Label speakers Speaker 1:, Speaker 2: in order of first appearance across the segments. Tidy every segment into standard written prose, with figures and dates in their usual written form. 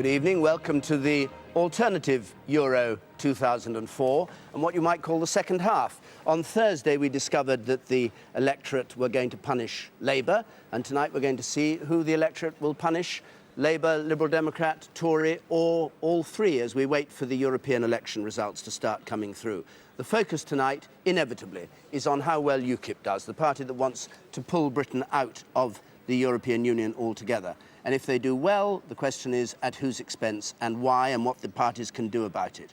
Speaker 1: Good evening. Welcome to the alternative Euro 2004 and what you might call the second half. On Thursday, we discovered that the electorate were going to punish Labour, and tonight we're going to see who the electorate will punish, Labour, Liberal Democrat, Tory, or all three, as we wait for the European election results to start coming through. The focus tonight, inevitably, is on how well UKIP does, the party that wants to pull Britain out of the European Union altogether. And if they do well, the question is at whose expense and why and what the parties can do about it.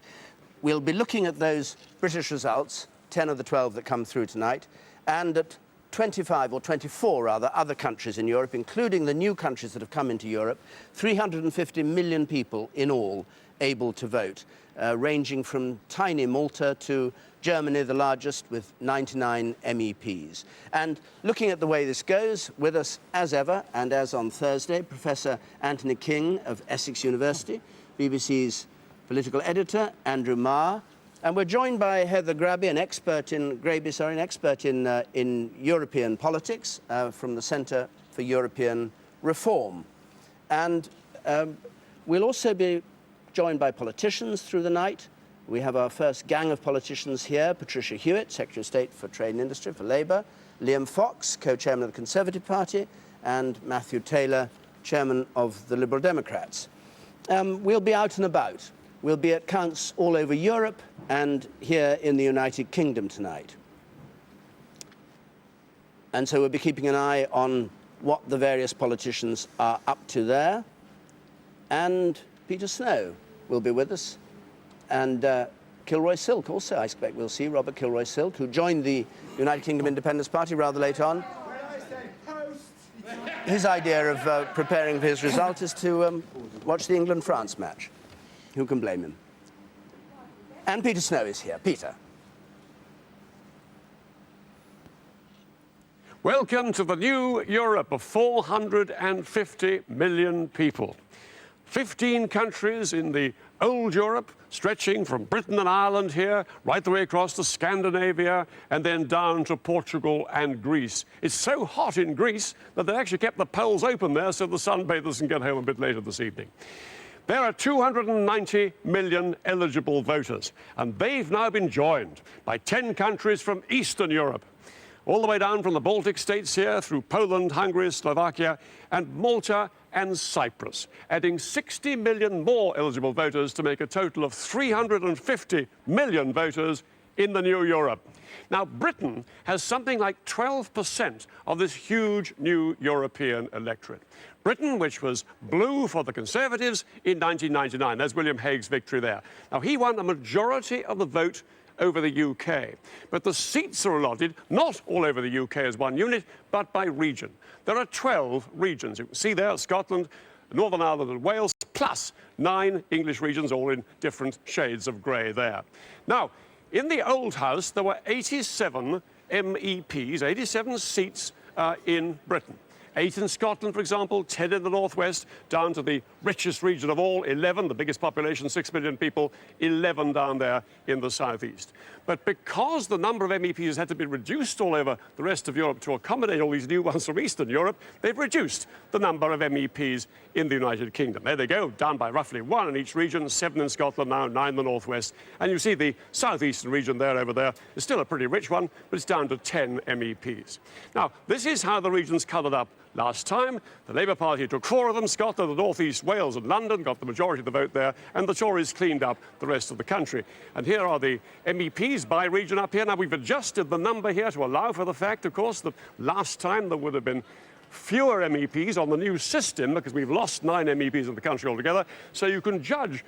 Speaker 1: We'll be looking at those British results, 10 of the 12 that come through tonight, and at 25 or 24 rather other countries in Europe, including the new countries that have come into Europe, 350 million people in all able to vote, ranging from tiny Malta to Germany, the largest, with 99 MEPs. And looking at the way this goes, with us as ever, and as on Thursday, Professor Anthony King of Essex University, BBC's political editor, Andrew Marr, and we're joined by Heather Graby, an expert in European politics from the Centre for European Reform. And we'll also be joined by politicians through the night. We have our first gang of politicians here: Patricia Hewitt, Secretary of State for Trade and Industry for Labour, Liam Fox, co-chairman of the Conservative Party, and Matthew Taylor, chairman of the Liberal Democrats. We'll be out and about. We'll be at counts all over Europe and here in the United Kingdom tonight. And so we'll be keeping an eye on what the various politicians are up to there. And Peter Snow will be with us. And Kilroy Silk also, I expect we'll see Robert Kilroy Silk, who joined the United Kingdom Independence Party rather late on. His idea of preparing for his result is to watch the England-France match. Who can blame him? And Peter Snow is here. Peter.
Speaker 2: Welcome to the new Europe of 450 million people. 15 countries in the old Europe, stretching from Britain and Ireland here, right the way across to Scandinavia, and then down to Portugal and Greece. It's so hot in Greece that they actually kept the polls open there so the sunbathers can get home a bit later this evening. There are 290 million eligible voters, and they've now been joined by 10 countries from Eastern Europe, all the way down from the Baltic states here through Poland, Hungary, Slovakia, and Malta and Cyprus, adding 60 million more eligible voters to make a total of 350 million voters in the new Europe. Now, Britain has something like 12% of this huge new European electorate. Britain, which was blue for the Conservatives in 1999. There's William Hague's victory there. Now, he won a majority of the vote over the UK. But the seats are allotted not all over the UK as one unit, but by region. There are 12 regions. You can see there Scotland, Northern Ireland and Wales, plus 9 English regions, all in different shades of grey there. Now, in the old House, there were 87 MEPs, 87 seats in Britain. 8 in Scotland, for example, 10 in the northwest, down to the richest region of all, 11, the biggest population, 6 million people, 11 down there in the southeast. But because the number of MEPs had to be reduced all over the rest of Europe to accommodate all these new ones from Eastern Europe, they've reduced the number of MEPs in the United Kingdom. There they go, down by roughly 1 in each region, 7 in Scotland now, 9 in the northwest. And you see the southeastern region there over there is still a pretty rich one, but it's down to 10 MEPs. Now, this is how the regions coloured up last time. The Labour Party took 4 of them: Scotland, the North East, Wales and London, got the majority of the vote there, and the Tories cleaned up the rest of the country. And here are the MEPs by region up here. Now, we've adjusted the number here to allow for the fact, of course, that last time there would have been fewer MEPs on the new system because we've lost 9 MEPs in the country altogether. So you can judge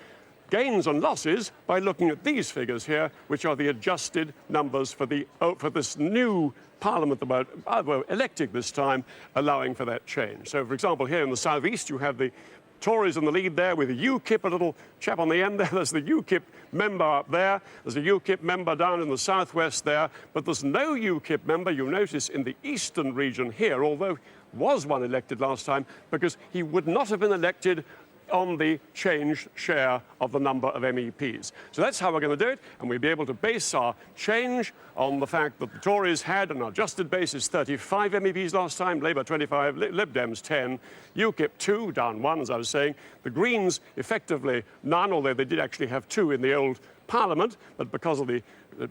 Speaker 2: gains and losses by looking at these figures here, which are the adjusted numbers for this new Parliament that were elected this time, allowing for that change. So, for example, here in the southeast, you have the Tories in the lead there with the UKIP, a little chap on the end there. There's the UKIP member up there. There's a UKIP member down in the southwest there. But there's no UKIP member, you notice, in the eastern region here, although was one elected last time, because he would not have been elected on the changed share of the number of MEPs. So that's how we're going to do it, and we'll be able to base our change on the fact that the Tories had, on an adjusted basis, 35 MEPs last time, Labour 25, Lib Dems 10, UKIP 2, down 1, as I was saying. The Greens, effectively none, although they did actually have 2 in the old Parliament, but because of the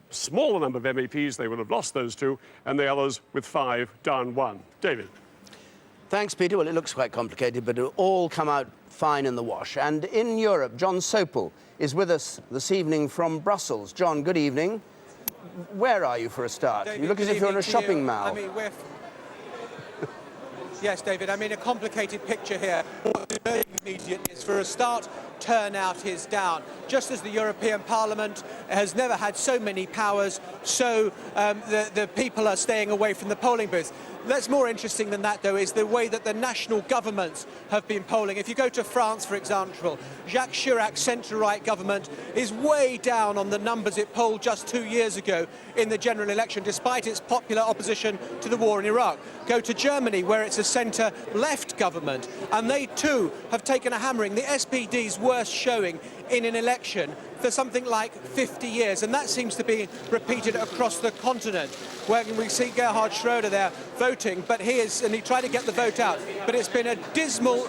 Speaker 2: smaller number of MEPs, they would have lost those 2, and the others with 5, down 1. David.
Speaker 1: Thanks, Peter. Well, it looks quite complicated, but it'll all come out fine in the wash. And in Europe, Jon Sopel is with us this evening from Brussels. John, good evening. Where are you for a start?
Speaker 3: David,
Speaker 1: you look as if you're in a shopping mall.
Speaker 3: I mean, yes, David, I mean, a complicated picture here. What immediate is, for a start, turnout is down. Just as the European Parliament has never had so many powers, so the people are staying away from the polling booths. That's more interesting than that, though, is the way that the national governments have been polling. If you go to France, for example, Jacques Chirac's centre-right government is way down on the numbers it polled just 2 years ago in the general election, despite its popular opposition to the war in Iraq. Go to Germany, where it's a centre-left government, and they too have taken a hammering. The SPD's worst showing in an election for something like 50 years, and that seems to be repeated across the continent, where we see Gerhard Schroeder there voting, but he tried to get the vote out, but it's been a dismal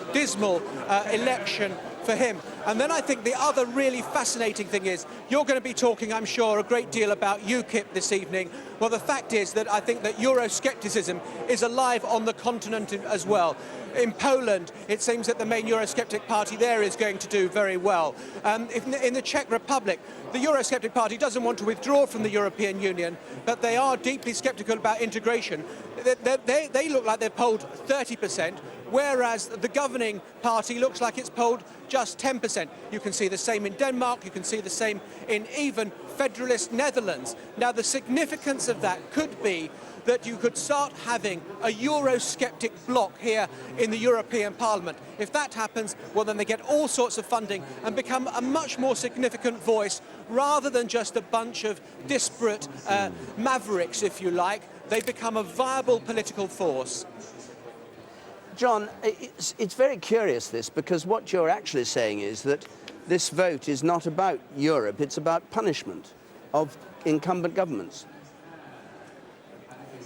Speaker 3: election for him. And then I think the other really fascinating thing is, you're going to be talking, I'm sure, a great deal about UKIP this evening. Well, the fact is that I think that Euroscepticism is alive on the continent as well. In Poland, it seems that the main Eurosceptic party there is going to do very well. In the Czech Republic, the Eurosceptic party doesn't want to withdraw from the European Union, but they are deeply sceptical about integration. They look like they're polled 30%, whereas the governing party looks like it's polled just 10%. You can see the same in Denmark, you can see the same in even federalist Netherlands. Now, the significance of that could be that you could start having a Eurosceptic bloc here in the European Parliament. If that happens, well, then they get all sorts of funding and become a much more significant voice, rather than just a bunch of disparate mavericks, if you like. They become a viable political force.
Speaker 1: John, it's very curious, this, because what you're actually saying is that this vote is not about Europe, it's about punishment of incumbent governments.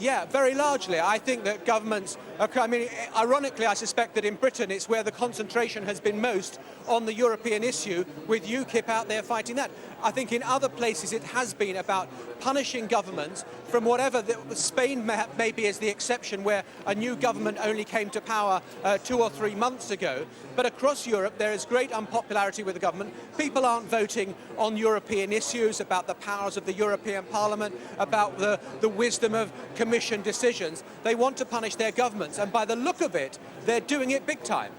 Speaker 3: Yeah, very largely. I think that governments, I mean, ironically, I suspect that in Britain it's where the concentration has been most on the European issue, with UKIP out there fighting that. I think in other places it has been about punishing governments from whatever, Spain maybe is the exception, where a new government only came to power 2 or 3 months ago. But across Europe there is great unpopularity with the government. People aren't voting on European issues, about the powers of the European Parliament, about the wisdom of Commission decisions. They want to punish their governments, and by the look of it, they're doing it big time.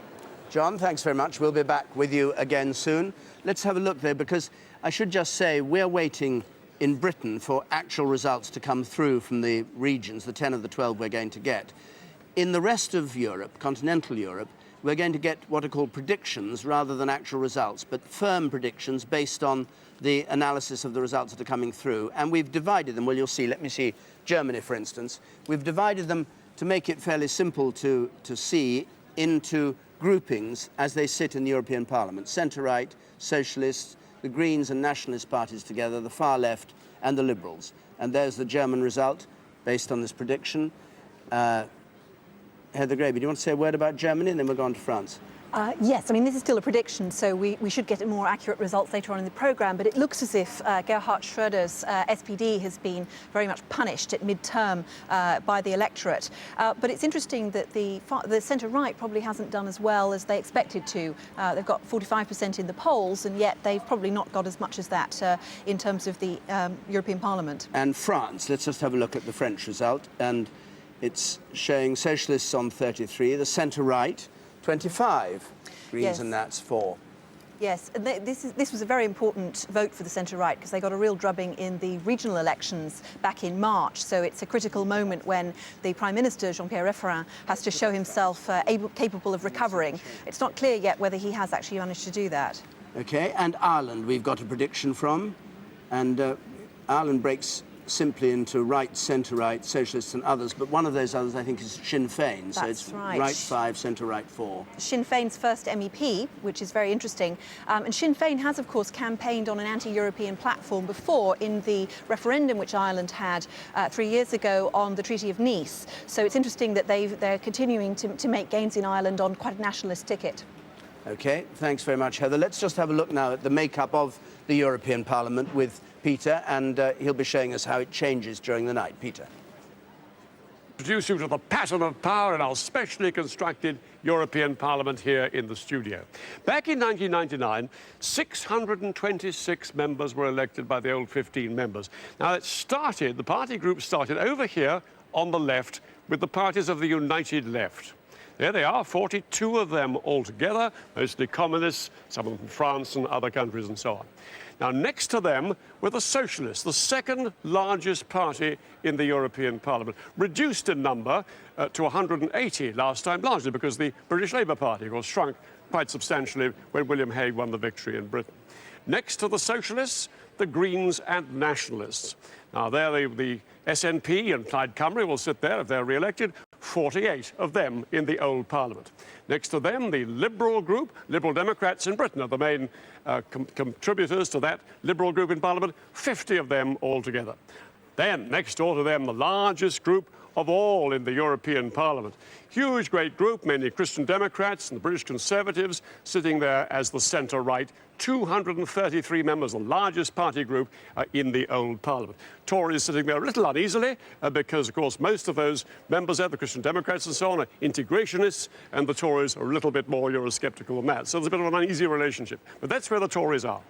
Speaker 1: John, thanks very much. We'll be back with you again soon. Let's have a look there, because I should just say we're waiting in Britain for actual results to come through from the regions, the 10 of the 12 we're going to get. In the rest of Europe, continental Europe, we're going to get what are called predictions rather than actual results, but firm predictions based on the analysis of the results that are coming through. And we've divided them. Well, you'll see. Let me see Germany, for instance. We've divided them to make it fairly simple to see into groupings as they sit in the European Parliament. Centre-right, socialists, the Greens and nationalist parties together, the far left and the Liberals. And there's the German result based on this prediction. Heather Graby, do you want to say a word about Germany, and then we'll go on to France?
Speaker 4: Yes, I mean, this is still a prediction, so we should get more accurate results later on in the programme, but it looks as if Gerhard Schröder's SPD has been very much punished at mid-term by the electorate. But it's interesting that the centre-right probably hasn't done as well as they expected to. They've got 45% in the polls, and yet they've probably not got as much as that in terms of the European Parliament.
Speaker 1: And France, let's just have a look at the French result, and it's showing socialists on 33, the centre-right 25, Greens
Speaker 4: Yes.
Speaker 1: and Nats 4.
Speaker 4: Yes, and this was a very important vote for the centre-right, because they got a real drubbing in the regional elections back in March. So it's a critical moment when the Prime Minister, Jean-Pierre Raffarin, has to show himself capable of recovering. It's not clear yet whether he has actually managed to do that.
Speaker 1: OK, and Ireland we've got a prediction from, and Ireland breaks simply into right, centre-right, socialists and others, but one of those others I think is Sinn Féin. So
Speaker 4: That's
Speaker 1: it's
Speaker 4: right.
Speaker 1: 5, centre-right 4.
Speaker 4: Sinn Féin's first MEP, which is very interesting. And Sinn Féin has, of course, campaigned on an anti-European platform before in the referendum which Ireland had 3 years ago on the Treaty of Nice. So it's interesting that they're continuing to make gains in Ireland on quite a nationalist ticket.
Speaker 1: OK, thanks very much, Heather. Let's just have a look now at the makeup of the European Parliament with Peter, and he'll be showing us how it changes during the night. Peter.
Speaker 2: Introduce you to the pattern of power in our specially constructed European Parliament here in the studio. Back in 1999, 626 members were elected by the old 15 members. Now, the party group started over here on the left with the parties of the United Left. There they are, 42 of them altogether, mostly communists, some of them from France and other countries and so on. Now, next to them were the Socialists, the second largest party in the European Parliament, reduced in number to 180 last time, largely because the British Labour Party was shrunk quite substantially when William Hague won the victory in Britain. Next to the Socialists, the Greens and Nationalists. Now, there the SNP and Plaid Cymru will sit there if they're re-elected, 48 of them in the old Parliament. Next to them, the Liberal group, Liberal Democrats in Britain are the main contributors to that Liberal group in Parliament, 50 of them altogether. Then, next door to them, the largest group of all in the European Parliament. Huge, great group, mainly Christian Democrats and the British Conservatives, sitting there as the centre-right. 233 members, the largest party group in the old Parliament. Tories sitting there a little uneasily because, of course, most of those members there, the Christian Democrats and so on, are integrationists, and the Tories are a little bit more Eurosceptical than that. So there's a bit of an uneasy relationship. But that's where the Tories are.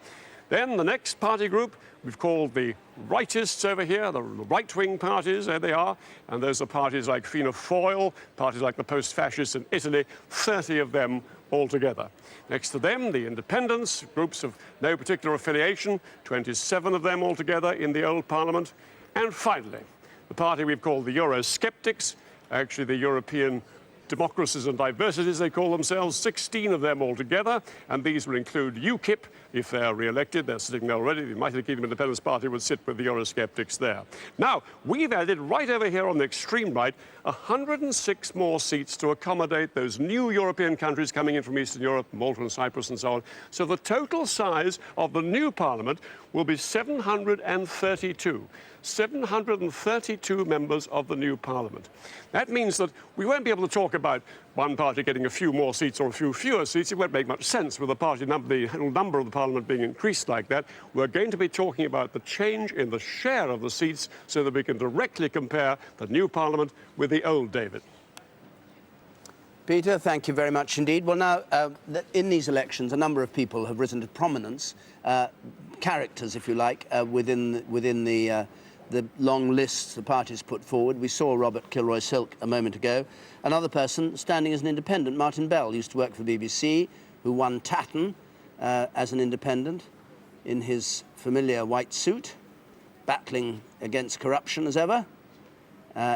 Speaker 2: Then the next party group we've called the rightists over here, the right-wing parties, there they are. And those are parties like Fianna Fáil, parties like the post-fascists in Italy, 30 of them altogether. Next to them, the independents, groups of no particular affiliation, 27 of them altogether in the old Parliament. And finally, the party we've called the Eurosceptics, actually the European Democracies and Diversities, they call themselves, 16 of them altogether, and these will include UKIP. If they're re-elected, they're sitting there already. The United Kingdom Independence Party would sit with the Eurosceptics there. Now, we've added right over here on the extreme right 106 more seats to accommodate those new European countries coming in from Eastern Europe, Malta and Cyprus and so on. So the total size of the new Parliament will be 732. 732 members of the new Parliament. That means that we won't be able to talk about one party getting a few more seats or a few fewer seats. It won't make much sense with the number of the Parliament being increased like that. We're going to be talking about the change in the share of the seats so that we can directly compare the new Parliament with the old, David.
Speaker 1: Peter, thank you very much indeed. Well, now, in these elections, a number of people have risen to prominence, characters, if you like, within the long lists the parties put forward. We saw Robert Kilroy-Silk a moment ago. Another person standing as an independent, Martin Bell, used to work for the BBC, who won Tatton as an independent in his familiar white suit, battling against corruption as ever.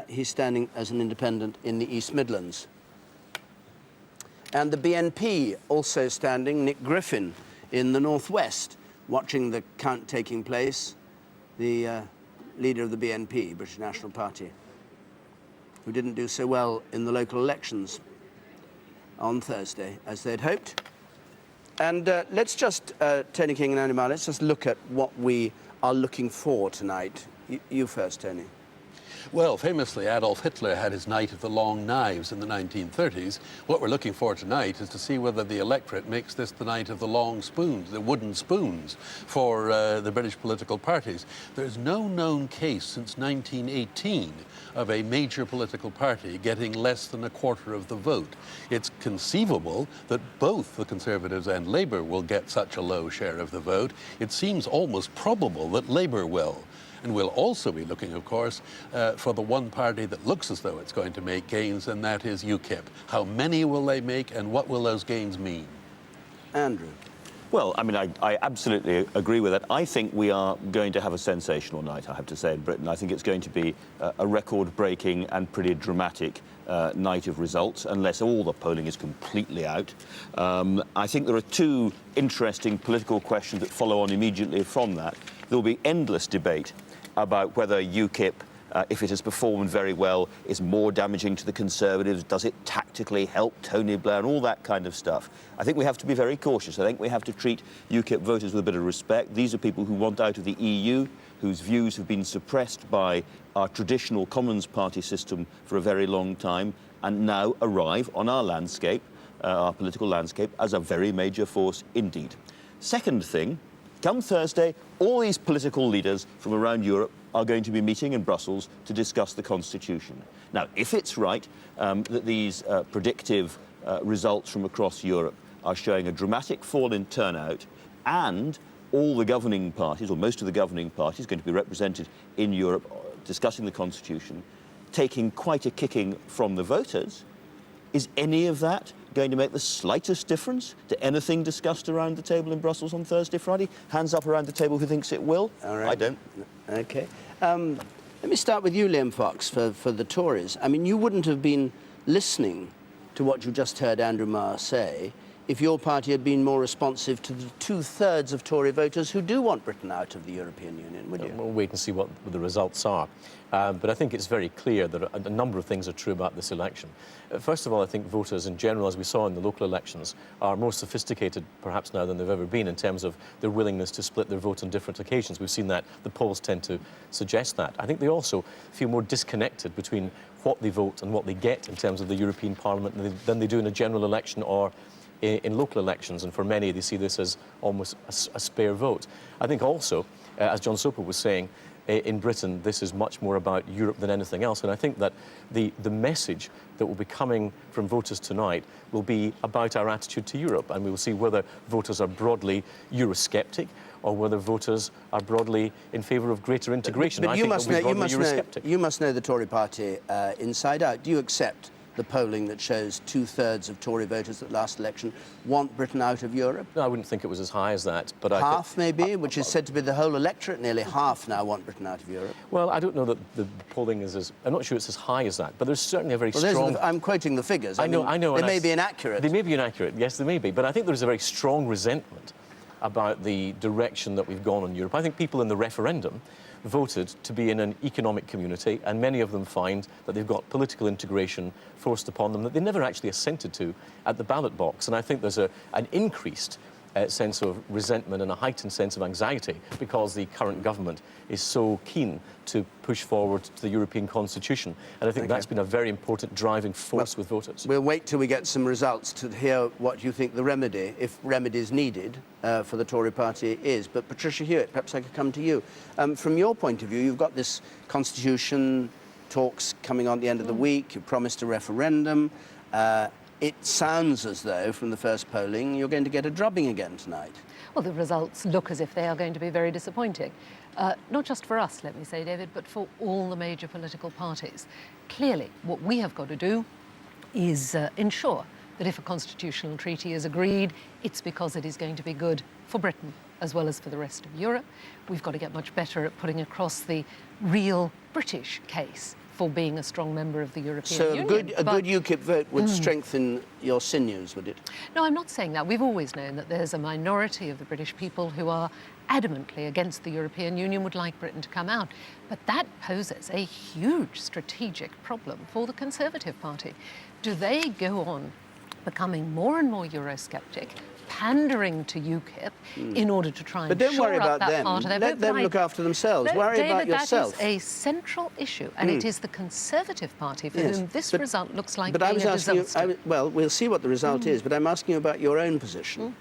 Speaker 1: He's standing as an independent in the East Midlands. And the BNP also standing, Nick Griffin, in the Northwest, watching the count taking place, the leader of the BNP, British National Party, who didn't do so well in the local elections on Thursday, as they'd hoped. And let's just, Tony King and Andy Marr, let's just look at what we are looking for tonight. You first, Tony.
Speaker 5: Well, famously, Adolf Hitler had his night of the long knives in the 1930s. What we're looking for tonight is to see whether the electorate makes this the night of the long spoons, the wooden spoons, for the British political parties. There's no known case since 1918 of a major political party getting less than a quarter of the vote. It's conceivable that both the Conservatives and Labour will get such a low share of the vote. It seems almost probable that Labour will. And we'll also be looking, of course, for the one party that looks as though it's going to make gains, and that is UKIP. How many will they make, and what will those gains mean?
Speaker 1: Andrew.
Speaker 6: Well, I mean, I absolutely agree with that. I think we are going to have a sensational night, I have to say, in Britain. I think it's going to be a record-breaking and pretty dramatic night of results, unless all the polling is completely out. I think there are two interesting political questions that follow on immediately from that. There will be endless debate about whether UKIP, if it has performed very well, is more damaging to the Conservatives. Does it tactically help Tony Blair and all that kind of stuff? I think we have to be very cautious. I think we have to treat UKIP voters with a bit of respect. These are people who want out of the EU, whose views have been suppressed by our traditional Commons Party system for a very long time, and now arrive on our landscape, our political landscape, as a very major force indeed. Second thing, come Thursday, all these political leaders from around Europe are going to be meeting in Brussels to discuss the Constitution. Now, if it's right that these predictive results from across Europe are showing a dramatic fall in turnout, and all the governing parties, or most of the governing parties, going to be represented in Europe discussing the Constitution, taking quite a kicking from the voters, is any of that going to make the slightest difference to anything discussed around the table in Brussels on Thursday, Friday? Hands up around the table who thinks it will.
Speaker 1: All right.
Speaker 6: I don't.
Speaker 1: OK. Let me start with you, Liam Fox, for the Tories. I mean, you wouldn't have been listening to what you just heard Andrew Marr say if your party had been more responsive to the 2/3 of Tory voters who do want Britain out of the European Union, would you?
Speaker 7: We'll wait and see what the results are. But I think it's very clear that a number of things are true about this election. First of all, I think voters in general, as we saw in the local elections, are more sophisticated perhaps now than they've ever been in terms of their willingness to split their vote on different occasions. We've seen that. The polls tend to suggest that. I think they also feel more disconnected between what they vote and what they get in terms of the European Parliament than they do in a general election or in local elections, and for many they see this as almost a spare vote. I think also, as Jon Sopel was saying, in Britain this is much more about Europe than anything else, and I think that the message that will be coming from voters tonight will be about our attitude to Europe, and we will see whether voters are broadly Eurosceptic or whether voters are broadly in favour of greater integration.
Speaker 1: But you must know the Tory party inside out. Do you accept the polling that shows 2/3 of Tory voters at last election want Britain out of Europe?
Speaker 7: No, I wouldn't think it was as high as that. But
Speaker 1: half, maybe, which is said to be the whole electorate. Nearly half now want Britain out of Europe.
Speaker 7: Well, I don't know that the polling is as... I'm not sure it's as high as that, but there's certainly a very strong...
Speaker 1: I'm quoting the figures.
Speaker 7: I know.
Speaker 1: They may be inaccurate.
Speaker 7: They may be inaccurate, yes, they may be. But I think there's a very strong resentment about the direction that we've gone in Europe. I think people in the referendum voted to be in an economic community, and many of them find that they've got political integration forced upon them that they never actually assented to at the ballot box. And I think there's an increased sense of resentment and a heightened sense of anxiety because the current government is so keen to push forward to the European Constitution. And I think that's been a very important driving force with voters.
Speaker 1: We'll wait till we get some results to hear what you think the remedy, if remedy is needed, for the Tory party is. But Patricia Hewitt, perhaps I could come to you. From your point of view, you've got this Constitution talks coming on at the end of the week. You promised a referendum. It sounds as though, from the first polling, you're going to get a drubbing again tonight.
Speaker 8: Well, the results look as if they are going to be very disappointing. Not just for us, let me say, David, but for all the major political parties. Clearly, what we have got to do is ensure that if a constitutional treaty is agreed, it's because it is going to be good for Britain as well as for the rest of Europe. We've got to get much better at putting across the real British case for being a strong member of the European Union.
Speaker 1: So a good UKIP vote would strengthen your sinews, would it?
Speaker 8: No, I'm not saying that. We've always known that there's a minority of the British people who are adamantly against the European Union, would like Britain to come out. But that poses a huge strategic problem for the Conservative Party. Do they go on becoming more and more Eurosceptic, pandering to UKIP in order to try and
Speaker 1: But don't worry about
Speaker 8: that
Speaker 1: them.
Speaker 8: part of their
Speaker 1: Let
Speaker 8: vote?
Speaker 1: them look after themselves.
Speaker 8: No,
Speaker 1: Worry
Speaker 8: David,
Speaker 1: about yourself.
Speaker 8: That is a central issue, and it is the Conservative Party for whom this result looks like
Speaker 1: but
Speaker 8: being
Speaker 1: I was
Speaker 8: a
Speaker 1: asking
Speaker 8: disaster.
Speaker 1: you, well, we'll see what the result is, but I'm asking you about your own position.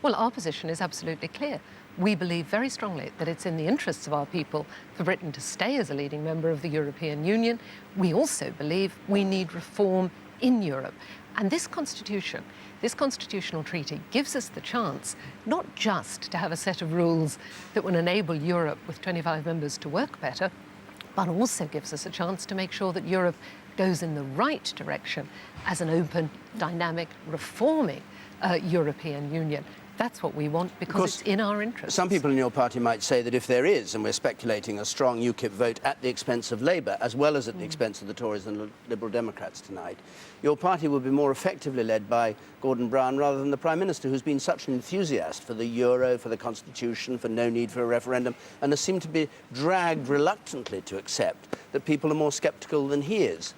Speaker 8: Well, our position is absolutely clear. We believe very strongly that it's in the interests of our people for Britain to stay as a leading member of the European Union. We also believe we need reform in Europe. And this constitutional treaty gives us the chance not just to have a set of rules that will enable Europe with 25 members to work better, but also gives us a chance to make sure that Europe goes in the right direction as an open, dynamic, reforming European Union. That's what we want because it's in our interest.
Speaker 1: Some people in your party might say that if there is, and we're speculating, a strong UKIP vote at the expense of Labour, as well as at the expense of the Tories and Liberal Democrats tonight, your party will be more effectively led by Gordon Brown rather than the Prime Minister, who's been such an enthusiast for the euro, for the Constitution, for no need for a referendum, and has seemed to be dragged reluctantly to accept that people are more sceptical than he is.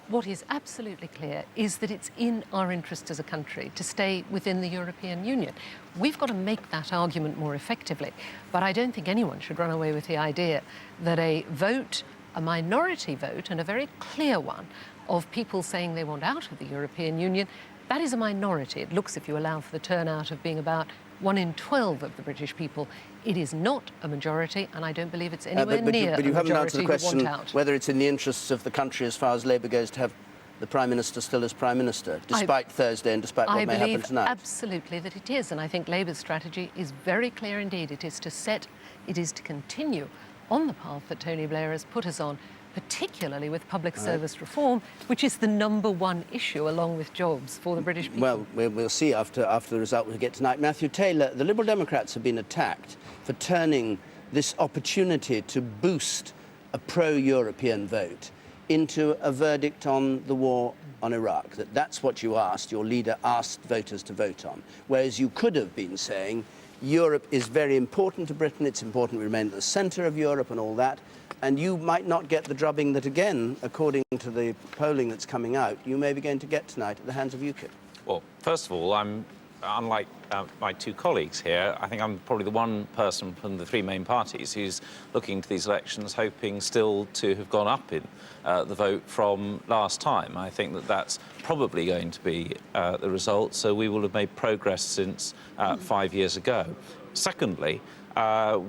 Speaker 8: What is absolutely clear is that it's in our interest as a country to stay within the European Union. We've got to make that argument more effectively, but I don't think anyone should run away with the idea that a vote, a minority vote, and a very clear one, of people saying they want out of the European Union, that is a minority. It looks, if you allow for the turnout, of being about 1 in 12 of the British people. It is not a majority, and I don't believe it's anywhere near
Speaker 1: but you
Speaker 8: a
Speaker 1: haven't answered
Speaker 8: majority
Speaker 1: the question
Speaker 8: who want out.
Speaker 1: whether it's in the interests of the country as far as Labour goes to have the Prime Minister still as Prime Minister, despite Thursday and despite what may happen tonight.
Speaker 8: I believe absolutely that it is, and I think Labour's strategy is very clear indeed. It is to continue on the path that Tony Blair has put us on, particularly with public service reform, which is the #1 issue, along with jobs, for the British people.
Speaker 1: Well, we'll see after the result we get tonight. Matthew Taylor, the Liberal Democrats have been attacked for turning this opportunity to boost a pro-European vote into a verdict on the war on Iraq, that's what you asked, your leader asked voters to vote on, whereas you could have been saying Europe is very important to Britain, it's important we remain at the centre of Europe and all that, and you might not get the drubbing that, again, according to the polling that's coming out, you may be going to get tonight at the hands of UKIP.
Speaker 9: Well, first of all, unlike my two colleagues here, I think I'm probably the one person from the three main parties who's looking to these elections hoping still to have gone up in the vote from last time. I think that that's probably going to be the result, so we will have made progress since 5 years ago. Secondly,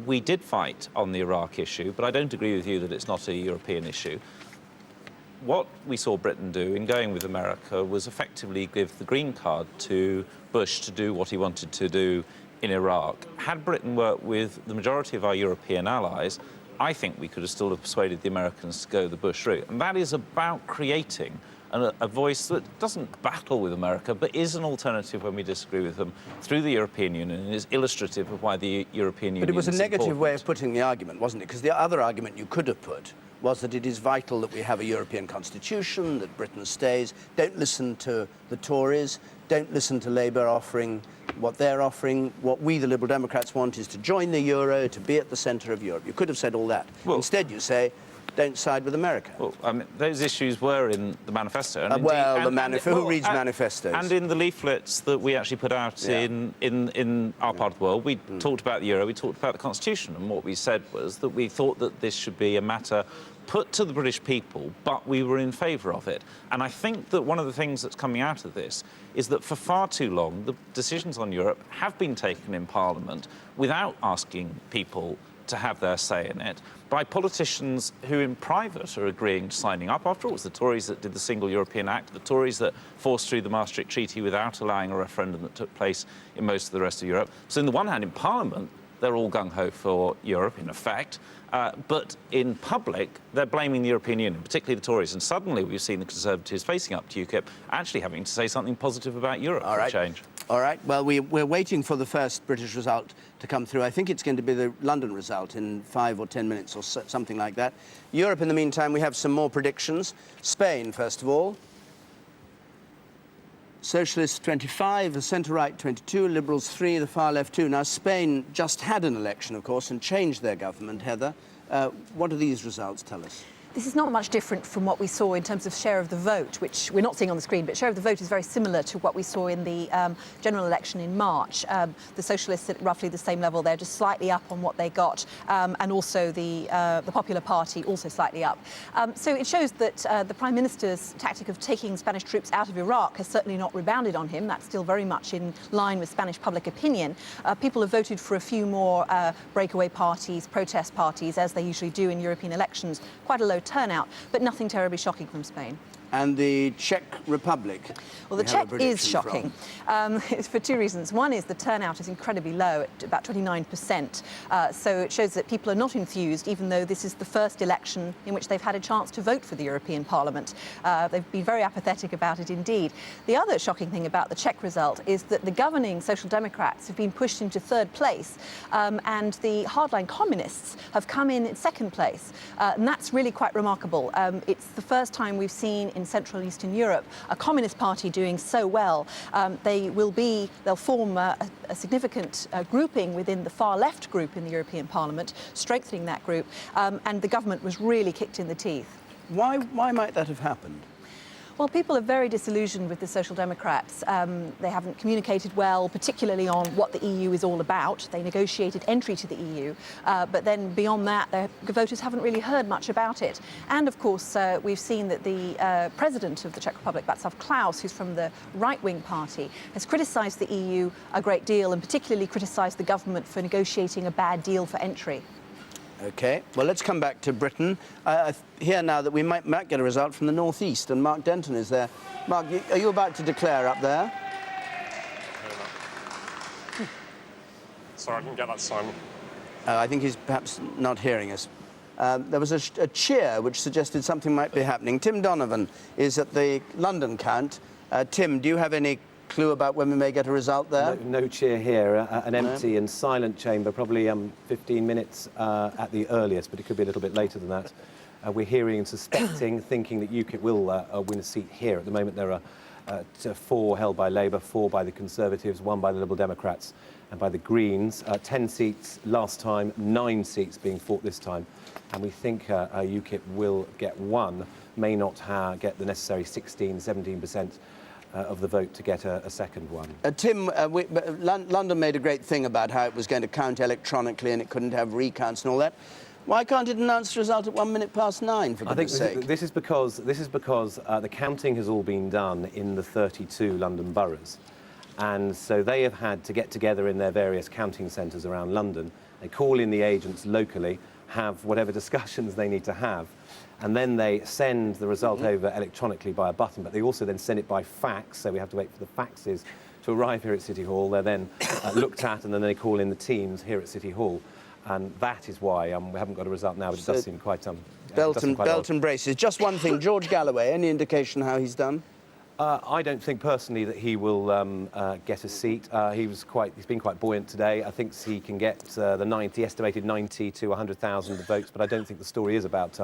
Speaker 9: we did fight on the Iraq issue, but I don't agree with you that it's not a European issue. What we saw Britain do in going with America was effectively give the green card to Bush to do what he wanted to do in Iraq. Had Britain worked with the majority of our European allies, I think we could have still have persuaded the Americans to go the Bush route. And that is about creating a voice that doesn't battle with America, but is an alternative when we disagree with them through the European Union, and is illustrative of why the European Union is important.
Speaker 1: But it was a negative way of putting the argument, wasn't it? Because the other argument you could have put was that it is vital that we have a European constitution, that Britain stays. Don't listen to the Tories. Don't listen to Labour offering what they're offering. What we, the Liberal Democrats, want is to join the euro, to be at the centre of Europe. You could have said all that. Well, instead, you say, don't side with America.
Speaker 9: Well, I mean, those issues were in the manifesto. And
Speaker 1: who reads manifestos?
Speaker 9: And in the leaflets that we actually put out in our part of the world, we talked about the euro, we talked about the Constitution, and what we said was that we thought that this should be a matter put to the British people, but we were in favour of it. And I think that one of the things that's coming out of this is that for far too long, the decisions on Europe have been taken in Parliament without asking people to have their say in it, by politicians who in private are agreeing to signing up. After all, it was the Tories that did the Single European Act, the Tories that forced through the Maastricht Treaty without allowing a referendum that took place in most of the rest of Europe. So on the one hand, in Parliament, they're all gung-ho for Europe, in effect, but in public, they're blaming the European Union, particularly the Tories, and suddenly we've seen the Conservatives facing up to UKIP actually having to say something positive about Europe for a change.
Speaker 1: All right, well, we're waiting for the first British result to come through. I think it's going to be the London result in 5 or 10 minutes or something like that. Europe, in the meantime, we have some more predictions. Spain, first of all. Socialists 25, the centre-right 22, Liberals 3, the far-left 2. Now, Spain just had an election, of course, and changed their government. Heather, what do these results tell us?
Speaker 4: This is not much different from what we saw in terms of share of the vote, which we're not seeing on the screen, but share of the vote is very similar to what we saw in the general election in March. The Socialists at roughly the same level. They're just slightly up on what they got, and also the Popular Party also slightly up. So it shows that the Prime Minister's tactic of taking Spanish troops out of Iraq has certainly not rebounded on him. That's still very much in line with Spanish public opinion. People have voted for a few more breakaway parties, protest parties, as they usually do in European elections. Quite a low turnout, but nothing terribly shocking from Spain.
Speaker 1: And the Czech Republic?
Speaker 4: Well, the Czech is shocking. It's for two reasons. One is the turnout is incredibly low at about 29%. So it shows that people are not enthused, even though this is the first election in which they've had a chance to vote for the European Parliament. They've been very apathetic about it indeed. The other shocking thing about the Czech result is that the governing Social Democrats have been pushed into third place, and the hardline communists have come in second place. And that's really quite remarkable. It's the first time we've seen in Central and Eastern Europe a communist party doing so well. They'll form a significant grouping within the far left group in the European Parliament, strengthening that group, and the government was really kicked in the teeth.
Speaker 1: Why might that have happened?
Speaker 4: Well, people are very disillusioned with the Social Democrats. They haven't communicated well, particularly on what the EU is all about. They negotiated entry to the EU, but then beyond that, the voters haven't really heard much about it. And of course, we've seen that the president of the Czech Republic, Václav Klaus, who's from the right-wing party, has criticised the EU a great deal, and particularly criticised the government for negotiating a bad deal for entry.
Speaker 1: OK, well, let's come back to Britain. I hear now that we might get a result from the northeast, and Mark Denton is there. Mark, are you about to declare up there?
Speaker 10: Sorry, I didn't get that, Simon.
Speaker 1: I think he's perhaps not hearing us. There was a cheer which suggested something might be happening. Tim Donovan is at the London count. Tim, do you have any clue about when we may get a result there?
Speaker 11: No cheer here. An empty and silent chamber, probably 15 minutes at the earliest, but it could be a little bit later than that. We're hearing and suspecting, thinking that UKIP will win a seat here. At the moment, there are 4 held by Labour, 4 by the Conservatives, 1 by the Liberal Democrats and by the Greens. 10 seats last time, 9 seats being fought this time. And we think UKIP will get 1, may not get the necessary 16, 17% of the vote to get a second one.
Speaker 1: Tim, London made a great thing about how it was going to count electronically and it couldn't have recounts and all that. Why can't it announce the result at 9:01, for goodness sake?
Speaker 11: I think this is because the counting has all been done in the 32 London boroughs. And so they have had to get together in their various counting centres around London. They call in the agents locally, have whatever discussions they need to have, and then they send the result over electronically by a button, but they also then send it by fax, so we have to wait for the faxes to arrive here at City Hall. They're then looked at, and then they call in the teams here at City Hall. And that is why we haven't got a result now, but it does seem quite...
Speaker 1: belt and braces. Just one thing, George Galloway, any indication how he's done?
Speaker 11: I don't think personally that he will get a seat. He's been quite buoyant today. I think he can get the estimated 90 to 100,000 votes, but I don't think the story is about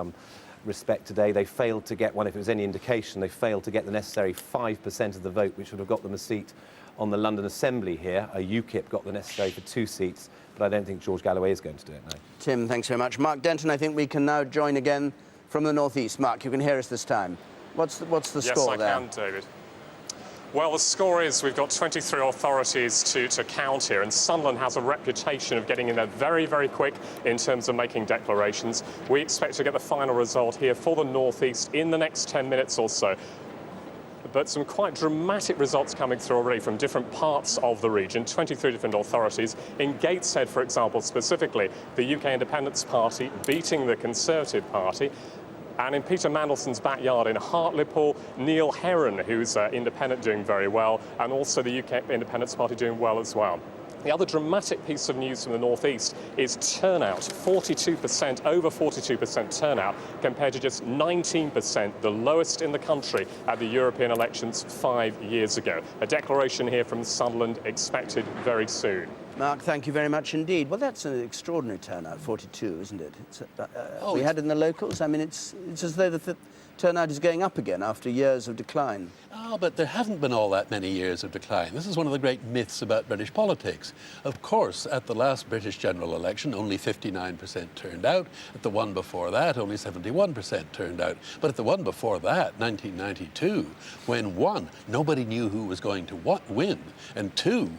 Speaker 11: respect today. They failed to get one, if it was any indication, they failed to get the necessary 5% of the vote, which would have got them a seat on the London Assembly here. UKIP got the necessary for 2 seats, but I don't think George Galloway is going to do it, no.
Speaker 1: Tim, thanks very much. Mark Denton, I think we can now join again from the northeast. Mark, you can hear us this time. What's the score there?
Speaker 10: Yes, I can, David. Well, the score is we've got 23 authorities to count here, and Sunderland has a reputation of getting in there very, very quick in terms of making declarations. We expect to get the final result here for the North East in the next 10 minutes or so. But some quite dramatic results coming through already from different parts of the region, 23 different authorities. In Gateshead, for example, specifically, the UK Independence Party beating the Conservative Party. And in Peter Mandelson's backyard in Hartlepool, Neil Heron, who's independent, doing very well, and also the UK Independence Party doing well as well. The other dramatic piece of news from the North East is turnout, 42%, over 42% turnout, compared to just 19%, the lowest in the country at the European elections 5 years ago. A declaration here from Sunderland expected very soon.
Speaker 1: Mark, thank you very much indeed. Well, that's an extraordinary turnout, 42, isn't it? We had it in the locals. I mean, it's as though the turnout is going up again after years of decline.
Speaker 5: Oh, but there haven't been all that many years of decline. This is one of the great myths about British politics. Of course, at the last British general election, only 59% turned out. At the one before that, only 71% turned out. But at the one before that, 1992, when 1, nobody knew who was going to win, and 2,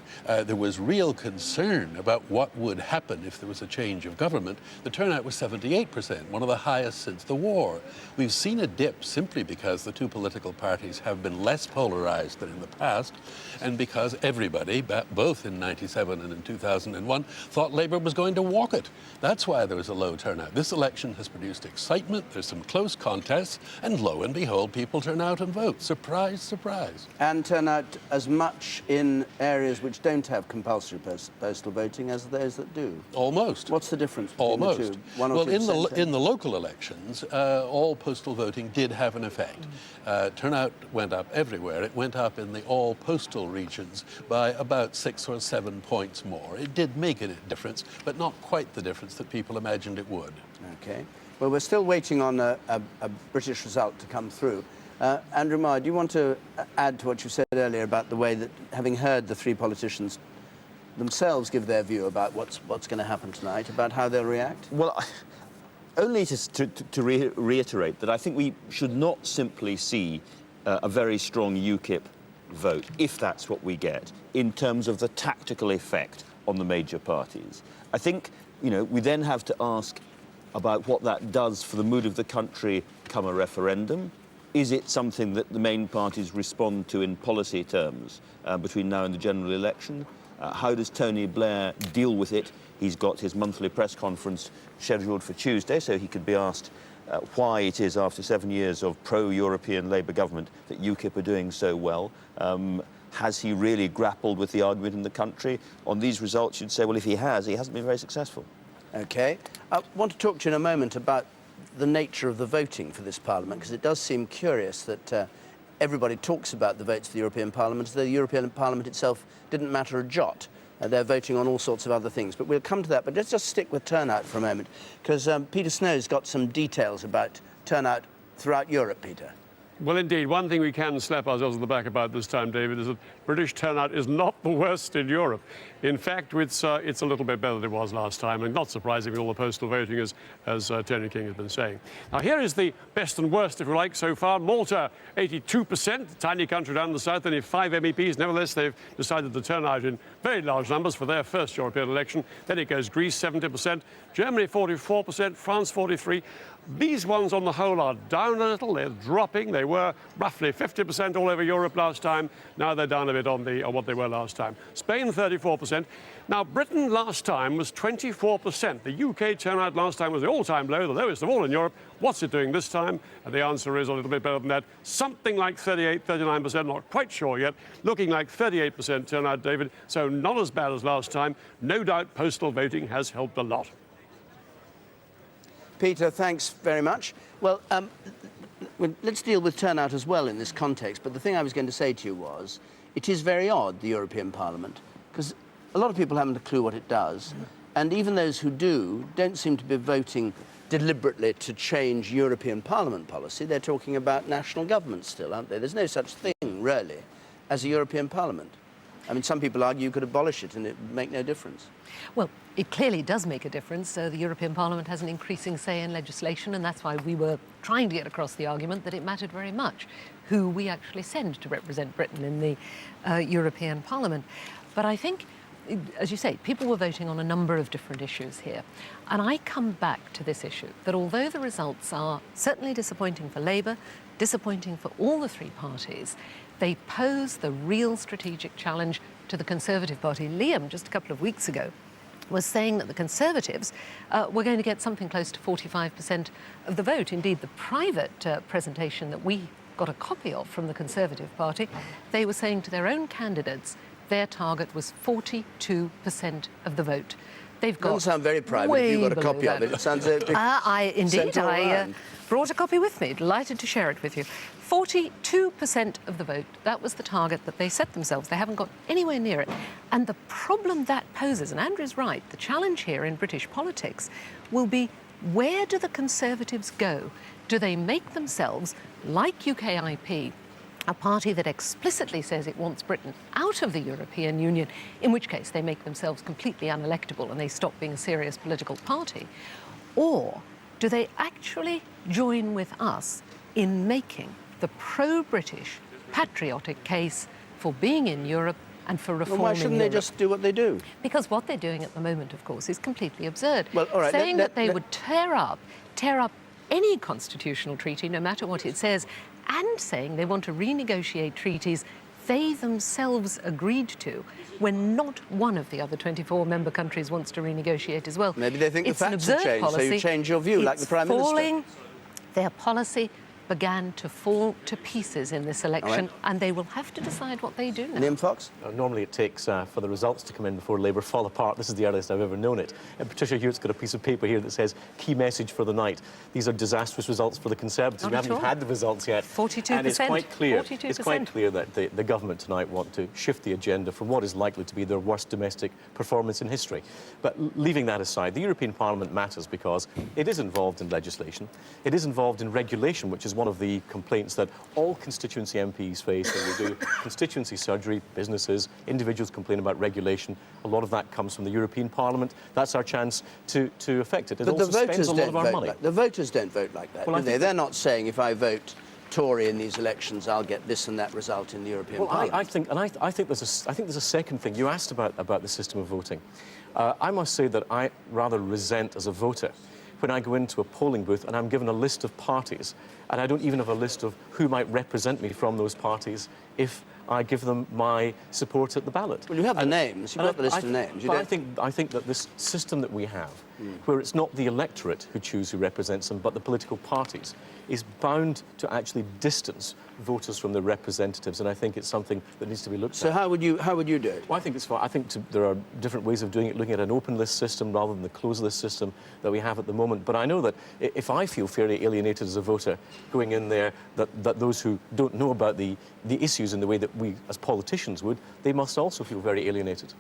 Speaker 5: there was real concern concern about what would happen if there was a change of government, the turnout was 78%, one of the highest since the war. We've seen a dip simply because the two political parties have been less polarized than in the past, and because everybody, both in 97 and in 2001, thought Labour was going to walk it. That's why there was a low turnout. This election has produced excitement, there's some close contests, and lo and behold, people turn out and vote. Surprise, surprise.
Speaker 1: And turn out as much in areas which don't have compulsory postal voting as those that do.
Speaker 5: Almost.
Speaker 1: What's the difference between
Speaker 5: Almost.
Speaker 1: the two? 1 or
Speaker 5: Well,
Speaker 1: 2%?
Speaker 5: in the local elections, all postal voting did have an effect. Turnout went up everywhere. It went up in the all postal regions by about 6 or 7 points more. It did make a difference, but not quite the difference that people imagined it would.
Speaker 1: Okay. Well, we're still waiting on a British result to come through. Andrew Marr, do you want to add to what you said earlier about the way that, having heard the three politicians themselves give their view about what's going to happen tonight, about how they'll react?
Speaker 6: Well, only to reiterate that I think we should not simply see a very strong UKIP vote, if that's what we get, in terms of the tactical effect on the major parties. I think, you know, we then have to ask about what that does for the mood of the country come a referendum. Is it something that the main parties respond to in policy terms between now and the general election? How does Tony Blair deal with it? He's got his monthly press conference scheduled for Tuesday, so he could be asked why it is, after 7 years of pro-European Labour government, that UKIP are doing so well. Has he really grappled with the argument in the country? On these results, you'd say, well, if he hasn't been very successful.
Speaker 1: OK. I want to talk to you in a moment about the nature of the voting for this Parliament, because it does seem curious that everybody talks about the votes for the European Parliament, as though the European Parliament itself didn't matter a jot. They're voting on all sorts of other things. But we'll come to that. But let's just stick with turnout for a moment, because Peter Snow's got some details about turnout throughout Europe, Peter.
Speaker 2: Well, indeed, one thing we can slap ourselves on the back about this time, David, is that British turnout is not the worst in Europe. In fact, it's a little bit better than it was last time, and not surprising with all the postal voting, as Tony King has been saying. Now, here is the best and worst, if you like, so far. Malta, 82%, tiny country down the south, only 5 MEPs. Nevertheless, they've decided to turn out in very large numbers for their first European election. Then it goes Greece, 70%, Germany, 44%, France, 43%. These ones, on the whole, are down a little. They're dropping. They were roughly 50% all over Europe last time. Now they're down a bit on what they were last time. Spain, 34%. Now, Britain last time was 24%. The UK turnout last time was the all-time low, the lowest of all in Europe. What's it doing this time? And the answer is a little bit better than that. Something like 38, 39%, not quite sure yet. Looking like 38% turnout, David. So not as bad as last time. No doubt postal voting has helped a lot.
Speaker 1: Peter, thanks very much. Well, let's deal with turnout as well in this context. But the thing I was going to say to you was, it is very odd, the European Parliament, because a lot of people haven't a clue what it does. And even those who do don't seem to be voting deliberately to change European Parliament policy. They're talking about national government still, aren't they? There's no such thing, really, as a European Parliament. I mean, some people argue you could abolish it and it would make no difference.
Speaker 8: Well, it clearly does make a difference. The European Parliament has an increasing say in legislation, and that's why we were trying to get across the argument that it mattered very much who we actually send to represent Britain in the European Parliament. But I think, as you say, people were voting on a number of different issues here. And I come back to this issue, that although the results are certainly disappointing for Labour, disappointing for all the three parties, they pose the real strategic challenge to the Conservative Party. Liam, just a couple of weeks ago, was saying that the Conservatives were going to get something close to 45% of the vote. Indeed, the private presentation that we got a copy of from the Conservative Party, they were saying to their own candidates their target was 42% of the vote. They've got.
Speaker 1: Doesn't sound very private. If you've got a copy of it, it sounds a bit.
Speaker 8: I brought a copy with me. Delighted to share it with you. 42% of the vote. That was the target that they set themselves. They haven't got anywhere near it. And the problem that poses, and Andrew's right, the challenge here in British politics will be, where do the Conservatives go? Do they make themselves, like UKIP, a party that explicitly says it wants Britain out of the European Union, in which case they make themselves completely unelectable and they stop being a serious political party? Or do they actually join with us in making the pro-British patriotic case for being in Europe and for
Speaker 1: Well,
Speaker 8: reforming
Speaker 1: why shouldn't they
Speaker 8: Europe.
Speaker 1: just do what they do?
Speaker 8: Because what they're doing at the moment, of course, is completely absurd.
Speaker 1: Well, all right,
Speaker 8: Saying that they would tear up any constitutional treaty, no matter what it says, and saying they want to renegotiate treaties they themselves agreed to when not one of the other 24 member countries wants to renegotiate as well.
Speaker 1: Maybe they think
Speaker 8: It's
Speaker 1: the
Speaker 8: an
Speaker 1: facts have
Speaker 8: absurd
Speaker 1: changed, so
Speaker 8: policy.
Speaker 1: you change your view, like the Prime Minister.
Speaker 8: Their policy began to fall to pieces in this election, and they will have to decide what they do now.
Speaker 1: Liam Fox?
Speaker 7: Normally it takes for the results to come in before Labour fall apart. This is the earliest I've ever known it. And Patricia Hewitt's got a piece of paper here that says, key message for the night. These are disastrous results for the Conservatives.
Speaker 8: Not
Speaker 7: We
Speaker 8: at
Speaker 7: haven't
Speaker 8: all.
Speaker 7: even had the results yet.
Speaker 8: 42%.
Speaker 7: And it's quite clear,
Speaker 8: 42%.
Speaker 7: it's quite clear that the government tonight want to shift the agenda from what is likely to be their worst domestic performance in history. But leaving that aside, the European Parliament matters because it is involved in legislation. It is involved in regulation, which is one of the complaints that all constituency MPs face when we do constituency surgery. Businesses, individuals complain about regulation. A lot of that comes from the European Parliament. That's our chance to affect it. It
Speaker 1: But the
Speaker 7: also
Speaker 1: voters
Speaker 7: spends a lot
Speaker 1: don't
Speaker 7: of our
Speaker 1: vote
Speaker 7: money.
Speaker 1: the voters don't vote like that,
Speaker 7: Well,
Speaker 1: do they? They're not saying, if I vote Tory in these elections, I'll get this and that result in the European Parliament.
Speaker 7: I think there's a second thing. You asked about the system of voting. I must say that I rather resent as a voter when I go into a polling booth and I'm given a list of parties and I don't even have a list of who might represent me from those parties if I give them my support at the ballot.
Speaker 1: Well, you have the names. You've got the list of names.
Speaker 7: But I think that this system that we have, where it's not the electorate who choose who represents them, but the political parties, is bound to actually distance voters from their representatives, and I think it's something that needs to be looked at.
Speaker 1: So how would you do it?
Speaker 7: Well, I think it's fine. I think there are different ways of doing it, looking at an open list system rather than the closed list system that we have at the moment. But I know that if I feel fairly alienated as a voter going in there, that those who don't know about the issues in the way that we as politicians would, they must also feel very alienated.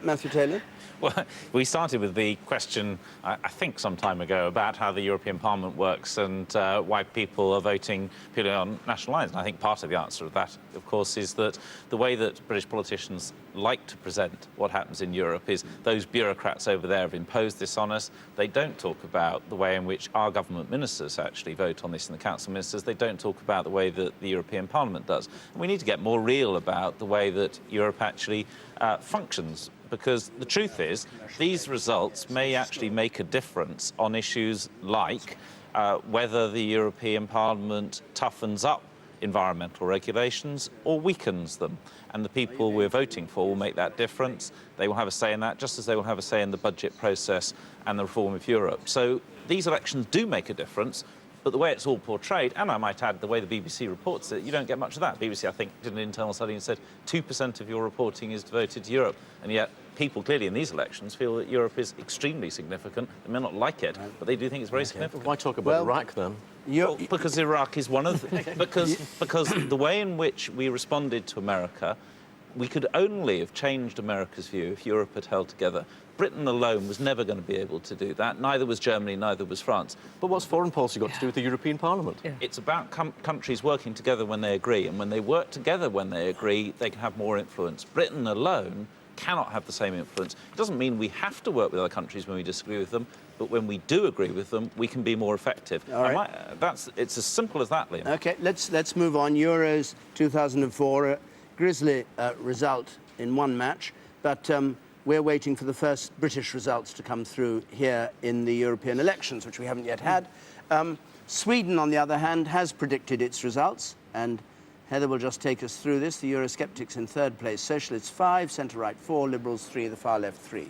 Speaker 1: Matthew Taylor?
Speaker 9: Well, we started with the question, I think some time ago, about how the European Parliament works and why people are voting purely on national lines. And I think part of the answer of that, of course, is that the way that British politicians like to present what happens in Europe is those bureaucrats over there have imposed this on us. They don't talk about the way in which our government ministers actually vote on this and the council ministers. They don't talk about the way that the European Parliament does. And we need to get more real about the way that Europe actually functions, because the truth is these results may actually make a difference on issues like whether the European Parliament toughens up environmental regulations or weakens them. And the people we're voting for will make that difference. They will have a say in that, just as they will have a say in the budget process and the reform of Europe. So these elections do make a difference, but the way it's all portrayed, and I might add the way the BBC reports it, you don't get much of that. BBC, I think, did an internal study and said 2% of your reporting is devoted to Europe, and yet people clearly in these elections feel that Europe is extremely significant. They may not like it, but they do think it's very significant.
Speaker 7: Why talk about Iraq then?
Speaker 9: Well, because Iraq is one of the... because the way in which we responded to America, we could only have changed America's view if Europe had held together. Britain alone was never going to be able to do that. Neither was Germany, neither was France.
Speaker 7: But what's foreign policy got to do with the European Parliament?
Speaker 8: Yeah.
Speaker 9: It's about countries working together when they agree, and when they work together when they agree, they can have more influence. Britain alone cannot have the same influence. It doesn't mean we have to work with other countries when we disagree with them, but when we do agree with them, we can be more effective.
Speaker 1: All right.
Speaker 9: It's as simple as that, Liam.
Speaker 1: OK, let's move on. Euros 2004, grisly result in one match, but we're waiting for the first British results to come through here in the European elections, which we haven't yet had. Sweden, on the other hand, has predicted its results, and Heather will just take us through this. The Eurosceptics in third place, Socialists 5, centre-right 4, Liberals 3, the far left 3.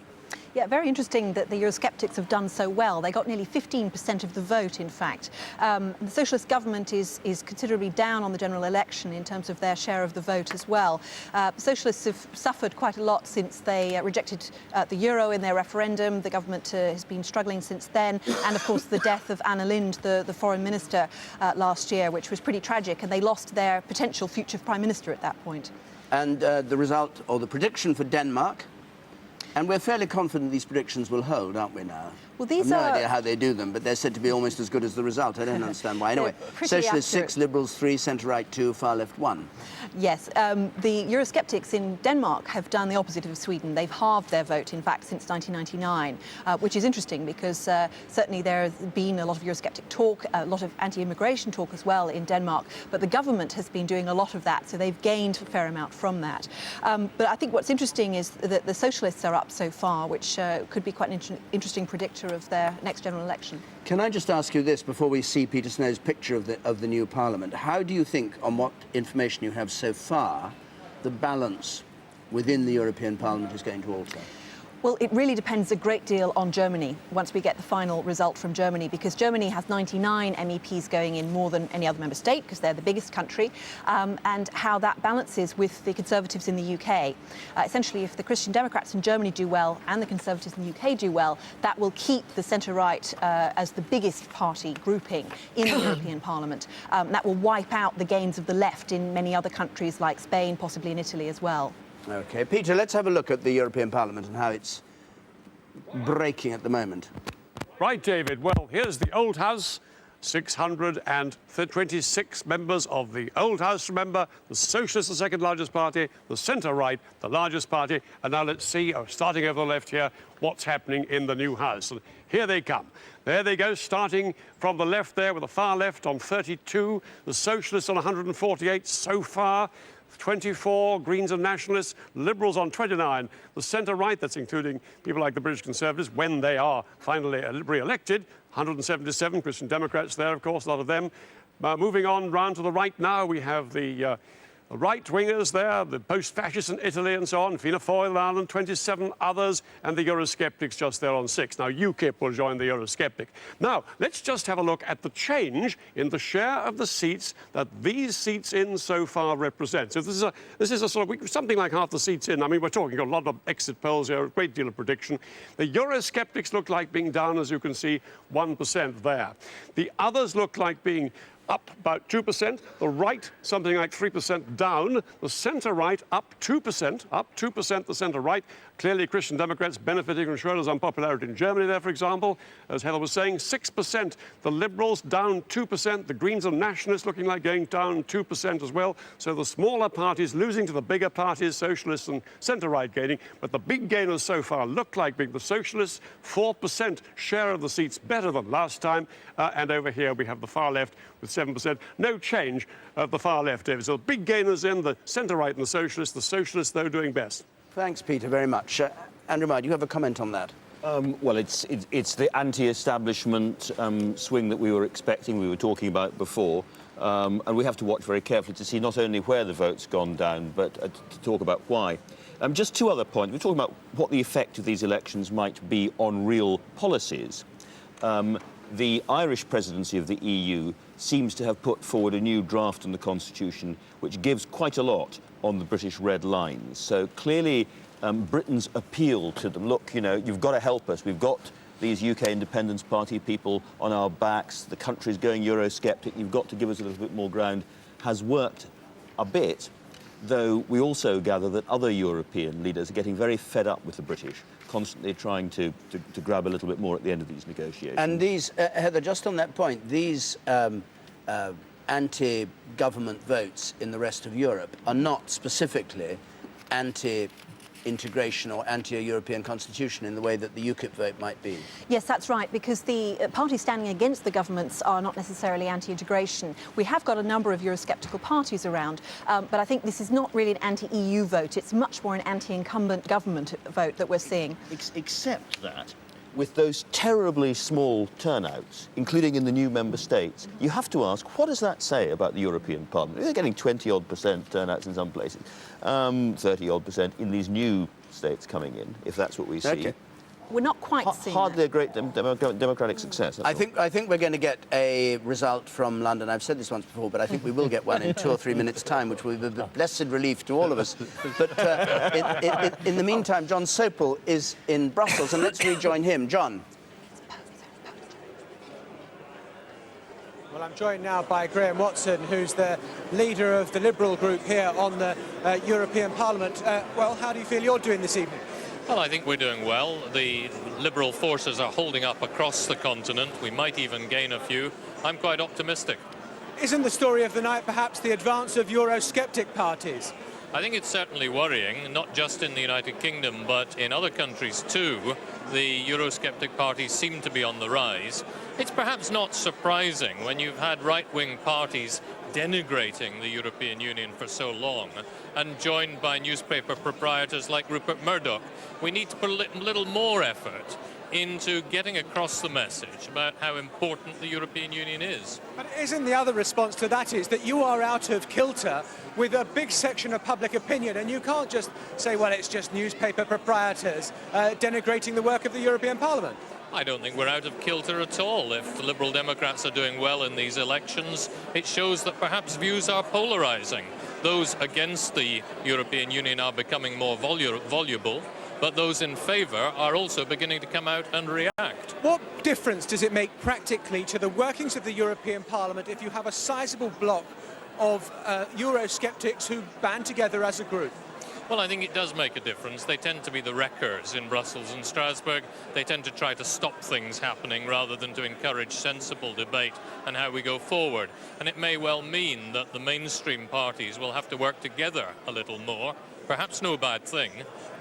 Speaker 4: Yeah, very interesting that the Eurosceptics have done so well. They got nearly 15% of the vote, in fact. The Socialist government is considerably down on the general election in terms of their share of the vote as well. Socialists have suffered quite a lot since they rejected the euro in their referendum. The government has been struggling since then. And, of course, the death of Anna Lindh, the foreign minister, last year, which was pretty tragic. And they lost their potential future prime minister at that point.
Speaker 1: And the result, or the prediction for Denmark, and we're fairly confident these predictions will hold, aren't we now?
Speaker 4: Well, these
Speaker 1: no
Speaker 4: are...
Speaker 1: idea how they do them, but they're said to be almost as good as the result. I don't understand why. Anyway, Socialists 6, Liberals 3, Centre-Right 2, Far Left 1.
Speaker 4: Yes, the Eurosceptics in Denmark have done the opposite of Sweden. They've halved their vote, in fact, since 1999, which is interesting because certainly there has been a lot of Eurosceptic talk, a lot of anti-immigration talk as well in Denmark, but the government has been doing a lot of that, so they've gained a fair amount from that. But I think what's interesting is that the Socialists are up so far, which could be quite an interesting predictor of their next general election.
Speaker 1: Can I just ask you this before we see Peter Snow's picture of the new Parliament? How do you think, on what information you have so far, the balance within the European Parliament is going to alter?
Speaker 4: Well, it really depends a great deal on Germany once we get the final result from Germany, because Germany has 99 MEPs going in more than any other member state because they're the biggest country, and how that balances with the Conservatives in the UK. Essentially, if the Christian Democrats in Germany do well and the Conservatives in the UK do well, that will keep the centre-right as the biggest party grouping in the European Parliament. That will wipe out the gains of the left in many other countries like Spain, possibly in Italy as well.
Speaker 1: OK, Peter, let's have a look at the European Parliament and how it's breaking at the moment.
Speaker 2: Right, David. Well, here's the old house. 626 members of the old house, remember. The Socialists, the second largest party. The centre-right, the largest party. And now let's see, starting over the left here, what's happening in the new house. And here they come. There they go, starting from the left there with the far left on 32. The Socialists on 148 so far. 24, Greens and Nationalists, Liberals on 29. The centre-right, that's including people like the British Conservatives, when they are finally re-elected, 177, Christian Democrats there, of course, a lot of them. Moving on round to the right now, we have the right-wingers there, the post-fascists in Italy and so on, Fianna Fáil in Ireland, 27 others, and the Eurosceptics just there on 6. Now, UKIP will join the Eurosceptic. Now, let's just have a look at the change in the share of the seats that these seats in so far represent. So this is a sort of something like half the seats in. I mean, we're talking a lot of exit polls here, a great deal of prediction. The Eurosceptics look like being down, as you can see, 1% there. The others look like being up about 2%, the right something like 3% down, the centre-right up 2%, the centre-right. Clearly Christian Democrats benefiting from Schröder's unpopularity in Germany there, for example. As Heather was saying, 6%, the Liberals down 2%, the Greens and Nationalists looking like going down 2% as well. So the smaller parties losing to the bigger parties, Socialists and centre-right gaining. But the big gainers so far look like being the Socialists, 4% share of the seats better than last time. And over here we have the far left with 7%. No change of the far left, David. So big gainers in the centre-right and the Socialists, though, doing best.
Speaker 1: Thanks, Peter, very much. Andrew Marr, do you have a comment on that?
Speaker 6: Well, it's the anti-establishment swing that we were expecting, we were talking about before. And we have to watch very carefully to see not only where the vote's gone down, but to talk about why. Just two other points. We're talking about what the effect of these elections might be on real policies. The Irish presidency of the EU seems to have put forward a new draft on the Constitution which gives quite a lot on the British red lines. So clearly Britain's appeal to them, look, you know, you've got to help us. We've got these UK Independence Party people on our backs. The country's going Eurosceptic. You've got to give us a little bit more ground, has worked a bit, though we also gather that other European leaders are getting very fed up with the British, constantly trying to grab a little bit more at the end of these negotiations.
Speaker 1: And these, Heather, just on that point, these anti-government votes in the rest of Europe are not specifically anti-integration or anti-European constitution in the way that the UKIP vote might be.
Speaker 4: Yes, that's right, because the parties standing against the governments are not necessarily anti-integration. We have got a number of Eurosceptical parties around, but I think this is not really an anti-EU vote. It's much more an anti-incumbent government vote that we're seeing.
Speaker 6: Except that, with those terribly small turnouts, including in the new member states, you have to ask, what does that say about the European Parliament? They're getting 20-odd% turnouts in some places, 30-odd% in these new states coming in, if that's what we see.
Speaker 1: Okay.
Speaker 4: We're not quite seeing
Speaker 6: hardly a great democratic success.
Speaker 1: I think we're going to get a result from London. I've said this once before, but I think we will get one in 2 or 3 minutes' time, which will be a blessed relief to all of us. But in the meantime, Jon Sopel is in Brussels, and let's rejoin him. Jon.
Speaker 3: Well, I'm joined now by Graham Watson, who's the leader of the Liberal group here on the European Parliament. Well, how do you feel you're doing this evening?
Speaker 12: Well, I think we're doing well. The Liberal forces are holding up across the continent. We might even gain a few. I'm quite optimistic.
Speaker 3: Isn't the story of the night perhaps the advance of Eurosceptic parties?
Speaker 12: I think it's certainly worrying, not just in the United Kingdom, but in other countries too. The Eurosceptic parties seem to be on the rise. It's perhaps not surprising when you've had right-wing parties denigrating the European Union for so long and joined by newspaper proprietors like Rupert Murdoch. We need to put a little more effort into getting across the message about how important the European Union is.
Speaker 3: But isn't the other response to that is that you are out of kilter with a big section of public opinion, and you can't just say, well, it's just newspaper proprietors denigrating the work of the European Parliament?
Speaker 12: I don't think we're out of kilter at all. If the Liberal Democrats are doing well in these elections, it shows that perhaps views are polarising. Those against the European Union are becoming more voluble, but those in favour are also beginning to come out and react.
Speaker 3: What difference does it make practically to the workings of the European Parliament if you have a sizable block of Eurosceptics who band together as a group?
Speaker 12: Well, I think it does make a difference. They tend to be the wreckers in Brussels and Strasbourg. They tend to try to stop things happening rather than to encourage sensible debate and how we go forward. And it may well mean that the mainstream parties will have to work together a little more, perhaps no bad thing,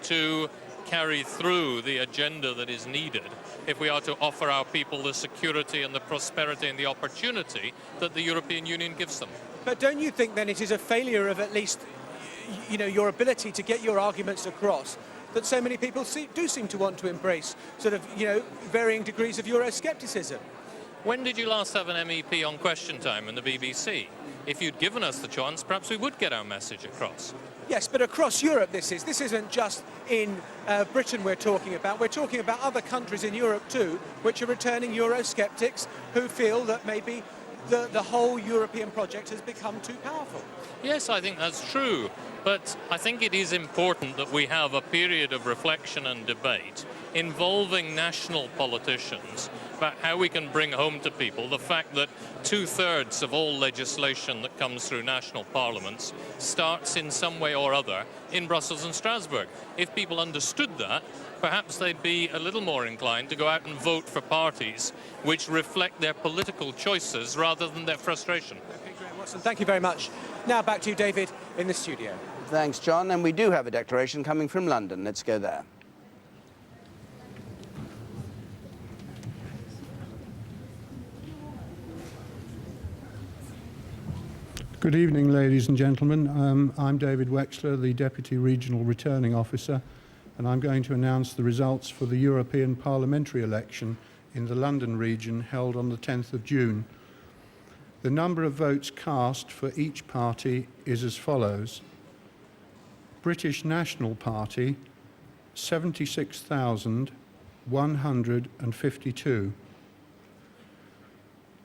Speaker 12: to carry through the agenda that is needed if we are to offer our people the security and the prosperity and the opportunity that the European Union gives them.
Speaker 3: But don't you think then it is a failure of at least, you know, your ability to get your arguments across that so many people do seem to want to embrace sort of, you know, varying degrees of Euroscepticism?
Speaker 12: When did you last have an MEP on Question Time in the BBC? If you'd given us the chance, perhaps we would get our message across.
Speaker 3: Yes, but across Europe this isn't just in Britain we're talking about. We're talking about other countries in Europe too, which are returning Eurosceptics who feel that maybe the whole European project has become too powerful.
Speaker 12: Yes, I think that's true. But I think it is important that we have a period of reflection and debate involving national politicians about how we can bring home to people the fact that 2/3 of all legislation that comes through national parliaments starts in some way or other in Brussels and Strasbourg. If people understood that, perhaps they'd be a little more inclined to go out and vote for parties which reflect their political choices rather than their frustration.
Speaker 3: Okay, Graham Watson, thank you very much. Now back to you, David, in the studio.
Speaker 1: Thanks, John. And we do have a declaration coming from London. Let's go there.
Speaker 13: Good evening, ladies and gentlemen. I'm David Wexler, the Deputy Regional Returning Officer, and I'm going to announce the results for the European Parliamentary election in the London region held on the 10th of June. The number of votes cast for each party is as follows. British National Party, 76,152.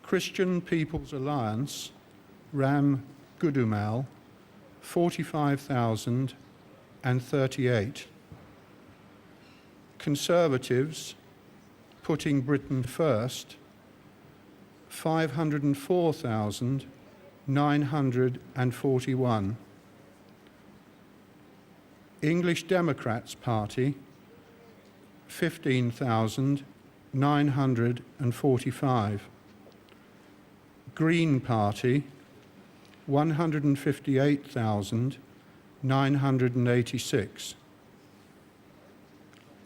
Speaker 13: Christian People's Alliance, Ram Gudumal, 45,038. Conservatives, Putting Britain First, 504,941. English Democrats Party, 15,945. Green Party, 158,986.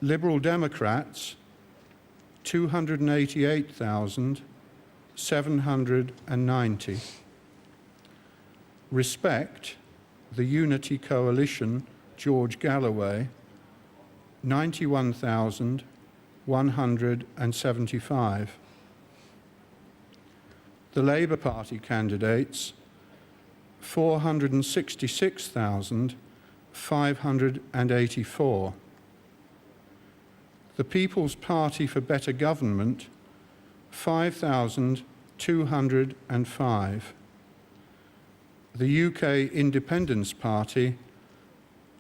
Speaker 13: Liberal Democrats, 288,790. Respect, the Unity Coalition, George Galloway, 91,175. The Labour Party candidates, 466,584. The People's Party for Better Government, 5,205. The UK Independence Party,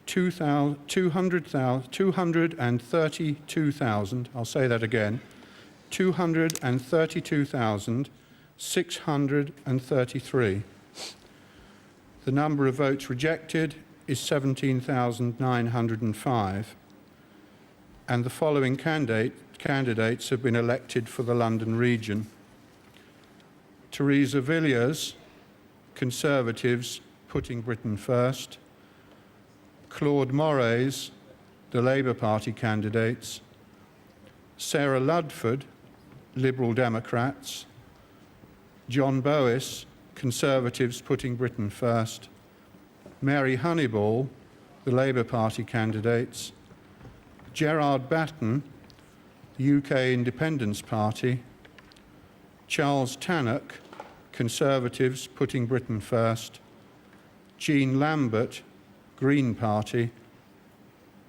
Speaker 13: 232,000, I'll say that again, 232,633. The number of votes rejected is 17,905. and the following candidates have been elected for the London region. Theresa Villiers, Conservatives, Putting Britain First. Claude Moraes, the Labour Party candidates. Sarah Ludford, Liberal Democrats. John Bowis, Conservatives, Putting Britain First. Mary Honeyball, the Labour Party candidates. Gerard Batten, the UK Independence Party. Charles Tannock, Conservatives, Putting Britain First. Jean Lambert, Green Party,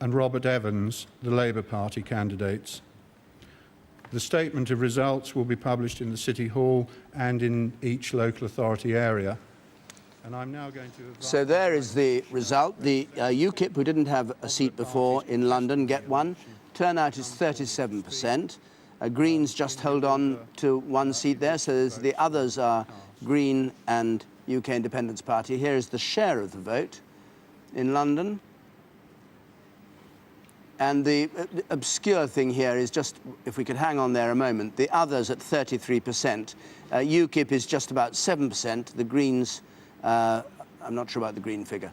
Speaker 13: and Robert Evans, the Labour Party candidates. The statement of results will be published in the City Hall and in each local authority area. And I'm now going to...
Speaker 1: So there is the result. The UKIP, who didn't have a seat before in London, get one. Turnout is 37%. Greens just hold on to one seat there, so the others are Green and UK Independence Party. Here is the share of the vote in London. And the obscure thing here is just, if we could hang on there a moment, the others at 33%. UKIP is just about 7%. The Greens, I'm not sure about the Green figure.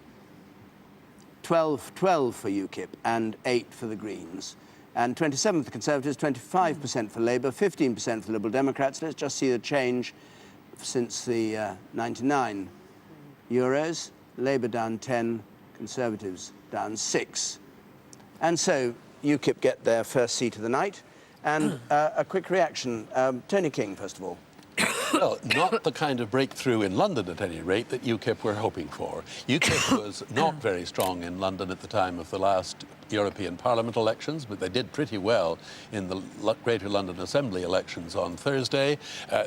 Speaker 1: 12 for UKIP and 8 for the Greens. And 27 for the Conservatives, 25% for Labour, 15% for the Liberal Democrats. Let's just see the change since the 99 euros. Labour down 10, Conservatives down 6. And so UKIP get their first seat of the night. And a quick reaction. Tony King, first of all.
Speaker 5: Well, not the kind of breakthrough in London, at any rate, that UKIP were hoping for. UKIP was not very strong in London at the time of the last European Parliament elections, but they did pretty well in the Greater London Assembly elections on Thursday.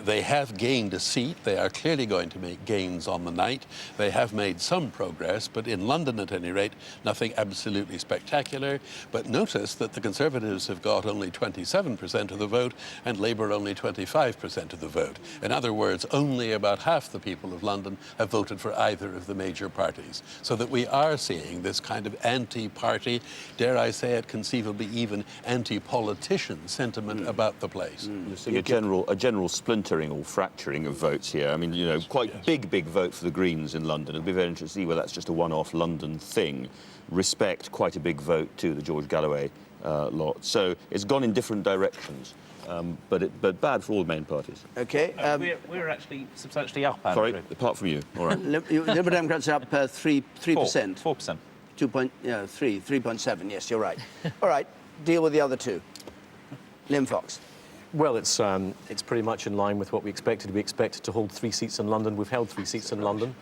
Speaker 5: They have gained a seat. They are clearly going to make gains on the night. They have made some progress, but in London, at any rate, nothing absolutely spectacular. But notice that the Conservatives have got only 27% of the vote and Labour only 25% of the vote. In other words, only about half the people of London have voted for either of the major parties. So that we are seeing this kind of anti-party, dare I say it, conceivably even anti-politician sentiment about the place.
Speaker 6: You're seeing a general splintering or fracturing of votes here. I mean, you know, quite big vote for the Greens in London. It'll be very interesting to see whether that's just a one-off London thing. Respect, quite a big vote to the George Galloway lot. So it's gone in different directions. But bad for all the main parties.
Speaker 1: OK.
Speaker 9: We're actually substantially up, Andrew.
Speaker 6: Sorry, apart from you. All right.
Speaker 1: Liberal Democrats are up 3%.
Speaker 9: 4%.
Speaker 1: 3.7, yes, you're right. All right, deal with the other two. Liam Fox.
Speaker 7: Well, it's pretty much in line with what we expected. We expected to hold 3 seats in London. We've held 3 seats in London.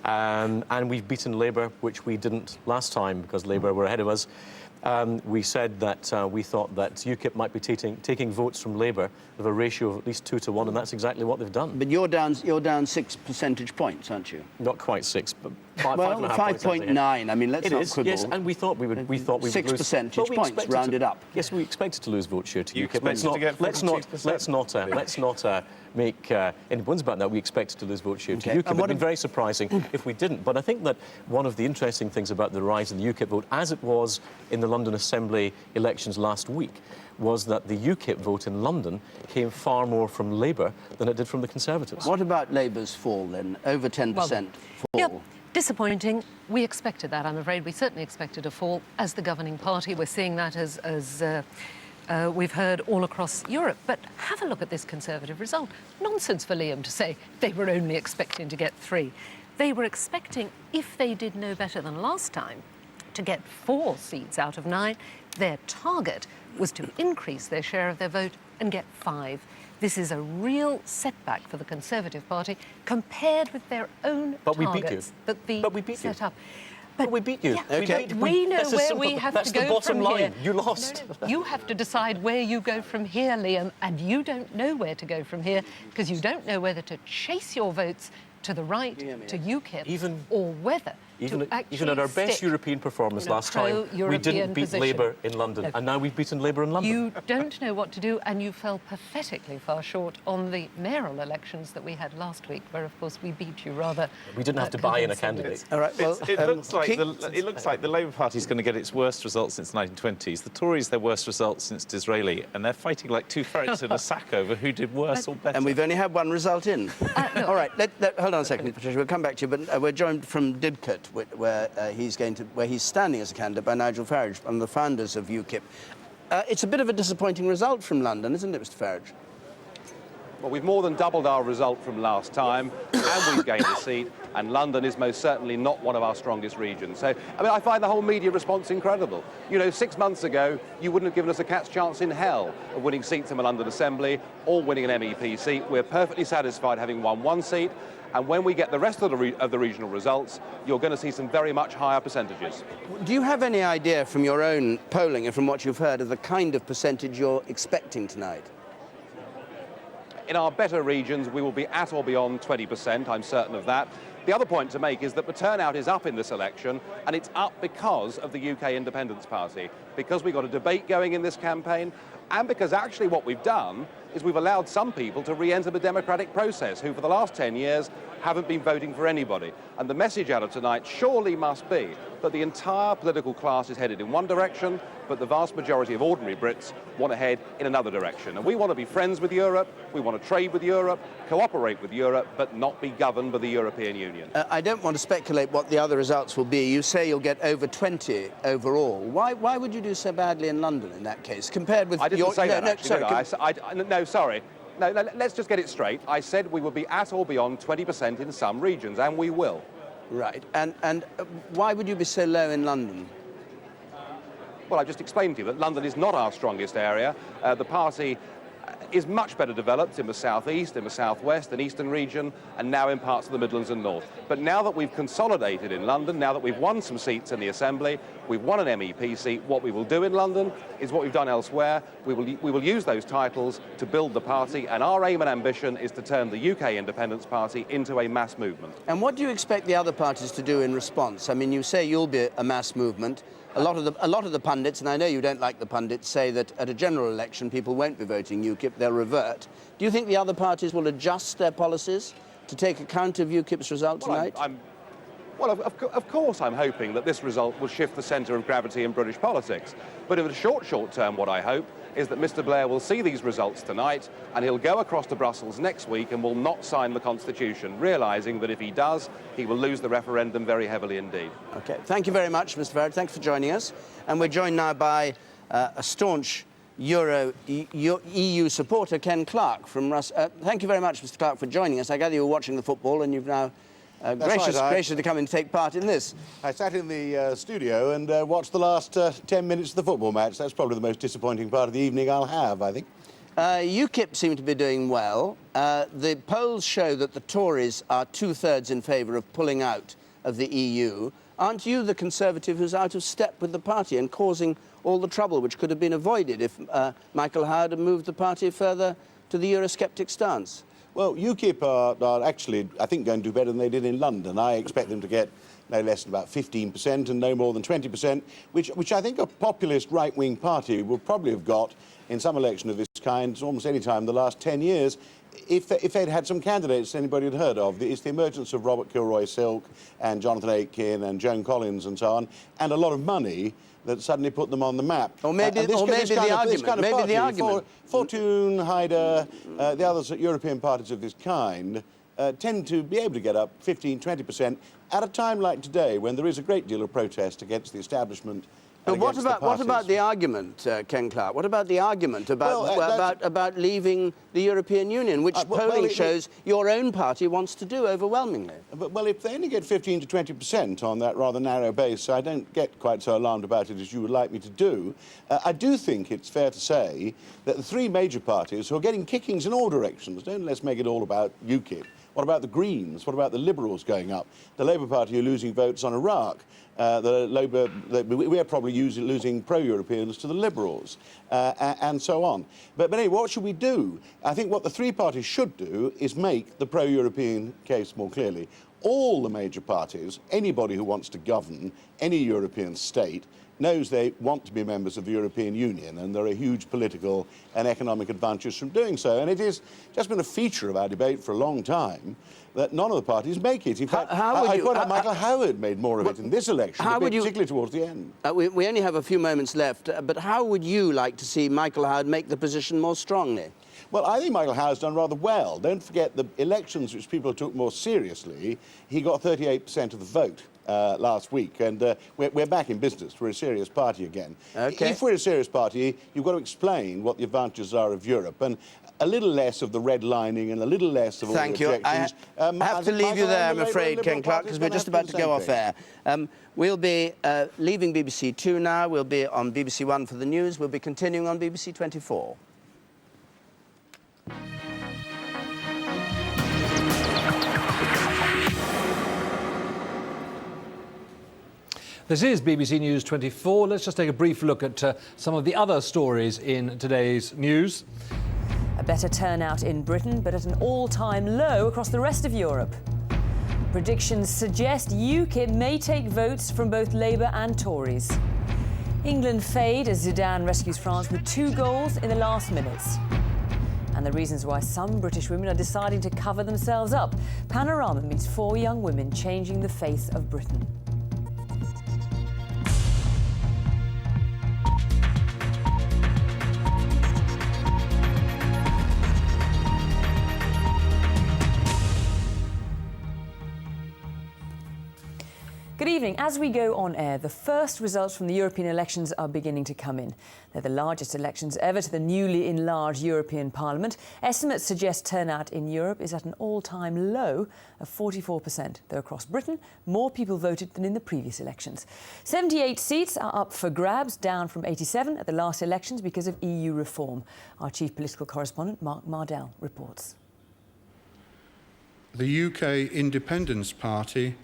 Speaker 7: And we've beaten Labour, which we didn't last time because Labour were ahead of us. We said that we thought that UKIP might be taking votes from Labour of a ratio of at least 2 to 1, and that's exactly what they've done.
Speaker 1: But you're down 6 percentage points, aren't you?
Speaker 7: Not quite 6, but
Speaker 1: 5.9. I mean, let's not quibble.
Speaker 7: Yes, and we thought we would
Speaker 1: 6 percentage points rounded up.
Speaker 7: Yes, we expected to lose votes here to
Speaker 9: You
Speaker 7: UKIP. Let's not make any bones about that. We expected to lose votes here to UKIP. It would have been very surprising if we didn't. But I think that one of the interesting things about the rise in the UKIP vote, as it was in the London Assembly elections last week, was that the UKIP vote in London came far more from Labour than it did from the Conservatives.
Speaker 1: What about Labour's fall, then? Over 10% fall.
Speaker 8: Yep. Disappointing. We expected that, I'm afraid. We certainly expected a fall as the governing party. We're seeing that as we've heard all across Europe. But have a look at this Conservative result. Nonsense for Liam to say they were only expecting to get 3. They were expecting, if they did no better than last time, to get 4 seats out of 9. Their target was to increase their share of their vote and get 5. This is a real setback for the Conservative Party compared with their own targets that the set up.
Speaker 7: But we beat you.
Speaker 8: Yeah,
Speaker 1: okay.
Speaker 8: We know where we have to go from here.
Speaker 7: You lost.
Speaker 8: No, you have to decide where you go from here, Liam, and you don't know where to go from here because you don't know whether to chase your votes to the right, to UKIP, or whether
Speaker 7: Even
Speaker 8: to
Speaker 7: at our best
Speaker 8: stick
Speaker 7: European performance
Speaker 8: in a
Speaker 7: last time, we
Speaker 8: pro-European
Speaker 7: didn't beat
Speaker 8: position.
Speaker 7: Labour in London,
Speaker 8: No.
Speaker 7: and now we've beaten Labour in London.
Speaker 8: You don't know what to do, and you fell pathetically far short on the mayoral elections that we had last week, where, of course, we beat you rather.
Speaker 7: We didn't have to buy in a candidate.
Speaker 1: All right, well,
Speaker 9: it looks like the Labour Party's going to get its worst results since the 1920s. The Tories, their worst results since Disraeli, and they're fighting like two ferrets in a sack over who did worse or better.
Speaker 1: And we've only had one result in. All right, hold on a second, Patricia. We'll come back to you, but we're joined from Didcot, where he's standing as a candidate by Nigel Farage, one of the founders of UKIP. It's a bit of a disappointing result from London, isn't it, Mr. Farage?
Speaker 14: Well, we've more than doubled our result from last time, and we've gained a seat, and London is most certainly not one of our strongest regions. So, I mean, I find the whole media response incredible. You know, 6 months ago, you wouldn't have given us a cat's chance in hell of winning seats in the London Assembly or winning an MEP seat. We're perfectly satisfied having won one seat, and when we get the rest of the regional results, you're going to see some very much higher percentages.
Speaker 1: Do you have any idea from your own polling and from what you've heard of the kind of percentage you're expecting tonight?
Speaker 14: In our better regions, we will be at or beyond 20%, I'm certain of that. The other point to make is that the turnout is up in this election, and it's up because of the UK Independence Party, because we've got a debate going in this campaign, and because actually what we've done is we've allowed some people to re-enter the democratic process who for the last 10 years haven't been voting for anybody. And the message out of tonight surely must be that the entire political class is headed in one direction, but the vast majority of ordinary Brits want to head in another direction. And we want to be friends with Europe, we want to trade with Europe, cooperate with Europe, but not be governed by the European Union.
Speaker 1: I don't want to speculate what the other results will be. You say you'll get over 20 overall. Why would you do so badly in London in that case, compared with...
Speaker 14: I didn't say that, actually,
Speaker 1: sorry,
Speaker 14: did I? No, sorry. No, let's just get it straight. I said we will be at or beyond 20% in some regions, and we will.
Speaker 1: Right. And why would you be so low in London?
Speaker 14: Well, I've just explained to you that London is not our strongest area. The party is much better developed in the southeast, in the southwest and eastern region, and now in parts of the Midlands and north. But now that we've consolidated in London, now that we've won some seats in the Assembly, we've won an MEP seat, what we will do in London is what we've done elsewhere. We will use those titles to build the party, and our aim and ambition is to turn the UK Independence Party into a mass movement.
Speaker 1: And what do you expect the other parties to do in response? I mean, you say you'll be a mass movement. A lot of the pundits, and I know you don't like the pundits, say that at a general election people won't be voting UKIP, they'll revert. Do you think the other parties will adjust their policies to take account of UKIP's result tonight?
Speaker 14: Well, of course I'm hoping that this result will shift the centre of gravity in British politics. But in the short term, what I hope is that Mr Blair will see these results tonight and he'll go across to Brussels next week and will not sign the Constitution, realising that if he does, he will lose the referendum very heavily indeed.
Speaker 1: OK. Thank you very much, Mr Farage. Thanks for joining us. And we're joined now by a staunch EU supporter, Ken Clarke from Russell. Thank you very much, Mr Clarke, for joining us. I gather you were watching the football and you've now gracious to come and take part in this.
Speaker 15: I sat in the studio and watched the last 10 minutes of the football match. That's probably the most disappointing part of the evening I'll have, I think.
Speaker 1: UKIP seem to be doing well. The polls show that the Tories are 2/3 in favour of pulling out of the EU. Aren't you the Conservative who's out of step with the party and causing all the trouble which could have been avoided if Michael Howard had moved the party further to the Eurosceptic stance?
Speaker 15: Well, UKIP are actually, I think, going to do better than they did in London. I expect them to get no less than about 15% and no more than 20%, which I think a populist right-wing party would probably have got in some election of this kind almost any time in the last 10 years if they'd had some candidates anybody had heard of. It's the emergence of Robert Kilroy-Silk and Jonathan Aitken and Joan Collins and so on, and a lot of money that suddenly put them on the map.
Speaker 1: Or maybe the argument.
Speaker 15: Fortune, Haider, the other European parties of this kind tend to be able to get up 15–20% at a time like today when there is a great deal of protest against the establishment.
Speaker 1: But what about the argument, Ken Clarke? What about the argument about leaving the European Union, which polling shows your own party wants to do overwhelmingly?
Speaker 15: Well, if they only get 15 to 20% on that rather narrow base, I don't get quite so alarmed about it as you would like me to do. I do think it's fair to say that the three major parties who are getting kickings in all directions, let's make it all about UKIP. What about the Greens? What about the Liberals going up? The Labour Party are losing votes on Iraq. we're probably losing pro-Europeans to the Liberals, and so on. But anyway, what should we do? I think what the three parties should do is make the pro-European case more clearly. All the major parties, anybody who wants to govern any European state, knows they want to be members of the European Union, and there are huge political and economic advantages from doing so. And it has just been a feature of our debate for a long time that none of the parties make it. In fact, Michael Howard made more of it in this election, particularly towards the end.
Speaker 1: We only have a few moments left, but how would you like to see Michael Howard make the position more strongly?
Speaker 15: Well, I think Michael Howard's done rather well. Don't forget the elections which people took more seriously. He got 38% of the vote last week, and we're back in business. We're a serious party again.
Speaker 1: Okay.
Speaker 15: If we're a serious party, you've got to explain what the advantages are of Europe, and a little less of the redlining and a little less of all the objections.
Speaker 1: I have to leave you there, I'm afraid, Ken Clark, because we're just about to go off air. We'll be leaving BBC Two now. We'll be on BBC One for the news. We'll be continuing on BBC 24.
Speaker 16: This is BBC News 24. Let's just take a brief look at some of the other stories in today's news.
Speaker 17: A better turnout in Britain, but at an all-time low across the rest of Europe. Predictions suggest UKIP may take votes from both Labour and Tories. England fade as Zidane rescues France with 2 goals in the last minutes. And the reasons why some British women are deciding to cover themselves up. Panorama meets 4 young women changing the face of Britain. Good evening. As we go on air, the first results from the European elections are beginning to come in. They're the largest elections ever to the newly enlarged European Parliament. Estimates suggest turnout in Europe is at an all-time low of 44%. Though across Britain, more people voted than in the previous elections. 78 seats are up for grabs, down from 87 at the last elections because of EU reform. Our chief political correspondent, Mark Mardell, reports.
Speaker 13: The UK Independence Party.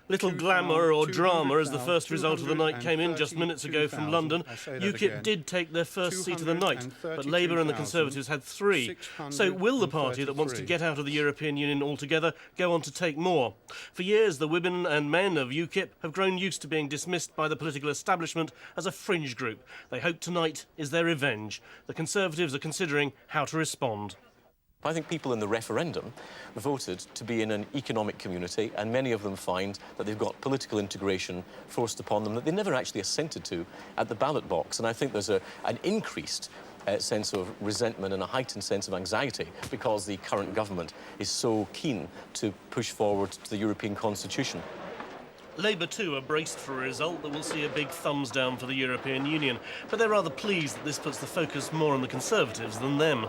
Speaker 18: Little glamour or drama as the first result of the night came in just minutes ago from London. UKIP did take their first seat of the night, but Labour and the Conservatives had 3. So will the party that wants to get out of the European Union altogether go on to take more? For years, the women and men of UKIP have grown used to being dismissed by the political establishment as a fringe group. They hope tonight is their revenge. The Conservatives are considering how to respond.
Speaker 7: I think people in the referendum voted to be in an economic community, and many of them find that they've got political integration forced upon them that they never actually assented to at the ballot box. And I think there's an increased sense of resentment and a heightened sense of anxiety because the current government is so keen to push forward to the European Constitution.
Speaker 18: Labour too are braced for a result that will see a big thumbs down for the European Union, but they're rather pleased that this puts the focus more on the Conservatives than them.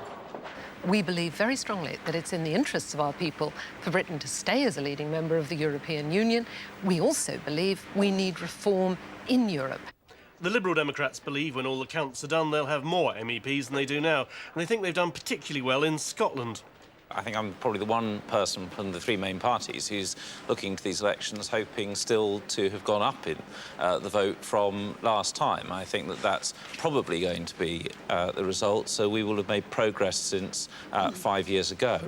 Speaker 8: We believe very strongly that it's in the interests of our people for Britain to stay as a leading member of the European Union. We also believe we need reform in Europe.
Speaker 18: The Liberal Democrats believe when all the counts are done, they'll have more MEPs than they do now, and they think they've done particularly well in Scotland.
Speaker 9: I think I'm probably the one person from the 3 main parties who's looking to these elections hoping still to have gone up in the vote from last time. I think that that's probably going to be the result, so we will have made progress since 5 years ago.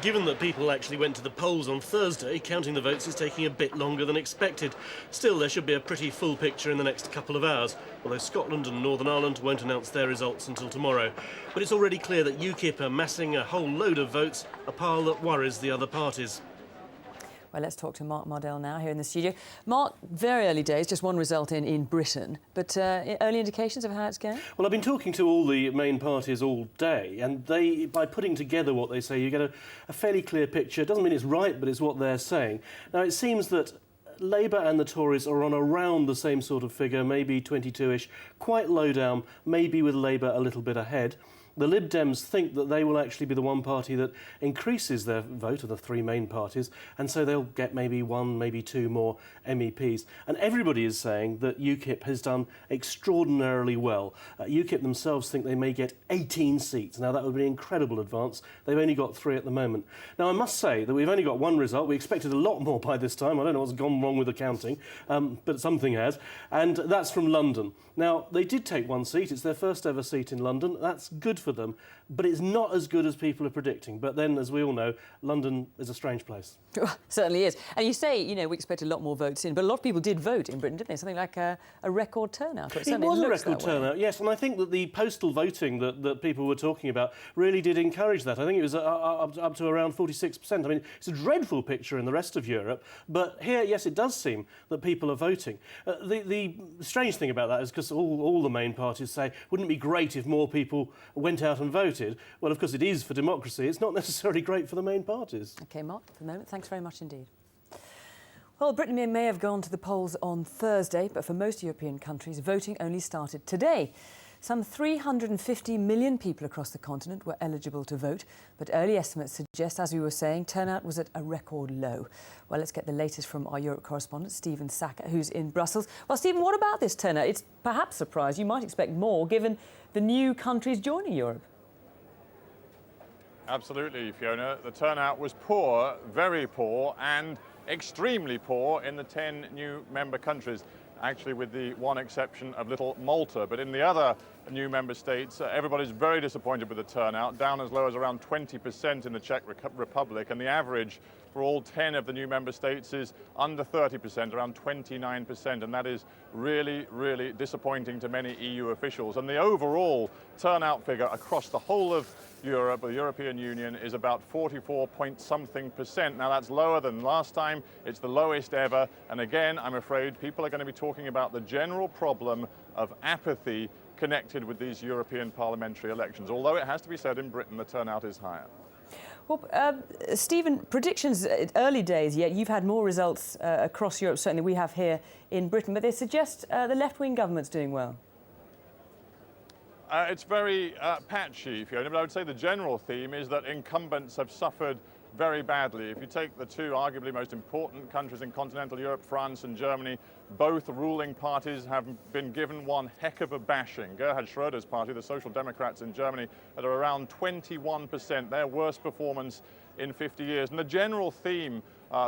Speaker 18: Given that people actually went to the polls on Thursday, counting the votes is taking a bit longer than expected. Still, there should be a pretty full picture in the next couple of hours, although Scotland and Northern Ireland won't announce their results until tomorrow. But it's already clear that UKIP are massing a whole load of votes, a pile that worries the other parties.
Speaker 17: Well, let's talk to Mark Mardell now here in the studio. Mark, very early days, just one result in Britain, but early indications of how it's going?
Speaker 18: Well, I've been talking to all the main parties all day, and they, by putting together what they say, you get a fairly clear picture. It doesn't mean it's right, but it's what they're saying. Now, it seems that Labour and the Tories are on around the same sort of figure, maybe 22-ish, quite low down, maybe with Labour a little bit ahead. the Lib Dems think that they will actually be the one party that increases their vote of the three main parties, and so they'll get maybe one, maybe two more MEPs. And everybody is saying that UKIP has done extraordinarily well. UKIP themselves think they may get 18 seats. Now, that would be an incredible advance. They've only got 3 at the moment. Now, I must say that we've only got one result. We expected a lot more by this time. I don't know what's gone wrong with the counting, but something has. And that's from London. Now, they did take 1 seat. It's their first ever seat in London. That's good for them, but it's not as good as people are predicting. But then, as we all know, London is a strange place.
Speaker 17: Certainly is. And you say, you know, we expect a lot more votes in, but a lot of people did vote in Britain, didn't they? Something like a record turnout.
Speaker 18: It was a record turnout, yes, and I think that the postal voting that people were talking about really did encourage that. I think it was up to around 46%. I mean, it's a dreadful picture in the rest of Europe, but here, yes, it does seem that people are voting. The strange thing about that is because all the main parties say, wouldn't it be great if more people went out and voted? Well, of course, it is for democracy. It's not necessarily great for the main parties.
Speaker 17: OK, Mark, for the moment, thanks very much indeed. Well, Britain may have gone to the polls on Thursday, but for most European countries, voting only started today. Some 350 million people across the continent were eligible to vote, but early estimates suggest, as we were saying, turnout was at a record low. Well, let's get the latest from our Europe correspondent, Stephen Sacker, who's in Brussels. Well, Stephen, what about this turnout? It's perhaps surprised. You might expect more, given the new countries joining Europe.
Speaker 19: Absolutely, Fiona. The turnout was poor, very poor, and extremely poor in the 10 new member countries, actually with the one exception of little Malta. But in the other new member states, everybody's very disappointed with the turnout, down as low as around 20% in the Czech Republic, and the average for all 10 of the new member states is under 30%, around 29%, and that is really, really disappointing to many EU officials. And the overall turnout figure across the whole of Europe, the European Union, is about 44-point-something%. Now, that's lower than last time. It's the lowest ever. And again, I'm afraid people are going to be talking about the general problem of apathy connected with these European parliamentary elections, although it has to be said in Britain the turnout is higher.
Speaker 17: Well, Stephen, predictions, early days yet, you've had more results across Europe, certainly we have here in Britain, but they suggest the left-wing government's doing well.
Speaker 19: It's very patchy, Fiona, but I would say the general theme is that incumbents have suffered very badly. If you take the two arguably most important countries in continental Europe, France and Germany, both ruling parties have been given one heck of a bashing. Gerhard Schröder's party, the Social Democrats in Germany, are around 21%, their worst performance in 50 years. And the general theme,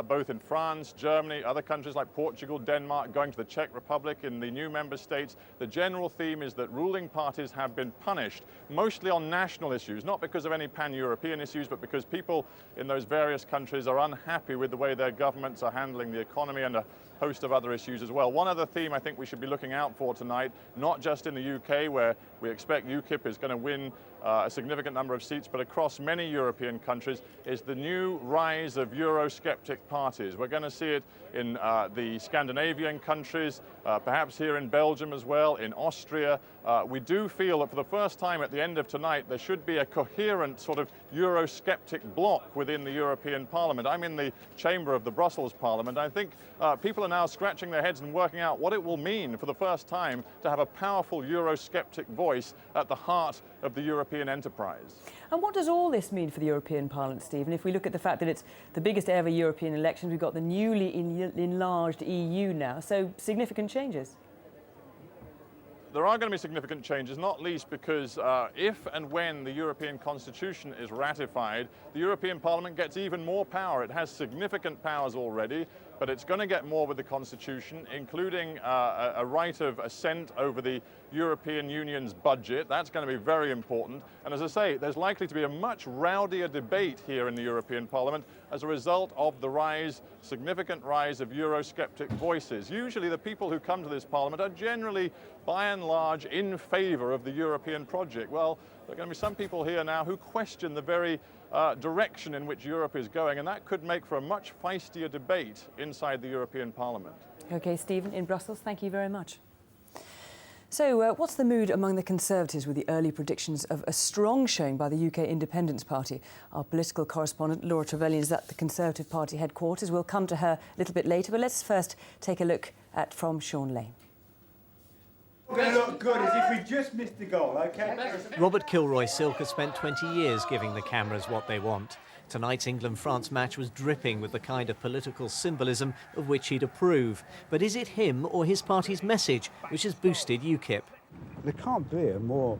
Speaker 19: both in France, Germany, other countries like Portugal, Denmark, going to the Czech Republic, in the new member states, the general theme is that ruling parties have been punished, mostly on national issues, not because of any pan-European issues, but because people in those various countries are unhappy with the way their governments are handling the economy and a host of other issues as well. One other theme I think we should be looking out for tonight, not just in the UK, where we expect UKIP is going to win a significant number of seats, but across many European countries, is the new rise of Eurosceptic parties. We're going to see it in the Scandinavian countries, perhaps here in Belgium as well, in Austria. We do feel that for the first time at the end of tonight, there should be a coherent sort of Eurosceptic bloc within the European Parliament. I'm in the chamber of the Brussels Parliament. I think people are now scratching their heads and working out what it will mean for the first time to have a powerful Eurosceptic voice at the heart of the European enterprise.
Speaker 17: And what does all this mean for the European Parliament, Stephen? If we look at the fact that it's the biggest ever European election, we've got the newly enlarged EU now, so significant changes.
Speaker 19: There are going to be significant changes, not least because if and when the European Constitution is ratified, the European Parliament gets even more power. It has significant powers already, but it's going to get more with the Constitution, including a right of assent over the European Union's budget. That's going to be very important. And as I say, there's likely to be a much rowdier debate here in the European Parliament as a result of the significant rise of Eurosceptic voices. Usually the people who come to this Parliament are generally, by and large, in favour of the European project. Well, there are going to be some people here now who question the very direction in which Europe is going, and that could make for a much feistier debate inside the European Parliament.
Speaker 17: OK, Stephen, in Brussels, thank you very much. So, what's the mood among the Conservatives with the early predictions of a strong showing by the UK Independence Party? Our political correspondent, Laura Trevelyan, is at the Conservative Party headquarters. We'll come to her a little bit later, but let's first take a look at from Sean Lane.
Speaker 20: They look good as if we just missed the goal, OK?
Speaker 21: Robert Kilroy-Silk has spent 20 years giving the cameras what they want. Tonight's England-France match was dripping with the kind of political symbolism of which he'd approve. But is it him or his party's message which has boosted UKIP?
Speaker 22: There can't be a more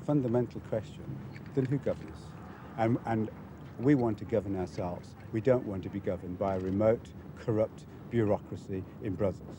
Speaker 22: fundamental question than who governs. And we want to govern ourselves. We don't want to be governed by a remote, corrupt bureaucracy in Brussels.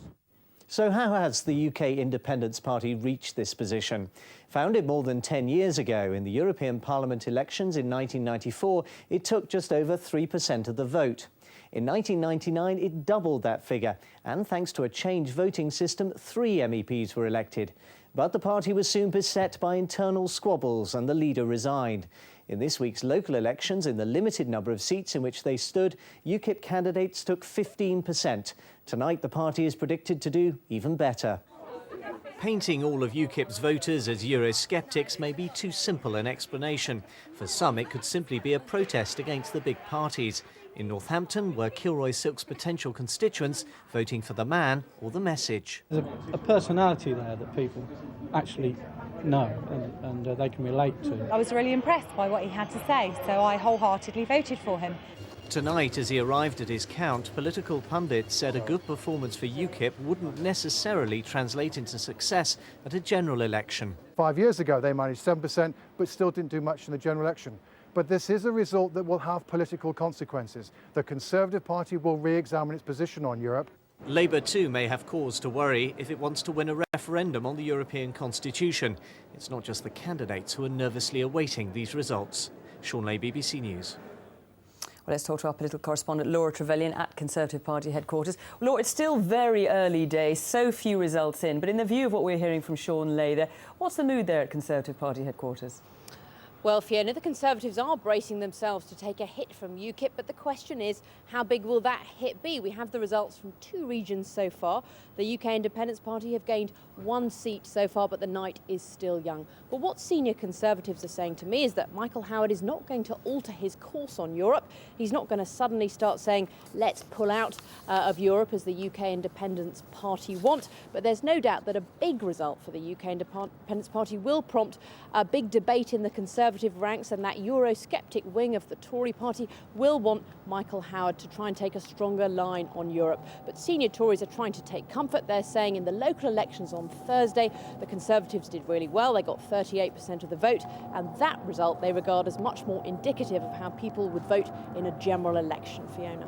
Speaker 21: So how has the UK Independence Party reached this position? Founded more than 10 years ago in the European Parliament elections in 1994, it took just over 3% of the vote. In 1999, it doubled that figure, and thanks to a changed voting system, 3 MEPs were elected. But the party was soon beset by internal squabbles and the leader resigned. In this week's local elections, in the limited number of seats in which they stood, UKIP candidates took 15%. Tonight, the party is predicted to do even better. Painting all of UKIP's voters as Eurosceptics may be too simple an explanation. For some, it could simply be a protest against the big parties. In Northampton were Kilroy-Silk's potential constituents voting for the man or the message.
Speaker 23: There's a personality there that people actually know and they can relate to.
Speaker 24: I was really impressed by what he had to say, so I wholeheartedly voted for him.
Speaker 21: Tonight, as he arrived at his count, political pundits said a good performance for UKIP wouldn't necessarily translate into success at a general election.
Speaker 25: 5 years ago, they managed 7%, but still didn't do much in the general election. But this is a result that will have political consequences. The Conservative Party will re-examine its position on Europe.
Speaker 21: Labour too may have cause to worry if it wants to win a referendum on the European Constitution. It's not just the candidates who are nervously awaiting these results. Sean Lay, BBC News.
Speaker 17: Well, let's talk to our political correspondent Laura Trevelyan at Conservative Party headquarters. Laura, it's still very early days, so few results in, but in the view of what we're hearing from Sean Lay there, what's the mood there at Conservative Party headquarters?
Speaker 26: Well, Fiona, the Conservatives are bracing themselves to take a hit from UKIP, but the question is, how big will that hit be? We have the results from 2 regions so far. The UK Independence Party have gained 1 seat so far, but the night is still young. But what senior Conservatives are saying to me is that Michael Howard is not going to alter his course on Europe. He's not going to suddenly start saying, let's pull out of Europe as the UK Independence Party want. But there's no doubt that a big result for the UK Independence Party will prompt a big debate in the Conservative ranks, and that Eurosceptic wing of the Tory party will want Michael Howard to try and take a stronger line on Europe. But senior Tories are trying to take comfort. They're saying in the local elections on Thursday, the Conservatives did really well. They got 38% of the vote, and that result they regard as much more indicative of how people would vote in a general election. Fiona.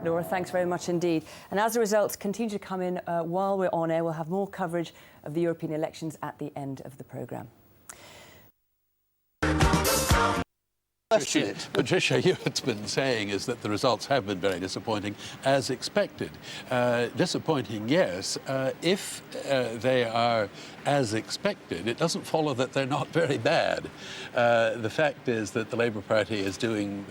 Speaker 17: Laura, thanks very much indeed. And as the results continue to come in while we're on air, we'll have more coverage of the European elections at the end of the programme.
Speaker 5: Patricia Hewitt's been saying is that the results have been very disappointing, as expected. Disappointing, yes. If they are as expected, it doesn't follow that they're not very bad. The fact is that the Labour Party is doing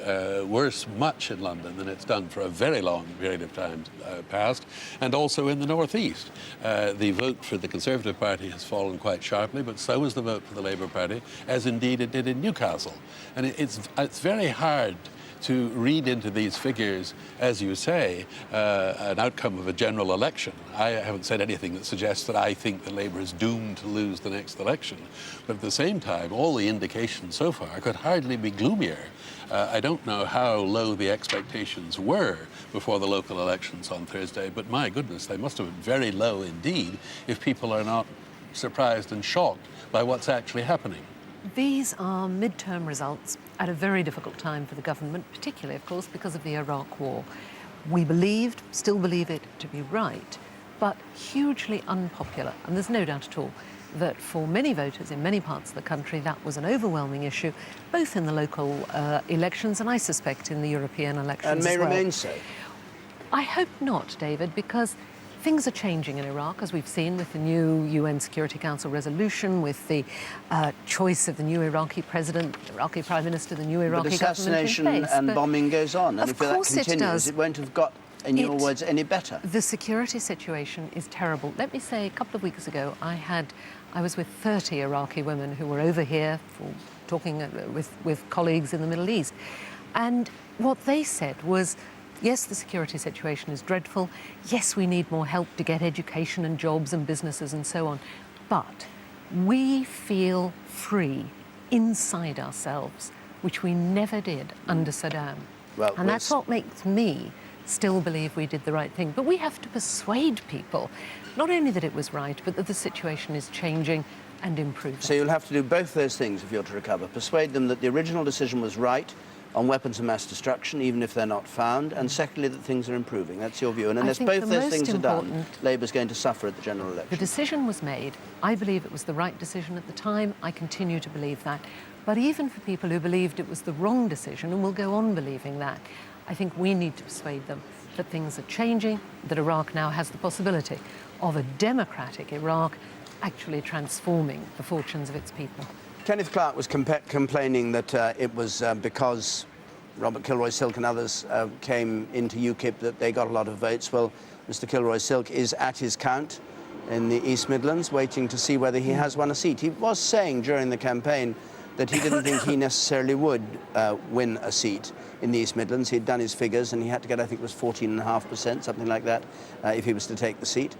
Speaker 5: worse much in London than it's done for a very long period of time past, and also in the North East. The vote for the Conservative Party has fallen quite sharply, but so has the vote for the Labour Party, as indeed it did in Newcastle. And it's very hard to read into these figures, as you say, an outcome of a general election. I haven't said anything that suggests that I think that Labour is doomed to lose the next election. But at the same time, all the indications so far could hardly be gloomier. I don't know how low the expectations were before the local elections on Thursday, but my goodness, they must have been very low indeed if people are not surprised and shocked by what's actually happening.
Speaker 8: These are midterm results at a very difficult time for the government, particularly, of course, because of the Iraq War. We believed, still believe it to be right, but hugely unpopular. And there's no doubt at all that for many voters in many parts of the country, that was an overwhelming issue, both in the local elections and I suspect in the European elections
Speaker 1: as well. And may remain so.
Speaker 8: I hope not, David, because things are changing in Iraq, as we've seen with the new UN Security Council resolution, with the choice of the new Iraqi president, Iraqi prime minister, the new Iraqi government in place.
Speaker 1: But assassination and bombing goes on, and if that continues, it won't have got, in your words, any better.
Speaker 8: The security situation is terrible. Let me say, a couple of weeks ago, I was with 30 Iraqi women who were over here for talking with colleagues in the Middle East, and what they said was, Yes, the security situation is dreadful. Yes, we need more help to get education and jobs and businesses and so on. But we feel free inside ourselves, which we never did under Saddam.
Speaker 1: Well,
Speaker 8: and that's what makes me still believe we did the right thing. But we have to persuade people, not only that it was right, but that the situation is changing and improving.
Speaker 1: So you'll have to do both those things if you're to recover. Persuade them that the original decision was right on weapons of mass destruction, even if they're not found, and secondly, that things are improving. That's your view. And unless both those things are done, Labour's going to suffer at the general election.
Speaker 8: The decision was made. I believe it was the right decision at the time. I continue to believe that. But even for people who believed it was the wrong decision and will go on believing that, I think we need to persuade them that things are changing, that Iraq now has the possibility of a democratic Iraq actually transforming the fortunes of its people.
Speaker 1: Kenneth Clarke was complaining that it was because Robert Kilroy-Silk and others came into UKIP that they got a lot of votes. Well, Mr. Kilroy-Silk is at his count in the East Midlands, waiting to see whether he has won a seat. He was saying during the campaign that he didn't think he necessarily would win a seat in the East Midlands. He'd done his figures and he had to get, I think it was 14.5%, something like that, if he was to take the seat.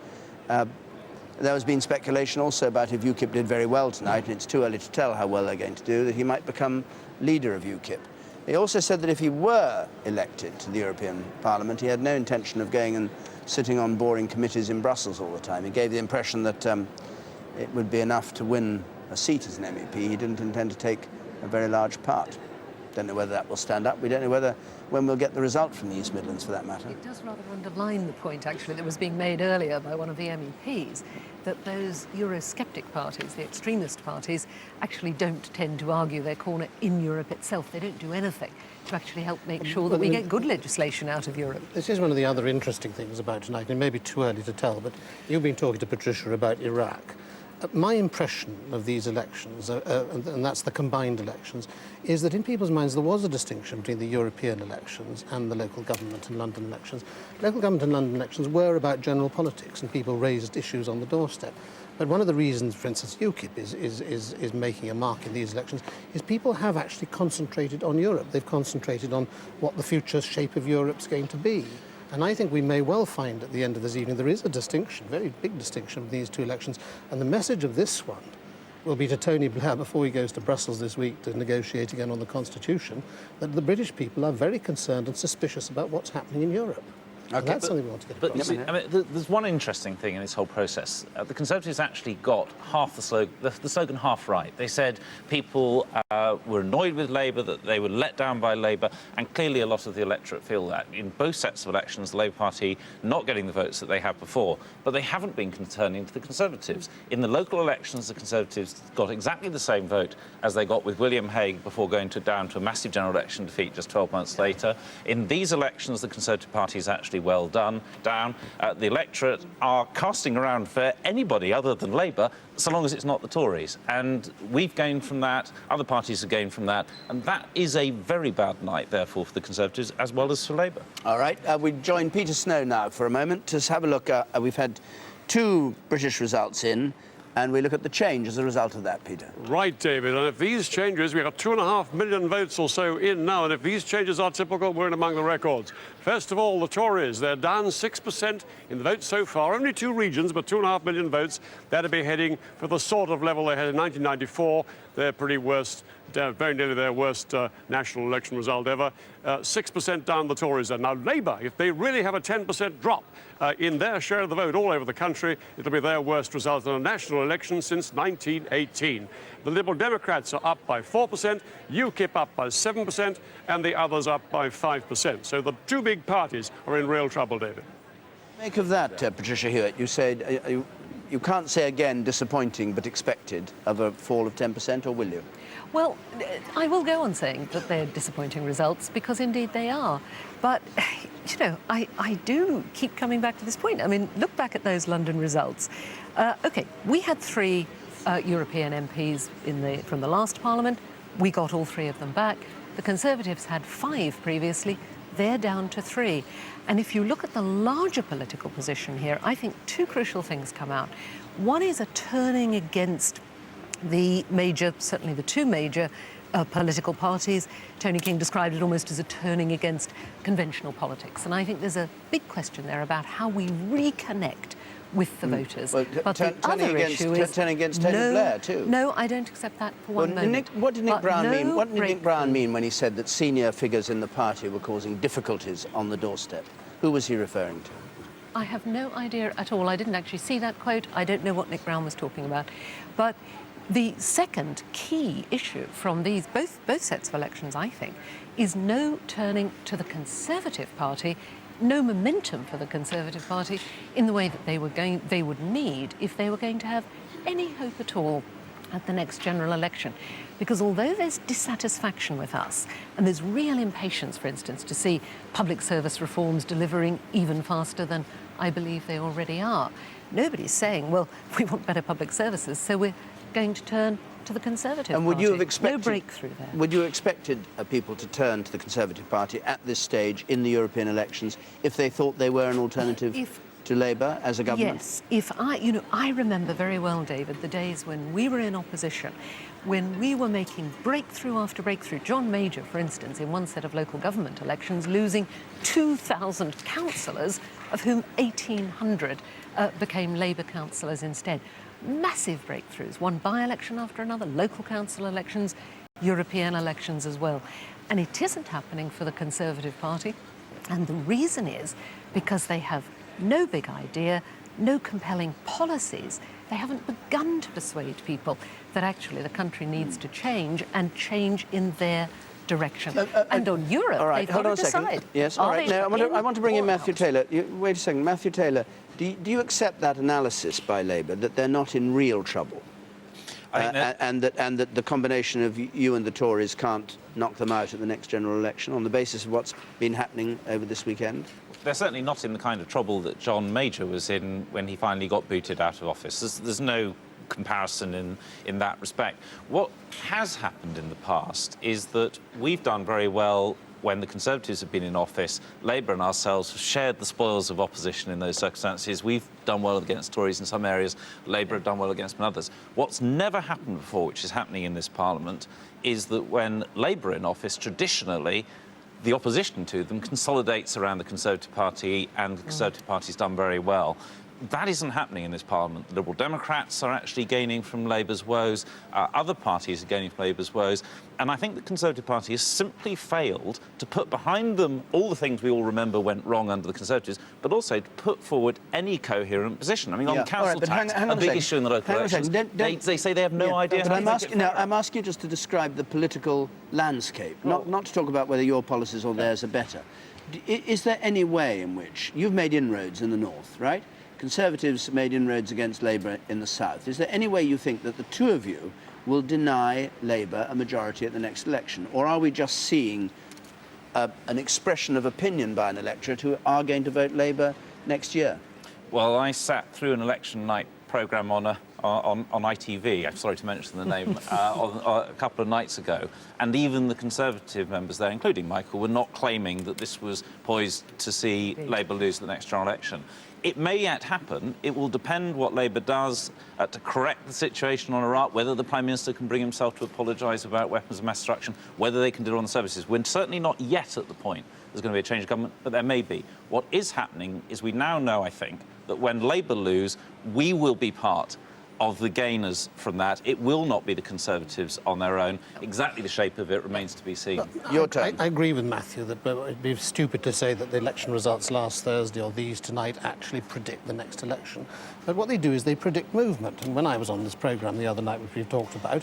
Speaker 1: There has been speculation also about if UKIP did very well tonight, and it's too early to tell how well they're going to do, that he might become leader of UKIP. He also said that if he were elected to the European Parliament, he had no intention of going and sitting on boring committees in Brussels all the time. He gave the impression that it would be enough to win a seat as an MEP. He didn't intend to take a very large part. Don't know whether that will stand up. We don't know when we'll get the result from the East Midlands, for that matter.
Speaker 8: It does rather underline the point, actually, that was being made earlier by one of the MEPs, that those Eurosceptic parties, the extremist parties, actually don't tend to argue their corner in Europe itself. They don't do anything to actually help make sure that we get good legislation out of Europe.
Speaker 2: This is one of the other interesting things about tonight, and it may be too early to tell, but you've been talking to Patricia about Iraq. My impression of these elections, and that's the combined elections, is that in people's minds there was a distinction between the European elections and the local government and London elections. Local government and London elections were about general politics and people raised issues on the doorstep. But one of the reasons, for instance, UKIP is making a mark in these elections is people have actually concentrated on Europe. They've concentrated on what the future shape of Europe's going to be. And I think we may well find at the end of this evening there is a distinction, very big distinction, of these two elections. And the message of this one will be to Tony Blair before he goes to Brussels this week to negotiate again on the Constitution, that the British people are very concerned and suspicious about what's happening in Europe. And that's something we want to get across.
Speaker 9: But you see, I mean, there's one interesting thing in this whole process. The Conservatives actually got half the slogan half right. They said people were annoyed with Labour, that they were let down by Labour, and clearly a lot of the electorate feel that. In both sets of elections, the Labour Party not getting the votes that they had before, but they haven't been turning to the Conservatives. In the local elections, the Conservatives got exactly the same vote as they got with William Hague before going down to a massive general election defeat just 12 months later. In these elections, the Conservative Party is actually well down. The electorate are casting around for anybody other than Labour, so long as it's not the Tories. And we've gained from that, other parties have gained from that, and that is a very bad night, therefore, for the Conservatives as well as for Labour.
Speaker 1: All right, we join Peter Snow now for a moment to have a look. We've had two British results in, and we look at the change as a result of that, Peter.
Speaker 3: Right, David, and if these changes, we've got 2.5 million votes or so in now, and if these changes are typical, we're in among the records. First of all, the Tories, they're down 6% in the votes so far. Only two regions, but 2.5 million votes. They're to be heading for the sort of level they had in 1994. Their pretty worst, very nearly their worst national election result ever. 6% down the Tories there. Now, Labour, if they really have a 10% drop in their share of the vote all over the country, it'll be their worst result in a national election since 1918. The Liberal Democrats are up by 4%, UKIP up by 7%, and the others up by 5%. So the two big parties are in real trouble, David.
Speaker 1: Make of that, Patricia Hewitt. You said you can't say again disappointing but expected of a fall of 10%, or will you?
Speaker 8: Well, I will go on saying that they're disappointing results, because indeed they are. But, you know, I do keep coming back to this point. I mean, look back at those London results. OK, we had three European MPs from the last Parliament. We got all three of them back. The Conservatives had 5 previously. They're down to 3. And if you look at the larger political position here, I think 2 crucial things come out. One is a turning against the major, certainly the 2 major political parties. Tony King described it almost as a turning against conventional politics. And I think there's a big question there about how we reconnect with the voters.
Speaker 1: Well,
Speaker 8: but the other issue is
Speaker 1: turning against Tony Blair too.
Speaker 8: No, I don't accept that for one moment.
Speaker 1: What did Nick Brown mean? What did Nick Brown mean when he said that senior figures in the party were causing difficulties on the doorstep? Who was he referring to?
Speaker 8: I have no idea at all. I didn't actually see that quote. I don't know what Nick Brown was talking about. But the second key issue from these both sets of elections, I think, is no turning to the Conservative Party, no momentum for the Conservative Party in the way that they would need if they were going to have any hope at all at the next general election. Because although there's dissatisfaction with us, and there's real impatience, for instance, to see public service reforms delivering even faster than I believe they already are, nobody's saying, well, we want better public services, so we're going to turn to the Conservative
Speaker 1: and would
Speaker 8: Party.
Speaker 1: You have expected,
Speaker 8: no breakthrough there.
Speaker 1: Would you have expected people to turn to the Conservative Party at this stage in the European elections if they thought they were an alternative to Labour as a government?
Speaker 8: Yes. I remember very well, David, the days when we were in opposition, when we were making breakthrough after breakthrough. John Major, for instance, in one set of local government elections, losing 2,000 councillors, of whom 1,800 became Labour councillors instead. Massive breakthroughs, one by-election after another, local council elections, European elections as well. And it isn't happening for the Conservative Party. And the reason is because they have no big idea, no compelling policies. They haven't begun to persuade people that actually the country needs to change and change in their direction. And on Europe,
Speaker 1: all right,
Speaker 8: they've
Speaker 1: hold
Speaker 8: got
Speaker 1: on
Speaker 8: to
Speaker 1: a second.
Speaker 8: decide.
Speaker 1: Yes, all right. Now, I want to bring in Matthew Taylor. Wait a second. Matthew Taylor, do you accept that analysis by Labour, that they're not in real trouble? And that the combination of you and the Tories can't knock them out at the next general election on the basis of what's been happening over this weekend?
Speaker 9: They're certainly not in the kind of trouble that John Major was in when he finally got booted out of office. There's no comparison in that respect. What has happened in the past is that we've done very well when the Conservatives have been in office. Labour and ourselves have shared the spoils of opposition in those circumstances. We've done well against Tories in some areas. Labour have done well against others. What's never happened before, which is happening in this Parliament, is that when Labour are in office, traditionally, the opposition to them consolidates around the Conservative Party, and the Conservative Party's done very well. That isn't happening in this Parliament. The Liberal Democrats are actually gaining from Labour's woes. Other parties are gaining from Labour's woes. And I think the Conservative Party has simply failed to put behind them all the things we all remember went wrong under the Conservatives, but also to put forward any coherent position. I mean, on council tax, a big issue in the local elections, they say they have no idea.
Speaker 1: But I'm asking you just to describe the political landscape, not to talk about whether your policies or theirs are better. Is there any way in which you've made inroads in the north, right? Conservatives made inroads against Labour in the south. Is there any way you think that the two of you will deny Labour a majority at the next election? Or are we just seeing an expression of opinion by an electorate who are going to vote Labour next year?
Speaker 9: Well, I sat through an election night programme on ITV, I'm sorry to mention the name, a couple of nights ago, and even the Conservative members there, including Michael, were not claiming that this was poised to see Labour lose the next general election. It may yet happen. It will depend what Labour does to correct the situation on Iraq, whether the Prime Minister can bring himself to apologise about weapons of mass destruction, whether they can do it on the services. We're certainly not yet at the point there's going to be a change of government, but there may be. What is happening is we now know, I think, that when Labour lose, we will be part of the gainers from that. It will not be the Conservatives on their own. Exactly the shape of it remains to be seen.
Speaker 2: Your turn. I agree with Matthew that it'd be stupid to say that the election results last Thursday or these tonight actually predict the next election. But what they do is they predict movement. And when I was on this programme the other night, which we've talked about,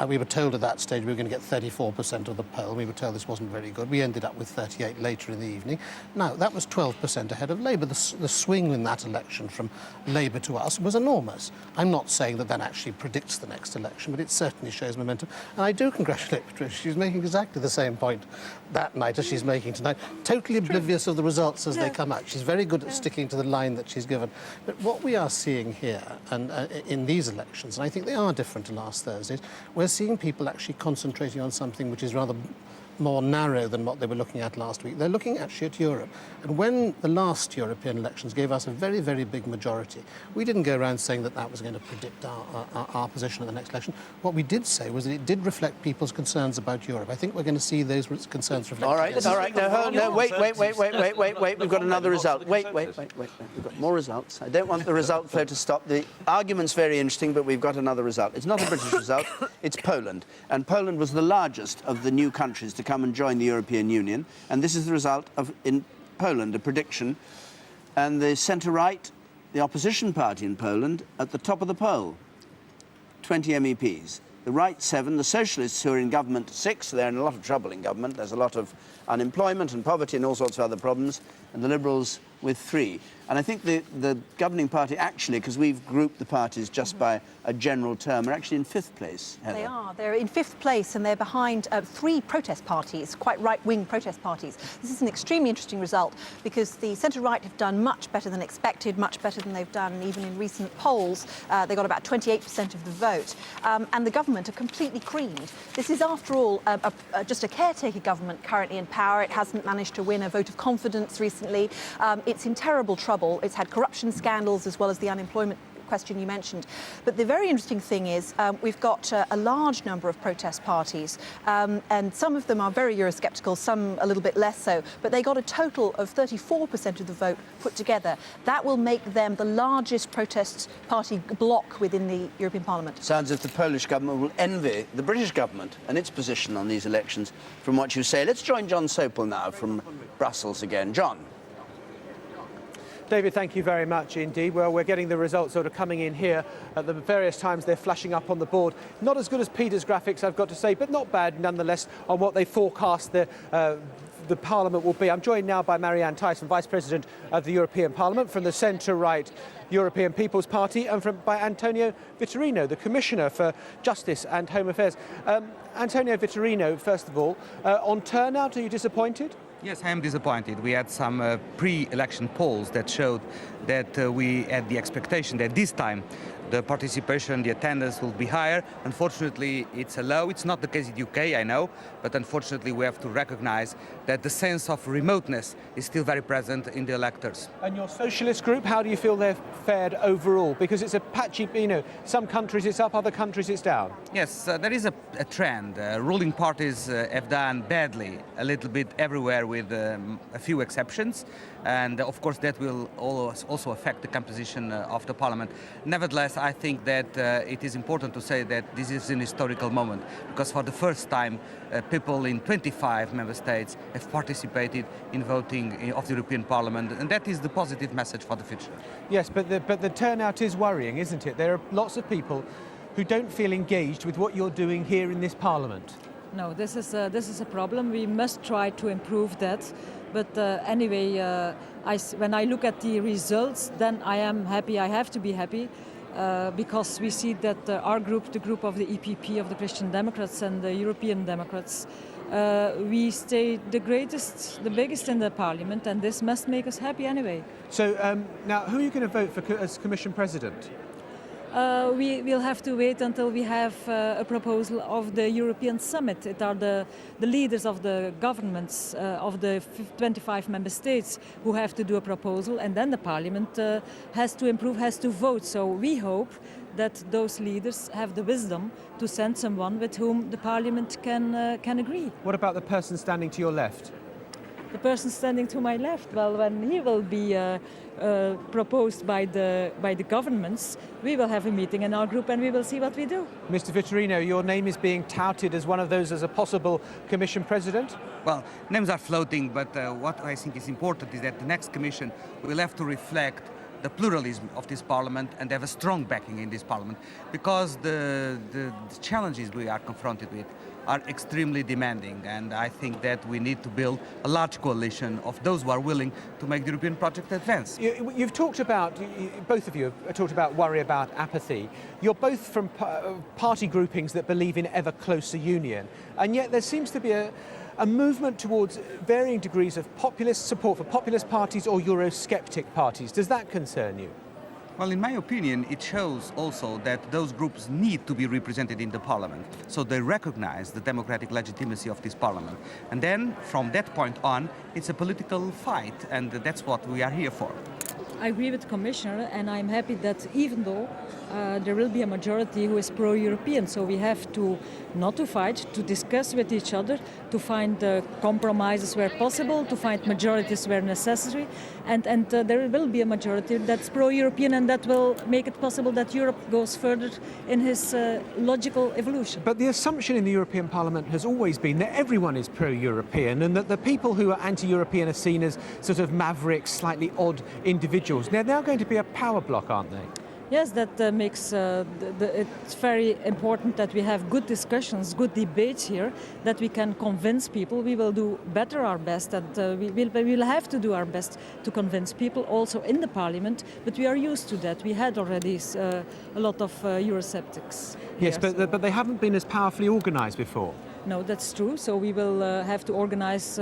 Speaker 2: we were told at that stage we were going to get 34% of the poll. We were told this wasn't very good. We ended up with 38 later in the evening. Now, that was 12% ahead of Labour. The swing in that election from Labour to us was enormous. I'm not saying that actually predicts the next election, but it certainly shows momentum. And I do congratulate Patricia. She's making exactly the same point that night as she's making tonight, totally oblivious of the results as they come out. She's very good at sticking to the line that she's given. But what we are seeing here, and in these elections, and I think they are different to last Thursday's, we're seeing people actually concentrating on something which is rather more narrow than what they were looking at last week. They're looking actually at Europe. And when the last European elections gave us a very, very big majority, we didn't go around saying that that was going to predict our position at the next election. What we did say was that it did reflect people's concerns about Europe. I think we're going to see those concerns reflected.
Speaker 1: All right, no, wait. We've got another result. Wait. We've got more results. I don't want the result flow to stop. The argument's very interesting, but we've got another result. It's not a British result, it's Poland. And Poland was the largest of the new countries to come and join the European Union. And this is the result of, in Poland, a prediction. And the centre-right, the opposition party in Poland, at the top of the poll, 20 MEPs. The right 7, the socialists who are in government 6, they're in a lot of trouble in government. There's a lot of unemployment and poverty and all sorts of other problems. And the Liberals with 3. And I think the governing party actually, because we've grouped the parties just by a general term, are actually in 5th place, Heather.
Speaker 4: They are. They're in 5th place and they're behind 3 protest parties, quite right-wing protest parties. This is an extremely interesting result because the centre-right have done much better than expected, much better than they've done even in recent polls. They got about 28% of the vote. And the government are completely creamed. This is, after all, just a caretaker government currently in power. It hasn't managed to win a vote of confidence recently. It's in terrible trouble. It's had corruption scandals as well as the unemployment question you mentioned. But the very interesting thing is we've got a large number of protest parties and some of them are very Eurosceptical, some a little bit less so, but they got a total of 34% of the vote put together. That will make them the largest protest party bloc within the European Parliament.
Speaker 1: Sounds as if the Polish government will envy the British government and its position on these elections from what you say. Let's join Jon Sopel now from Brussels again. John.
Speaker 6: David, thank you very much indeed. Well, we're getting the results sort of coming in here at the various times they're flashing up on the board. Not as good as Peter's graphics, I've got to say, but not bad nonetheless on what they forecast the Parliament will be. I'm joined now by Marianne Thyssen, Vice President of the European Parliament from the centre-right European People's Party, and by Antonio Vitorino, the Commissioner for Justice and Home Affairs. Antonio Vitorino, first of all, on turnout, are you disappointed?
Speaker 10: Yes, I am disappointed. We had some pre-election polls that showed that we had the expectation that this time the participation, the attendance will be higher. Unfortunately, it's low. It's not the case in the UK, I know, but unfortunately we have to recognize that the sense of remoteness is still very present in the electors.
Speaker 6: And your socialist group, how do you feel they've fared overall? Because it's a patchy, some countries it's up, other countries it's down.
Speaker 10: Yes, there is a trend. Ruling parties have done badly a little bit everywhere with a few exceptions. And of course that will also affect the composition of the parliament. Nevertheless, I think that it is important to say that this is an historical moment because for the first time people in 25 member states have participated in voting of the European Parliament, and that is the positive message for the future.
Speaker 6: Yes, but the turnout is worrying, isn't it? There are lots of people who don't feel engaged with what you're doing here in this Parliament.
Speaker 11: No, this is a problem. We must try to improve that. But anyway, when I look at the results, then I am happy. I have to be happy because we see that our group, the group of the EPP, of the Christian Democrats and the European Democrats, we stay the biggest in the Parliament, and this must make us happy anyway.
Speaker 6: So now, who are you going to vote for as Commission President?
Speaker 11: We will have to wait until we have a proposal of the European Summit. It are the leaders of the governments of the 25 member states who have to do a proposal, and then the Parliament has to improve, has to vote. So we hope that those leaders have the wisdom to send someone with whom the Parliament can agree.
Speaker 6: What about the person standing to your left?
Speaker 11: The person standing to my left, well, when he will be proposed by the governments, we will have a meeting in our group and we will see what we do.
Speaker 6: Mr. Vitorino, your name is being touted as one of those as a possible Commission President?
Speaker 10: Well, names are floating, but what I think is important is that the next Commission will have to reflect the pluralism of this Parliament and have a strong backing in this Parliament, because the challenges we are confronted with are extremely demanding, and I think that we need to build a large coalition of those who are willing to make the European project advance.
Speaker 6: You've talked about, both of you have talked about worry about apathy. You're both from party groupings that believe in ever closer union, and yet there seems to be a movement towards varying degrees of populist support for populist parties or Eurosceptic parties. Does that concern you?
Speaker 10: Well, in my opinion, it shows also that those groups need to be represented in the parliament. So they recognize the democratic legitimacy of this parliament. And then, from that point on, it's a political fight, and that's what we are here for.
Speaker 11: I agree with the Commissioner, and I'm happy that even though there will be a majority who is pro-European, so we have to not to fight, to discuss with each other, to find compromises where possible, to find majorities where necessary, and there will be a majority that's pro-European, and that will make it possible that Europe goes further in his logical evolution.
Speaker 6: But the assumption in the European Parliament has always been that everyone is pro-European and that the people who are anti-European are seen as sort of mavericks, slightly odd individuals. They're now going to be a power bloc, aren't they?
Speaker 11: Yes, that makes it's very important that we have good discussions, good debates here, that we can convince people. We will do better our best, and we will have to do our best to convince people also in the Parliament, but we are used to that. We had already a lot of Eurosceptics.
Speaker 6: Yes, but they haven't been as powerfully organised before.
Speaker 11: No, that's true. So we will have to organise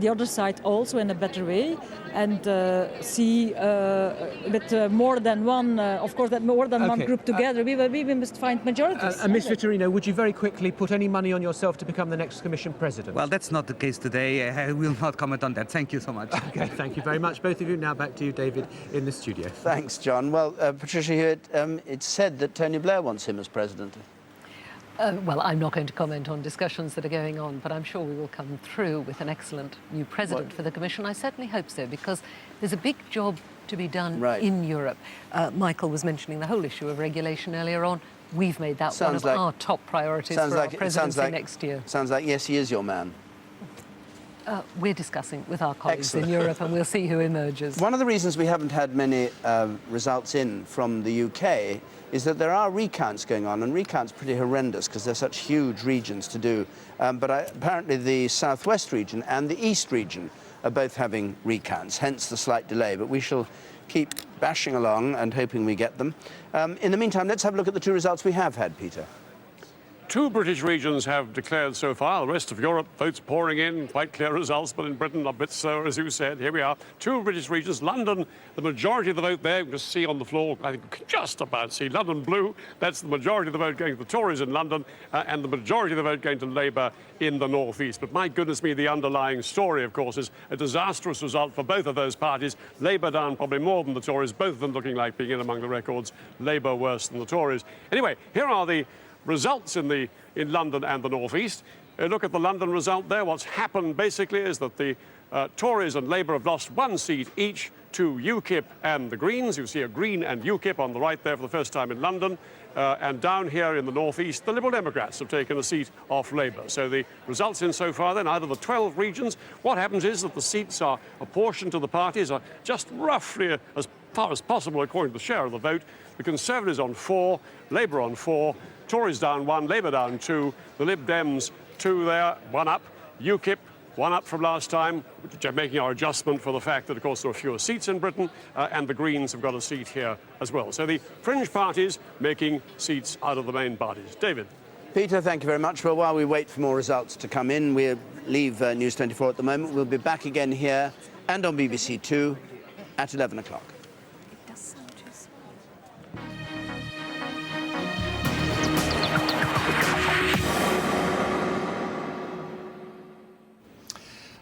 Speaker 11: the other side also in a better way, and see with more than one, of course, that more than one group together, we must find majorities.
Speaker 6: Ms. Vitorino, would you very quickly put any money on yourself to become the next Commission President?
Speaker 10: Well, that's not the case today. I will not comment on that. Thank you so much.
Speaker 6: Okay, thank you very much, both of you. Now back to you, David, in the studio.
Speaker 1: Thanks, John. Well, Patricia Hewitt, it's said that Tony Blair wants him as president.
Speaker 8: Well, I'm not going to comment on discussions that are going on, but I'm sure we will come through with an excellent new president for the Commission. I certainly hope so, because there's a big job to be done in Europe. Michael was mentioning the whole issue of regulation earlier on. We've made that one of our top priorities for our presidency next year.
Speaker 1: Sounds like, yes, he is your man.
Speaker 8: We're discussing with our colleagues in Europe, and we'll see who emerges.
Speaker 1: One of the reasons we haven't had many results in from the UK is that there are recounts going on, and recounts pretty horrendous because they're such huge regions to do. But apparently the southwest region and the east region are both having recounts, hence the slight delay. But we shall keep bashing along and hoping we get them. In the meantime, let's have a look at the two results we have had, Peter.
Speaker 3: Two British regions have declared so far. The rest of Europe, votes pouring in, quite clear results, but in Britain a bit slower, as you said. Here we are. Two British regions. London, the majority of the vote there, you can just see on the floor, I think you can just about see London blue. That's the majority of the vote going to the Tories in London, and the majority of the vote going to Labour in the northeast. But my goodness me, the underlying story, of course, is a disastrous result for both of those parties. Labour down probably more than the Tories, both of them looking like being in among the records. Labour worse than the Tories. Anyway, here are the results in London and the northeast. Look at the London result there. What's happened basically is that the Tories and Labour have lost one seat each to UKIP and the Greens. You see a Green and UKIP on the right there for the first time in London. And down here in the northeast, the Liberal Democrats have taken a seat off Labour. So the results in so far then, out of the 12 regions, what happens is that the seats are apportioned to the parties are just roughly as far as possible according to the share of the vote. The Conservatives on 4, Labour on 4, Tories down 1, Labour down 2, the Lib Dems 2 there, 1 up, UKIP 1 up from last time, which are making our adjustment for the fact that, of course, there are fewer seats in Britain, and the Greens have got a seat here as well. So the fringe parties making seats out of the main parties. David.
Speaker 1: Peter, thank you very much. Well, while we wait for more results to come in, we leave News 24 at the moment. We'll be back again here and on BBC Two at 11 o'clock.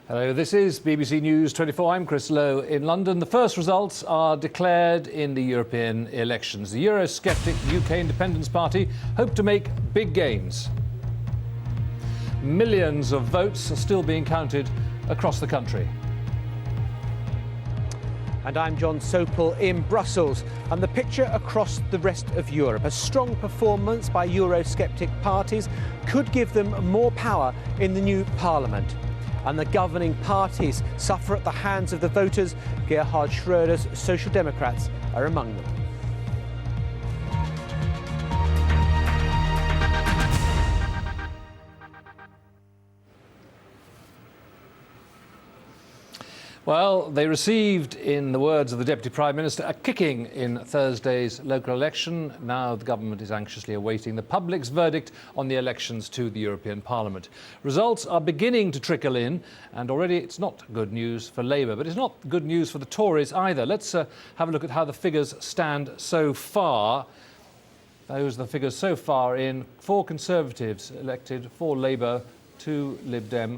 Speaker 7: Hello, this is BBC News 24. I'm Chris Lowe in London. The first results are declared in the European elections. The Eurosceptic UK Independence Party hope to make big gains. Millions of votes are still being counted across the country.
Speaker 6: And I'm Jon Sopel in Brussels. And the picture across the rest of Europe. A strong performance by Eurosceptic parties could give them more power in the new Parliament. And the governing parties suffer at the hands of the voters. Gerhard Schröder's Social Democrats are among them.
Speaker 7: Well, they received, in the words of the Deputy Prime Minister, a kicking in Thursday's local election. Now the government is anxiously awaiting the public's verdict on the elections to the European Parliament. Results are beginning to trickle in, and already it's not good news for Labour, but it's not good news for the Tories either. Let's have a look at how the figures stand so far. Those are the figures so far in 4 Conservatives elected, 4 Labour, 2 Lib Dem,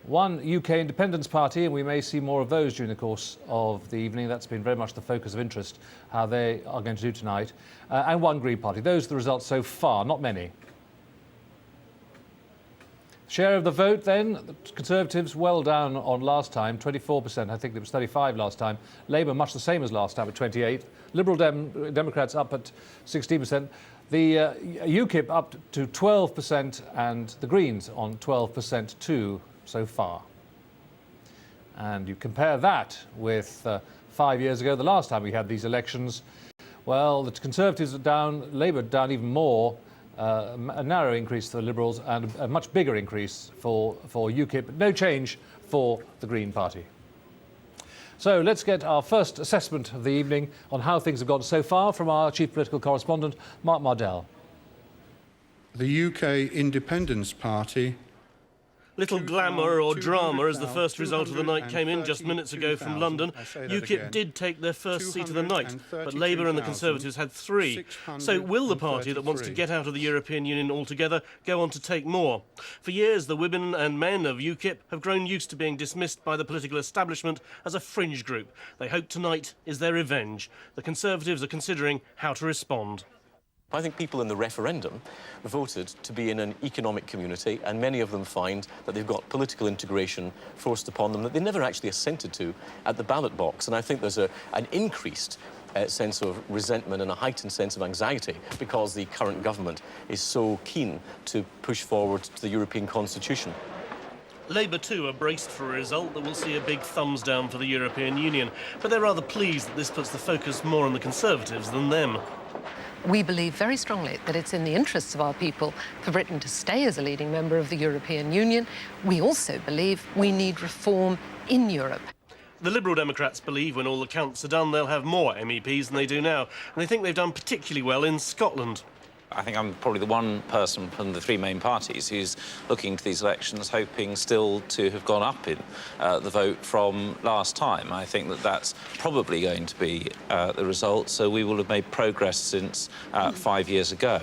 Speaker 7: 1 UK Independence Party, and we may see more of those during the course of the evening. That's been very much the focus of interest, how they are going to do tonight, and 1 Green Party. Those are the results so far, not many. Share of the vote then, the Conservatives well down on last time, 24%. I think it was 35 last time. Labour much the same as last time at 28. Liberal Democrats up at 16%. The UKIP up to 12%, and the Greens on 12% too so far. And you compare that with 5 years ago, the last time we had these elections, well, the Conservatives are down, Labour down even more, a narrow increase for the Liberals and a much bigger increase for UKIP, but no change for the Green Party. So let's get our first assessment of the evening on how things have gone so far from our chief political correspondent, Mark Mardell.
Speaker 12: The UK Independence Party.
Speaker 13: Little glamour or drama as the first result of the night came in just minutes ago from London. UKIP did take their first seat of the night, but Labour and the Conservatives had 3. So will the party that wants to get out of the European Union altogether go on to take more? For years, the women and men of UKIP have grown used to being dismissed by the political establishment as a fringe group. They hope tonight is their revenge. The Conservatives are considering how to respond.
Speaker 14: I think people in the referendum voted to be in an economic community, and many of them find that they've got political integration forced upon them that they never actually assented to at the ballot box. And I think there's an increased sense of resentment and a heightened sense of anxiety because the current government is so keen to push forward to the European Constitution.
Speaker 13: Labour too are braced for a result that will see a big thumbs down for the European Union, but they're rather pleased that this puts the focus more on the Conservatives than them.
Speaker 8: We believe very strongly that it's in the interests of our people for Britain to stay as a leading member of the European Union. We also believe we need reform in Europe.
Speaker 13: The Liberal Democrats believe when all the counts are done, they'll have more MEPs than they do now, and they think they've done particularly well in Scotland.
Speaker 9: I think I'm probably the one person from the 3 main parties who's looking to these elections hoping still to have gone up in the vote from last time. I think that that's probably going to be the result, so we will have made progress since 5 years ago.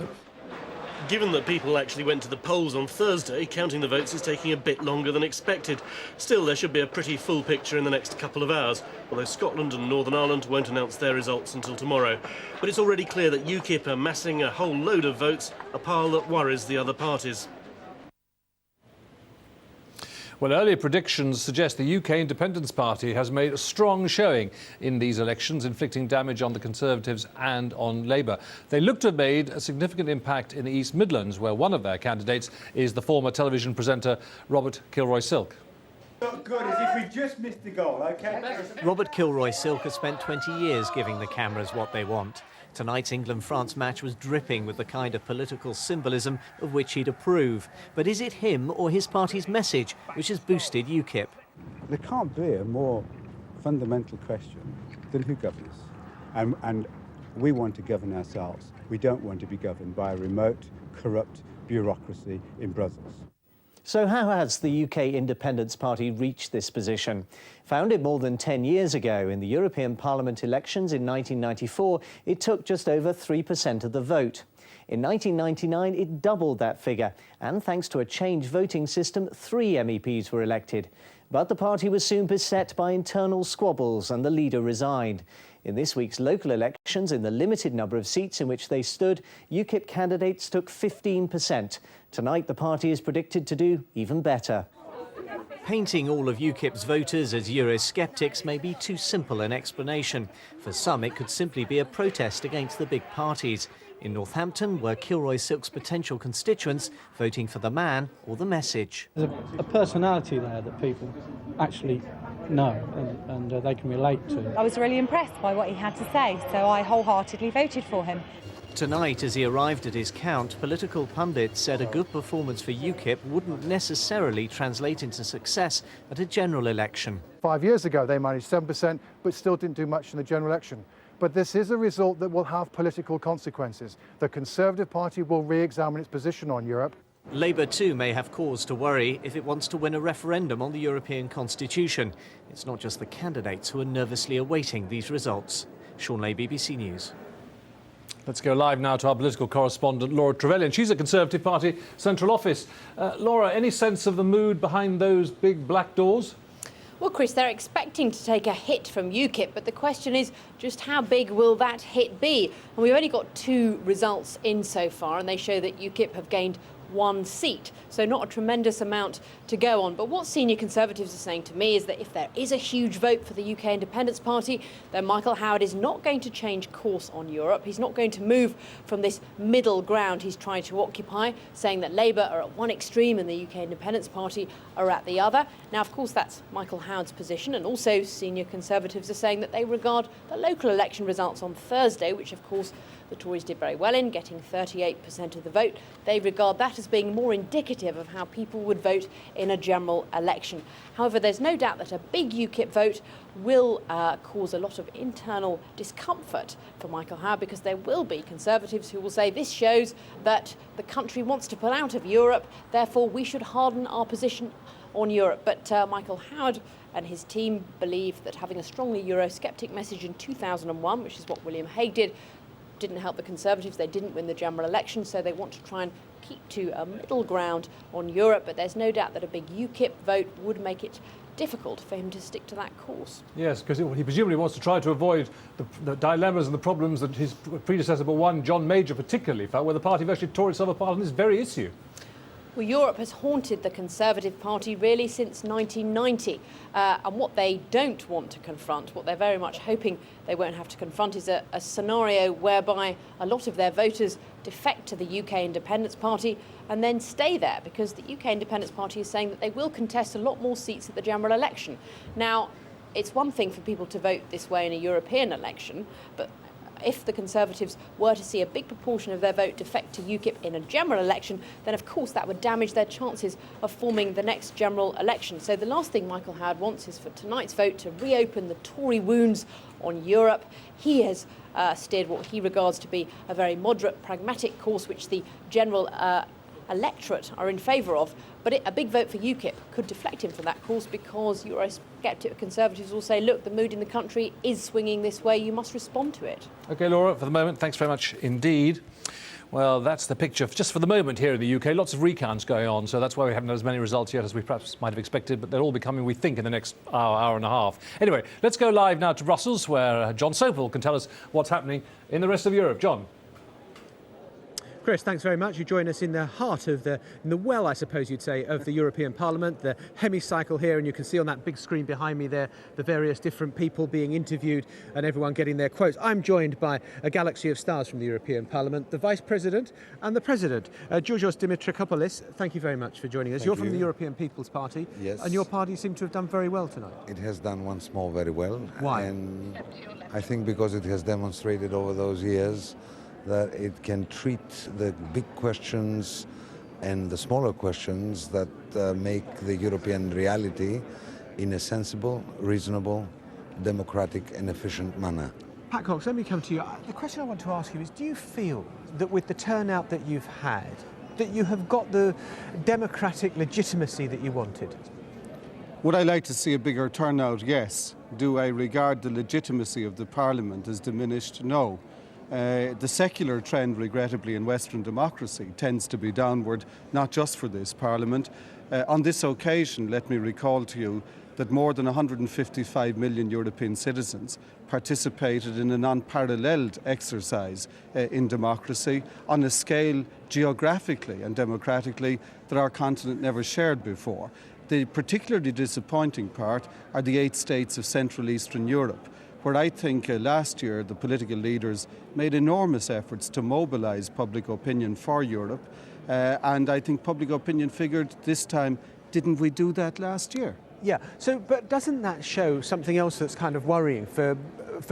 Speaker 13: Given that people actually went to the polls on Thursday, counting the votes is taking a bit longer than expected. Still, there should be a pretty full picture in the next couple of hours, although Scotland and Northern Ireland won't announce their results until tomorrow. But it's already clear that UKIP are amassing a whole load of votes, a pile that worries the other parties.
Speaker 7: Well, earlier predictions suggest the UK Independence Party has made a strong showing in these elections, inflicting damage on the Conservatives and on Labour. They look to have made a significant impact in the East Midlands, where one of their candidates is the former television presenter Robert Kilroy-Silk.
Speaker 20: Not good, as if we just missed the goal, OK?
Speaker 21: Robert Kilroy-Silk has spent 20 years giving the cameras what they want. Tonight's England-France match was dripping with the kind of political symbolism of which he'd approve. But is it him or his party's message which has boosted UKIP?
Speaker 22: There can't be a more fundamental question than who governs. And we want to govern ourselves. We don't want to be governed by a remote, corrupt bureaucracy in Brussels.
Speaker 21: So how has the UK Independence Party reached this position? Founded more than 10 years ago in the European Parliament elections in 1994, it took just over 3% of the vote. In 1999, it doubled that figure, and thanks to a changed voting system, 3 MEPs were elected. But the party was soon beset by internal squabbles and the leader resigned. In this week's local elections, in the limited number of seats in which they stood, UKIP candidates took 15%. Tonight, the party is predicted to do even better. Painting all of UKIP's voters as Eurosceptics may be too simple an explanation. For some, it could simply be a protest against the big parties. In Northampton, were Kilroy-Silk's potential constituents voting for the man or the message?
Speaker 23: There's a personality there that people actually know and they can relate to.
Speaker 24: I was really impressed by what he had to say, so I wholeheartedly voted for him.
Speaker 21: Tonight, as he arrived at his count, political pundits said a good performance for UKIP wouldn't necessarily translate into success at a general election.
Speaker 15: 5 years ago, they managed 7%, but still didn't do much in the general election. But this is a result that will have political consequences. The Conservative Party will re-examine its position on Europe.
Speaker 21: Labour too may have cause to worry if it wants to win a referendum on the European Constitution. It's not just the candidates who are nervously awaiting these results. Sean Lay, BBC News.
Speaker 7: Let's go live now to our political correspondent, Laura Trevelyan. She's at Conservative Party Central Office. Laura, any sense of the mood behind those big black doors?
Speaker 16: Well, Chris, they're expecting to take a hit from UKIP, but the question is just how big will that hit be? And we've only got 2 results in so far, and they show that UKIP have gained 1 seat, so not a tremendous amount to go on. But what senior Conservatives are saying to me is that if there is a huge vote for the UK Independence Party, then Michael Howard is not going to change course on Europe. He's not going to move from this middle ground he's trying to occupy, saying that Labour are at one extreme and the UK Independence Party are at the other. Now, of course, that's Michael Howard's position, and also senior Conservatives are saying that they regard the local election results on Thursday, which of course the Tories did very well in, getting 38% of the vote. They regard that as being more indicative of how people would vote in a general election. However, there's no doubt that a big UKIP vote will cause a lot of internal discomfort for Michael Howard, because there will be Conservatives who will say this shows that the country wants to pull out of Europe, therefore we should harden our position on Europe. But Michael Howard and his team believe that having a strongly Eurosceptic message in 2001, which is what William Hague did, didn't help the Conservatives. They didn't win the general election, so they want to try and keep to a middle ground on Europe. But there's no doubt that a big UKIP vote would make it difficult for him to stick to that course.
Speaker 7: Yes, because he presumably wants to try to avoid the dilemmas and the problems that his predecessor, but one, John Major particularly, felt, where the party virtually tore itself apart on this very issue.
Speaker 16: Well, Europe has haunted the Conservative Party really since 1990, and what they don't want to confront, what they're very much hoping they won't have to confront, is a scenario whereby a lot of their voters defect to the UK Independence Party and then stay there, because the UK Independence Party is saying that they will contest a lot more seats at the general election. Now, it's one thing for people to vote this way in a European election, but if the Conservatives were to see a big proportion of their vote defect to UKIP in a general election, then of course that would damage their chances of forming the next general election. So the last thing Michael Howard wants is for tonight's vote to reopen the Tory wounds on Europe. He has steered what he regards to be a very moderate, pragmatic course, which the general electorate are in favour of, but a big vote for UKIP could deflect him from that course, because Eurosceptic Conservatives will say, look, the mood in the country is swinging this way, you must respond to it.
Speaker 7: OK, Laura, for the moment, thanks very much indeed. Well, that's the picture just for the moment here in the UK. Lots of recounts going on, so that's why we haven't had as many results yet as we perhaps might have expected, but they'll all be coming, we think, in the next hour and a half. Anyway, let's go live now to Brussels, where Jon Sopel can tell us what's happening in the rest of Europe. John.
Speaker 6: Chris, thanks very much. You join us in the heart of in the well, I suppose you'd say, of the European Parliament, the hemicycle here, and you can see on that big screen behind me there the various different people being interviewed and everyone getting their quotes. I'm joined by a galaxy of stars from the European Parliament, the Vice President and the President. Georgios Dimitrakopoulos, thank you very much for joining us. You're from the European People's Party,
Speaker 18: yes,
Speaker 6: and your party seemed to have done very well tonight.
Speaker 18: It has done once more very well.
Speaker 6: Why?
Speaker 18: And I think because it has demonstrated over those years that it can treat the big questions and the smaller questions that make the European reality in a sensible, reasonable, democratic and efficient manner.
Speaker 6: Pat Cox, let me come to you. The question I want to ask you is, do you feel that with the turnout that you've had, that you have got the democratic legitimacy that you wanted?
Speaker 19: Would I like to see a bigger turnout? Yes. Do I regard the legitimacy of the Parliament as diminished? No. The secular trend, regrettably, in Western democracy tends to be downward, not just for this Parliament. On this occasion, let me recall to you that more than 155 million European citizens participated in an unparalleled exercise in democracy on a scale geographically and democratically that our continent never shared before. The particularly disappointing part are the 8 states of Central Eastern Europe, where I think last year the political leaders made enormous efforts to mobilise public opinion for Europe, and I think public opinion figured this time, didn't we do that last year?
Speaker 6: Yeah, so, but doesn't that show something else that's kind of worrying for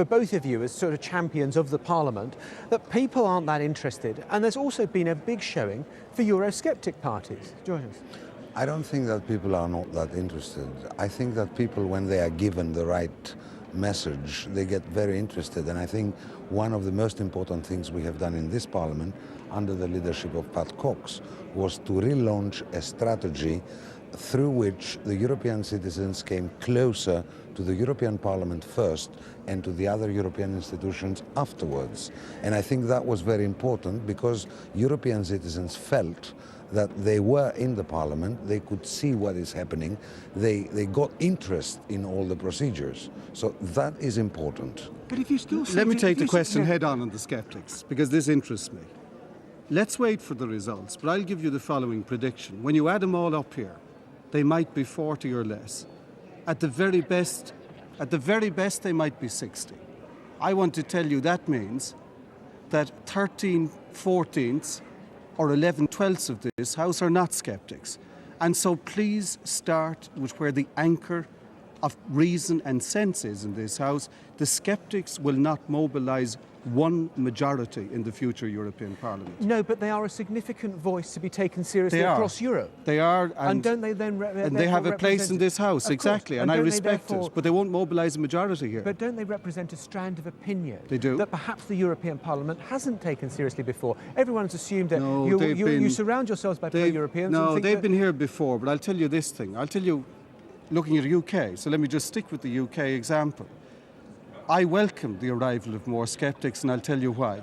Speaker 6: both of you as sort of champions of the Parliament, that people aren't that interested, and there's also been a big showing for Eurosceptic parties? Georgios?
Speaker 18: I don't think that people are not that interested. I think that people, when they are given the right message, they get very interested. And I think one of the most important things we have done in this Parliament, under the leadership of Pat Cox, was to relaunch a strategy through which the European citizens came closer to the European Parliament first and to the other European institutions afterwards. And I think that was very important because European citizens felt that they were in the Parliament, they could see what is happening, they got interest in all the procedures. So that is important.
Speaker 19: But if you still let me take the question head on the sceptics, because this interests me. Let's wait for the results, but I'll give you the following prediction. When you add them all up here, they might be 40 or less. At the very best, they might be 60. I want to tell you that means that 13/14ths or 11/12ths of this House are not sceptics. And so please start with where the anchor of reason and sense is in this House. The sceptics will not mobilise one majority in the future European Parliament.
Speaker 6: No, but they are a significant voice to be taken seriously across Europe.
Speaker 19: They are.
Speaker 6: And don't they then
Speaker 19: and they have a place in this House, exactly, and I respect it, but they won't mobilise a majority here.
Speaker 6: But don't they represent a strand of opinion
Speaker 19: they do.
Speaker 6: that perhaps the European Parliament hasn't taken seriously before? Everyone's assumed that you surround yourselves by pro-Europeans.
Speaker 19: No, they've been here before, but I'll tell you this thing. I'll tell you, looking at the UK, so let me just stick with the UK example. I welcome the arrival of more sceptics, and I'll tell you why.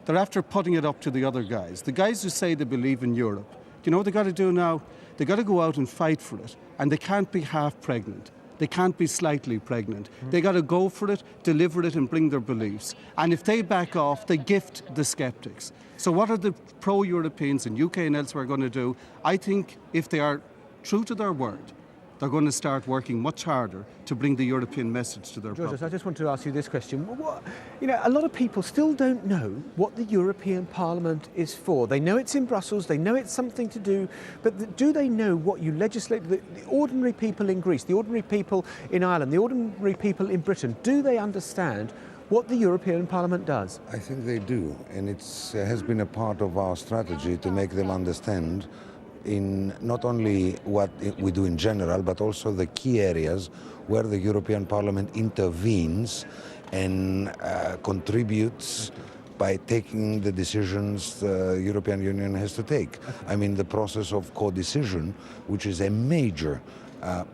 Speaker 19: They're after putting it up to the other guys. The guys who say they believe in Europe. Do you know what they've got to do now? They've got to go out and fight for it. And they can't be half pregnant. They can't be slightly pregnant. They've got to go for it, deliver it, and bring their beliefs. And if they back off, they gift the sceptics. So what are the pro-Europeans in UK and elsewhere going to do? I think if they are true to their word, they're going to start working much harder to bring the European message to their public.
Speaker 6: I just want to ask you this question. A lot of people still don't know what the European Parliament is for. They know it's in Brussels, they know it's something to do, but do they know what you legislate? The ordinary people in Greece, the ordinary people in Ireland, the ordinary people in Britain, do they understand what the European Parliament does?
Speaker 18: I think they do, and it has been a part of our strategy to make them understand in not only what we do in general, but also the key areas where the European Parliament intervenes and contributes by taking the decisions the European Union has to take. I mean, the process of co-decision, which is a major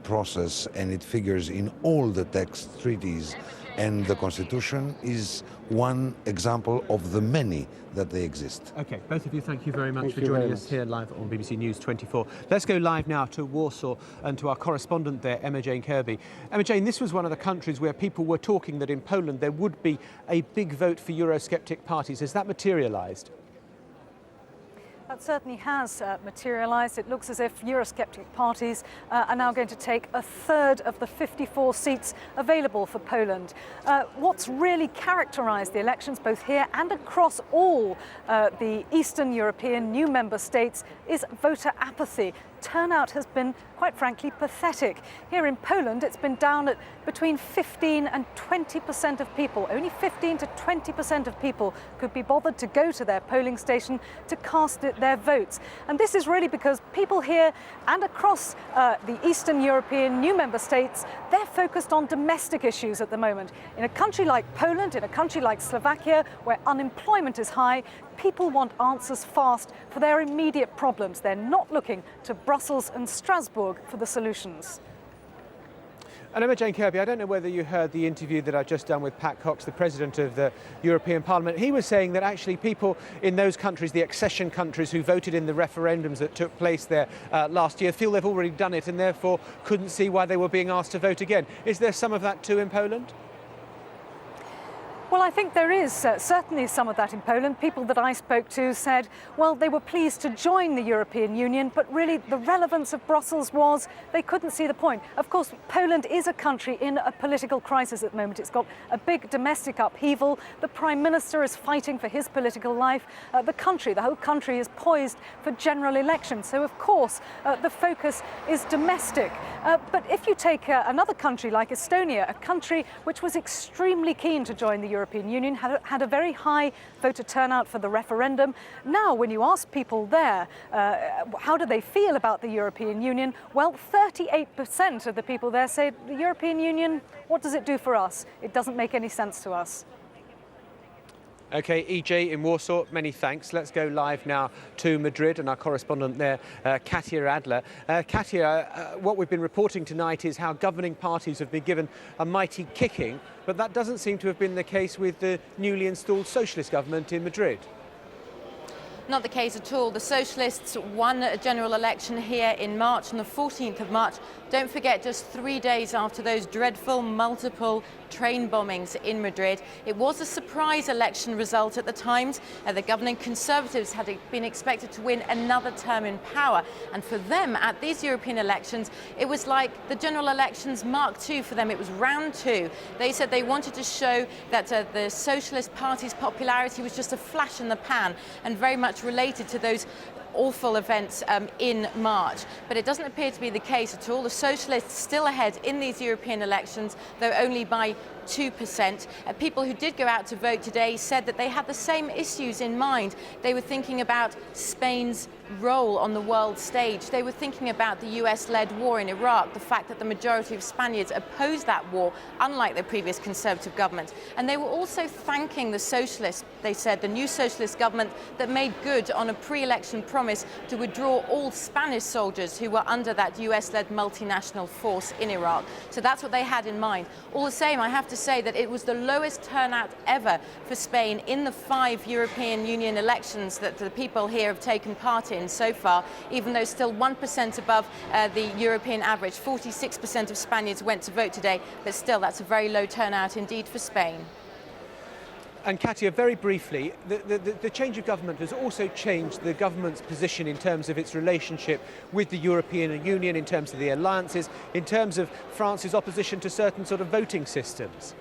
Speaker 18: process, and it figures in all the text treaties, and the Constitution is one example of the many that they exist.
Speaker 6: OK, both of you, thank you very much for joining us here live on BBC News 24. Let's go live now to Warsaw and to our correspondent there, Emma Jane Kirby. Emma Jane, this was one of the countries where people were talking that in Poland there would be a big vote for Eurosceptic parties. Has that materialised?
Speaker 2: That certainly has materialised. It looks as if Eurosceptic parties are now going to take a third of the 54 seats available for Poland. What's really characterised the elections, both here and across all the Eastern European new member states, is voter apathy. Turnout has been, quite frankly, pathetic. Here in Poland, it's been down at between 15 and 20% of people. Only 15 to 20% of people could be bothered to go to their polling station to cast their votes. And this is really because people here and across the Eastern European new member states, they're focused on domestic issues at the moment. In a country like Poland, in a country like Slovakia, where unemployment is high, people want answers fast for their immediate problems. They're not looking to Brussels and Strasbourg for the solutions.
Speaker 6: And Emma Jane Kirby, I don't know whether you heard the interview that I've just done with Pat Cox, the President of the European Parliament. He was saying that actually people in those countries, the accession countries who voted in the referendums that took place there last year, feel they've already done it and therefore couldn't see why they were being asked to vote again. Is there some of that too in Poland?
Speaker 2: Well, I think there is certainly some of that in Poland. People that I spoke to said, well, they were pleased to join the European Union, but really the relevance of Brussels was they couldn't see the point. Of course, Poland is a country in a political crisis at the moment. It's got a big domestic upheaval. The Prime Minister is fighting for his political life. The whole country is poised for general elections. So, of course, the focus is domestic. But if you take another country like Estonia, a country which was extremely keen to join the European Union, had a very high voter turnout for the referendum. Now, when you ask people there, how do they feel about the European Union? Well, 38% of the people there say the European Union, what does it do for us? It doesn't make any sense to us.
Speaker 6: OK, EJ in Warsaw, many thanks. Let's go live now to Madrid and our correspondent there, Katia Adler. Katia, what we've been reporting tonight is how governing parties have been given a mighty kicking, but that doesn't seem to have been the case with the newly installed socialist government in Madrid.
Speaker 4: Not the case at all. The Socialists won a general election here in March, on the 14th of March. Don't forget, just 3 days after those dreadful multiple train bombings in Madrid. It was a surprise election result at the Times. The governing Conservatives had been expected to win another term in power. And for them, at these European elections, it was like the general elections Mark II for them. It was round 2. They said they wanted to show that the Socialist Party's popularity was just a flash in the pan and very much related to those awful events in March. But it doesn't appear to be the case at all. The Socialists still ahead in these European elections, though only by 2%. People who did go out to vote today said that they had the same issues in mind. They were thinking about Spain's role on the world stage. They were thinking about the US-led war in Iraq, the fact that the majority of Spaniards opposed that war, unlike the previous Conservative government. And they were also thanking the Socialists, they said, the new Socialist government that made good on a pre-election promise to withdraw all Spanish soldiers who were under that US-led multinational force in Iraq. So that's what they had in mind. All the same, I have to say that it was the lowest turnout ever for Spain in the 5 European Union elections that the people here have taken part in so far, even though still 1% above the European average. 46% of Spaniards went to vote today, but still that's a very low turnout indeed for Spain.
Speaker 6: And Katia, very briefly, the change of government has also changed the government's position in terms of its relationship with the European Union, in terms of the alliances, in terms of France's opposition to certain sort of voting systems.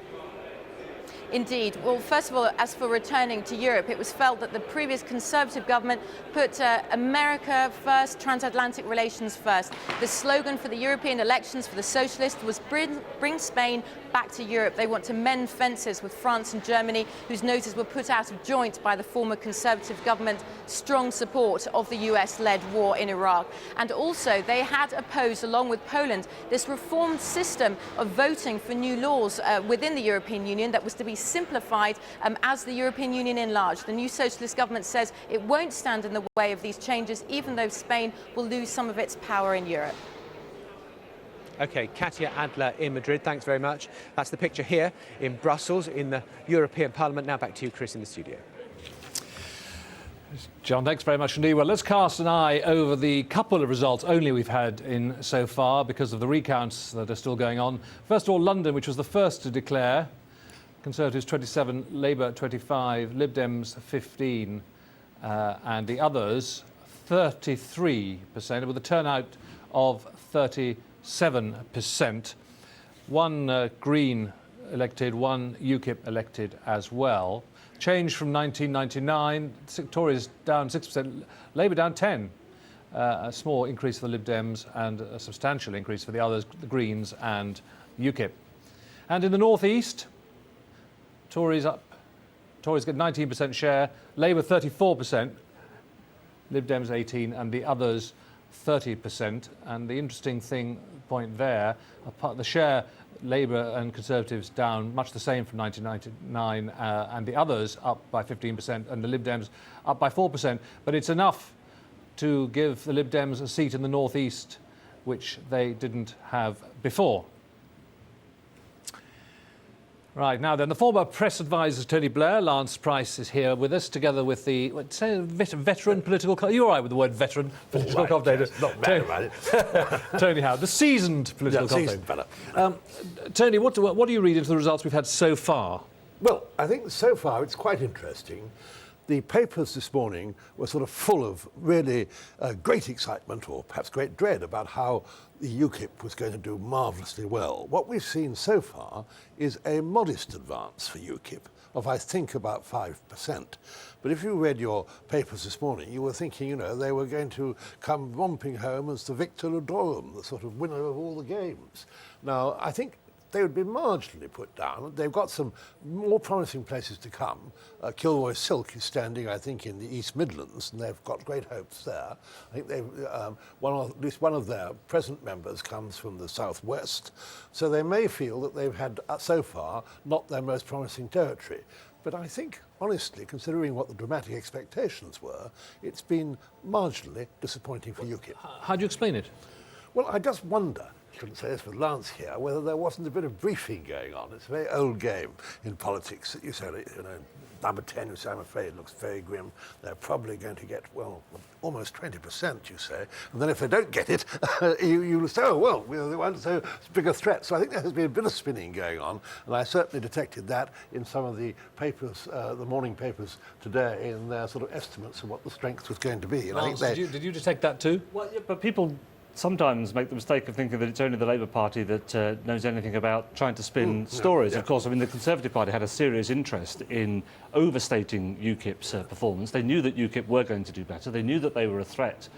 Speaker 4: Indeed. Well, first of all, as for returning to Europe, it was felt that the previous Conservative government put America first, transatlantic relations first. The slogan for the European elections for the Socialists was bring Spain back to Europe. They want to mend fences with France and Germany, whose noses were put out of joint by the former Conservative government's strong support of the US-led war in Iraq. And also, they had opposed, along with Poland, this reformed system of voting for new laws within the European Union that was to be simplified as the European Union enlarged. The new Socialist government says it won't stand in the way of these changes, even though Spain will lose some of its power in Europe.
Speaker 6: OK, Katia Adler in Madrid, thanks very much. That's the picture here in Brussels, in the European Parliament. Now back to you, Chris, in the studio.
Speaker 7: John, thanks very much indeed. Well, let's cast an eye over the couple of results only we've had in so far because of the recounts that are still going on. First of all, London, which was the first to declare. Conservatives 27, Labour 25, Lib Dems 15, and the others 33%, with a turnout of 37%. One Green elected, one UKIP elected as well. Change from 1999, Tories down 6%, Labour down 10%. A small increase for the Lib Dems and a substantial increase for the others, the Greens and UKIP. And in the North East, Tories up. Tories get 19% share, Labour 34%, Lib Dems 18%, and the others 30%. And the interesting point there, the share, Labour and Conservatives down much the same from 1999, and the others up by 15%, and the Lib Dems up by 4%. But it's enough to give the Lib Dems a seat in the North East, which they didn't have before. Right, now then, the former press advisor Tony Blair, Lance Price, is here with us, together with the veteran political... You're all right with the word veteran political commentator.
Speaker 5: Not bad about it.
Speaker 7: Tony Howard, the seasoned political commentator. Tony, what do you read into the results we've had so far?
Speaker 5: Well, I think so far it's quite interesting. The papers this morning were sort of full of really great excitement, or perhaps great dread, about how the UKIP was going to do marvellously well. What we've seen so far is a modest advance for UKIP of, I think, about 5%. But if you read your papers this morning, you were thinking, you know, they were going to come romping home as the victor adorum, the sort of winner of all the games. Now, I think they would be marginally put down. They've got some more promising places to come. Kilroy Silk is standing, I think, in the East Midlands, and they've got great hopes there. I think at least one of their present members comes from the southwest, so they may feel that they've had, so far, not their most promising territory. But I think, honestly, considering what the dramatic expectations were, it's been marginally disappointing for UKIP.
Speaker 7: How do you explain it?
Speaker 5: Well, I just wonder, I shouldn't say this with Lance here, whether there wasn't a bit of briefing going on. It's a very old game in politics that you say, you know, number 10, you say, I'm afraid it looks very grim. They're probably going to get, well, almost 20%, you say. And then if they don't get it, you say, oh, well, they weren't so big a threat. So I think there has been a bit of spinning going on. And I certainly detected that in some of the papers, the morning papers today, in their sort of estimates of what the strength was going to be. And
Speaker 7: Lance,
Speaker 5: I think
Speaker 7: did you detect that too?
Speaker 3: Well, yeah, but people sometimes make the mistake of thinking that it's only the Labour Party that knows anything about trying to spin stories. Yeah. Of course, I mean, the Conservative Party had a serious interest in overstating UKIP's performance. They knew that UKIP were going to do better. They knew that they were a threat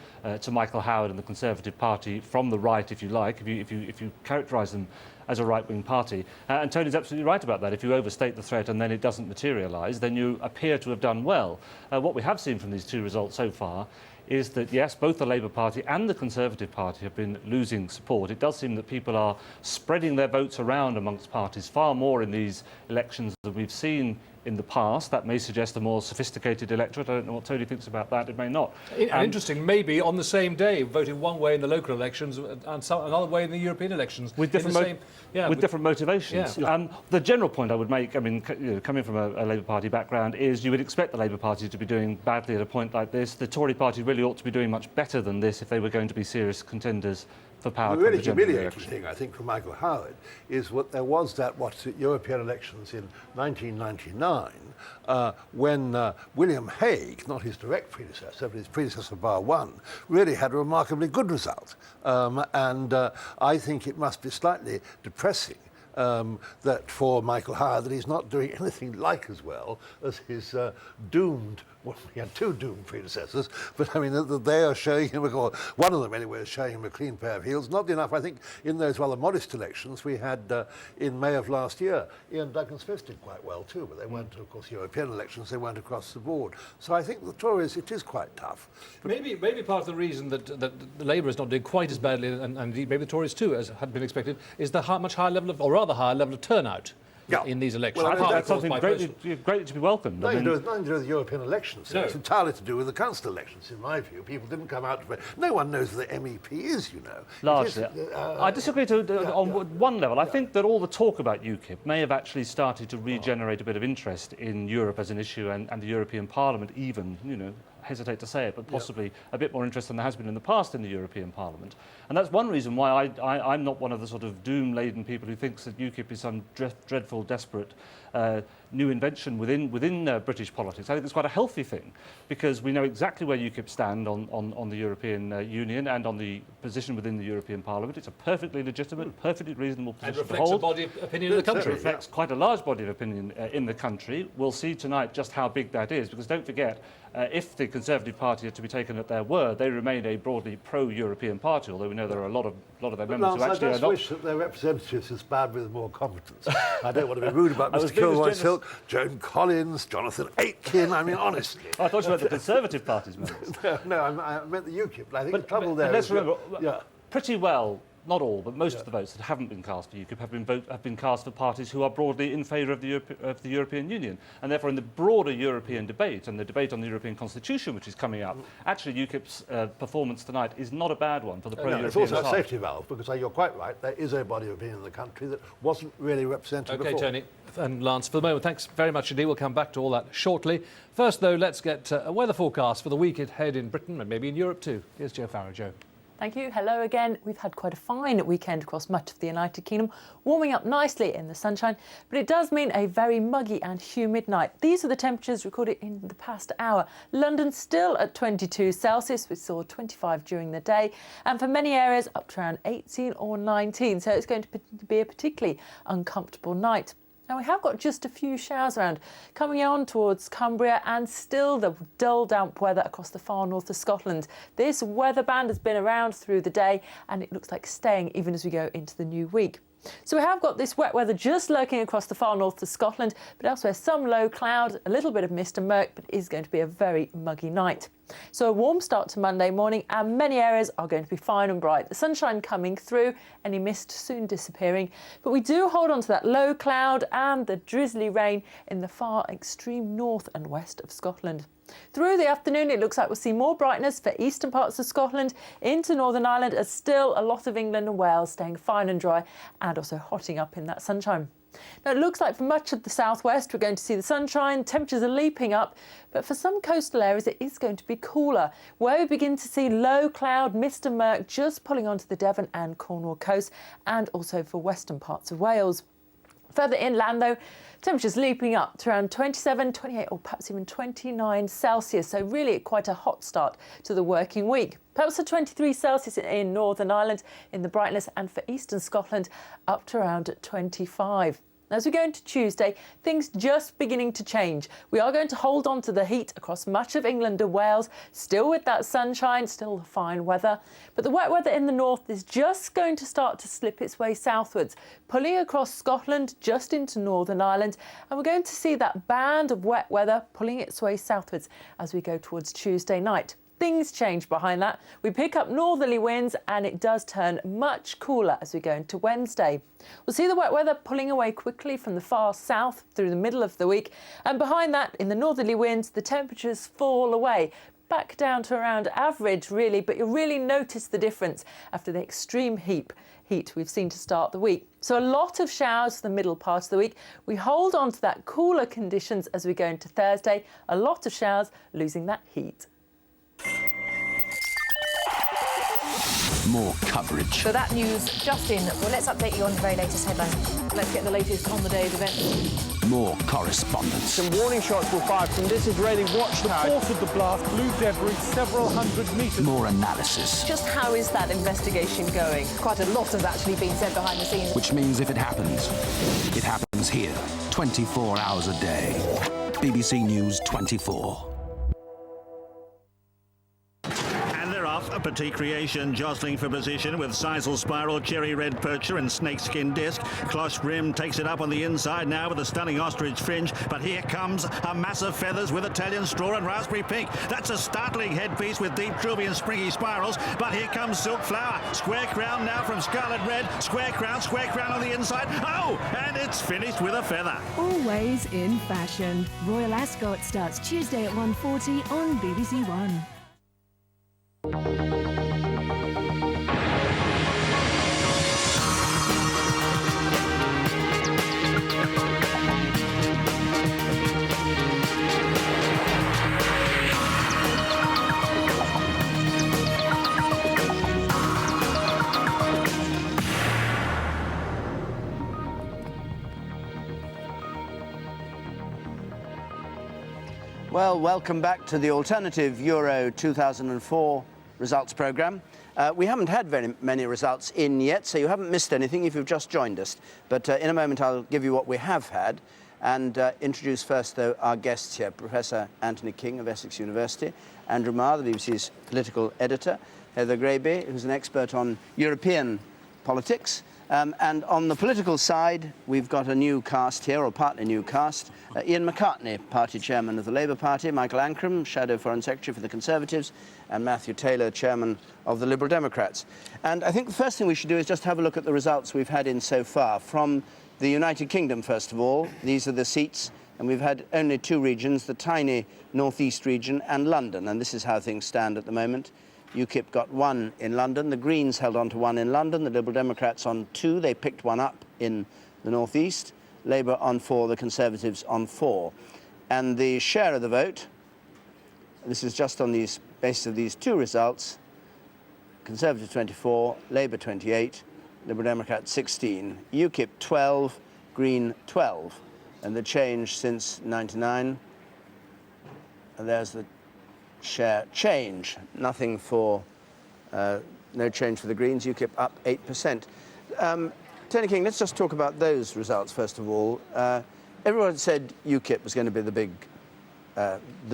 Speaker 3: to Michael Howard and the Conservative Party from the right, if you like, if you characterise them as a right-wing party. And Tony's absolutely right about that. If you overstate the threat and then it doesn't materialise, then you appear to have done well. What we have seen from these two results so far is that, yes, both the Labour Party and the Conservative Party have been losing support. It does seem that people are spreading their votes around amongst parties far more in these elections than we've seen in the past. That may suggest a more sophisticated electorate. I don't know what Tony thinks about that. It may not.
Speaker 7: Interesting, maybe on the same day, voting one way in the local elections and another way in the European elections.
Speaker 3: With different, different motivations.
Speaker 7: Yeah.
Speaker 3: The general point I would make, I mean, coming from a Labour Party background, is you would expect the Labour Party to be doing badly at a point like this. The Tory Party really ought to be doing much better than this if they were going to be serious contenders for power.
Speaker 5: The really humiliating thing, I think, for Michael Howard is what there was that European elections in 1999 when William Hague, not his direct predecessor, but his predecessor bar one, really had a remarkably good result. And I think it must be slightly depressing that for Michael Howard that he's not doing anything like as well as his doomed, well, he had two doomed predecessors, but I mean that they are showing him, or one of them anyway, is showing him a clean pair of heels. Not enough, I think, in those rather modest elections we had in May of last year. Ian Duncan-Smith did quite well too, but they weren't, of course, European elections, they weren't across the board. So I think the Tories, it is quite tough.
Speaker 7: Maybe part of the reason that the Labour is not doing quite as badly, and indeed maybe the Tories too, as had been expected, is the much higher level of, or rather higher level of turnout in these elections.
Speaker 3: Well, I think that's something greatly to be welcomed.
Speaker 5: Nothing to do with the European elections.
Speaker 7: No.
Speaker 5: It's entirely to do with the council elections, in my view. People didn't come out to vote. No one knows who the MEP is, you know.
Speaker 3: Largely. I disagree on one level. I think that all the talk about UKIP may have actually started to regenerate a bit of interest in Europe as an issue, and the European Parliament even, you know, hesitate to say it, but possibly a bit more interest than there has been in the past in the European Parliament. And that's one reason why I'm not one of the sort of doom-laden people who thinks that UKIP is some dreadful, desperate new invention within British politics. I think it's quite a healthy thing, because we know exactly where UKIP stand on the European Union and on the position within the European Parliament. It's a perfectly legitimate, perfectly reasonable position to hold.
Speaker 7: And reflects a body of opinion in the country.
Speaker 3: It reflects quite a large body of opinion in the country. We'll see tonight just how big that is, because don't forget, if the Conservative Party are to be taken at their word, they remain a broadly pro-European party, although we know there are a lot of their members who actually
Speaker 5: I just wish that their representatives is bad with more competence. I don't want to be rude about Mr. Kilroy Silk, Joan Collins, Jonathan Aitken. I mean, honestly.
Speaker 3: I thought you meant the Conservative Party's members.
Speaker 5: No, I meant the UKIP. But I think the trouble there
Speaker 3: let's
Speaker 5: is...
Speaker 3: remember, pretty well, not all, but most of the votes that haven't been cast for UKIP have been cast for parties who are broadly in favour of the European Union. And therefore, in the broader European debate, and the debate on the European Constitution, which is coming up, actually UKIP's performance tonight is not a bad one for the pro-European
Speaker 5: It's also a safety valve, because you're quite right, there is a body of opinion in the country that wasn't really represented before.
Speaker 7: OK, Tony and Lance, for the moment, thanks very much indeed. We'll come back to all that shortly. First, though, let's get a weather forecast for the week ahead in Britain and maybe in Europe too. Here's Jo Farrow. Jo.
Speaker 10: Thank you. Hello again. We've had quite a fine weekend across much of the United Kingdom, warming up nicely in the sunshine, but it does mean a very muggy and humid night. These are the temperatures recorded in the past hour. London still at 22 Celsius. We saw 25 during the day, and for many areas up to around 18 or 19. So it's going to be a particularly uncomfortable night. Now, we have got just a few showers around coming on towards Cumbria, and still the dull, damp weather across the far north of Scotland. This weather band has been around through the day, and it looks like staying even as we go into the new week. So we have got this wet weather just lurking across the far north of Scotland, but elsewhere some low cloud, a little bit of mist and murk, but it is going to be a very muggy night. So a warm start to Monday morning, and many areas are going to be fine and bright. The sunshine coming through, any mist soon disappearing. But we do hold on to that low cloud and the drizzly rain in the far extreme north and west of Scotland. Through the afternoon, it looks like we'll see more brightness for eastern parts of Scotland into Northern Ireland, as still a lot of England and Wales staying fine and dry and also hotting up in that sunshine. Now, it looks like for much of the southwest, we're going to see the sunshine, temperatures are leaping up, but for some coastal areas, it is going to be cooler, where we begin to see low cloud, mist and murk just pulling onto the Devon and Cornwall coast, and also for western parts of Wales. Further inland, though, temperatures leaping up to around 27, 28 or perhaps even 29 Celsius. So really quite a hot start to the working week. Perhaps a 23 Celsius in Northern Ireland in the brightness, and for eastern Scotland up to around 25. As we go into Tuesday, things just beginning to change. We are going to hold on to the heat across much of England and Wales, still with that sunshine, still fine weather. But the wet weather in the north is just going to start to slip its way southwards, pulling across Scotland just into Northern Ireland. And we're going to see that band of wet weather pulling its way southwards as we go towards Tuesday night. Things change behind that. We pick up northerly winds, and it does turn much cooler as we go into Wednesday. We'll see the wet weather pulling away quickly from the far south through the middle of the week, and behind that, in the northerly winds, the temperatures fall away, back down to around average really, but you'll really notice the difference after the extreme heat we've seen to start the week. So a lot of showers for the middle part of the week. We hold on to that cooler conditions as we go into Thursday. A lot of showers, losing that heat.
Speaker 1: More coverage.
Speaker 11: So that news just in. Well, let's update you on the very latest headlines.
Speaker 10: Let's get the latest on the day's events.
Speaker 1: More correspondence.
Speaker 6: Some warning shots were fired from this Israeli watch tower.
Speaker 23: The force of the blast blew debris several hundred metres.
Speaker 1: More analysis.
Speaker 10: Just how is that investigation going?
Speaker 11: Quite a lot has actually been said behind the scenes.
Speaker 1: Which means if it happens here, 24 hours a day. BBC News 24.
Speaker 12: A petite creation jostling for position with sisal spiral, cherry red percher and snakeskin disc. Cloche rim takes it up on the inside now with a stunning ostrich fringe, but here comes a mass of feathers with Italian straw and raspberry pink. That's a startling headpiece with deep trilby and springy spirals, but here comes silk flower. Square crown now from scarlet red. Square crown on the inside. Oh, and it's finished with a feather.
Speaker 17: Always in fashion. Royal Ascot starts Tuesday at 1:40 on BBC One.
Speaker 25: Well, welcome back to the alternative Euro 2004 results programme. We haven't had very many results in yet, so you haven't missed anything if you've just joined us. But in a moment, I'll give you what we have had and introduce first, though, our guests here. Professor Anthony King of Essex University, Andrew Marr, the BBC's political editor, Heather Graby, who's an expert on European politics. And on the political side, we've got a new cast here, or partly new cast. Ian McCartney, party chairman of the Labour Party, Michael Ancram, shadow foreign secretary for the Conservatives, and Matthew Taylor, chairman of the Liberal Democrats. And I think the first thing we should do is just have a look at the results we've had in so far. From the United Kingdom, first of all, these are the seats, and we've had only two regions, the tiny northeast region and London, and this is how things stand at the moment. UKIP got one in London, the Greens held on to one in London, the Liberal Democrats on two, they picked one up in the northeast, Labour on 4, the Conservatives on 4. And the share of the vote, this is just on the basis of these two results, Conservative 24, Labour 28, Liberal Democrat 16, UKIP 12, Green 12. And the change since 99, and there's the share change. Nothing for, no change for the Greens. UKIP up 8%. Tony King, let's just talk about those results first of all. Everyone said UKIP was going to be the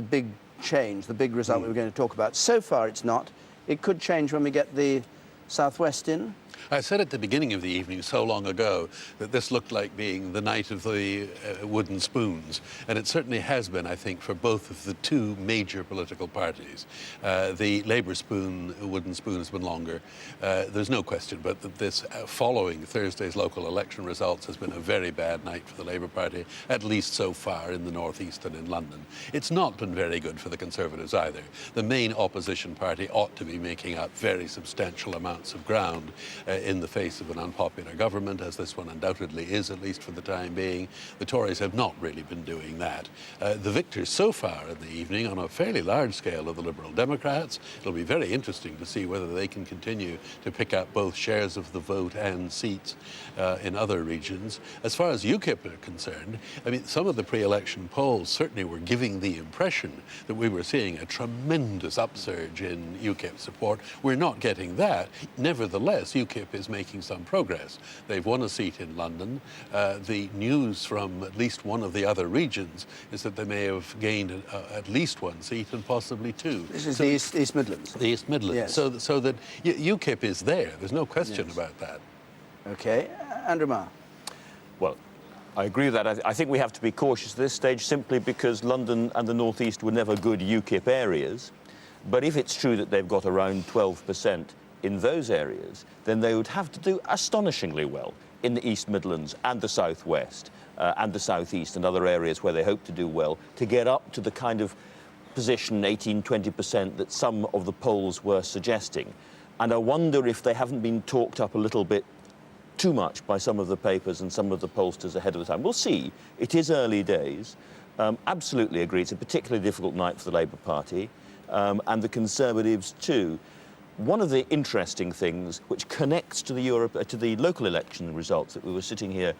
Speaker 25: big change, the big result we were going to talk about. So far, it's not. It could change when we get the Southwest in.
Speaker 8: I said at the beginning of the evening so long ago that this looked like being the night of the wooden spoons, and it certainly has been, I think, for both of the two major political parties. The Labour wooden spoon has been longer. There's no question but that this following Thursday's local election results has been a very bad night for the Labour Party, at least so far in the North East and in London. It's not been very good for the Conservatives either. The main opposition party ought to be making up very substantial amounts of ground in the face of an unpopular government, as this one undoubtedly is, at least for the time being. The Tories have not really been doing that. The victors so far in the evening on a fairly large scale are the Liberal Democrats. It'll be very interesting to see whether they can continue to pick up both shares of the vote and seats in other regions. As far as UKIP are concerned, I mean, some of the pre-election polls certainly were giving the impression that we were seeing a tremendous upsurge in UKIP support. We're not getting that. Nevertheless, UKIP is making some progress. They've won a seat in London. The news from at least one of the other regions is that they may have gained at least one seat and possibly two.
Speaker 25: This is the East Midlands.
Speaker 8: The East Midlands.
Speaker 25: Yes.
Speaker 8: So that UKIP is there. There's no question about that.
Speaker 25: OK. Andrew Marr.
Speaker 9: Well, I agree with that. I think we have to be cautious at this stage simply because London and the North East were never good UKIP areas. But if it's true that they've got around 12% in those areas, then they would have to do astonishingly well in the East Midlands and the South West and the South East and other areas where they hope to do well to get up to the kind of position, 18–20%, that some of the polls were suggesting. And I wonder if they haven't been talked up a little bit too much by some of the papers and some of the pollsters ahead of the time. We'll see. It is early days. Absolutely agree. It's a particularly difficult night for the Labour Party and the Conservatives too. One of the interesting things which connects to the local election results that we were sitting here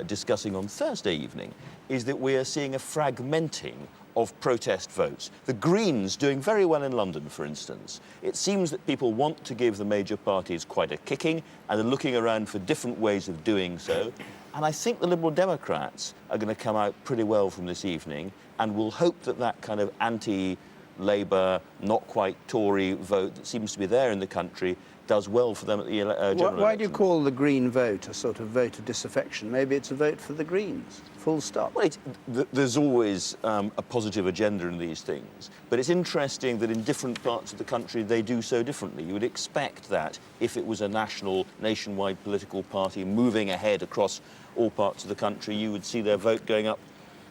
Speaker 9: discussing on Thursday evening is that we are seeing a fragmenting of protest votes. The Greens doing very well in London, for instance. It seems that people want to give the major parties quite a kicking and are looking around for different ways of doing so. And I think the Liberal Democrats are going to come out pretty well from this evening, and we'll hope that that kind of anti-Labour, not quite Tory vote that seems to be there in the country does well for them at the general election.
Speaker 25: Why do you call the Green vote a sort of vote of disaffection? Maybe it's a vote for the Greens, full stop.
Speaker 9: Well, there's always a positive agenda in these things, but it's interesting that in different parts of the country they do so differently. You would expect that if it was a nationwide political party moving ahead across all parts of the country, you would see their vote going up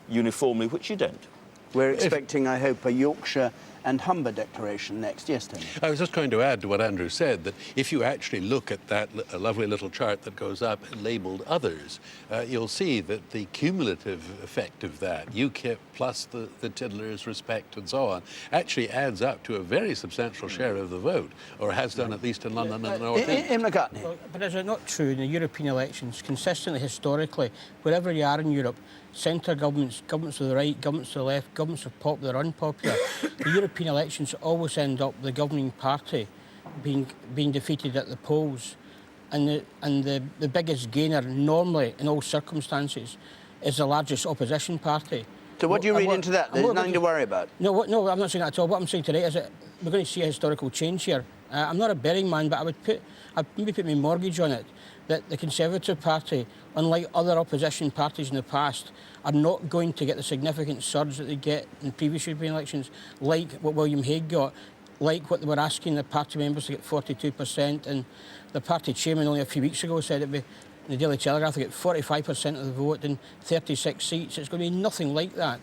Speaker 9: uniformly, which you don't.
Speaker 25: We're expecting, I hope, a Yorkshire and Humber declaration next. Yes, Tony.
Speaker 8: I was just going to add to what Andrew said, that if you actually look at that lovely little chart that goes up labelled Others, you'll see that the cumulative effect of that, UKIP plus the Tiddlers, Respect and so on, actually adds up to a very substantial share of the vote, or has done at least in London and the North East.
Speaker 25: Ian McCartney.
Speaker 13: Well, but is it not true in the European elections, consistently, historically, wherever you are in Europe, centre governments, governments of the right, governments of the left, governments of popular, unpopular, the European elections always end up the governing party being defeated at the polls, and the biggest gainer normally in all circumstances is the largest opposition party.
Speaker 25: So what do you read into that? There's nothing to worry about.
Speaker 13: No, I'm not saying that at all. What I'm saying today is that we're going to see a historical change here. I'm not a betting man, but I'd maybe put my mortgage on it that the Conservative Party, unlike other opposition parties in the past, are not going to get the significant surge that they get in previous European elections, like what William Hague got, like what they were asking the party members to get 42%, and the party chairman only a few weeks ago said in the Daily Telegraph they get 45% of the vote and 36 seats. It's going to be nothing like that.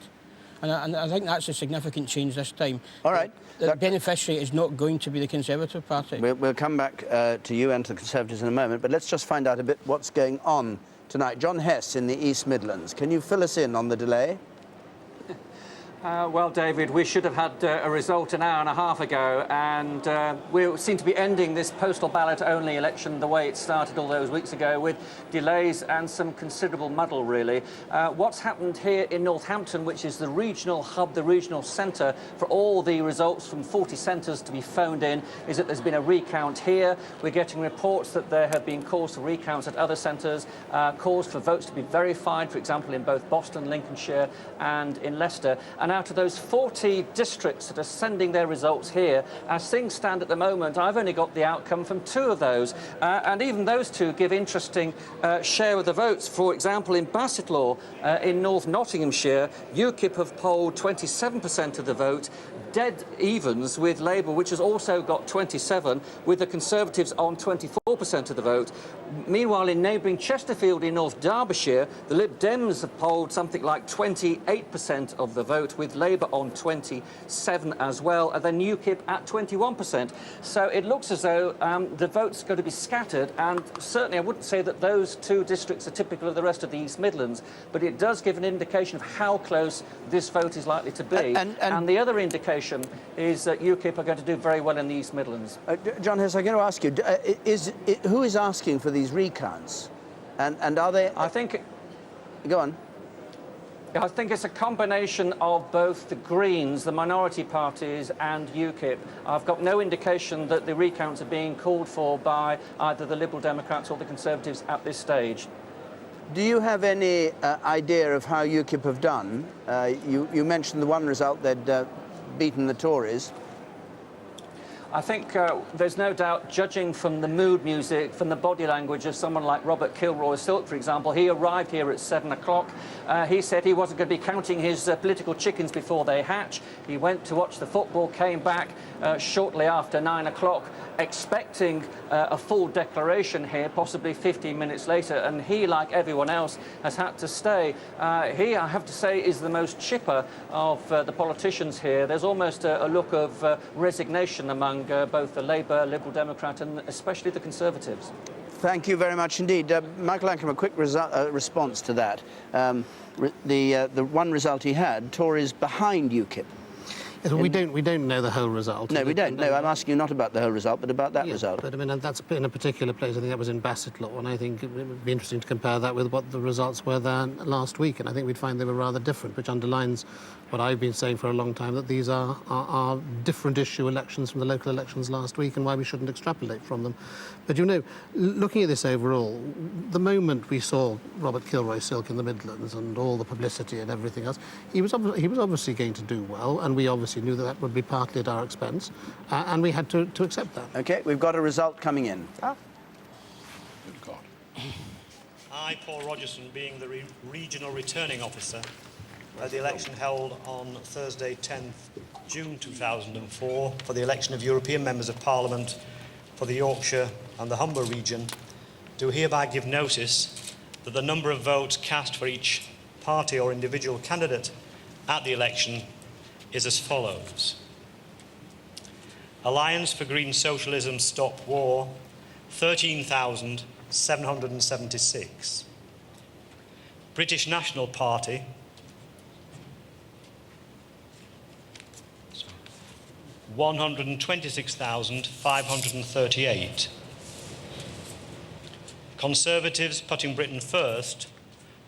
Speaker 13: And I think that's a significant change this time.
Speaker 25: All right.
Speaker 13: The beneficiary is not going to be the Conservative Party.
Speaker 25: We'll come back to you and to the Conservatives in a moment, but let's just find out a bit what's going on tonight. John Hess in the East Midlands. Can you fill us in on the delay?
Speaker 14: Well, David, we should have had a result an hour and a half ago, and we seem to be ending this postal ballot-only election the way it started all those weeks ago, with delays and some considerable muddle, really. What's happened here in Northampton, which is the regional hub, the regional centre for all the results from 40 centres to be phoned in, is that there's been a recount here. We're getting reports that there have been calls for recounts at other centres, calls for votes to be verified, for example, in both Boston, Lincolnshire and in Leicester. And And out of those 40 districts that are sending their results here, as things stand at the moment, I've only got the outcome from 2 of those. And even those 2 give interesting share of the votes. For example, in Bassetlaw, in North Nottinghamshire, UKIP have polled 27% of the vote, dead evens with Labour, which has also got 27, with the Conservatives on 24% of the vote. Meanwhile, in neighbouring Chesterfield in North Derbyshire, the Lib Dems have polled something like 28% of the vote, with Labour on 27 as well, and then UKIP at 21%. So it looks as though the vote's going to be scattered, and certainly I wouldn't say that those 2 districts are typical of the rest of the East Midlands, but it does give an indication of how close this vote is likely to be. And the other indication is that UKIP are going to do very well in the East Midlands.
Speaker 25: John Hess, I'm going to ask you, who is asking for these recounts? And are they...
Speaker 14: I think...
Speaker 25: Go on.
Speaker 14: I think it's a combination of both the Greens, the minority parties, and UKIP. I've got no indication that the recounts are being called for by either the Liberal Democrats or the Conservatives at this stage.
Speaker 25: Do you have any idea of how UKIP have done? You mentioned the one result they'd beaten the Tories.
Speaker 14: I think there's no doubt, judging from the mood music, from the body language of someone like Robert Kilroy-Silk, for example, he arrived here at 7 o'clock. He said he wasn't going to be counting his political chickens before they hatch. He went to watch the football, came back shortly after 9 o'clock, expecting a full declaration here, possibly 15 minutes later, and he, like everyone else, has had to stay. He, I have to say, is the most chipper of the politicians here. There's almost a look of resignation among both the Labour, Liberal Democrat and especially the Conservatives.
Speaker 25: Thank you very much indeed. Michael Ancram, a quick response to that. The one result he had, Tories behind UKIP.
Speaker 15: Yes, well, we don't know the whole result.
Speaker 25: No, we don't. No, I'm asking you not about the whole result, but about that result.
Speaker 15: But I mean, that's in a particular place. I think that was in Bassetlaw, and I think it would be interesting to compare that with what the results were there last week, and I think we'd find they were rather different, which underlines what I've been saying for a long time, that these are different issue elections from the local elections last week, and why we shouldn't extrapolate from them. But you know, looking at this overall, the moment we saw Robert Kilroy-Silk in the Midlands and all the publicity and everything else, he was obviously going to do well, and we obviously knew that that would be partly at our expense, and we had to accept that.
Speaker 25: OK, we've got a result coming in.
Speaker 20: Good God. I, Paul Rogerson, being the regional returning officer at the election held on Thursday, 10th June 2004, for the election of European Members of Parliament for the Yorkshire and the Humber region, do hereby give notice that the number of votes cast for each party or individual candidate at the election is as follows. Alliance for Green Socialism Stop War, 13,776. British National Party, 126,538. Conservatives Putting Britain First,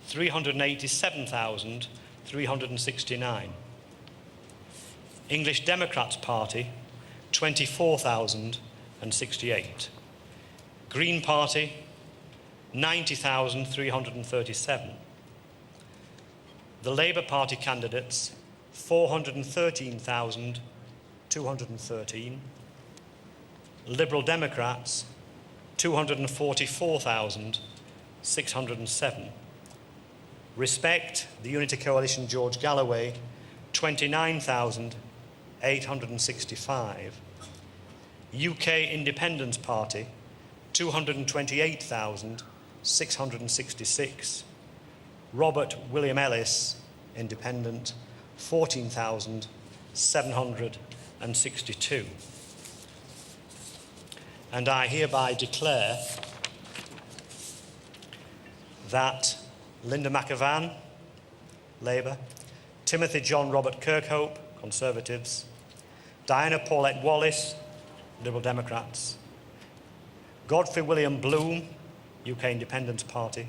Speaker 20: 387,369. English Democrats Party, 24,068. Green Party, 90,337. The Labour Party candidates, 413,213. Liberal Democrats, 244,607. Respect, the Unity Coalition George Galloway, 29,865. UK Independence Party, 228,666. Robert William Ellis, Independent, 14,762. And I hereby declare that Linda McAvan, Labour, Timothy John Robert Kirkhope, Conservatives, Diana Paulette Wallis, Liberal Democrats, Godfrey William Bloom, UK Independence Party,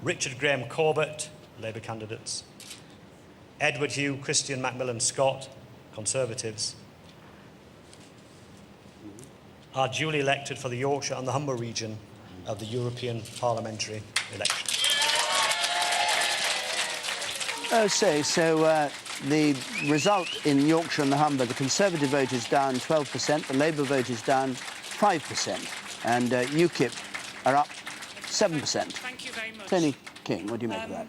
Speaker 20: Richard Graham Corbett, Labour candidates, Edward Hugh Christian Macmillan Scott, Conservatives, are duly elected for the Yorkshire and the Humber region of the European Parliamentary election.
Speaker 25: So The result in Yorkshire and the Humber, the Conservative vote is down 12%, the Labour vote is down 5%, and UKIP are up 7%.
Speaker 16: Thank you very much.
Speaker 25: Tony King, what do you make of that?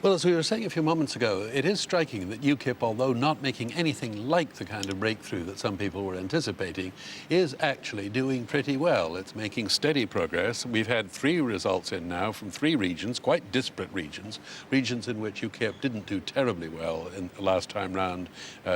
Speaker 8: Well, as we were saying a few moments ago, it is striking that UKIP, although not making anything like the kind of breakthrough that some people were anticipating, is actually doing pretty well. It's making steady progress. We've had 3 results in now from 3 regions, quite disparate regions in which UKIP didn't do terribly well in the last time round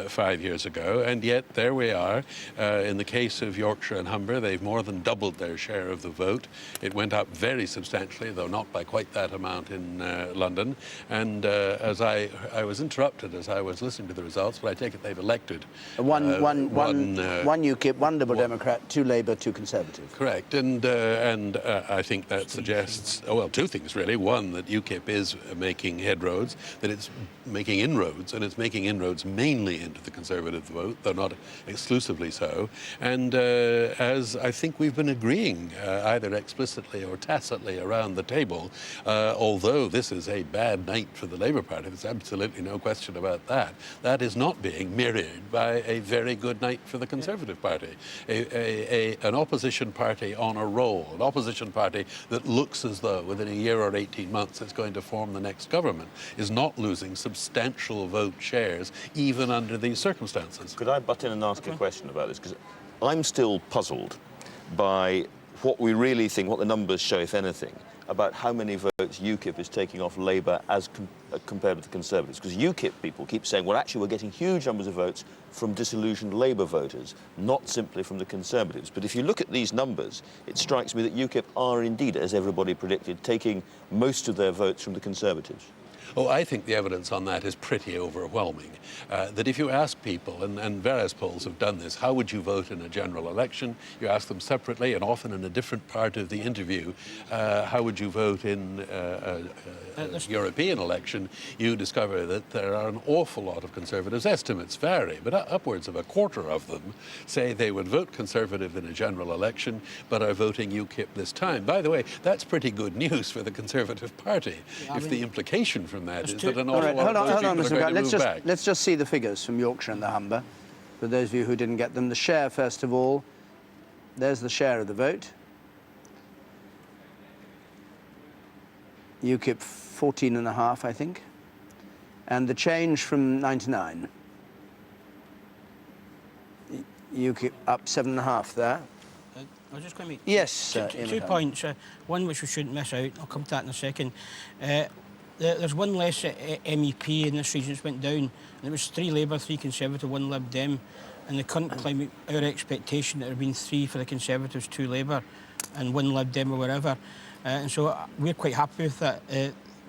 Speaker 8: 5 years ago, and yet there we are. In the case of Yorkshire and Humber, they've more than doubled their share of the vote. It went up very substantially, though not by quite that amount in London. And as I was interrupted as I was listening to the results, but I take it they've elected
Speaker 25: one UKIP, 1 Liberal Democrat, 2 Labour, 2 Conservative.
Speaker 8: Correct, and I think that suggests, well, 2 things really. One, that UKIP is making headroads, that it's making inroads, and it's making inroads mainly into the Conservative vote, though not exclusively so. And as I think we've been agreeing, either explicitly or tacitly around the table, although this is a bad night for the Labour Party, there's absolutely no question about that. That is not being mirrored by a very good night for the Conservative Party. An opposition party on a roll, an opposition party that looks as though within a year or 18 months it's going to form the next government, is not losing substantial vote shares even under these circumstances.
Speaker 9: Could I butt in and ask a question about this? Because I'm still puzzled by what we really think, what the numbers show, if anything, about how many votes UKIP is taking off Labour as compared with the Conservatives. Because UKIP people keep saying, well, actually, we're getting huge numbers of votes from disillusioned Labour voters, not simply from the Conservatives. But if you look at these numbers, it strikes me that UKIP are indeed, as everybody predicted, taking most of their votes from the Conservatives.
Speaker 8: Oh, I think the evidence on that is pretty overwhelming. That if you ask people, and various polls have done this, how would you vote in a general election? You ask them separately and often in a different part of the interview, how would you vote in a European election? You discover that there are an awful lot of Conservatives. Estimates vary, but upwards of a quarter of them say they would vote Conservative in a general election, but are voting UKIP this time. By the way, that's pretty good news for the Conservative Party.
Speaker 25: Yeah,
Speaker 8: if the implication from that is that an
Speaker 25: All
Speaker 8: awful
Speaker 25: right,
Speaker 8: lot of
Speaker 25: hold on,
Speaker 8: people
Speaker 25: Mr.
Speaker 8: are going to move back.
Speaker 25: Let's just see the figures from Yorkshire and the Humber. For those of you who didn't get them, the share, first of all, there's the share of the vote. UKIP 14.5, I think. And the change from 99. UKIP up 7.5 there.
Speaker 13: I was just going to make
Speaker 25: yes,
Speaker 13: two points. One which we shouldn't miss out. I'll come to that in a second. There's one less MEP in this region that's went down. And it was 3 Labour, 3 Conservative, 1 Lib Dem. In the current climate, our expectation there have been 3 for the Conservatives, 2 Labour, and 1 Lib Dem or whatever. And so we're quite happy with that.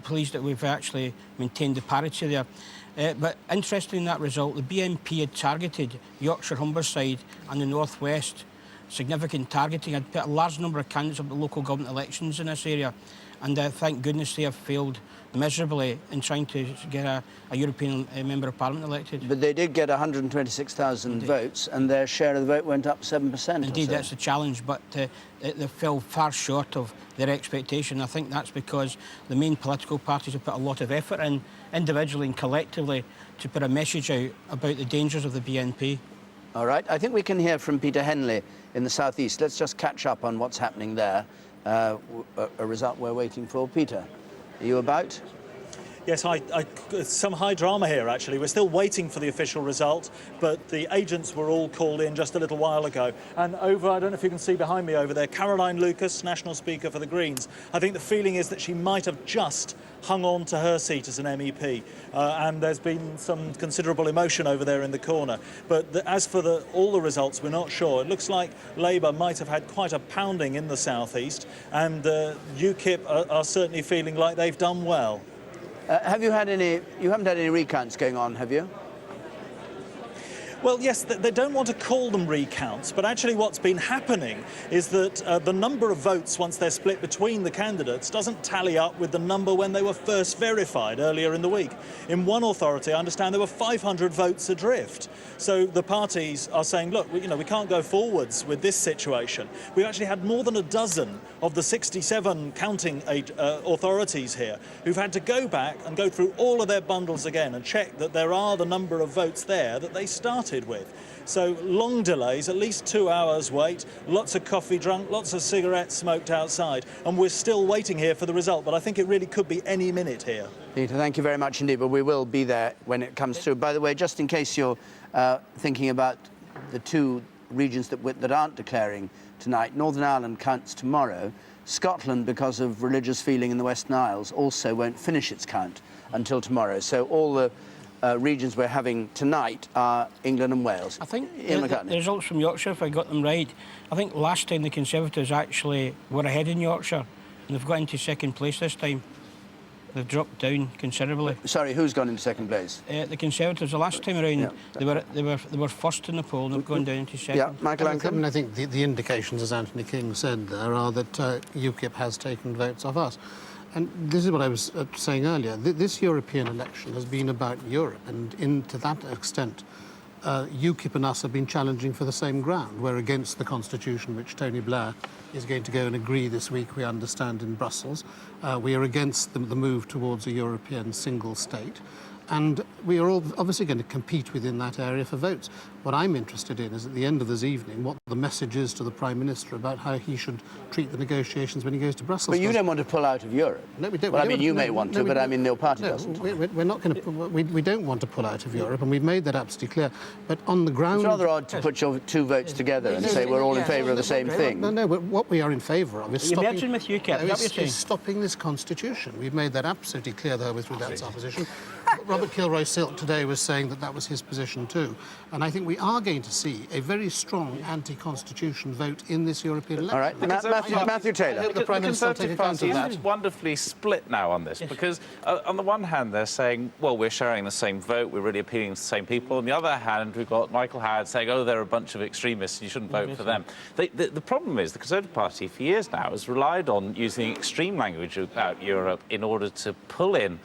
Speaker 13: Pleased that we've actually maintained the parity there. But interestingly in that result, the BNP had targeted Yorkshire Humberside and the North West. Significant targeting. I'd put a large number of candidates up at local government elections in this area, and thank goodness they have failed miserably in trying to get a European Member of Parliament elected.
Speaker 25: But they did get 126,000 votes, and their share of the vote went up 7%.
Speaker 13: Indeed, that's the challenge, but they fell far short of their expectation. I think that's because the main political parties have put a lot of effort in, individually and collectively, to put a message out about the dangers of the BNP.
Speaker 25: All right, I think we can hear from Peter Henley in the southeast. Let's just catch up on what's happening there. A result we're waiting for. Peter, are you about?
Speaker 19: Yes, some high drama here, actually. We're still waiting for the official result, but the agents were all called in just a little while ago. And over, I don't know if you can see behind me over there, Caroline Lucas, National Speaker for the Greens. I think the feeling is that she might have just hung on to her seat as an MEP. And there's been some considerable emotion over there in the corner. But as for all the results, we're not sure. It looks like Labour might have had quite a pounding in the southeast, and UKIP are certainly feeling like they've done well.
Speaker 25: Have you had any? You haven't had any recounts going on, have you?
Speaker 19: Well, yes, they don't want to call them recounts, but actually what's been happening is that the number of votes once they're split between the candidates doesn't tally up with the number when they were first verified earlier in the week. In one authority, I understand there were 500 votes adrift. So the parties are saying, look, we can't go forwards with this situation. We've actually had more than a dozen of the 67 counting authorities here who've had to go back and go through all of their bundles again and check that there are the number of votes there that they started with. So long delays, at least 2 hours wait, lots of coffee drunk, lots of cigarettes smoked outside, and we're still waiting here for the result, but I think it really could be any minute here.
Speaker 25: Peter, thank you very much indeed, but we will be there when it comes through. By the way, just in case you're thinking about the two regions that aren't declaring tonight, Northern Ireland counts tomorrow. Scotland, because of religious feeling in the Western Isles, also won't finish its count until tomorrow. So all the regions we're having tonight are England and Wales.
Speaker 13: I think
Speaker 25: Ian McCartney.
Speaker 13: The results from Yorkshire, if I got them right, I think last time the Conservatives actually were ahead in Yorkshire, and they've got into second place this time. They've dropped down considerably.
Speaker 25: Sorry, who's gone into second place?
Speaker 13: The Conservatives. The last time around, they were first in the poll, and they've gone down into second.
Speaker 25: Yeah, Michael Ancram.
Speaker 15: I mean, I think the indications, as Anthony King said there, are that UKIP has taken votes off us. And this is what I was saying earlier. This European election has been about Europe, and to that extent, UKIP and us have been challenging for the same ground. We're against the constitution, which Tony Blair is going to go and agree this week, we understand, in Brussels. We are against the move towards a European single state. And we are all obviously going to compete within that area for votes. What I'm interested in is, at the end of this evening, what the message is to the Prime Minister about how he should treat the negotiations when he goes to Brussels.
Speaker 25: But you don't want to pull out of Europe.
Speaker 15: No, we don't.
Speaker 25: Well, I mean, you may want to, but I mean, your party doesn't.
Speaker 15: We're not going to. We don't want to pull out of Europe, and we've made that absolutely clear. But on the ground,
Speaker 25: it's rather odd to put your two votes together and say we're all in favour of the same thing.
Speaker 15: No, but what we are in favour of is
Speaker 13: stopping. With UKIP,
Speaker 15: is stopping this constitution. We've made that absolutely clear the whole way through. That's our position. Robert Kilroy-Silk today was saying that was his position too, and I think we are going to see a very strong anti-constitution vote in this European election.
Speaker 25: All right, Matthew Taylor.
Speaker 16: The Conservative Party is wonderfully split now on this, because on the one hand they're saying, well, we're sharing the same vote, we're really appealing to the same people. On the other hand, we've got Michael Howard saying, oh, they're a bunch of extremists, you shouldn't vote for them. The problem is the Conservative Party for years now has relied on using extreme language about Europe in order to pull in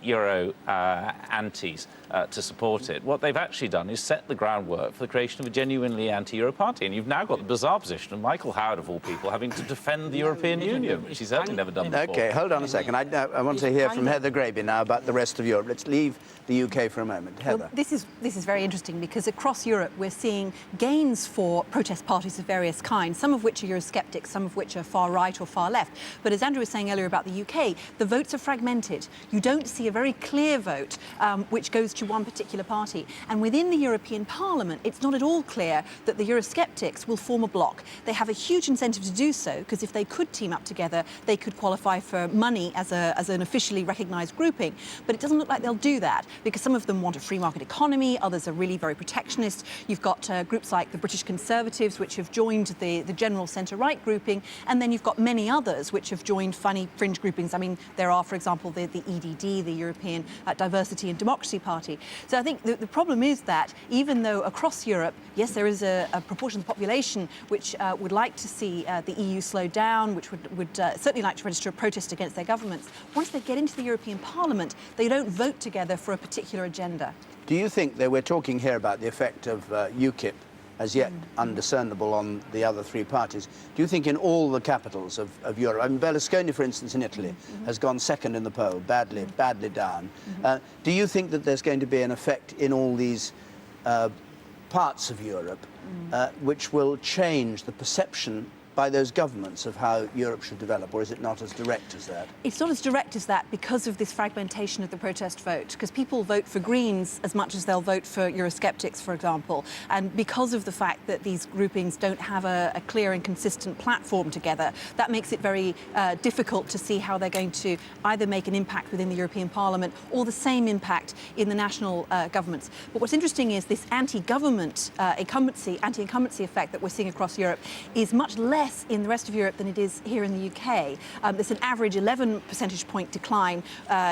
Speaker 16: Euro antis to support it. What they've actually done is set the groundwork for the creation of a genuinely anti-Euro party, and you've now got the bizarre position of Michael Howard, of all people, having to defend the European Union, which he's certainly never done before.
Speaker 25: OK, hold on a second. I want to hear from Heather Graby now about the rest of Europe. Let's leave the UK for a moment. Heather.
Speaker 18: Well, this is very interesting, because across Europe we're seeing gains for protest parties of various kinds, some of which are Eurosceptics, some of which are far right or far left. But as Andrew was saying earlier about the UK, the votes are fragmented. You don't see a very clear vote which goes to one particular party. And within the European Parliament, it's not at all clear that the Eurosceptics will form a bloc. They have a huge incentive to do so, because if they could team up together, they could qualify for money as an officially recognised grouping. But it doesn't look like they'll do that, because some of them want a free market economy, others are really very protectionist. You've got groups like the British Conservatives, which have joined the general centre-right grouping, and then you've got many others which have joined funny fringe groupings. I mean, there are, for example, the EDD, the European Diversity and Democracy Party. So I think the problem is that even though across Europe, yes, there is a proportion of the population which would like to see the EU slow down, which would certainly like to register a protest against their governments, once they get into the European Parliament, they don't vote together for a particular agenda.
Speaker 25: Do you think that we're talking here about the effect of UKIP, as yet undiscernible on the other three parties? Do you think in all the capitals of Europe, I mean, Berlusconi, for instance, in Italy, has gone second in the poll, badly down. Do you think that there's going to be an effect in all these parts of Europe which will change the perception by those governments of how Europe should develop, or is it not as direct as that?
Speaker 18: It's not as direct as that because of this fragmentation of the protest vote, because people vote for Greens as much as they'll vote for Eurosceptics, for example, and because of the fact that these groupings don't have a clear and consistent platform together, that makes it very difficult to see how they're going to either make an impact within the European Parliament or the same impact in the national governments. But what's interesting is this anti-government anti-incumbency effect that we're seeing across Europe is much less less in the rest of Europe than it is here in the UK. There's an average 11 percentage point decline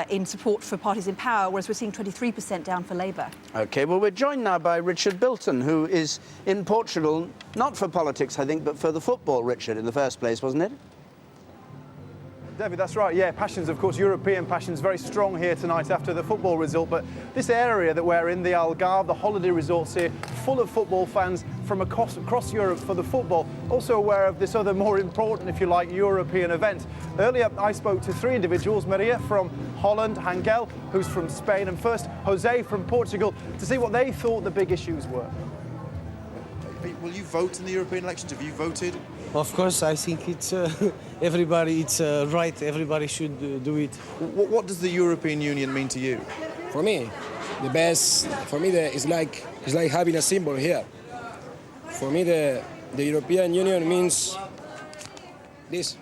Speaker 18: in support for parties in power, whereas we're seeing 23% down for Labour.
Speaker 25: OK, well, we're joined now by Richard Bilton, who is in Portugal, not for politics, I think, but for the football, Richard, in the first place, wasn't it?
Speaker 2: David, that's right, yeah. Passions, of course, European passions, very strong here tonight after the football result. But this area that we're in, the Algarve, the holiday resorts here, full of football fans from across Europe for the football. Also aware of this other more important, if you like, European event. Earlier, I spoke to three individuals, Maria from Holland, Hangel, who's from Spain, and first, Jose from Portugal, to see what they thought the big issues were.
Speaker 4: Will you vote in the European elections? Have you voted?
Speaker 21: Of course, I think it's everybody. It's right. Everybody should do it.
Speaker 4: What does the European Union mean to you?
Speaker 22: For me, the best. For me, it's like having a symbol here. For me, the European Union means this.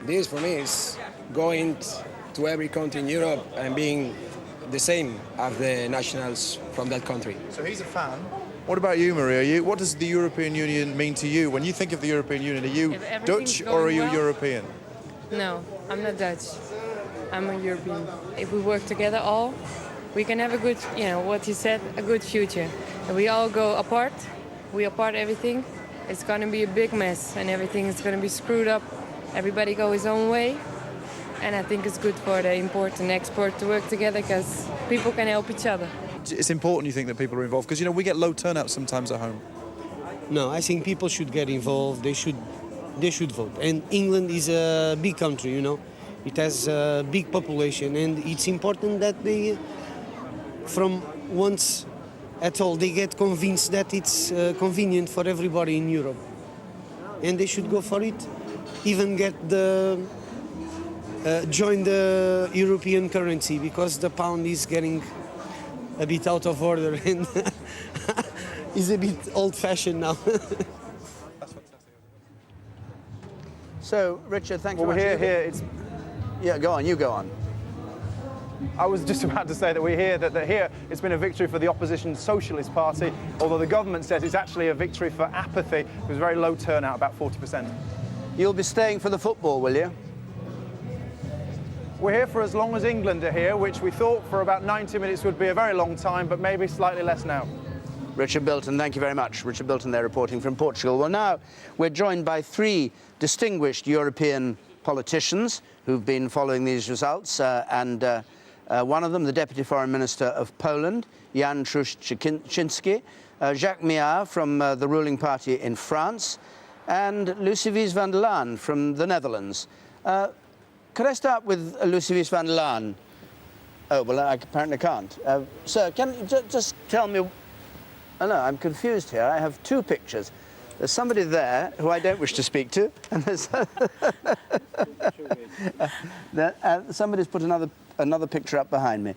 Speaker 22: This for me is going to every country in Europe and being the same as the nationals from that country.
Speaker 4: So he's a fan. What about you, Maria? What does the European Union mean to you? When you think of the European Union, are you Dutch or are you European?
Speaker 24: No, I'm not Dutch. I'm a European. If we work together all, we can have a good, what you said, a good future. And we all go apart, we apart everything, it's going to be a big mess and everything is going to be screwed up. Everybody go his own way. And I think it's good for the import and export to work together because people can help each other.
Speaker 4: It's important, you think, that people are involved? Because, we get low turnout sometimes at home.
Speaker 21: No, I think people should get involved. They should vote. And England is a big country, It has a big population, and it's important that they, from once at all, they get convinced that it's convenient for everybody in Europe. And they should go for it. Even get join the European currency, because the pound is getting a bit out of order and is a bit old-fashioned now.
Speaker 25: So, Richard, thank you
Speaker 2: very
Speaker 25: much.
Speaker 2: We're here.
Speaker 25: Yeah, go on. You go on.
Speaker 2: I was just about to say that we're here, that here it's been a victory for the opposition Socialist Party, although the government says it's actually a victory for apathy. It was very low turnout, about 40%.
Speaker 25: You'll be staying for the football, will you?
Speaker 2: We're here for as long as England are here, which we thought for about 90 minutes would be a very long time, but maybe slightly less now.
Speaker 25: Richard Bilton, thank you very much. Richard Bilton there reporting from Portugal. Well, now we're joined by three distinguished European politicians who've been following these results, and one of them, the Deputy Foreign Minister of Poland, Jan Truszczynski, Jacques Miart from the ruling party in France, and Lucy Wies van der Laan from the Netherlands. Could I start with Lucy Wies van der Laan? Oh, well, I apparently can't. Sir, can you just tell me... Oh, no, I'm confused here. I have two pictures. There's somebody there who I don't wish to speak to, and there's... somebody's put another picture up behind me.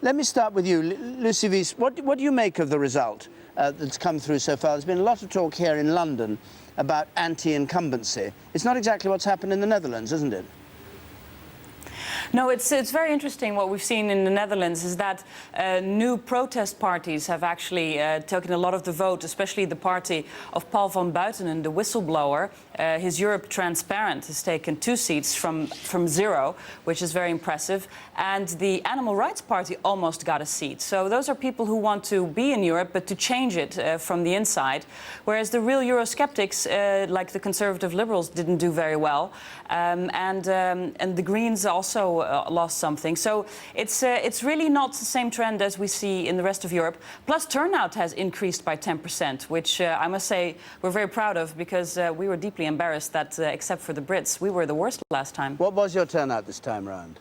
Speaker 25: Let me start with you, Lucy Wies. What do you make of the result that's come through so far? There's been a lot of talk here in London about anti-incumbency. It's not exactly what's happened in the Netherlands, isn't it?
Speaker 26: No, it's very interesting. What we've seen in the Netherlands is that new protest parties have actually taken a lot of the vote, especially the party of Paul van Buitenen, the whistleblower. His Europe Transparent has taken 2 seats from 0, which is very impressive. And the Animal Rights Party almost got a seat. So those are people who want to be in Europe, but to change it from the inside. Whereas the real Eurosceptics, like the Conservative Liberals, didn't do very well. And the Greens also lost something. So it's really not the same trend as we see in the rest of Europe. Plus, turnout has increased by 10%, which I must say we're very proud of, because we were deeply embarrassed that, except for the Brits, we were the worst last time.
Speaker 25: What was your turnout this time round?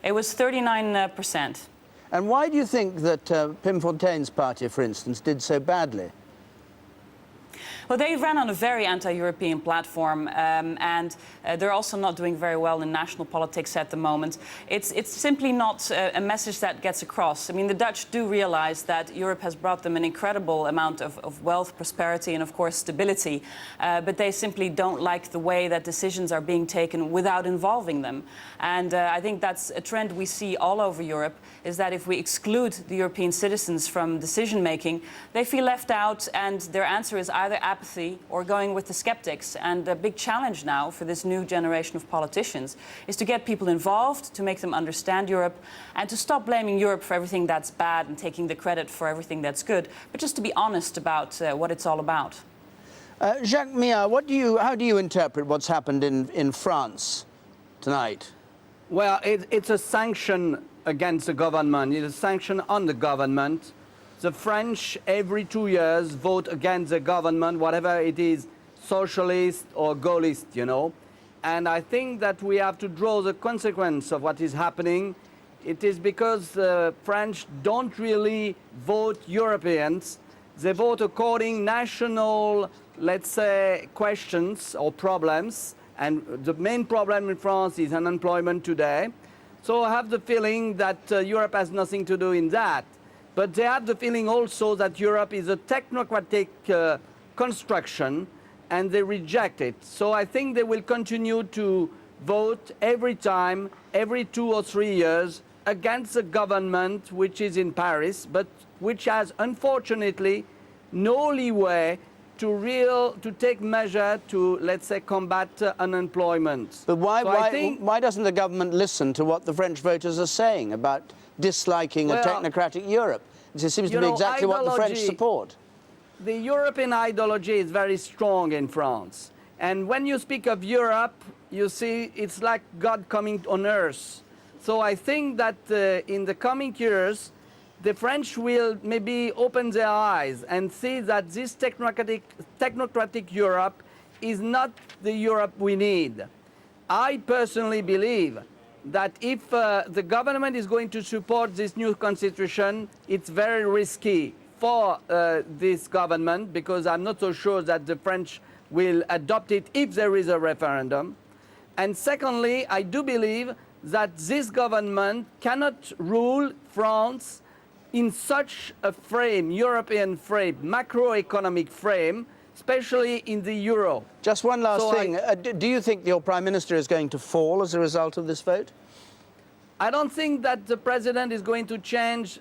Speaker 26: It was 39%.
Speaker 25: And why do you think that Pim Fontaine's party, for instance, did so badly?
Speaker 26: Well, they ran on a very anti-European platform, and they're also not doing very well in national politics at the moment. It's simply not a message that gets across. I mean, the Dutch do realize that Europe has brought them an incredible amount of wealth, prosperity, and, of course, stability. But they simply don't like the way that decisions are being taken without involving them. And I think that's a trend we see all over Europe, is that if we exclude the European citizens from decision-making, they feel left out, and their answer is either either apathy or going with the skeptics. And the big challenge now for this new generation of politicians is to get people involved, to make them understand Europe, and to stop blaming Europe for everything that's bad and taking the credit for everything that's good, but just to be honest about what it's all about.
Speaker 25: Jacques Millard, how do you interpret what's happened in France tonight?
Speaker 3: Well, it's a sanction against the government. It's a sanction on the government. The French, every 2 years, vote against the government, whatever it is, socialist or Gaullist, you know. And I think that we have to draw the consequence of what is happening. It is because the French don't really vote Europeans. They vote according national, let's say, questions or problems. And the main problem in France is unemployment today. So I have the feeling that Europe has nothing to do in that. But they have the feeling also that Europe is a technocratic construction, and they reject it. So I think they will continue to vote every time, every 2 or 3 years, against the government which is in Paris, but which has, unfortunately, no leeway to take measure to, let's say, combat unemployment.
Speaker 25: But why doesn't the government listen to what the French voters are saying about disliking a technocratic Europe? It seems to be exactly what the French support.
Speaker 3: The European ideology is very strong in France. And when you speak of Europe, you see it's like God coming on earth. So I think that in the coming years, the French will maybe open their eyes and see that this technocratic Europe is not the Europe we need. I personally believe that if the government is going to support this new constitution, it's very risky for this government, because I'm not so sure that the French will adopt it if there is a referendum. And secondly, I do believe that this government cannot rule France in such a frame, European frame, macroeconomic frame, especially in the euro.
Speaker 25: Just one last thing. Do you think your Prime Minister is going to fall as a result of this vote?
Speaker 3: I don't think that the President is going to change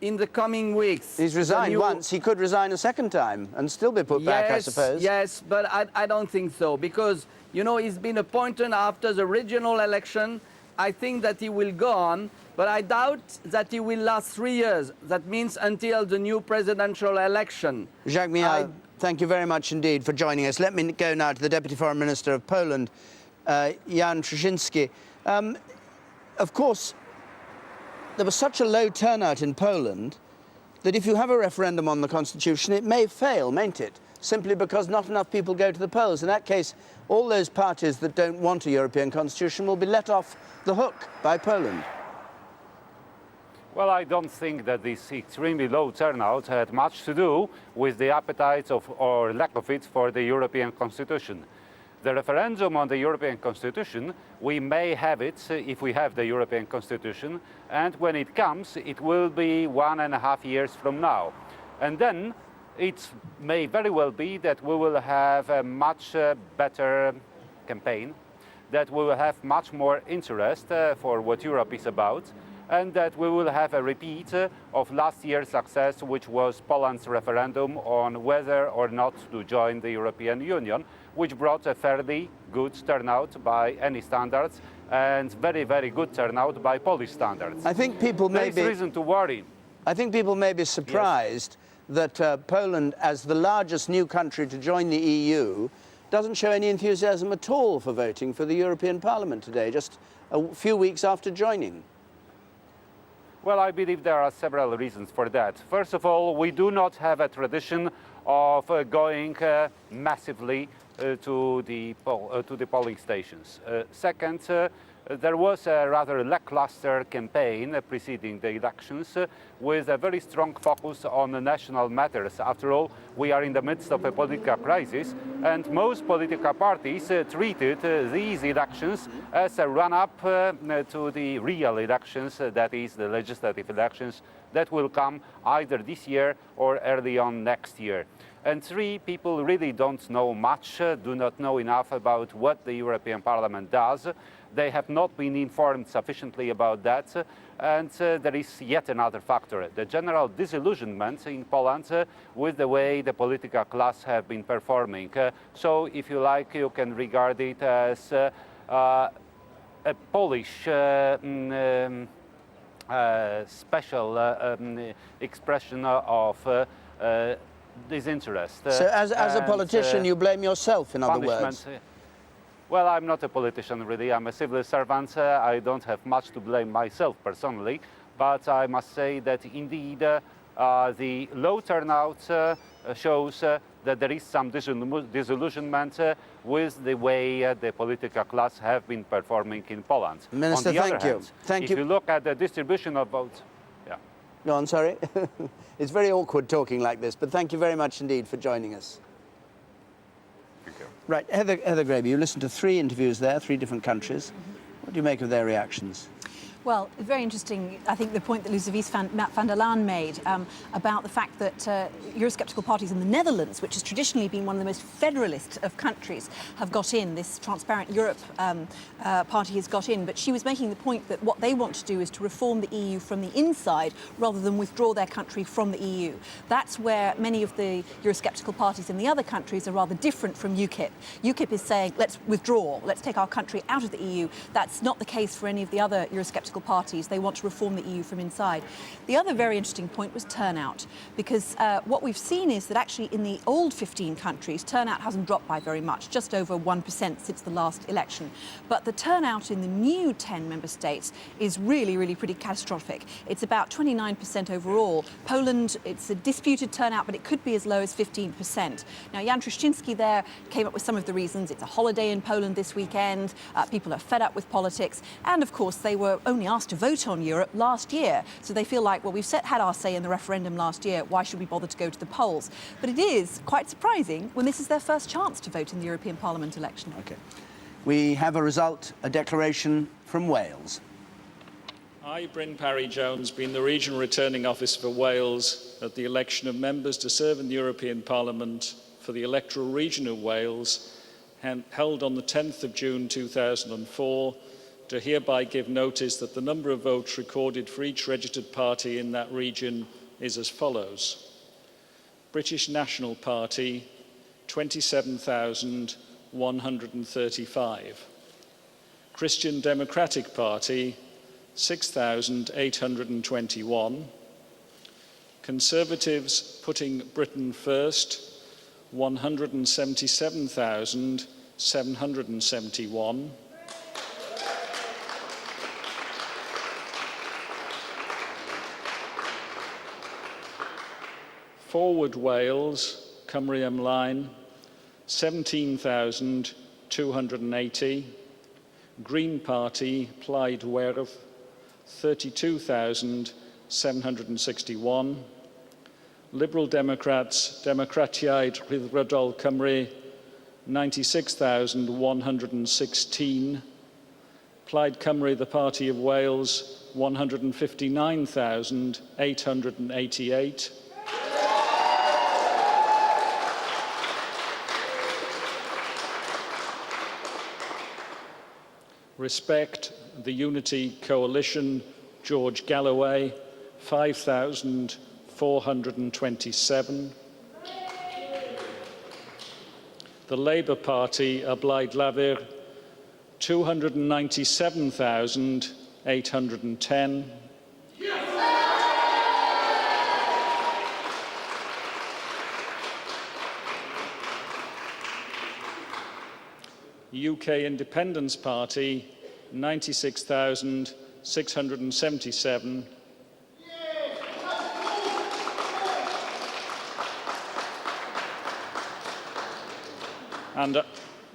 Speaker 3: in the coming weeks.
Speaker 25: He's resigned once. He could resign a second time and still be put back, I suppose.
Speaker 3: Yes, but I don't think so, because, you know, he's been appointed after the regional election. I think that he will go on, but I doubt that he will last 3 years. That means until the new presidential election.
Speaker 25: Jacques Millard, thank you very much indeed for joining us. Let me go now to the Deputy Foreign Minister of Poland, Jan Trzynski. Of course, there was such a low turnout in Poland that if you have a referendum on the constitution, it may fail, mayn't it? Simply because not enough people go to the polls. In that case, all those parties that don't want a European constitution will be let off the hook by Poland.
Speaker 5: Well, I don't think that this extremely low turnout had much to do with the appetite of, or lack of it, for the European constitution. The referendum on the European Constitution, we may have it if we have the European Constitution, and when it comes, it will be 1.5 years from now. And then it may very well be that we will have a much better campaign, that we will have much more interest for what Europe is about, and that we will have a repeat of last year's success, which was Poland's referendum on whether or not to join the European Union, which brought a fairly good turnout by any standards, and very, very good turnout by Polish standards.
Speaker 25: I think people may
Speaker 5: be... reason to worry.
Speaker 25: I think people may be surprised that Poland, as the largest new country to join the EU, doesn't show any enthusiasm at all for voting for the European Parliament today, just a few weeks after joining.
Speaker 5: Well, I believe there are several reasons for that. First of all, we do not have a tradition of going massively to the polling stations. Second, there was a rather lackluster campaign preceding the elections with a very strong focus on national matters. After all, we are in the midst of a political crisis, and most political parties treated these elections as a run-up to the real elections, that is, the legislative elections that will come either this year or early on next year. And three, people really don't know much, do not know enough about what the European Parliament does. They have not been informed sufficiently about that. And there is yet another factor, the general disillusionment in Poland with the way the political class have been performing. So, if you like, you can regard it as a Polish special expression of disinterest.
Speaker 25: So, as a politician, you blame yourself, in other words?
Speaker 5: Well, I'm not a politician, really. I'm a civil servant. I don't have much to blame myself personally, but I must say that indeed the low turnout shows that there is some disillusionment with the way the political class have been performing in Poland.
Speaker 25: Minister,
Speaker 5: on the
Speaker 25: thank
Speaker 5: other
Speaker 25: you.
Speaker 5: hand,
Speaker 25: Thank
Speaker 5: if
Speaker 25: you.
Speaker 5: you look at the distribution of votes,
Speaker 25: No, I'm sorry. It's very awkward talking like this, but thank you very much indeed for joining us.
Speaker 5: Thank you.
Speaker 25: Right, Heather Graby, you listened to 3 interviews there, 3 different countries. What do you make of their reactions?
Speaker 18: Well, very interesting, I think, the point that Ludovic van der Laan made about the fact that Eurosceptical parties in the Netherlands, which has traditionally been one of the most federalist of countries, have got in. This Transparent Europe party has got in. But she was making the point that what they want to do is to reform the EU from the inside rather than withdraw their country from the EU. That's where many of the Eurosceptical parties in the other countries are rather different from UKIP. UKIP is saying, let's withdraw, let's take our country out of the EU. That's not the case for any of the other Eurosceptical parties. They want to reform the EU from inside. The other very interesting point was turnout, because what we've seen is that actually in the old 15 countries, turnout hasn't dropped by very much, just over 1% since the last election. But the turnout in the new 10 member states is really, really pretty catastrophic. It's about 29% overall. Poland, it's a disputed turnout, but it could be as low as 15%. Now, Jan Truszczynski there came up with some of the reasons. It's a holiday in Poland this weekend. People are fed up with politics. And of course, they were only asked to vote on Europe last year. So they feel like, well, we've had our say in the referendum last year. Why should we bother to go to the polls? But it is quite surprising when this is their first chance to vote in the European Parliament election.
Speaker 25: Okay. We have a result, a declaration from Wales.
Speaker 1: I, Bryn Parry-Jones, being the Regional Returning Officer for Wales at the election of members to serve in the European Parliament for the electoral region of Wales, held on the 10th of June 2004, to hereby give notice that the number of votes recorded for each registered party in that region is as follows. British National Party, 27,135. Christian Democratic Party, 6,821. Conservatives Putting Britain First, 177,771. Forward Wales, Cymru Ymlaen, 17,280. Green Party, Plaid Werth, 32,761. Liberal Democrats, Democratiaid Rhyddfrydol Cymru, 96,116. Plaid Cymru, the Party of Wales, 159,888. Respect the Unity Coalition, George Galloway, 5,427. The Labour Party, Blaid Lafur, 297,810. UK Independence Party, 96,677.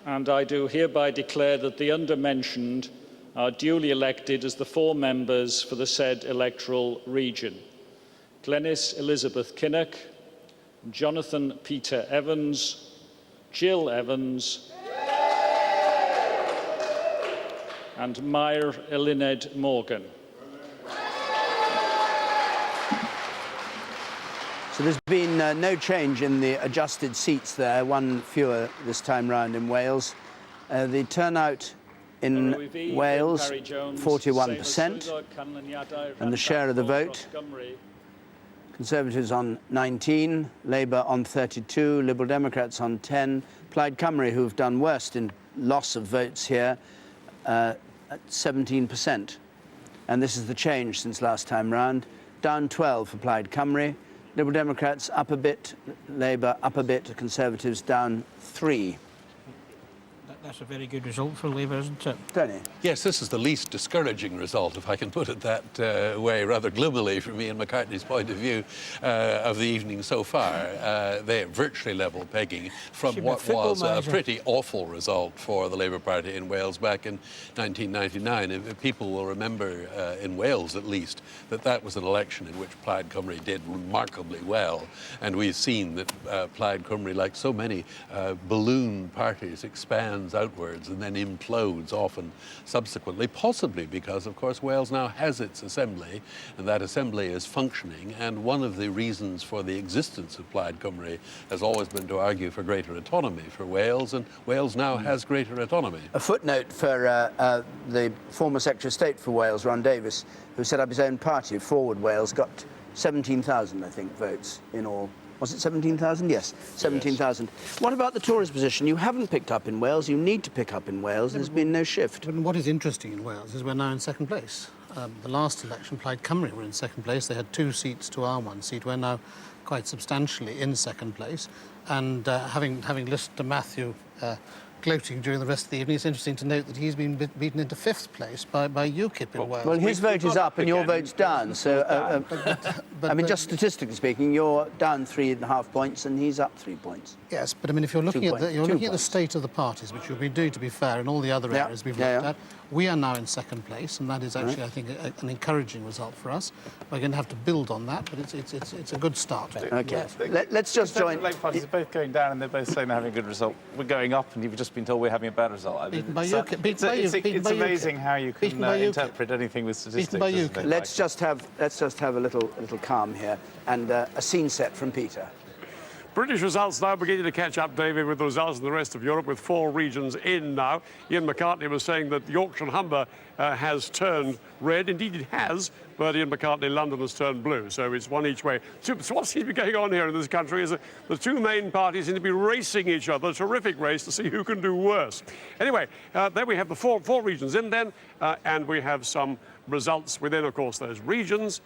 Speaker 1: And I do hereby declare that the undermentioned are duly elected as the 4 members for the said electoral region. Glenys Elizabeth Kinnock, Jonathan Peter Evans, Jill Evans, and Mair Eluned Morgan.
Speaker 25: So there's been no change in the adjusted seats there, 1 fewer this time round in Wales. The turnout in Wales, 41%. And the share of the vote, Conservatives on 19, Labour on 32, Liberal Democrats on 10, Plaid Cymru, who've done worst in loss of votes here, at 17%. And this is the change since last time round. Down 12 for Plaid Cymru. Liberal Democrats up a bit, Labour up a bit, Conservatives down 3.
Speaker 13: That's a very good result for Labour, isn't it?
Speaker 25: Tony?
Speaker 8: Yes, this is the least discouraging result, if I can put it that way, rather gloomily from Ian McCartney's point of view, of the evening so far. They're virtually level pegging from what was a pretty awful result for the Labour Party in Wales back in 1999. If people will remember, in Wales at least, that was an election in which Plaid Cymru did remarkably well. And we've seen that Plaid Cymru, like so many balloon parties, expands outwards and then implodes often subsequently, possibly because, of course, Wales now has its assembly, and that assembly is functioning. And one of the reasons for the existence of Plaid Cymru has always been to argue for greater autonomy for Wales, and Wales now has greater autonomy.
Speaker 25: A footnote for the former Secretary of State for Wales, Ron Davies, who set up his own party, Forward Wales, got 17,000, I think, votes in all. Was it 17,000? Yes, 17,000. Yes. What about the Tories' position? You haven't picked up in Wales. You need to pick up in Wales. There's been no shift.
Speaker 15: But what is interesting in Wales is we're now in second place. The last election, Plaid Cymru were in second place. They had 2 seats to our 1 seat. We're now quite substantially in second place. And having listened to Matthew gloating during the rest of the evening, it's interesting to note that he's been beaten into 5th place by UKIP in Wales.
Speaker 25: Well, his vote is up and your vote's down. So, I mean, just statistically speaking, you're down 3.5 points and he's up 3 points.
Speaker 15: Yes, but I mean, if you're looking at the state of the parties, which you've been doing, to be fair, in all the other areas we've looked at, we are now in second place, and that is actually, I think, an encouraging result for us. We're going to have to build on that, but it's a good start.
Speaker 25: Okay, let's just join.
Speaker 16: The Labour parties are both going down, and they're both saying they're having a good result. We're going up, and you've just been told we're having a bad result. I mean, it's amazing how you can interpret anything with statistics.
Speaker 25: Let's just have a little calm here, and a scene set from Peter.
Speaker 6: British results now beginning to catch up, David, with the results in the rest of Europe, with 4 regions in now. Ian McCartney was saying that Yorkshire and Humber has turned red. Indeed, it has, but Ian McCartney, London has turned blue, so it's one each way. So what seems to be going on here in this country is that the 2 main parties seem to be racing each other, a terrific race to see who can do worse. Anyway, there we have the four regions in then, and we have some results within, of course, those regions.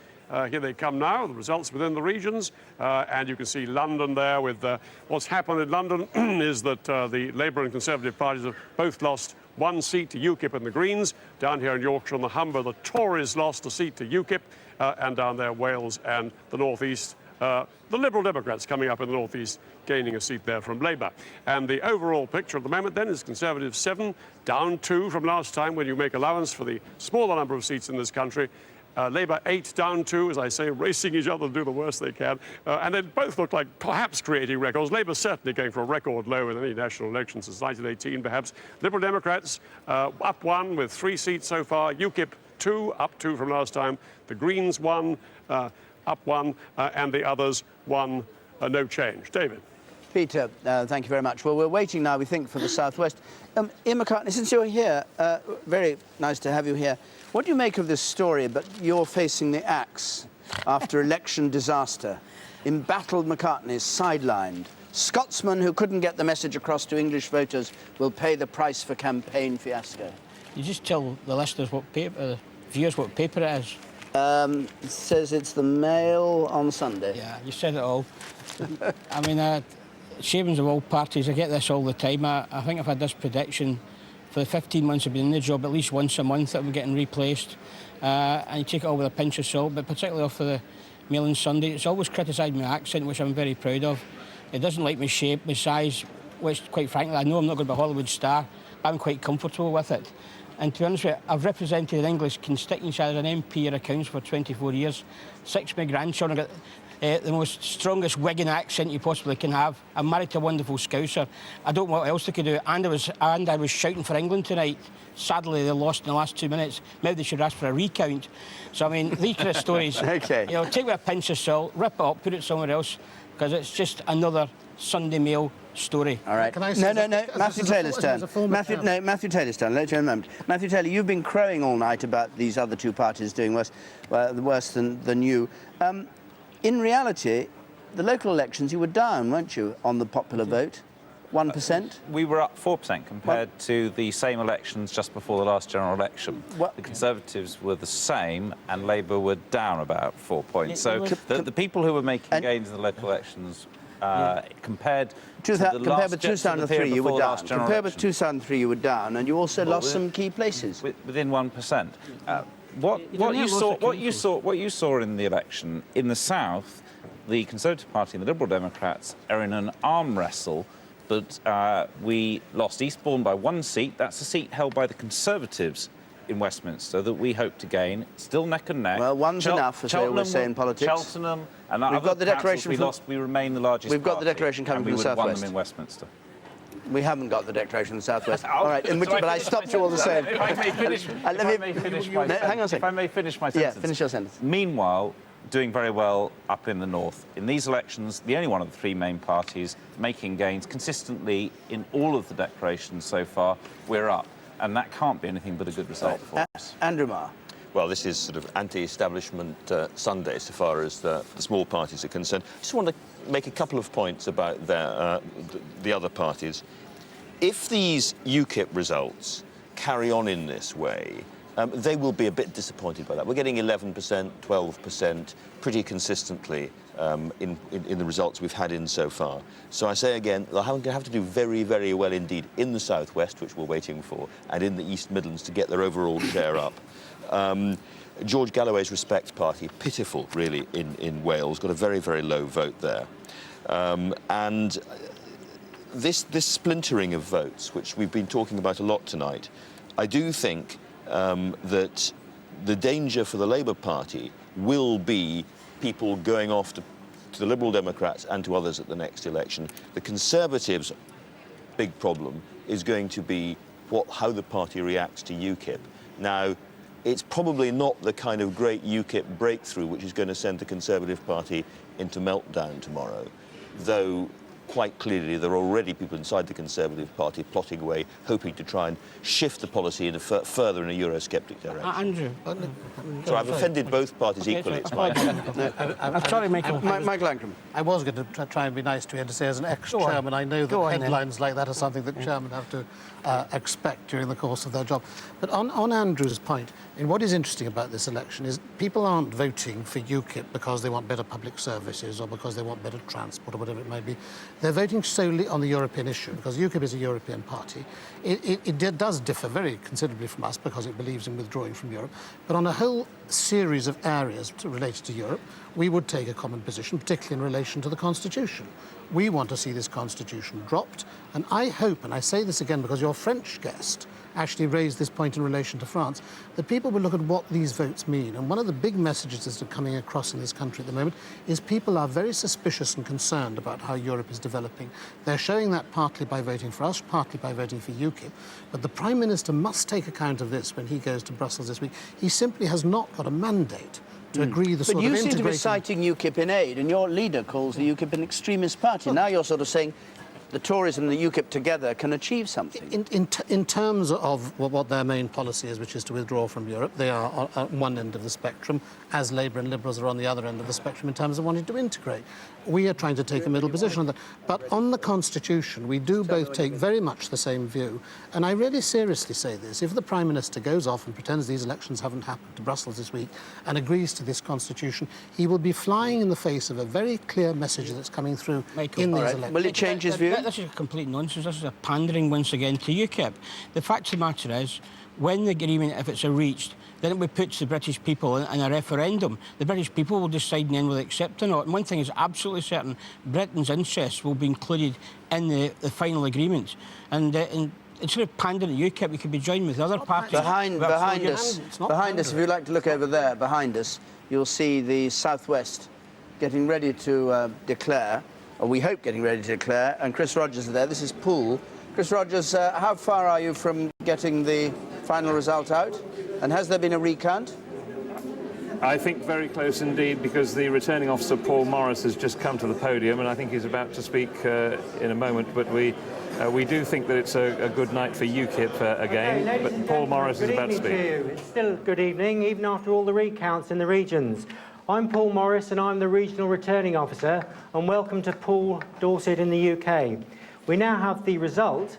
Speaker 6: Here they come now, the results within the regions, and you can see London there with what's happened in London is that the Labour and Conservative parties have both lost 1 seat to UKIP and the Greens. Down here in Yorkshire and the Humber, the Tories lost a seat to UKIP, and down there Wales and the North East, the Liberal Democrats coming up in the North East, gaining a seat there from Labour. And the overall picture at the moment then is Conservatives 7, down 2 from last time when you make allowance for the smaller number of seats in this country. Labour 8, down 2, as I say, racing each other to do the worst they can. And they both look like perhaps creating records. Labour certainly going for a record low in any national election since 1918, perhaps. Liberal Democrats up 1 with 3 seats so far. UKIP 2, up 2 from last time. The Greens 1, up 1, and the others 1, no change. David.
Speaker 25: Peter, thank you very much. Well, we're waiting now, we think, for the South West. Ian McCartney, since you're here, very nice to have you here. What do you make of this story, but you're facing the axe after election disaster? Embattled McCartney is sidelined. Scotsman who couldn't get the message across to English voters will pay the price for campaign fiasco.
Speaker 13: You just tell the listeners what paper, viewers what paper it is.
Speaker 25: It says it's the Mail on Sunday.
Speaker 13: Yeah, you said it all. I mean, shavings of all parties, I get this all the time. I think I've had this prediction for the 15 months I've been in the job, at least once a month that we're getting replaced. And you take it all with a pinch of salt, but particularly off of the Mail on Sunday, it's always criticised my accent, which I'm very proud of. It doesn't like my shape, my size, which, quite frankly, I know I'm not going to be a Hollywood star, but I'm quite comfortable with it. And to be honest with you, I've represented an English constituency as an MP or a council for 24 years. 6 of my grandchildren got the most strongest Wigan accent you possibly can have. I'm married to a wonderful Scouser. I don't know what else they could do. And I was shouting for England tonight. Sadly, they lost in the last 2 minutes. Maybe they should ask for a recount. So, I mean, these kind of stories,
Speaker 25: okay.
Speaker 13: You know, take it with a pinch of salt, rip it up, put it somewhere else. because it's just another Sunday Mail story.
Speaker 25: All right. No. Matthew Taylor's turn. Matthew Taylor's turn. Later in a moment. Matthew Taylor, you've been crowing all night about these other two parties doing worse than you. In reality, the local elections, you were down, weren't you, on the popular vote? 1%?
Speaker 16: We were up 4% compared to the same elections just before the last general election. The Conservatives were the same and Labour were down about 4 points. So the people who were making gains in the local elections compared to the last
Speaker 25: with 2003, you were down. Compared with 2003, you were down, and you also lost some key places.
Speaker 16: Within 1%. What you saw in the election in the south, the Conservative Party and the Liberal Democrats are in an arm wrestle. But we lost Eastbourne by 1 seat. That's a seat held by the Conservatives in Westminster that we hope to gain. Still neck and neck.
Speaker 25: Well, one's enough, as they always say in politics.
Speaker 16: Cheltenham and
Speaker 25: we've got the declaration.
Speaker 16: We remain the largest.
Speaker 25: We've got the declaration coming from the southwest.
Speaker 16: We would have won them in Westminster.
Speaker 25: We haven't got the declaration from the southwest. All right, but I stopped you all the same.
Speaker 16: If I may finish my sentence.
Speaker 25: Hang on a second.
Speaker 16: If I may finish my sentence.
Speaker 25: Yeah, finish your sentence.
Speaker 16: Meanwhile, doing very well up in the north. In these elections, the only one of the three main parties making gains consistently in all of the declarations so far, we're up. And that can't be anything but a good result for us.
Speaker 25: Andrew Marr.
Speaker 9: Well, this is sort of anti-establishment Sunday so far as the small parties are concerned. I just want to make a couple of points about the other parties. If these UKIP results carry on in this way, they will be a bit disappointed by that. We're getting 11%, 12%, pretty consistently in the results we've had in so far. So I say again, they're going to have to do very, very well indeed in the southwest, which we're waiting for, and in the East Midlands to get their overall share up. George Galloway's Respect Party, pitiful really in Wales, got a very, very low vote there. And this splintering of votes, which we've been talking about a lot tonight, I do think that the danger for the Labour Party will be people going off to the Liberal Democrats and to others at the next election. The Conservatives' big problem is going to be how the party reacts to UKIP. Now, it's probably not the kind of great UKIP breakthrough which is going to send the Conservative Party into meltdown tomorrow, though quite clearly there are already people inside the Conservative Party plotting away, hoping to try and shift the policy further in a Eurosceptic direction.
Speaker 13: Andrew.
Speaker 9: So I've offended both parties equally, it's my
Speaker 13: I'm sorry, Michael.
Speaker 25: Michael Ancram.
Speaker 15: I was going to try and be nice to you and to say, as an ex-chairman, I know that headlines like that are something that chairmen have to expect during the course of their job. But on Andrew's point, and what is interesting about this election is people aren't voting for UKIP because they want better public services or because they want better transport or whatever it might be. They're voting solely on the European issue because UKIP is a European party. It does differ very considerably from us because it believes in withdrawing from Europe. But on a whole series of areas related to Europe, we would take a common position, particularly in relation to the Constitution. We want to see this Constitution dropped. And I hope, and I say this again because your French guest actually raised this point in relation to France, that people will look at what these votes mean. And one of the big messages that are coming across in this country at the moment is people are very suspicious and concerned about how Europe is developing. They're showing that partly by voting for us, partly by voting for UKIP. But the Prime Minister must take account of this when he goes to Brussels this week. He simply has not got a mandate to agree the sort of integrating...
Speaker 25: But you seem to be citing UKIP in aid, and your leader calls the UKIP an extremist party. Now you're sort of saying the Tories and the UKIP together can achieve something.
Speaker 15: In terms of what their main policy is, which is to withdraw from Europe, they are at one end of the spectrum, as Labour and Liberals are on the other end of the spectrum in terms of wanting to integrate. We are trying to take a middle position on that. But on the Constitution, we do both take very much the same view. And I really seriously say this. If the Prime Minister goes off and pretends these elections haven't happened to Brussels this week and agrees to this Constitution, he will be flying in the face of a very clear message that's coming through in these elections.
Speaker 25: Will it change his view?
Speaker 13: This is a complete nonsense. This is a pandering once again to UKIP. The fact of the matter is, when the agreement, if it's reached, then it would put the British people in a referendum. The British people will decide then whether they accept or not. And one thing is absolutely certain, Britain's interests will be included in the final agreement. And instead of pandering to UKIP, we could be joined with other parties.
Speaker 25: Behind us, if you like to look over there, behind us, you'll see the Southwest getting ready to declare, or we hope getting ready to declare, and Chris Rogers is there. This is Poole. Chris Rogers, how far are you from getting the final result out? And has there been a recount?
Speaker 7: I think very close indeed, because the returning officer, Paul Morris, has just come to the podium, and I think he's about to speak in a moment. But we do think that it's a good night for UKIP again.
Speaker 10: Okay,
Speaker 7: but Paul Morris is about to speak.
Speaker 10: It's still good evening, even after all the recounts in the regions. I'm Paul Morris, and I'm the Regional Returning Officer, and welcome to Poole, Dorset in the UK. We now have the result,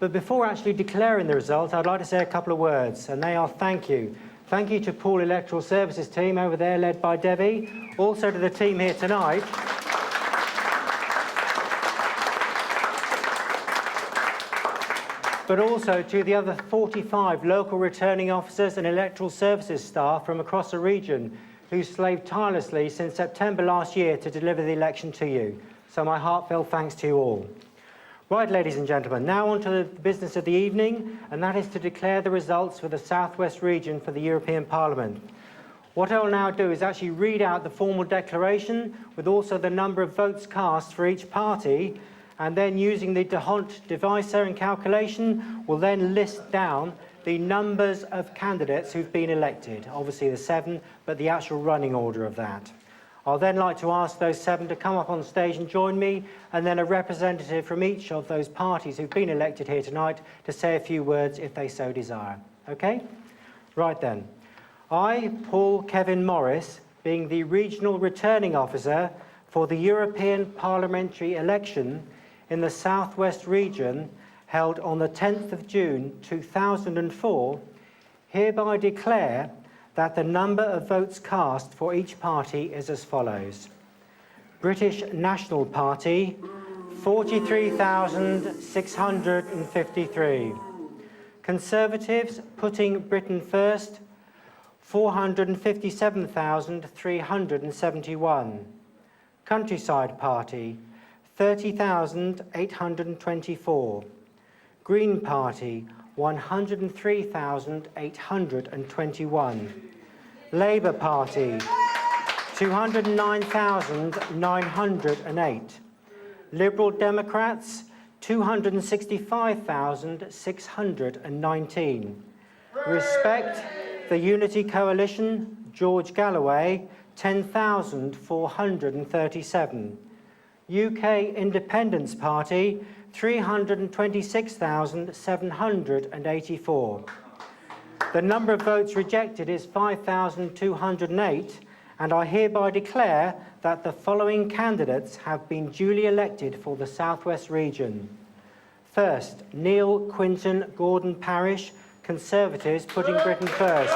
Speaker 10: but before actually declaring the result, I'd like to say a couple of words, and they are thank you. Thank you to Poole Electoral Services team over there, led by Debbie, also to the team here tonight. But also to the other 45 local returning officers and electoral services staff from across the region who slaved tirelessly since September last year to deliver the election to you. So my heartfelt thanks to you all. Right, ladies and gentlemen, now on to the business of the evening, and that is to declare the results for the South West region for the European Parliament. What I will now do is actually read out the formal declaration with also the number of votes cast for each party, and then using the D'Hondt divisor and calculation, we'll then list down the numbers of candidates who've been elected. Obviously the 7, but the actual running order of that. I'll then like to ask those 7 to come up on stage and join me, and then a representative from each of those parties who've been elected here tonight to say a few words if they so desire. Okay? Right then. I, Paul Kevin Morris, being the Regional Returning Officer for the European Parliamentary election in the South West region, held on the 10th of June 2004, hereby declare that the number of votes cast for each party is as follows. British National Party, 43,653. Conservatives, putting Britain first, 457,371. Countryside Party, 30,824. Green Party, 103,821. Labour Party, 209,908. Liberal Democrats, 265,619. Respect the Unity Coalition, George Galloway, 10,437. UK Independence Party, 326,784. The number of votes rejected is 5,208, and I hereby declare that the following candidates have been duly elected for the South West region. First, Neil Quinton Gordon Parish, Conservatives, putting Britain first.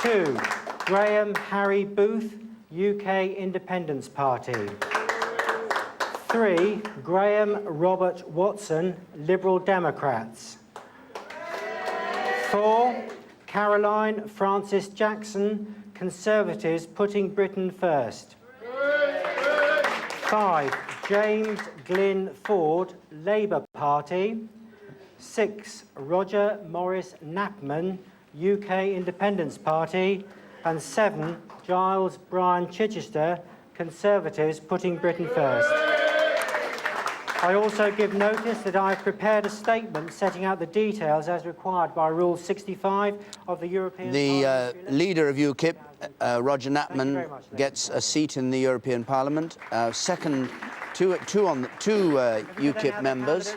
Speaker 10: 2, Graham Harry Booth, UK Independence Party. 3, Graham Robert Watson, Liberal Democrats. 4, Caroline Francis Jackson, Conservatives, putting Britain first. 5, James Glyn Ford, Labour Party. 6, Roger Morris Knapman, UK Independence Party. And 7, Giles Brian Chichester, Conservatives, putting Britain first. I also give notice that I have prepared a statement setting out the details as required by Rule 65 of the European Parliament.
Speaker 25: The leader of UKIP, Roger Knapman, gets a seat in the European Parliament. Second, two UKIP members,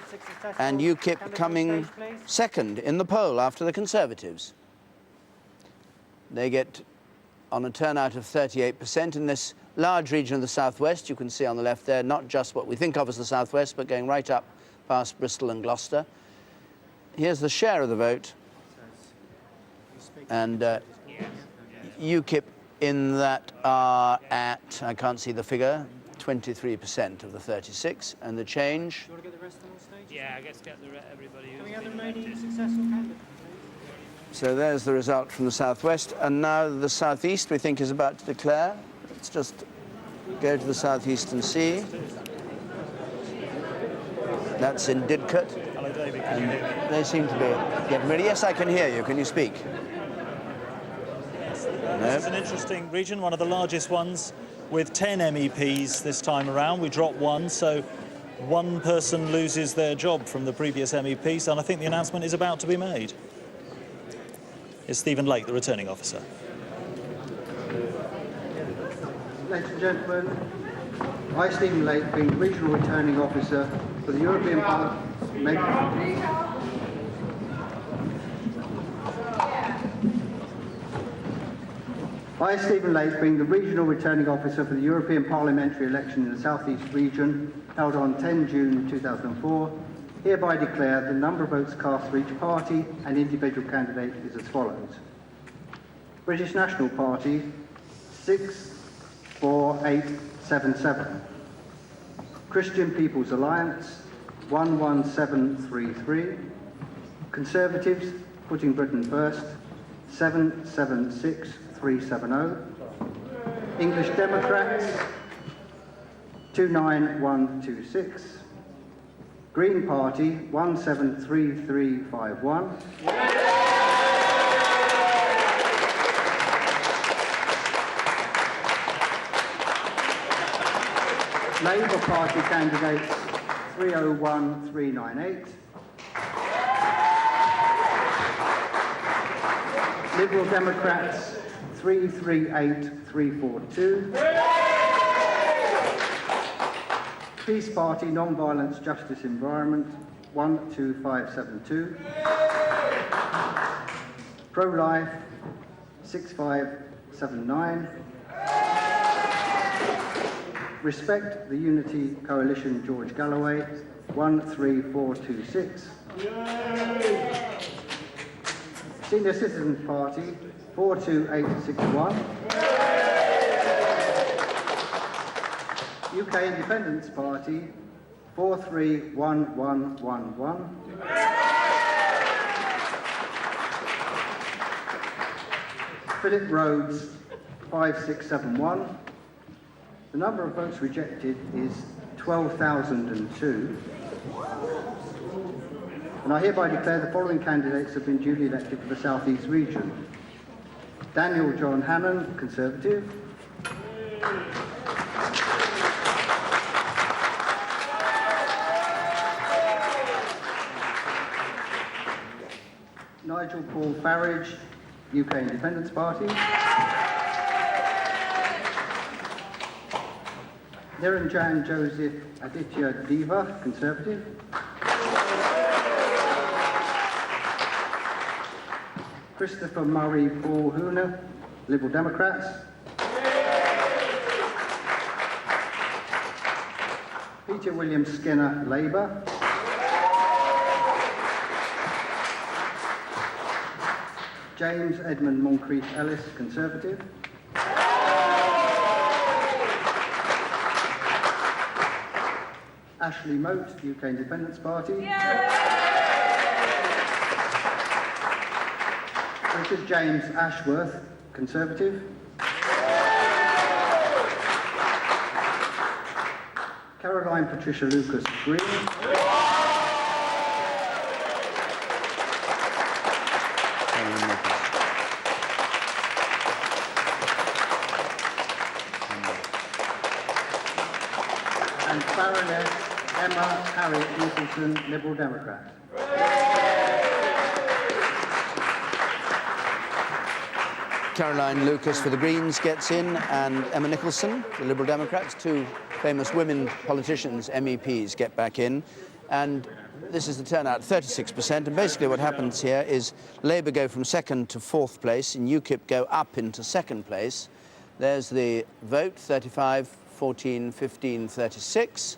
Speaker 25: and UKIP coming second in the poll after the Conservatives. They get on a turnout of 38% in this large region of the southwest. You can see on the left there, not just what we think of as the southwest, but going right up past Bristol and Gloucester. Here's the share of the vote. And UKIP in that are at, I can't see the figure, 23% of the 36. And the change?
Speaker 10: Do you want to get the rest of them on stage?
Speaker 11: Yeah, I guess get everybody who's
Speaker 10: Can we have the
Speaker 11: been
Speaker 10: remaining
Speaker 11: elected.
Speaker 10: successful candidates?
Speaker 25: So there's the result from the southwest. And now the southeast, we think, is about to declare. Let's just go to the southeast and see. That's in Didcot.
Speaker 19: Hello, David. Can you hear me?
Speaker 25: They seem to be getting ready. Yes, I can hear you. Can you speak?
Speaker 19: This is an interesting region, one of the largest ones, with 10 MEPs this time around. We dropped one, so one person loses their job from the previous MEPs, and I think the announcement is about to be made. is Stephen Lake, the returning officer.
Speaker 12: Ladies and gentlemen, I, Stephen Lake, being Regional Returning Officer for the European Parliament. I, Stephen Lake, being the Regional Returning Officer for the European Parliamentary election in the South East region, held on 10 June 2004, hereby declare the number of votes cast for each party and individual candidate is as follows. British National Party, 64877. Christian People's Alliance, 11733. Conservatives, Putting Britain First, 776370. English Democrats, 29126. Green Party, 173351. Labour Party candidates, 301398. Liberal Democrats, 338342. Peace Party, Non-Violence, Justice, Environment, 12572. Pro-Life, 6579. Respect the Unity Coalition, George Galloway, 13426. Senior Citizens Party, 42861. UK Independence Party, 431111. Philip Rhodes, 5671. The number of votes rejected is 12,002. And I hereby declare the following candidates have been duly elected for the South East region. Daniel John Hannon, Conservative. Nigel Paul Farage, UK Independence Party. Niranjan Joseph Aditya Deva, Conservative. Christopher Murray Paul Hooner, Liberal Democrats. Peter William Skinner, Labour. James Edmund Moncrief Ellis, Conservative. Ashley Moat, UK Independence Party. Richard James Ashworth, Conservative. Caroline Patricia Lucas, Green. And Baroness Emma Harriet Nicholson, Liberal Democrat.
Speaker 25: Caroline Lucas for the Greens gets in, and Emma Nicholson, the Liberal Democrats, two famous women politicians, MEPs, get back in. And this is the turnout, 36%. And basically what happens here is Labour go from second to fourth place, and UKIP go up into second place. There's the vote, 35, 14, 15, 36.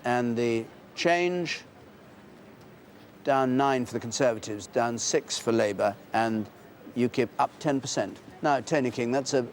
Speaker 25: And the change, down 9 for the Conservatives, down 6 for Labour, and UKIP up 10%. Now, Tony King, that's a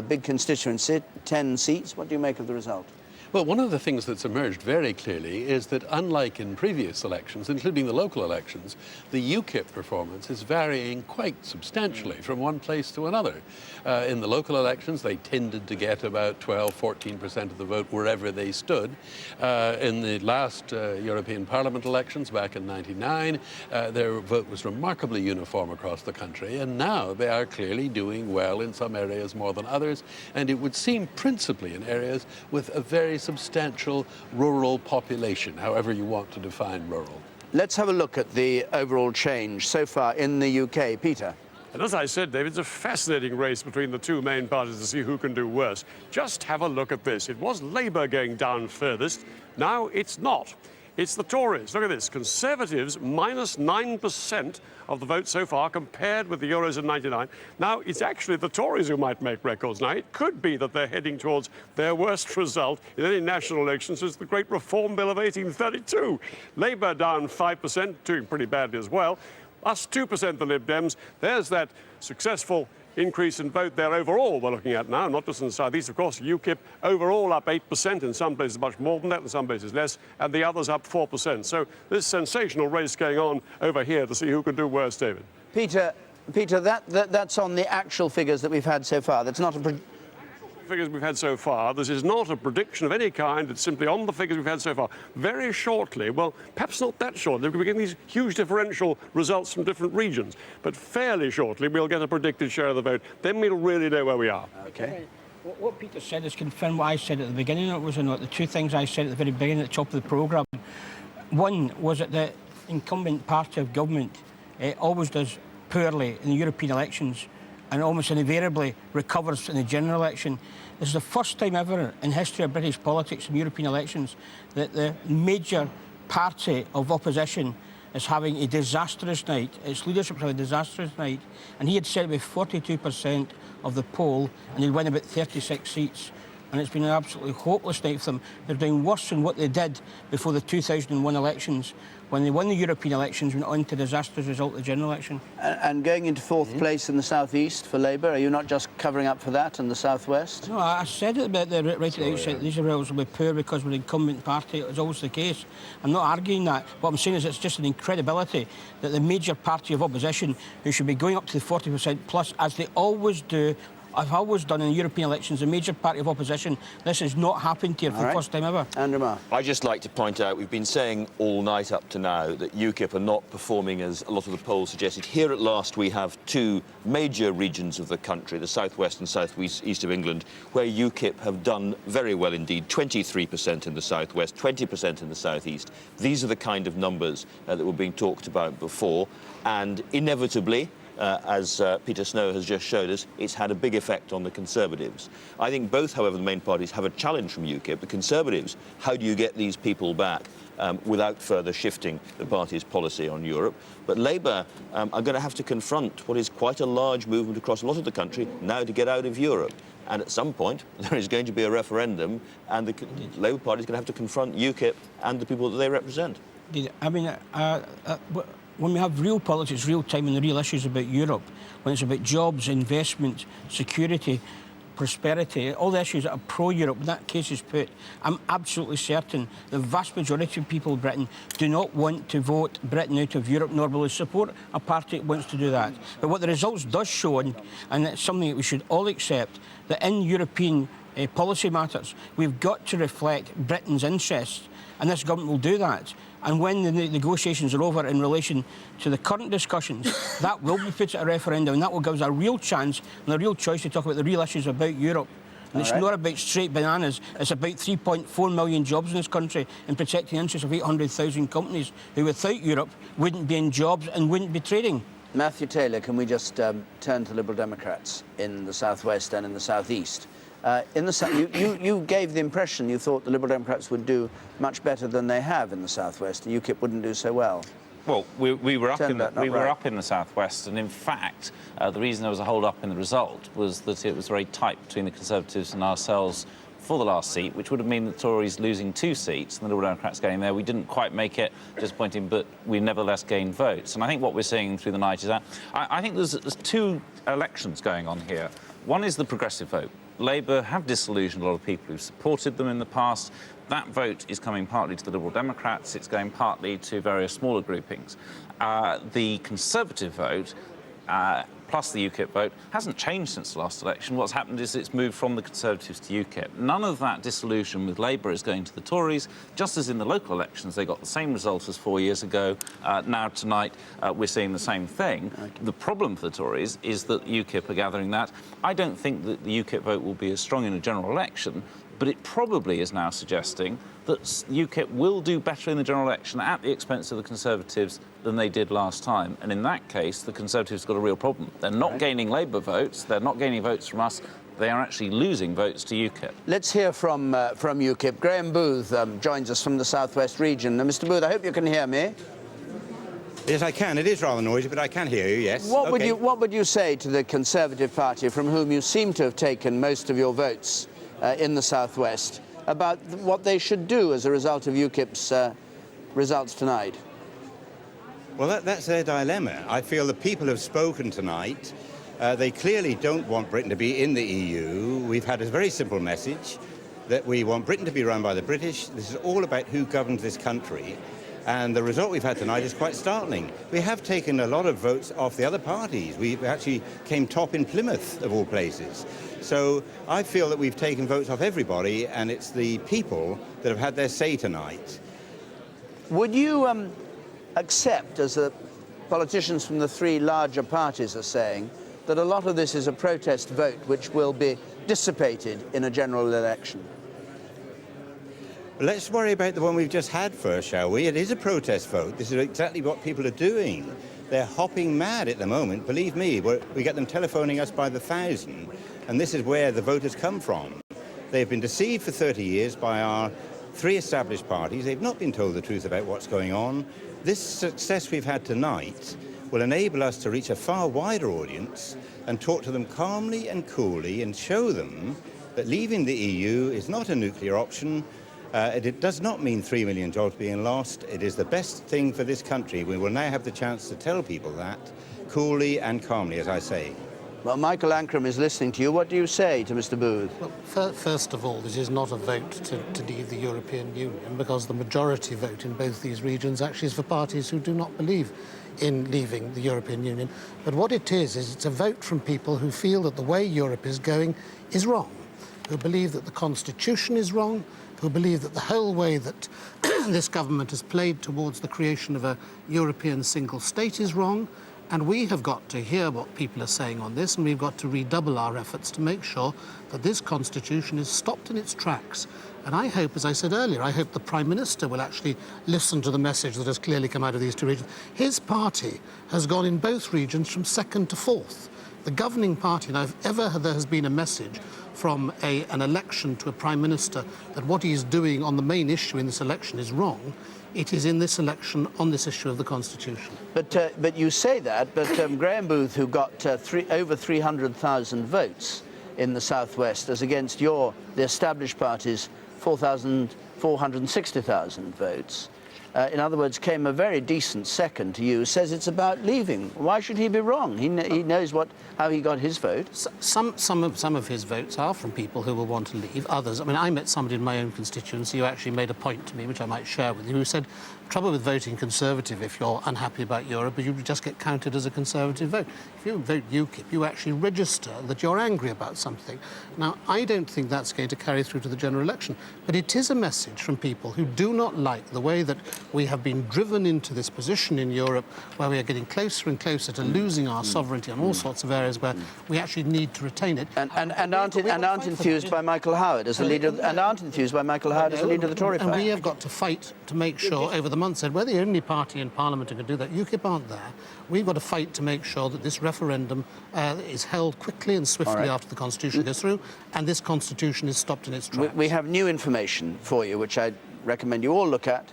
Speaker 25: big constituency, 10 seats. What do you make of the result?
Speaker 8: Well, one of the things that's emerged very clearly is that unlike in previous elections, including the local elections, the UKIP performance is varying quite substantially from one place to another. In the local elections, they tended to get about 12, 14% of the vote wherever they stood. In the last European Parliament elections back in '99, their vote was remarkably uniform across the country, and now they are clearly doing well in some areas more than others, and it would seem principally in areas with a very substantial rural population, however you want to define rural.
Speaker 25: Let's have a look at the overall change so far in the UK. Peter.
Speaker 6: And as I said, David, it's a fascinating race between the two main parties to see who can do worse. Just have a look at this. It was Labour going down furthest. Now it's not. It's the Tories. Look at this. Conservatives, minus 9% of the vote so far compared with the Euros in '99. Now, it's actually the Tories who might make records. Now, it could be that they're heading towards their worst result in any national election since the Great Reform Bill of 1832. Labour down 5%, doing pretty badly as well. Us 2% the Lib Dems. There's that successful increase in vote there overall we're looking at now, not just in the southeast, of course. UKIP overall up 8%, in some places much more than that, in some places less, and the others up 4%. So this sensational race going on over here to see who can do worse, David.
Speaker 25: Peter, that's on the actual figures that we've had so far. That's not a
Speaker 6: figures we've had so far. This is not a prediction of any kind. It's simply on the figures we've had so far. Very shortly, well, perhaps not that shortly, we're getting these huge differential results from different regions, but fairly shortly we'll get a predicted share of the vote. Then we'll really know where we are.
Speaker 25: Okay.
Speaker 13: What Peter said is confirmed what I said at the beginning. It was the two things I said at the very beginning, at the top of the programme. One was that the incumbent party of government always does poorly in the European elections and almost invariably recovers in the general election. This is the first time ever in history of British politics and European elections that the major party of opposition is having a disastrous night. Its leadership is having a disastrous night, and he had said it with 42% of the poll, and he'd win about 36 seats. And it's been an absolutely hopeless night for them. They're doing worse than what they did before the 2001 elections. When they won the European elections, went on to a disastrous result of the general election.
Speaker 25: And going into fourth place in the southeast for Labour, are you not just covering up for that in the southwest?
Speaker 13: No, I said it about the right at the outset. These results will be poor because we're the incumbent party. It's always the case. I'm not arguing that. What I'm saying is it's just an incredibility that the major party of opposition, who should be going up to the 40% plus, as they always do, I've always done in European elections, a major party of opposition. This has not happened here for the first time ever.
Speaker 25: Andrew Marr.
Speaker 9: I'd just like to point out, we've been saying all night up to now that UKIP are not performing as a lot of the polls suggested. Here at last we have two major regions of the country, the southwest and southeast of England, where UKIP have done very well indeed. 23% in the southwest, 20% in the southeast. These are the kind of numbers that were being talked about before, and inevitably, as Peter Snow has just showed us, it's had a big effect on the Conservatives. I think both, however, the main parties have a challenge from UKIP. The Conservatives, how do you get these people back without further shifting the party's policy on Europe? But Labour are going to have to confront what is quite a large movement across a lot of the country now to get out of Europe. And at some point, there is going to be a referendum, and the Labour Party is going to have to confront UKIP and the people that they represent.
Speaker 13: I mean, when we have real politics, real time, and the real issues about Europe, when it's about jobs, investment, security, prosperity, all the issues that are pro-Europe, when that case is put, I'm absolutely certain the vast majority of people in Britain do not want to vote Britain out of Europe, nor will they support a party that wants to do that. But what the results does show, and it's something that we should all accept, that in European policy matters, we've got to reflect Britain's interests, and this government will do that. And when the negotiations are over in relation to the current discussions, that will be put at a referendum, and that will give us a real chance and a real choice to talk about the real issues about Europe. And it's not about straight bananas. It's about 3.4 million jobs in this country and protecting the interests of 800,000 companies who, without Europe, wouldn't be in jobs and wouldn't be trading.
Speaker 25: Matthew Taylor, can we just turn to Liberal Democrats in the southwest and in the southeast? You gave the impression you thought the Liberal Democrats would do much better than they have in the southwest. The UKIP wouldn't do so well.
Speaker 16: Well, we were up in the southwest, and in fact, the reason there was a hold-up in the result was that it was very tight between the Conservatives and ourselves for the last seat, which would have meant the Tories losing 2 seats and the Liberal Democrats getting there. We didn't quite make it, disappointing, but we nevertheless gained votes. And I think what we're seeing through the night is that I think there's 2 elections going on here. One is the progressive vote. Labour have disillusioned a lot of people who've supported them in the past. That vote is coming partly to the Liberal Democrats. It's going partly to various smaller groupings. The Conservative vote, plus the UKIP vote, hasn't changed since the last election. What's happened is it's moved from the Conservatives to UKIP. None of that disillusion with Labour is going to the Tories. Just as in the local elections, they got the same result as 4 years ago. Now, tonight, we're seeing the same thing. Okay. The problem for the Tories is that UKIP are gathering that. I don't think that the UKIP vote will be as strong in a general election, But it probably is now suggesting that UKIP will do better in the general election at the expense of the Conservatives than they did last time. And in that case, the Conservatives got a real problem. They're not gaining Labour votes, they're not gaining votes from us, they are actually losing votes to UKIP.
Speaker 25: Let's hear from UKIP. Graham Booth joins us from the South West region. Now, Mr. Booth, I hope you can hear me.
Speaker 14: Yes, I can. It is rather noisy, but I can hear you, yes.
Speaker 25: What would you say to the Conservative Party, from whom you seem to have taken most of your votes in the South West, about what they should do as a result of UKIP's results tonight?
Speaker 14: Well, that's their dilemma. I feel the people have spoken tonight. They clearly don't want Britain to be in the EU. We've had a very simple message that we want Britain to be run by the British. This is all about who governs this country. And the result we've had tonight is quite startling. We have taken a lot of votes off the other parties. We actually came top in Plymouth, of all places. So I feel that we've taken votes off everybody, and it's the people that have had their say tonight.
Speaker 25: Would you accept, as the politicians from the three larger parties are saying, that a lot of this is a protest vote which will be dissipated in a general election?
Speaker 14: Let's worry about the one we've just had first, shall we? It is a protest vote. This is exactly what people are doing. They're hopping mad at the moment. Believe me, we get them telephoning us by the thousand, and this is where the voters come from. They've been deceived for 30 years by our three established parties. They've not been told the truth about what's going on. This success we've had tonight will enable us to reach a far wider audience and talk to them calmly and coolly and show them that leaving the EU is not a nuclear option. It does not mean 3 million jobs being lost. It is the best thing for this country. We will now have the chance to tell people that coolly and calmly, as I say.
Speaker 25: Well, Michael Ancram is listening to you. What do you say to Mr. Booth?
Speaker 15: Well, first of all, this is not a vote to leave the European Union, because the majority vote in both these regions actually is for parties who do not believe in leaving the European Union. But what it is it's a vote from people who feel that the way Europe is going is wrong, who believe that the Constitution is wrong, who believe that the whole way that this government has played towards the creation of a European single state is wrong. And we have got to hear what people are saying on this, and we've got to redouble our efforts to make sure that this constitution is stopped in its tracks. And I hope, as I said earlier, I hope the Prime Minister will actually listen to the message that has clearly come out of these two regions. His party has gone in both regions from second to fourth. The governing party, now if ever there has been a message from an election to a Prime Minister that what he is doing on the main issue in this election is wrong, it is in this election on this issue of the Constitution.
Speaker 25: But you say that, but Graham Booth, who got over 300,000 votes in the South West, as against the established party's 460,000 votes, in other words, came a very decent second to you, says it's about leaving. Why should he be wrong? He knows how he got his vote.
Speaker 15: Some of his votes are from people who will want to leave. Others, I mean, I met somebody in my own constituency who actually made a point to me, which I might share with you, who said, trouble with voting Conservative, if you're unhappy about Europe, is you just get counted as a Conservative vote. If you vote UKIP, you actually register that you're angry about something. Now, I don't think that's going to carry through to the general election, but it is a message from people who do not like the way that we have been driven into this position in Europe, where we are getting closer and closer to losing our sovereignty on all sorts of areas where we actually need to retain it.
Speaker 25: And aren't enthused by Michael Howard as a leader, of the Tory party.
Speaker 15: And we have got to fight to make sure over the months ahead, we're the only party in Parliament who can do that. UKIP aren't there. We've got to fight to make sure that this referendum is held quickly and swiftly after the Constitution goes through, and this Constitution is stopped in its tracks.
Speaker 25: We have new information for you, which I recommend you all look at,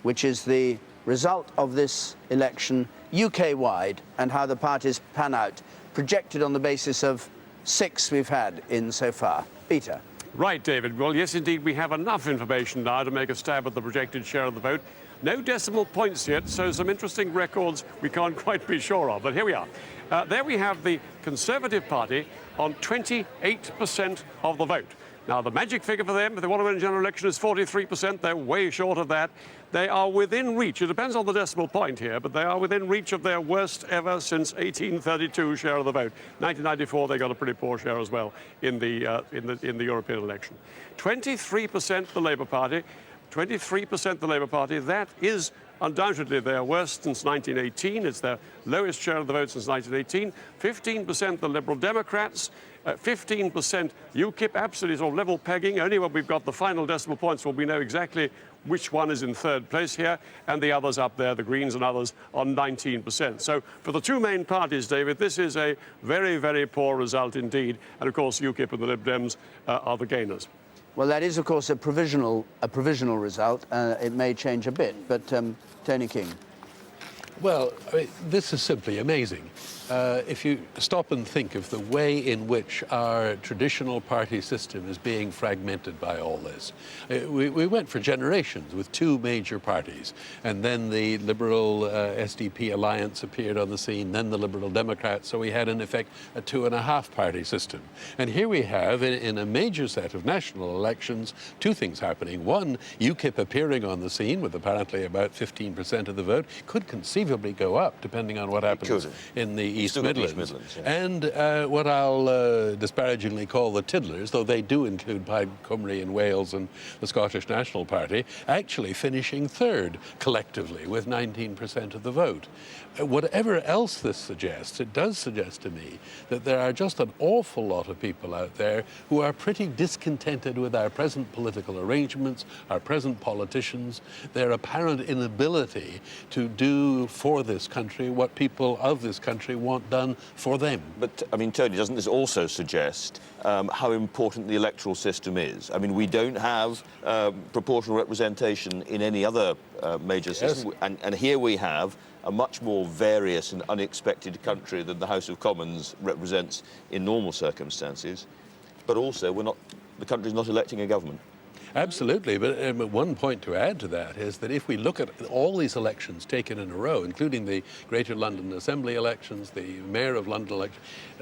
Speaker 25: which is the result of this election UK-wide and how the parties pan out, projected on the basis of 6 we've had in so far. Peter.
Speaker 6: Right, David. Well, yes, indeed, we have enough information now to make a stab at the projected share of the vote. No decimal points yet, so some interesting records we can't quite be sure of, but here we are. There we have the Conservative Party on 28% of the vote. Now, the magic figure for them, if they want to win a general election, is 43%. They're way short of that. They are within reach. It depends on the decimal point here, but they are within reach of their worst ever since 1832 share of the vote. 1994, they got a pretty poor share as well in the European election. 23% the Labour Party. 23% the Labour Party. That is undoubtedly their worst since 1918. It's their lowest share of the vote since 1918. 15% the Liberal Democrats, 15% UKIP, absolutely sort of level pegging. Only when we've got the final decimal points will we know exactly which one is in third place here, and the others up there, the Greens and others, on 19%. So for the two main parties, David, this is a very, very poor result indeed. And of course, UKIP and the Lib Dems are the gainers.
Speaker 25: Well, that is, of course, a provisional result. It may change a bit, but Tony King.
Speaker 8: Well, I mean, this is simply amazing. If you stop and think of the way in which our traditional party system is being fragmented by all this. We went for generations with two major parties, and then the Liberal SDP alliance appeared on the scene, then the Liberal Democrats, so we had in effect a 2.5-party system. And here we have, in a major set of national elections, two things happening. One, UKIP appearing on the scene with apparently about 15% of the vote, could conceivably go up depending on what happens in the East Midlands.
Speaker 9: Yeah.
Speaker 8: And what I'll disparagingly call the tiddlers, though they do include Plaid Cymru in Wales and the Scottish National Party, actually finishing third collectively with 19% of the vote. Whatever else this suggests, it does suggest to me that there are just an awful lot of people out there who are pretty discontented with our present political arrangements, our present politicians, their apparent inability to do for this country what people of this country want done for them.
Speaker 9: But, I mean, Tony, doesn't this also suggest how important the electoral system is? I mean, we don't have proportional representation in any other major system, and here we have a much more various and unexpected country than the House of Commons represents in normal circumstances. But also, the country's not electing a government.
Speaker 8: Absolutely, but one point to add to that is that if we look at all these elections taken in a row, including the Greater London Assembly elections, the Mayor of London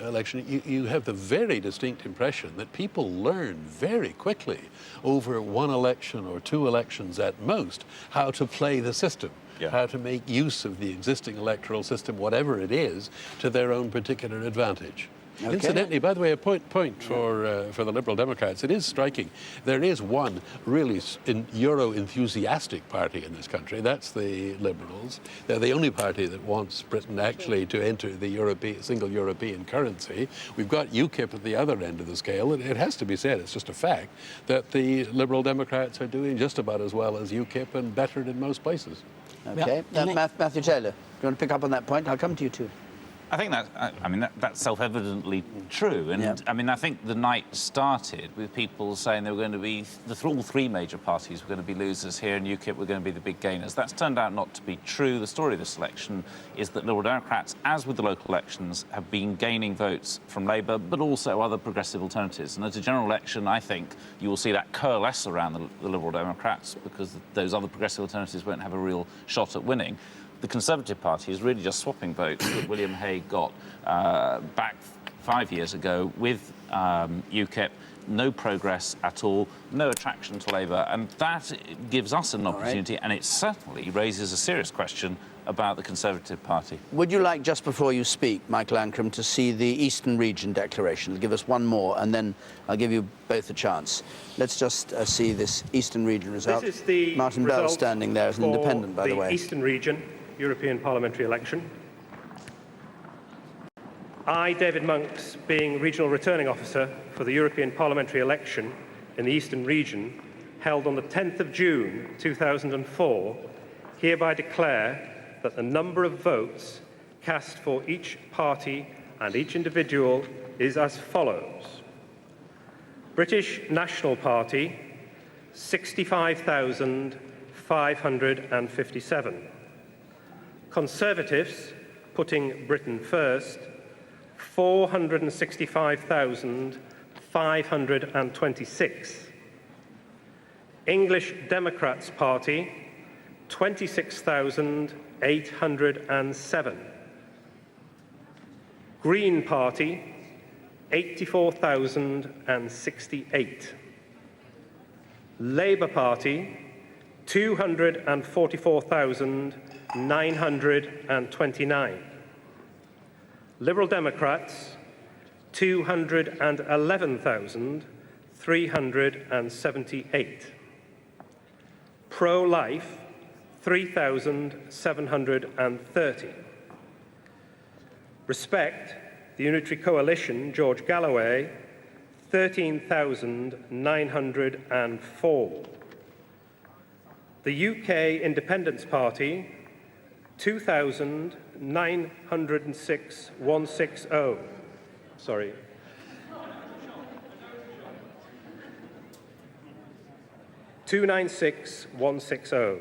Speaker 8: election, you have the very distinct impression that people learn very quickly over one election or two elections at most how to play the system. Yeah. How to make use of the existing electoral system, whatever it is, to their own particular advantage. Okay. Incidentally, by the way, a point for the Liberal Democrats. It is striking. There is one really Euro-enthusiastic party in this country. That's the Liberals. They're the only party that wants Britain actually to enter the single European currency. We've got UKIP at the other end of the scale. It has to be said, it's just a fact, that the Liberal Democrats are doing just about as well as UKIP and better in most places.
Speaker 25: Okay. Matthew Taylor, do you want to pick up on that point? I'll come to you too.
Speaker 16: I think that's self-evidently true. And I mean, I think the night started with people saying they were going to be, all three major parties were going to be losers here and UKIP were going to be the big gainers. That's turned out not to be true. The story of this election is that Liberal Democrats, as with the local elections, have been gaining votes from Labour, but also other progressive alternatives. And at a general election, I think you will see that coalesce around the Liberal Democrats because those other progressive alternatives won't have a real shot at winning. The Conservative Party is really just swapping votes that William Hague got back 5 years ago with UKIP. No progress at all, no attraction to Labour, and that gives us an opportunity, and it certainly raises a serious question about the Conservative Party.
Speaker 25: Would you like, just before you speak, Michael Ancram, to see the Eastern Region declaration? Give us one more, and then I'll give you both a chance. Let's just see this Eastern Region result.
Speaker 4: This is the
Speaker 25: Martin Bell standing there as an independent, by the way.
Speaker 4: Eastern Region European Parliamentary election. I, David Monks, being Regional Returning Officer for the European Parliamentary election in the Eastern Region, held on the 10th of June 2004, hereby declare that the number of votes cast for each party and each individual is as follows. British National Party, 65,557. Conservatives, putting Britain first, 465,526. English Democrats Party, 26,807. Green Party, 84,068. Labour Party, 244,929. Liberal Democrats, 211,378. Pro-life, 3,730. Respect, the Unitary Coalition, George Galloway, 13,904. The UK Independence Party, 2,906,160. Sorry. (296,160).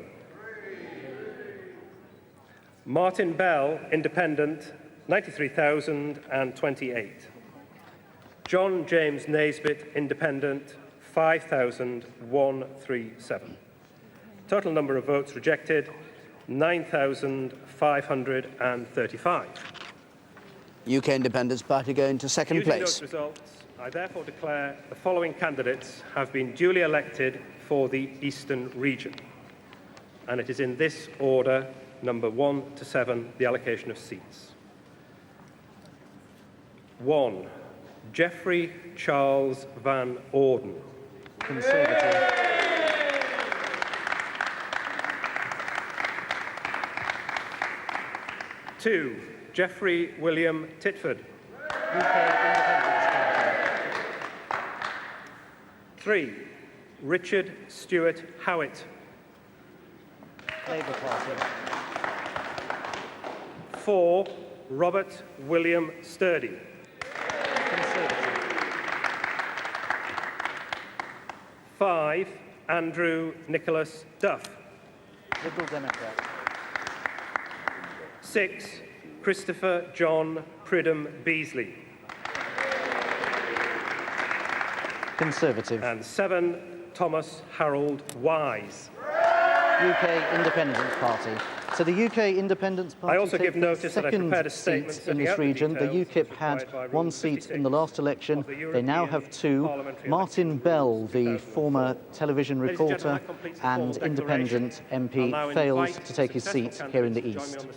Speaker 4: Martin Bell, Independent, 93,028. John James Naisbitt, Independent, 5,137. Total number of votes rejected, 9,535.
Speaker 25: UK Independence Party going to second place.
Speaker 4: Using those results, I therefore declare the following candidates have been duly elected for the Eastern region. And it is in this order, number 1 to 7, the allocation of seats. 1. Geoffrey Charles Van Orden, Conservative. 2. Geoffrey William Titford, UK Independence Party. 3. Richard Stewart Howitt, Labour Party. 4. Robert William Sturdy, Conservative. 5. Andrew Nicholas Duff, Liberal Democrat. 6. Christopher John Pridham Beasley,
Speaker 17: Conservative.
Speaker 4: And 7. Thomas Harold Wise,
Speaker 17: UK Independence Party. So the UK Independence Party
Speaker 4: I also give
Speaker 17: take
Speaker 4: notice that I
Speaker 17: second
Speaker 4: prepared a statement
Speaker 17: seat in
Speaker 4: setting
Speaker 17: this
Speaker 4: out the
Speaker 17: region. The
Speaker 4: details
Speaker 17: UKIP had one seat in the last election. They now have 2. Martin Bell, the former television reporter and independent MP, fails to take his seat here in the East.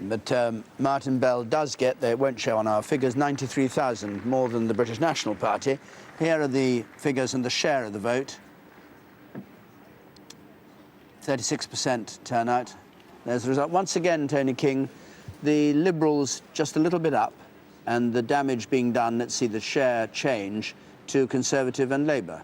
Speaker 25: But Martin Bell does get, they won't show on our figures, 93,000, more than the British National Party. Here are the figures and the share of the vote. 36% turnout. There's the result. Once again, Tony King, the Liberals just a little bit up, and the damage being done, let's see the share change, to Conservative and Labour.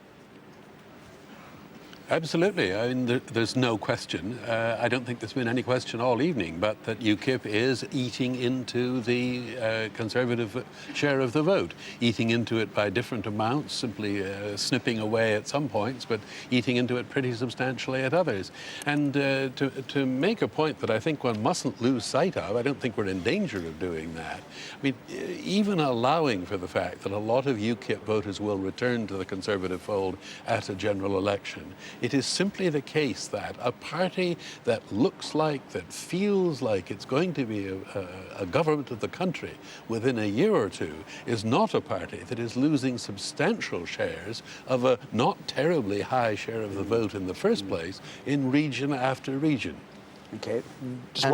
Speaker 8: Absolutely. I mean, there's no question. I don't think there's been any question all evening, but that UKIP is eating into the Conservative share of the vote, eating into it by different amounts, simply snipping away at some points, but eating into it pretty substantially at others. And to make a point that I think one mustn't lose sight of, I don't think we're in danger of doing that. I mean, even allowing for the fact that a lot of UKIP voters will return to the Conservative fold at a general election, it is simply the case that a party that looks like, that feels like it's going to be a government of the country within a year or two is not a party that is losing substantial shares of a not terribly high share of the vote in the first place in region after region.
Speaker 25: Okay.
Speaker 9: Just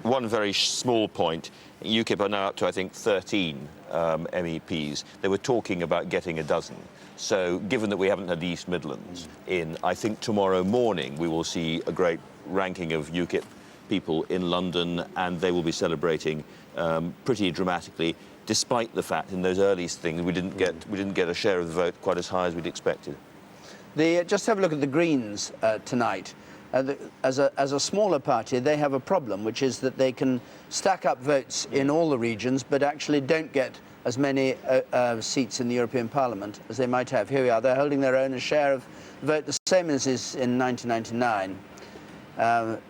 Speaker 9: one very small point. UKIP are now up to, I think, 13 MEPs. They were talking about getting a dozen. So given that we haven't had the East Midlands in, I think tomorrow morning we will see a great ranking of UKIP people in London, and they will be celebrating pretty dramatically, despite the fact in those early things we didn't get a share of the vote quite as high as we'd expected.
Speaker 25: Just have a look at the Greens tonight. As a smaller party, they have a problem, which is that they can stack up votes in all the regions, but actually don't get as many seats in the European Parliament as they might have. Here we are, they're holding their own, a share of vote the same as is in 1999.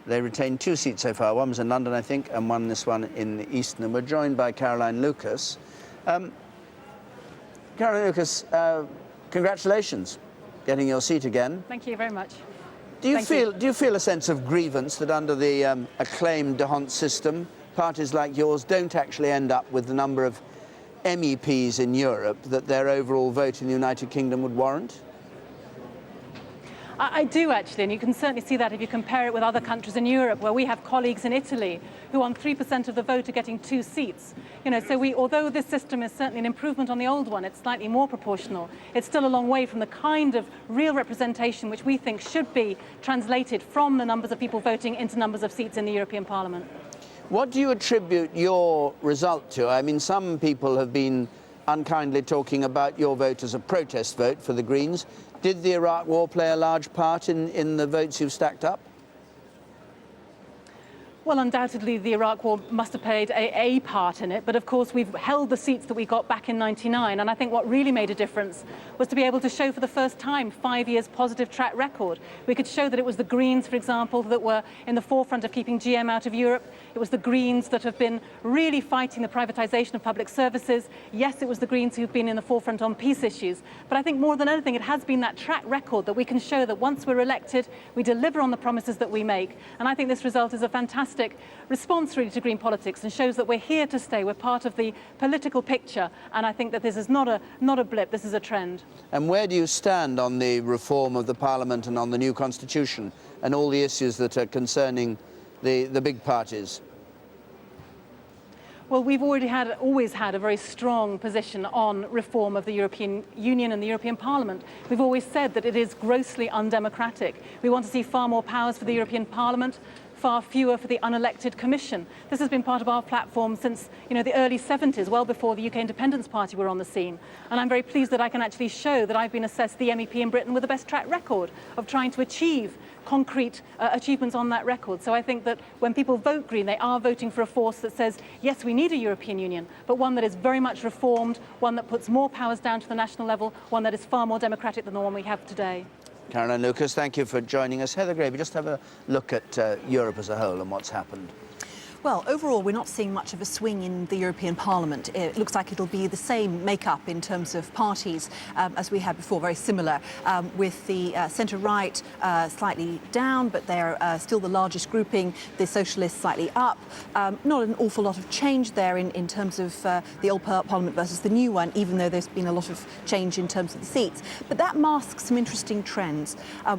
Speaker 25: They retained 2 seats so far. One was in London, I think, and this one in the East. And we're joined by Caroline Lucas. Caroline Lucas, congratulations, getting your seat again.
Speaker 20: Thank you very much.
Speaker 25: Do you feel a sense of grievance that under the acclaimed d'Hondt system, parties like yours don't actually end up with the number of MEPs in Europe that their overall vote in the United Kingdom would warrant?
Speaker 2: I do actually, and you can certainly see that if you compare it with other countries in Europe, where we have colleagues in Italy who on 3% of the vote are getting 2 seats. You know, so although this system is certainly an improvement on the old one, it's slightly more proportional, it's still a long way from the kind of real representation which we think should be translated from the numbers of people voting into numbers of seats in the European Parliament.
Speaker 25: What do you attribute your result to? I mean, some people have been unkindly talking about your vote as a protest vote for the Greens. Did the Iraq War play a large part in the votes you've stacked up?
Speaker 2: Well, undoubtedly, the Iraq War must have played a part in it. But of course, we've held the seats that we got back in '99. And I think what really made a difference was to be able to show for the first time 5 years positive track record. We could show that it was the Greens, for example, that were in the forefront of keeping GM out of Europe. It was the Greens that have been really fighting the privatisation of public services. Yes, it was the Greens who've been in the forefront on peace issues. But I think more than anything, it has been that track record that we can show that once we're elected, we deliver on the promises that we make. And I think this result is a fantastic response really to green politics and shows that we're here to stay. We're part of the political picture, and I think that this is not a blip, this is a trend.
Speaker 25: And where do you stand on the reform of the Parliament and on the new constitution and all the issues that are concerning the big parties?
Speaker 2: Well, we've always had a very strong position on reform of the European Union and the European Parliament. We've always said that it is grossly undemocratic. We want to see far more powers for the European Parliament, far fewer for the unelected Commission. This has been part of our platform since, the early 70s, well before the UK Independence Party were on the scene. And I'm very pleased that I can actually show that I've been assessed the MEP in Britain with the best track record of trying to achieve concrete achievements on that record. So I think that when people vote Green, they are voting for a force that says, yes, we need a European Union, but one that is very much reformed, one that puts more powers down to the national level, one that is far more democratic than the one we have today.
Speaker 25: Caroline Lucas, thank you for joining us. Heather Graby, just have a look at Europe as a whole and what's happened.
Speaker 18: Well, overall, we're not seeing much of a swing in the European Parliament. It looks like it'll be the same makeup in terms of parties as we had before, very similar, with the centre-right slightly down, but they're still the largest grouping, the Socialists slightly up. Not an awful lot of change there in terms of the old Parliament versus the new one, even though there's been a lot of change in terms of the seats. But that masks some interesting trends.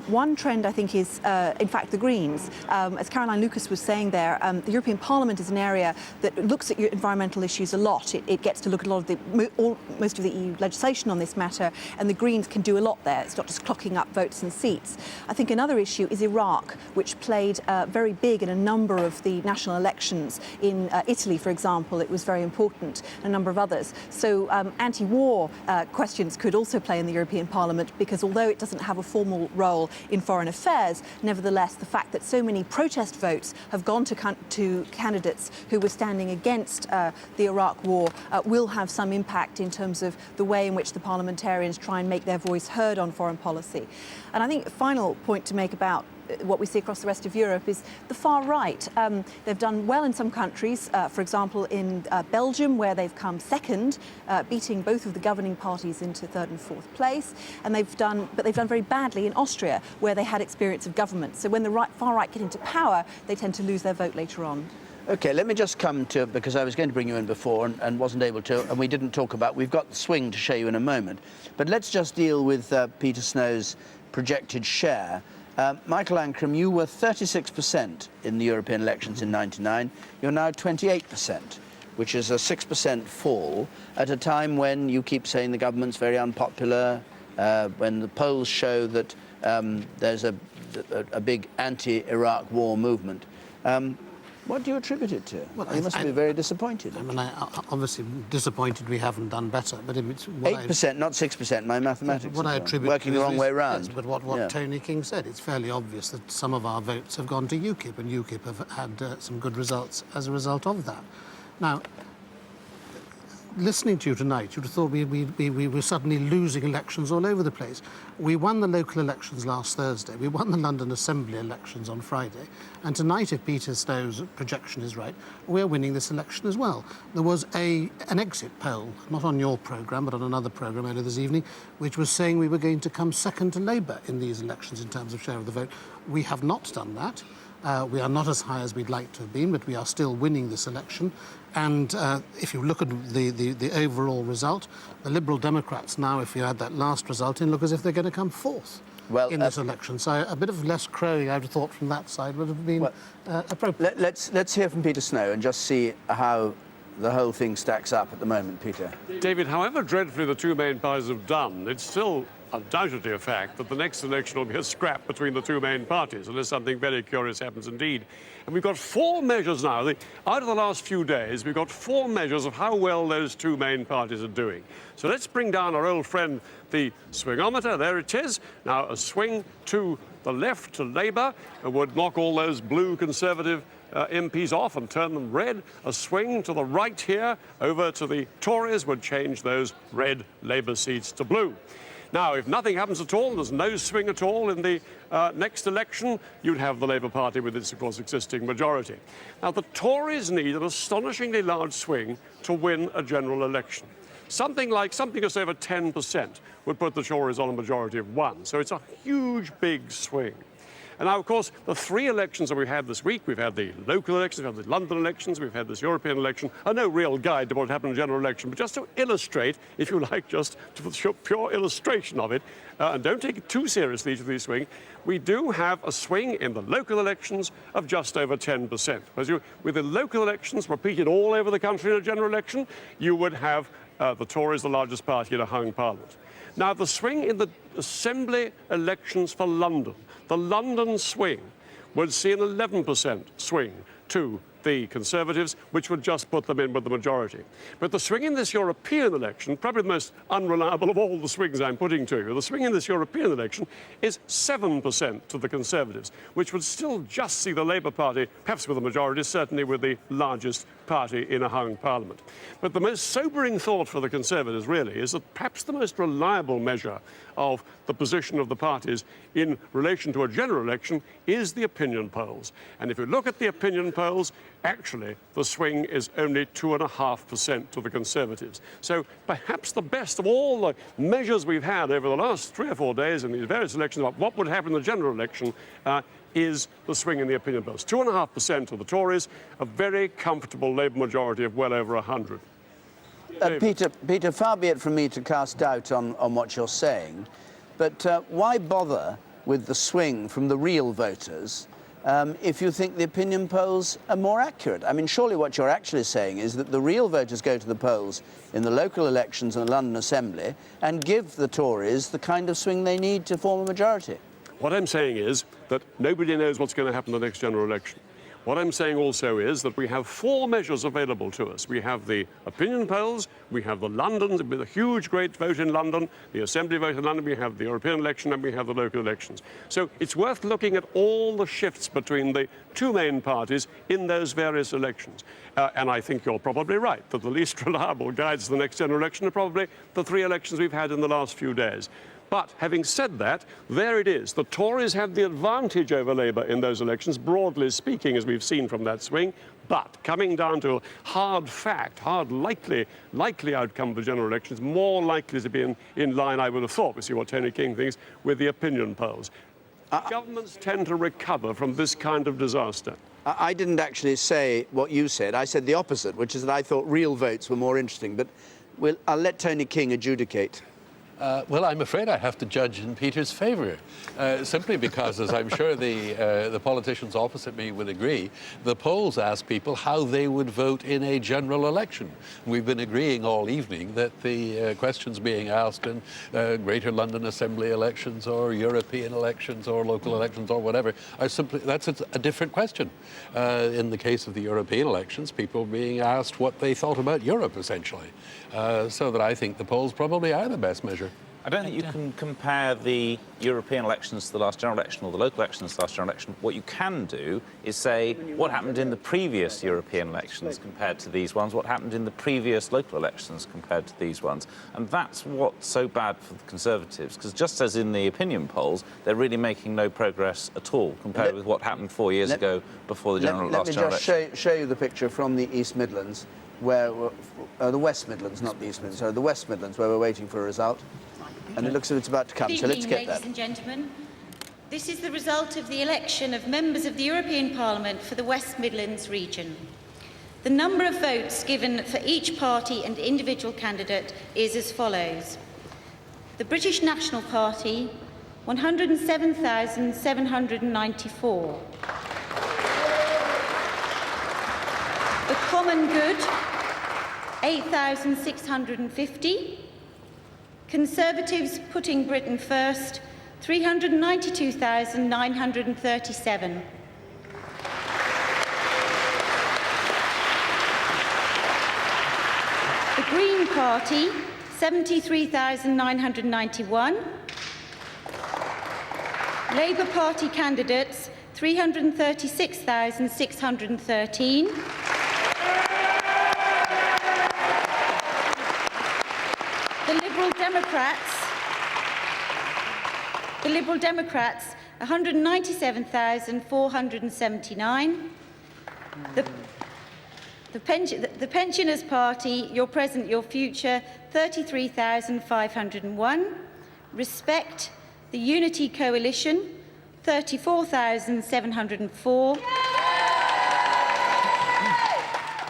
Speaker 18: One trend, I think, is, in fact, the Greens. As Caroline Lucas was saying there, the European Parliament is an area that looks at environmental issues a lot. It gets to look at a lot of most of the EU legislation on this matter, and the Greens can do a lot there. It's not just clocking up votes and seats. I think another issue is Iraq, which played very big in a number of the national elections. In Italy, for example, it was very important, and a number of others. So anti-war questions could also play in the European Parliament, because although it doesn't have a formal role in foreign affairs, nevertheless, the fact that so many protest votes have gone to candidates who were standing against the Iraq war will have some impact in terms of the way in which the parliamentarians try and make their voice heard on foreign policy. And I think a final point to make about what we see across the rest of Europe is the far right. They've done well in some countries, for example in Belgium, where they've come second, beating both of the governing parties into third and fourth place, and they've done very badly in Austria, where they had experience of government. So when the far right get into power, they tend to lose their vote later on.
Speaker 25: OK, let me just come to, because I was going to bring you in before and wasn't able to, and we didn't talk about, we've got the swing to show you in a moment, but let's just deal with Peter Snow's projected share. Michael Ancram, you were 36% in the European elections in '99. You're now 28%, which is a 6% fall at a time when you keep saying the government's very unpopular, when the polls show that there's a big anti-Iraq war movement. What do you attribute it to? Well, you must be very disappointed.
Speaker 15: I mean, obviously disappointed we haven't done better, but it's
Speaker 25: 8%, not 6%. My mathematics.
Speaker 15: What I attribute
Speaker 25: working the wrong way round.
Speaker 15: Yes, but what Tony King said, it's fairly obvious that some of our votes have gone to UKIP, and UKIP have had some good results as a result of that. Now, listening to you tonight, you'd have thought we were suddenly losing elections all over the place. We won the local elections last Thursday. We won the London Assembly elections on Friday. And tonight, if Peter Snow's projection is right, we're winning this election as well. There was an exit poll, not on your programme, but on another programme earlier this evening, which was saying we were going to come second to Labour in these elections in terms of share of the vote. We have not done that. We are not as high as we'd like to have been, but we are still winning this election. And if you look at the overall result, the Liberal Democrats now, if you add that last result in, look as if they're going to come fourth. in this election. So a bit of less crowing, I would have thought, from that side would have been appropriate.
Speaker 25: Let's hear from Peter Snow and just see how the whole thing stacks up at the moment, Peter.
Speaker 6: David, however dreadfully the two main parties have done, it's still undoubtedly a fact that the next election will be a scrap between the two main parties, unless something very curious happens indeed. And we've got 4 measures now. Out of the last few days, we've got 4 measures of how well those two main parties are doing. So let's bring down our old friend, the swingometer. There it is. Now, a swing to the left to Labour would knock all those blue Conservative MPs off and turn them red. A swing to the right here over to the Tories would change those red Labour seats to blue. Now, if nothing happens at all, there's no swing at all in the next election, you'd have the Labour Party with its, of course, existing majority. Now, the Tories need an astonishingly large swing to win a general election. Something just over 10% would put the Tories on a majority of 1. So it's a huge, big swing. And now, of course, the 3 elections that we've had this week, we've had the local elections, we've had the London elections, we've had this European election, are no real guide to what happened in a general election, but just to illustrate, if you like, just to show pure illustration of it, and don't take it too seriously to these swing, we do have a swing in the local elections of just over 10%. With the local elections repeated all over the country in a general election, you would have the Tories the largest party in a hung parliament. Now, the swing in the Assembly elections for London, the London swing would see an 11% swing to the Conservatives, which would just put them in with the majority. But the swing in this European election, probably the most unreliable of all the swings I'm putting to you, the swing in this European election is 7% to the Conservatives, which would still just see the Labour Party, perhaps with a majority, certainly with the largest party in a hung parliament. But the most sobering thought for the Conservatives, really, is that perhaps the most reliable measure of the position of the parties in relation to a general election is the opinion polls. And if you look at the opinion polls, actually, the swing is only 2.5% to the Conservatives. So perhaps the best of all the measures we've had over the last 3 or 4 days in these various elections about what would happen in the general election is the swing in the opinion polls. 2.5% to the Tories, a very comfortable Labour majority of well over 100.
Speaker 25: Peter, far be it from me to cast doubt on what you're saying, but why bother with the swing from the real voters if you think the opinion polls are more accurate? I mean, surely what you're actually saying is that the real voters go to the polls in the local elections and the London Assembly and give the Tories the kind of swing they need to form a majority.
Speaker 6: What I'm saying is that nobody knows what's going to happen in the next general election. What I'm saying also is that we have 4 measures available to us. We have the opinion polls, we have the London, with a huge, great vote in London, the Assembly vote in London, we have the European election, and we have the local elections. So it's worth looking at all the shifts between the two main parties in those various elections. And I think you're probably right, that the least reliable guides to the next general election are probably the 3 elections we've had in the last few days. But having said that, there it is. The Tories had the advantage over Labour in those elections, broadly speaking, as we've seen from that swing. But coming down to a hard fact, likely outcome of the general elections, more likely to be in line, I would have thought, we see what Tony King thinks, with the opinion polls. Governments tend to recover from this kind of disaster.
Speaker 25: I didn't actually say what you said. I said the opposite, which is that I thought real votes were more interesting. But I'll let Tony King adjudicate.
Speaker 8: Well, I'm afraid I have to judge in Peter's favour, simply because, as I'm sure the politicians opposite me would agree, the polls ask people how they would vote in a general election. We've been agreeing all evening that the questions being asked in Greater London Assembly elections or European elections or local elections or whatever are simply, that's a different question. In the case of the European elections, people being asked what they thought about Europe, essentially. So that I think the polls probably are the best measure.
Speaker 16: I don't think you can compare the European elections to the last general election or the local elections to the last general election. What you can do is say what happened in the previous European elections compared to these ones, what happened in the previous local elections compared to these ones. And that's what's so bad for the Conservatives, because just as in the opinion polls, they're really making no progress at all compared with what happened 4 years ago before the last general election.
Speaker 25: Let me just show you the picture from the East Midlands, where the West Midlands, not the East Midlands, sorry, the West Midlands, where we're waiting for a result. And it looks as if it's about to come,
Speaker 20: Good
Speaker 25: so let's
Speaker 20: evening,
Speaker 25: get that.
Speaker 20: ladies and gentlemen. This is the result of the election of members of the European Parliament for the West Midlands region. The number of votes given for each party and individual candidate is as follows. The British National Party, 107,794. The Common Good, 8,650. Conservatives Putting Britain First, 392,937. The Green Party, 73,991. Labour Party candidates, 336,613. The Liberal Democrats, 197,479. The Pensioners Party, Your Present, Your Future, 33,501. Respect, the Unity Coalition, 34,704.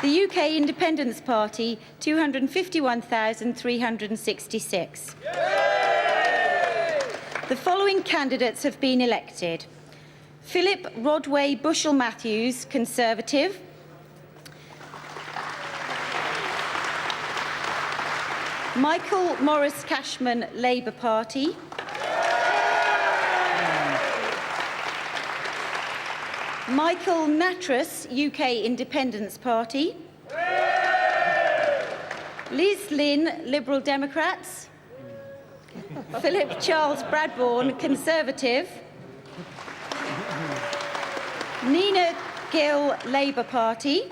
Speaker 20: The UK Independence Party, 251,366. The following candidates have been elected. Philip Rodway Bushell-Matthews, Conservative. Michael Morris Cashman, Labour Party. Michael Nattrass, UK Independence Party. Liz Lynn, Liberal Democrats. Philip Charles Bradbourne, Conservative. Nina Gill, Labour Party.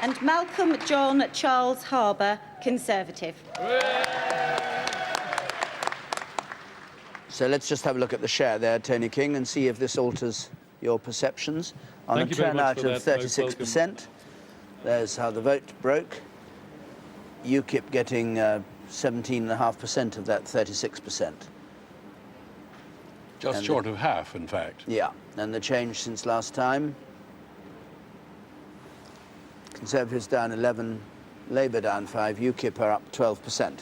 Speaker 20: And Malcolm John Charles Harbour, Conservative.
Speaker 25: So let's just have a look at the share there, Tony King, and see if this alters your perceptions. On a turnout of 36%, there's how the vote broke. UKIP getting 17.5% of that 36%.
Speaker 8: Just short of half, in fact.
Speaker 25: Yeah, and the change since last time. Conservatives down 11, Labour down 5, UKIP are up 12%.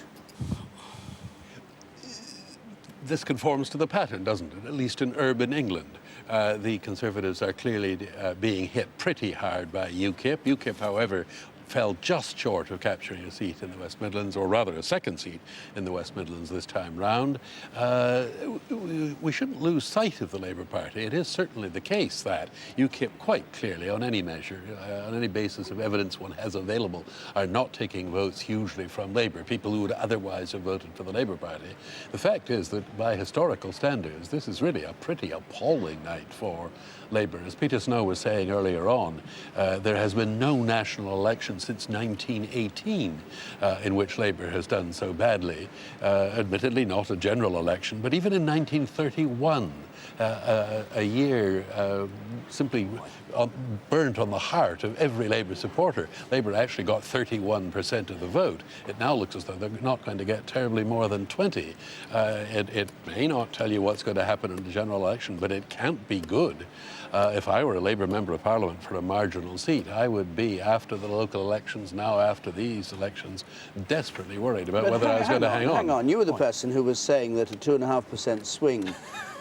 Speaker 8: This conforms to the pattern, doesn't it? At least in urban England. The Conservatives are clearly being hit pretty hard by UKIP. UKIP, however, fell just short of capturing a seat in the West Midlands, or rather a second seat in the West Midlands this time round. We shouldn't lose sight of the Labour Party. It is certainly the case that UKIP quite clearly, on any measure, on any basis of evidence one has available, are not taking votes hugely from Labour, people who would otherwise have voted for the Labour Party. The fact is that by historical standards, this is really a pretty appalling night for Labour. As Peter Snow was saying earlier on, there has been no national election since 1918 in which Labour has done so badly. Admittedly not a general election, but even in 1931, a year simply burnt on the heart of every Labour supporter. Labour actually got 31% of the vote. It now looks as though they're not going to get terribly more than 20. It may not tell you what's going to happen in the general election, but it can't be good. If I were a Labour member of Parliament for a marginal seat, I would be, after the local elections, now after these elections, desperately worried about whether I was going to hang on.
Speaker 25: Hang on, you were the person who was saying that a 2.5% swing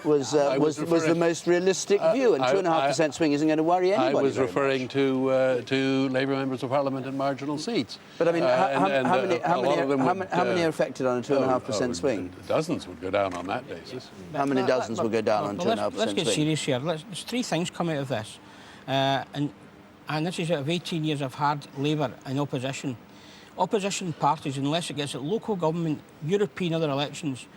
Speaker 25: was the most realistic view, and 2.5% swing isn't going to worry anybody.
Speaker 8: I was referring to Labour members of Parliament in marginal seats.
Speaker 25: But I mean, how many are affected on a 2.5% swing?
Speaker 8: Dozens would go down on that basis.
Speaker 25: How many dozens will go down on 2.5%
Speaker 13: Let's get
Speaker 25: swing?
Speaker 13: serious here. There's three things come out of this, and this is out of 18 years of hard Labour in opposition. Opposition parties, unless it gets at local government, European other elections,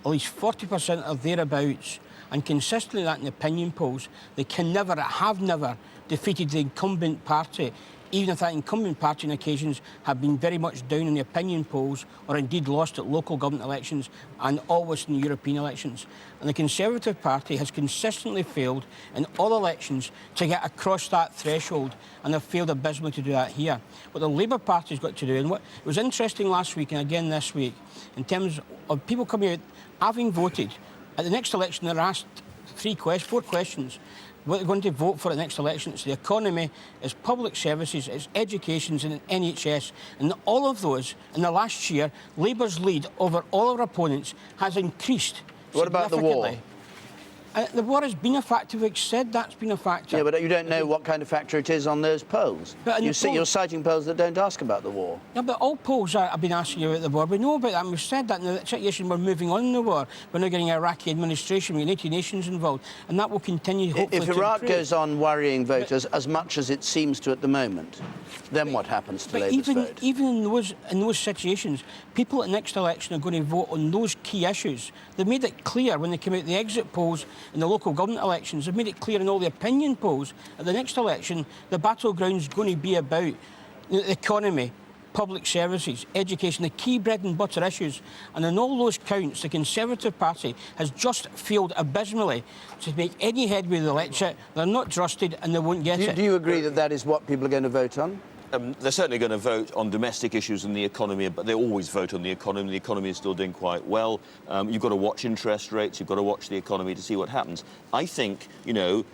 Speaker 13: at least 40% or thereabouts, and consistently that in opinion polls, they can never, have never defeated the incumbent party, even if that incumbent party on occasions have been very much down in the opinion polls or indeed lost at local government elections and always in the European elections. And the Conservative Party has consistently failed in all elections to get across that threshold, and they've failed abysmally to do that here. What the Labour Party's got to do, and what it was interesting last week and again this week, in terms of people coming out, having voted, at the next election they're asked four questions. what they're going to vote for at the next election. It's the economy, it's public services, it's education and NHS. And all of those, in the last year, Labour's lead over all our opponents has increased.
Speaker 25: What about the war?
Speaker 13: The war has been a factor. We've said that's been a factor.
Speaker 25: Yeah, but you don't know what kind of factor it is on those polls. You're citing polls that don't ask about the war.
Speaker 13: Yeah, but all polls have been asking about the war. We know about that, and we've said that in the situation we're moving on in the war. We're now getting Iraqi administration, United Nations involved, and that will continue, hopefully,
Speaker 25: If Iraq goes on worrying voters as much as it seems to at the moment, then what happens to Labour's vote?
Speaker 13: Even in those situations, people at the next election are going to vote on those key issues. They made it clear when they came out the exit polls in the local government elections. They've made it clear in all the opinion polls. At the next election, the battleground's going to be about the economy, public services, education, the key bread and butter issues. And on all those counts, the Conservative Party has just failed abysmally to make any headway with the electorate. They're not trusted and they won't get it.
Speaker 25: Do you agree that that is what people are going to vote on?
Speaker 9: They're certainly going to vote on domestic issues and the economy, but they always vote on the economy. The economy is still doing quite well. You've got to watch interest rates. You've got to watch the economy to see what happens. I think, you know,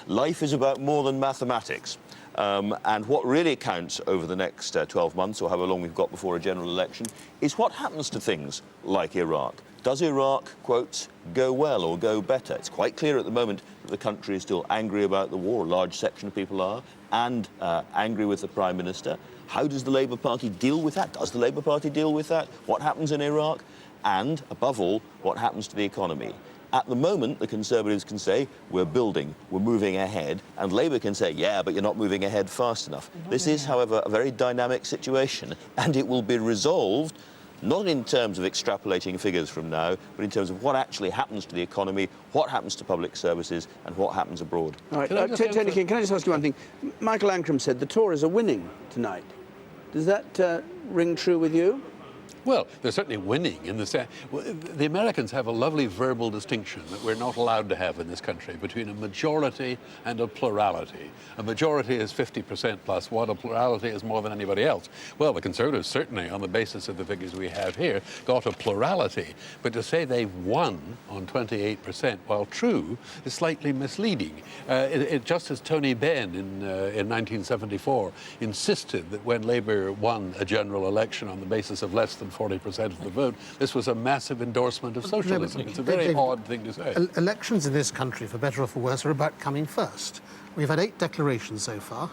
Speaker 9: life is about more than mathematics. And what really counts over the next 12 months, or however long we've got before a general election, is what happens to things like Iraq. Does Iraq, quotes, go well or go better? It's quite clear at the moment that the country is still angry about the war. A large section of people are, and angry with the Prime Minister. How does the Labour Party deal with that? Does the Labour Party deal with that? What happens in Iraq? And, above all, what happens to the economy? At the moment, the Conservatives can say, we're building, we're moving ahead, and Labour can say, yeah, but you're not moving ahead fast enough. This is, however, a very dynamic situation, and it will be resolved not in terms of extrapolating figures from now, but in terms of what actually happens to the economy, what happens to public services, and what happens abroad.
Speaker 25: All right, Tony King, can I just ask you one thing? Michael Ancram said the Tories are winning tonight. Does that ring true with you?
Speaker 8: Well, they're certainly winning in the sense. The Americans have a lovely verbal distinction that we're not allowed to have in this country between a majority and a plurality. A majority is 50% plus one, a plurality is more than anybody else. Well, the Conservatives certainly, on the basis of the figures we have here, got a plurality. But to say they've won on 28%, while true, is slightly misleading. Just as Tony Benn in 1974 insisted that when Labour won a general election on the basis of less than 40% of the vote, this was a massive endorsement of socialism. It's a very odd thing to say.
Speaker 15: Elections in this country, for better or for worse, are about coming first. We've had 8 declarations so far,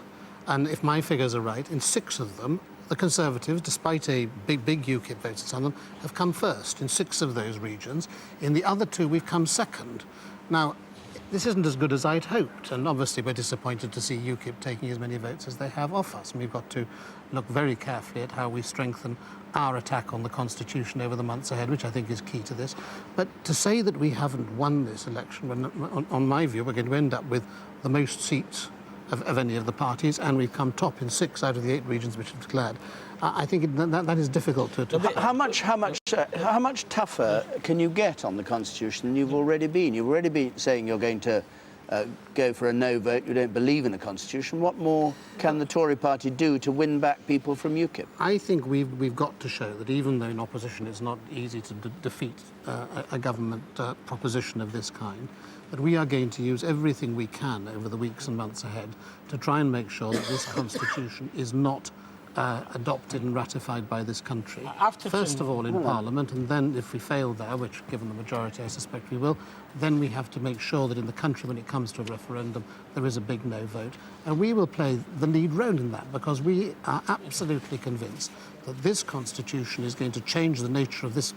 Speaker 15: and if my figures are right, in 6 of them, the Conservatives, despite a big UKIP vote in some of them, have come first in 6 of those regions. In the other 2, we've come second. Now, this isn't as good as I'd hoped, and obviously we're disappointed to see UKIP taking as many votes as they have off us, and we've got to look very carefully at how we strengthen our attack on the Constitution over the months ahead, which I think is key to this. But to say that we haven't won this election, when, on my view, we're going to end up with the most seats of any of the parties, and we've come top in 6 out of the 8 regions which have declared. I think that is difficult to...
Speaker 25: How much tougher can you get on the Constitution than you've already been? You've already been saying you're going to go for a no vote, you don't believe in the Constitution. What more can the Tory party do to win back people from UKIP?
Speaker 15: I think we've got to show that even though in opposition it's not easy to defeat a government proposition of this kind, that we are going to use everything we can over the weeks and months ahead to try and make sure that this Constitution is not adopted and ratified by this country. First of all in Parliament, and then if we fail there, which given the majority I suspect we will, then we have to make sure that in the country when it comes to a referendum there is a big no vote. And we will play the lead role in that because we are absolutely convinced that this Constitution is going to change the nature of this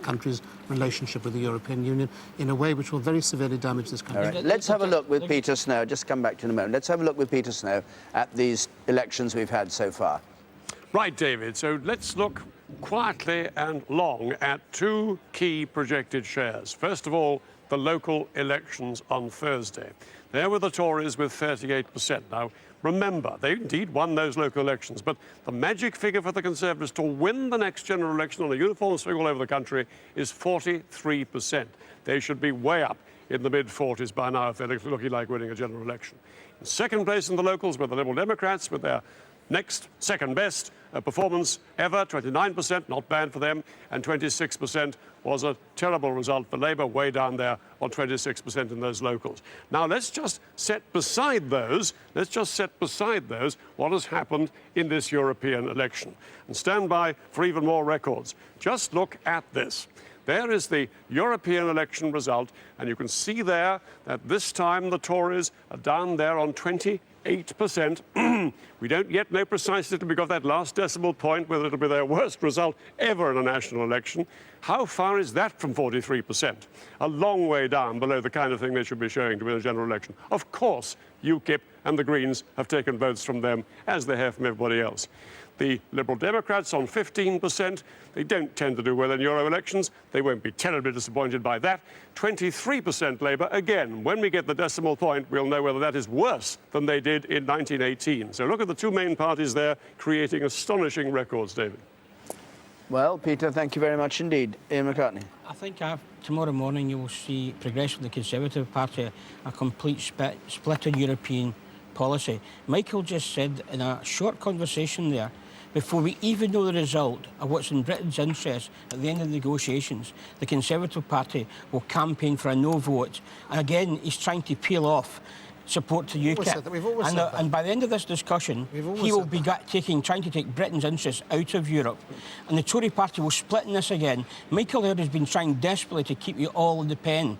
Speaker 15: country's relationship with the European Union in a way which will very severely damage this country.
Speaker 25: Right. Let's have a look with Peter Snow. Just come back to in a moment. Let's have a look with Peter Snow at these elections we've had so far.
Speaker 6: Right, David. So let's look quietly and long at 2 key projected shares. First of all, the local elections on Thursday. There were the Tories with 38%. Now, remember, they indeed won those local elections, but the magic figure for the Conservatives to win the next general election on a uniform swing all over the country is 43%. They should be way up in the mid-40s by now if they're looking like winning a general election. In second place in the locals were the Liberal Democrats with their second best, performance ever, 29%, not bad for them, and 26% was a terrible result for Labour, way down there on 26% in those locals. Now let's just set beside those what has happened in this European election. And stand by for even more records. Just look at this. There is the European election result, and you can see there that this time the Tories are down there on 28%. We don't yet know precisely till we got that last decimal point whether it'll be their worst result ever in a national election. How far is that from 43%? A long way down below the kind of thing they should be showing to win a general election. Of course, UKIP and the Greens have taken votes from them, as they have from everybody else. The Liberal Democrats on 15%. They don't tend to do well in Euro elections. They won't be terribly disappointed by that. 23% Labour. Again, when we get the decimal point, we'll know whether that is worse than they did in 1918. So look at the two main parties there creating astonishing records, David.
Speaker 25: Well, Peter, thank you very much indeed. Ian McCartney.
Speaker 13: I think tomorrow morning you will see Progressive, the Conservative Party, a complete split in European policy. Michael just said in a short conversation there, before we even know the result of what's in Britain's interest at the end of the negotiations, the Conservative Party will campaign for a no vote. And again, he's trying to peel off support to UKIP. And by the end of this discussion, he will be trying to take Britain's interests out of Europe. And the Tory party will split in this again. Michael Aird has been trying desperately to keep you all in the pen.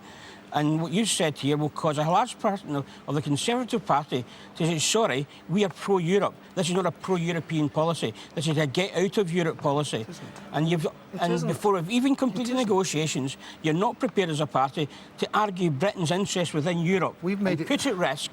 Speaker 13: And what you said here will cause a large part of the Conservative Party to say, sorry, we are pro-Europe. This is not a pro-European policy. This is a get-out-of-Europe policy. And before we've even completed negotiations, you're not prepared as a party to argue Britain's interests within Europe. We've made put at risk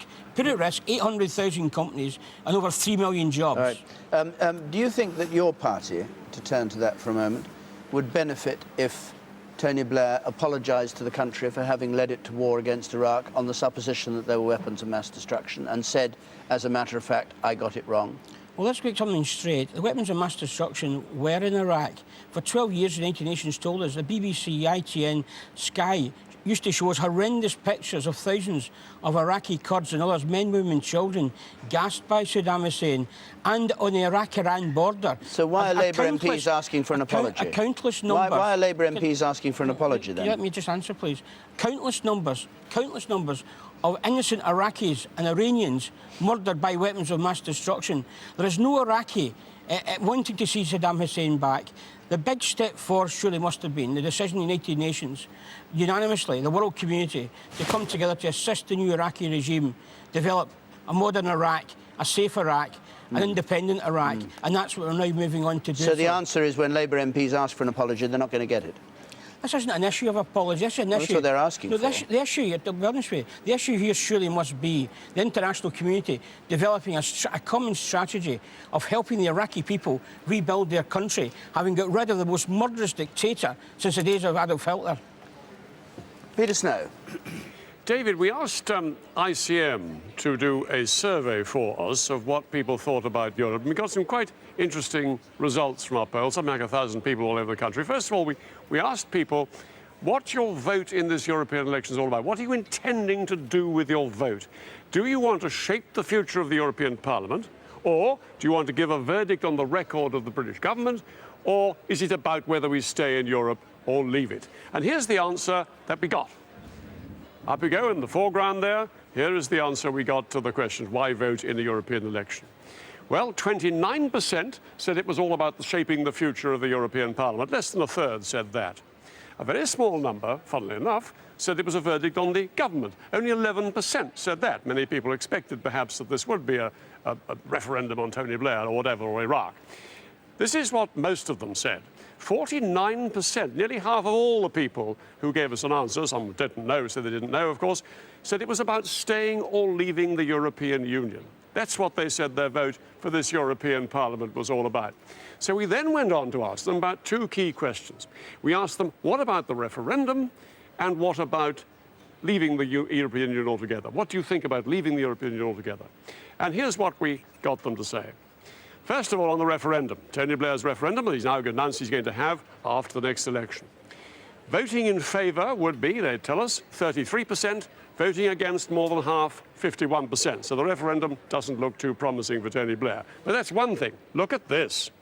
Speaker 13: 800,000 companies and over 3 million jobs.
Speaker 25: All right. Do you think that your party, to turn to that for a moment, would benefit if Tony Blair apologised to the country for having led it to war against Iraq on the supposition that there were weapons of mass destruction and said, as a matter of fact, I got it wrong?
Speaker 13: Well, let's get something straight. The weapons of mass destruction were in Iraq. For 12 years, the United Nations told us, the BBC, ITN, Sky, used to show us horrendous pictures of thousands of Iraqi Kurds and others, men, women and children, gassed by Saddam Hussein, and on the Iraq-Iran border.
Speaker 25: So why are Labour MPs asking for an apology?
Speaker 13: A countless number.
Speaker 25: Why are Labour MPs asking for an apology then?
Speaker 13: Let me just answer, please. Countless numbers of innocent Iraqis and Iranians murdered by weapons of mass destruction. There is no Iraqi wanting to see Saddam Hussein back. The big step forward surely must have been the decision of the United Nations, unanimously, the world community, to come together to assist the new Iraqi regime develop a modern Iraq, a safe Iraq, an independent Iraq, and that's what we're now moving on to do.
Speaker 25: So the answer is when Labour MPs ask for an apology, they're not going to get it?
Speaker 13: This isn't an issue of apology. This is an issue.
Speaker 25: That's what they're asking for.
Speaker 13: The issue, to be honest with you, the issue here surely must be the international community developing a common strategy of helping the Iraqi people rebuild their country, having got rid of the most murderous dictator since the days of Adolf Hitler.
Speaker 25: Peter Snow.
Speaker 6: David, we asked ICM to do a survey for us of what people thought about Europe. And we got some quite interesting results from our poll, something like 1,000 people all over the country. First of all, we asked people what your vote in this European election is all about. What are you intending to do with your vote? Do you want to shape the future of the European Parliament? Or do you want to give a verdict on the record of the British government? Or is it about whether we stay in Europe or leave it? And here's the answer that we got. Up we go in the foreground there. Here is the answer we got to the question, why vote in a European election? Well, 29% said it was all about shaping the future of the European Parliament. Less than a third said that. A very small number, funnily enough, said it was a verdict on the government. Only 11% said that. Many people expected, perhaps, that this would be a referendum on Tony Blair or whatever, or Iraq. This is what most of them said. 49%, nearly half of all the people who gave us an answer, some didn't know, so they didn't know, of course, said it was about staying or leaving the European Union. That's what they said their vote for this European Parliament was all about. So we then went on to ask them about two key questions. We asked them, what about the referendum, and what about leaving the European Union altogether? What do you think about leaving the European Union altogether? And here's what we got them to say. First of all, on the referendum, Tony Blair's referendum that he's now announced he's going to have after the next election. Voting in favour would be, they tell us, 33%, voting against more than half, 51%. So the referendum doesn't look too promising for Tony Blair. But that's one thing. Look at this.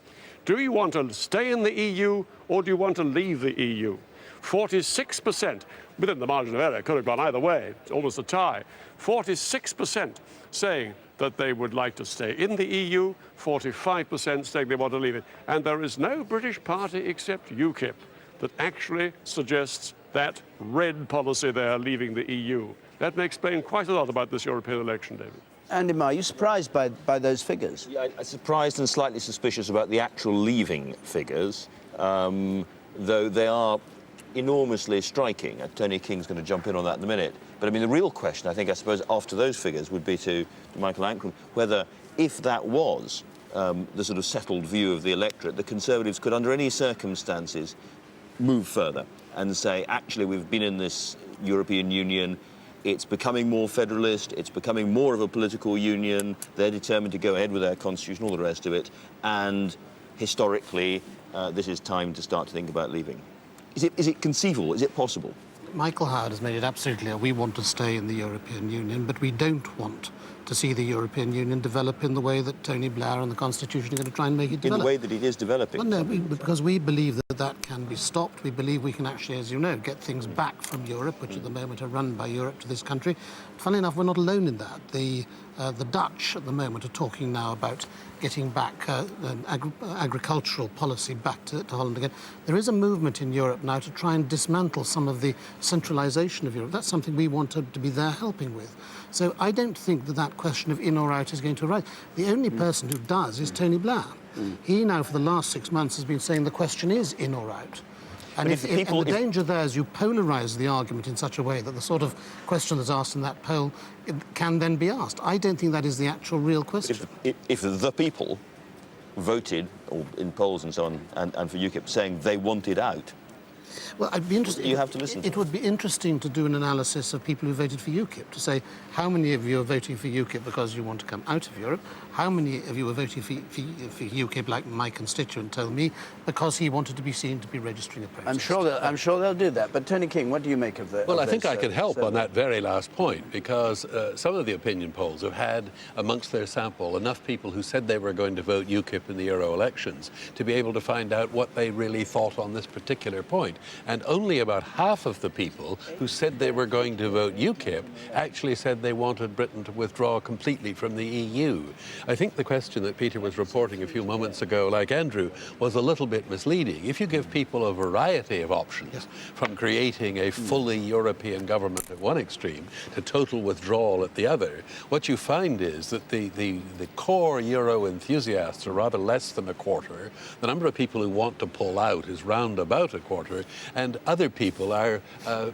Speaker 6: Do you want to stay in the EU or do you want to leave the EU? 46%, within the margin of error, could have gone either way, it's almost a tie. 46% saying that they would like to stay in the EU, 45% saying they want to leave it. And there is no British party except UKIP that actually suggests that red policy there, leaving the EU. That may explain quite a lot about this European election, David.
Speaker 25: Andy Marr, are you surprised by those figures?
Speaker 9: Yeah, I'm surprised and slightly suspicious about the actual leaving figures, though they are enormously striking. Tony King's going to jump in on that in a minute. But I mean, the real question, I suppose, after those figures would be to Michael Ancram, whether, if that was the sort of settled view of the electorate, the Conservatives could, under any circumstances, move further and say, actually, we've been in this European Union, it's becoming more federalist, it's becoming more of a political union, they're determined to go ahead with their constitution, all the rest of it, and historically, this is time to start to think about leaving. Is it conceivable? Is it possible?
Speaker 15: Michael Howard has made it absolutely clear we want to stay in the European Union, but we don't want to see the European Union develop in the way that Tony Blair and the Constitution are going to try and make it develop.
Speaker 9: In the way that it is developing?
Speaker 15: Well, no, because we believe that that can be stopped. We believe we can actually, as you know, get things back from Europe, which at the moment are run by Europe, to this country. Funnily enough, we're not alone in that. The Dutch at the moment are talking now about getting back agricultural policy back to Holland again. There is a movement in Europe now to try and dismantle some of the centralisation of Europe. That's something we want to be there helping with. So I don't think that question of in or out is going to arise. The only person who does is Tony Blair. He now, for the last 6 months, has been saying the question is in or out. And, and the danger there is you polarise the argument in such a way that the sort of question that's asked in that poll can then be asked. I don't think that is the actual real question.
Speaker 9: If the people voted, or in polls and so on, and for UKIP saying they wanted out,
Speaker 15: well, I'd be interested.
Speaker 9: You have to listen.
Speaker 15: It would be interesting to do an analysis of people who voted for UKIP, to say how many of you are voting for UKIP because you want to come out of Europe, how many of you are voting for UKIP, like my constituent told me, because he wanted to be seen to be registering a protest.
Speaker 25: I'm sure they'll do that. But Tony King, what do you make of that?
Speaker 8: Well, I think I could help on that very last point, because some of the opinion polls have had amongst their sample enough people who said they were going to vote UKIP in the Euro elections to be able to find out what they really thought on this particular point. And only about half of the people who said they were going to vote UKIP actually said they wanted Britain to withdraw completely from the EU. I think the question that Peter was reporting a few moments ago, like Andrew, was a little bit misleading. If you give people a variety of options, from creating a fully European government at one extreme to total withdrawal at the other, what you find is that the core Euro enthusiasts are rather less than a quarter. The number of people who want to pull out is round about a quarter, and other people are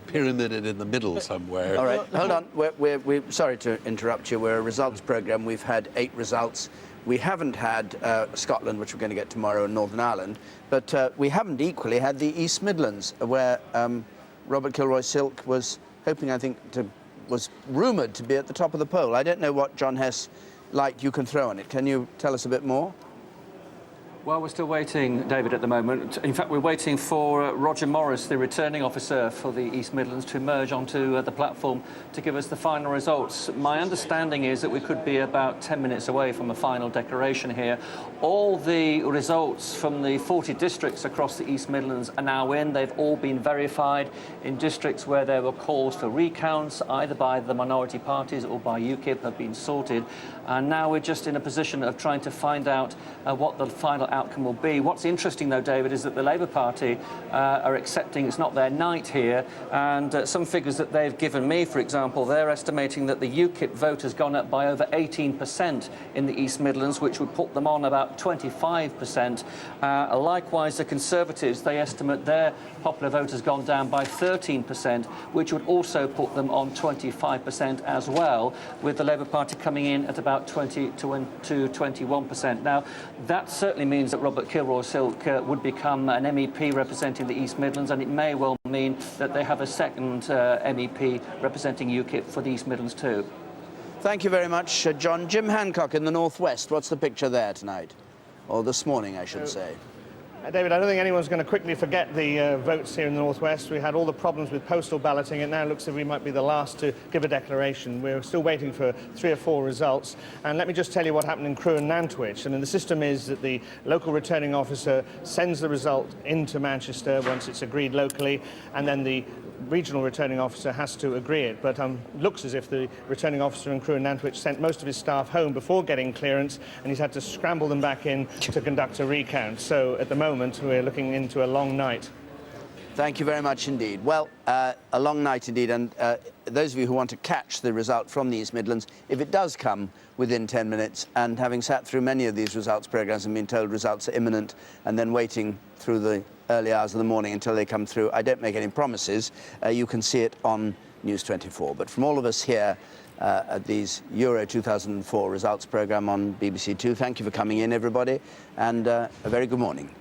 Speaker 8: pyramided in the middle somewhere.
Speaker 25: All right, hold on. We're sorry to interrupt you. We're a results programme. We've had 8 results. We haven't had Scotland, which we're going to get tomorrow, and Northern Ireland, but we haven't equally had the East Midlands, where Robert Kilroy-Silk was hoping, I think, was rumoured to be at the top of the poll. I don't know what John Hess light you can throw on it. Can you tell us a bit more?
Speaker 3: Well, we're still waiting, David, at the moment. In fact, we're waiting for Roger Morris, the returning officer for the East Midlands, to emerge onto the platform to give us the final results. My understanding is that we could be about 10 minutes away from the final declaration here. All the results from the 40 districts across the East Midlands are now in. They've all been verified in districts where there were calls for recounts, either by the minority parties or by UKIP, have been sorted. And now we're just in a position of trying to find out what the final outcome will be. What's interesting, though, David, is that the Labour Party are accepting it's not their night here, and some figures that they've given me, for example, they're estimating that the UKIP vote has gone up by over 18% in the East Midlands, which would put them on about 25%. Likewise, the Conservatives, they estimate their popular vote has gone down by 13%, which would also put them on 25% as well, with the Labour Party coming in at about 20 to 21%. Now, that certainly means that Robert Kilroy-Silk would become an MEP representing the East Midlands, and it may well mean that they have a second MEP representing UKIP for the East Midlands too.
Speaker 25: Thank you very much, John. Jim Hancock in the North West. What's the picture there tonight? Or this morning, I should say.
Speaker 5: David, I don't think anyone's going to quickly forget the votes here in the Northwest. We had all the problems with postal balloting. It now looks as if we might be the last to give a declaration. We're still waiting for 3 or 4 results. And let me just tell you what happened in Crewe and Nantwich. And the system is that the local returning officer sends the result into Manchester once it's agreed locally, and then the regional returning officer has to agree it. But looks as if the returning officer in Crewe and Nantwich sent most of his staff home before getting clearance, and he's had to scramble them back in to conduct a recount. So at the moment, we're looking into a long night.
Speaker 25: Thank you very much indeed. Well, a long night indeed, and those of you who want to catch the result from the East Midlands, if it does come within 10 minutes, and having sat through many of these results programmes and been told results are imminent, and then waiting through the early hours of the morning until they come through, I don't make any promises. You can see it on News 24. But from all of us here at these Euro 2004 results programme on BBC Two, thank you for coming in, everybody, and a very good morning.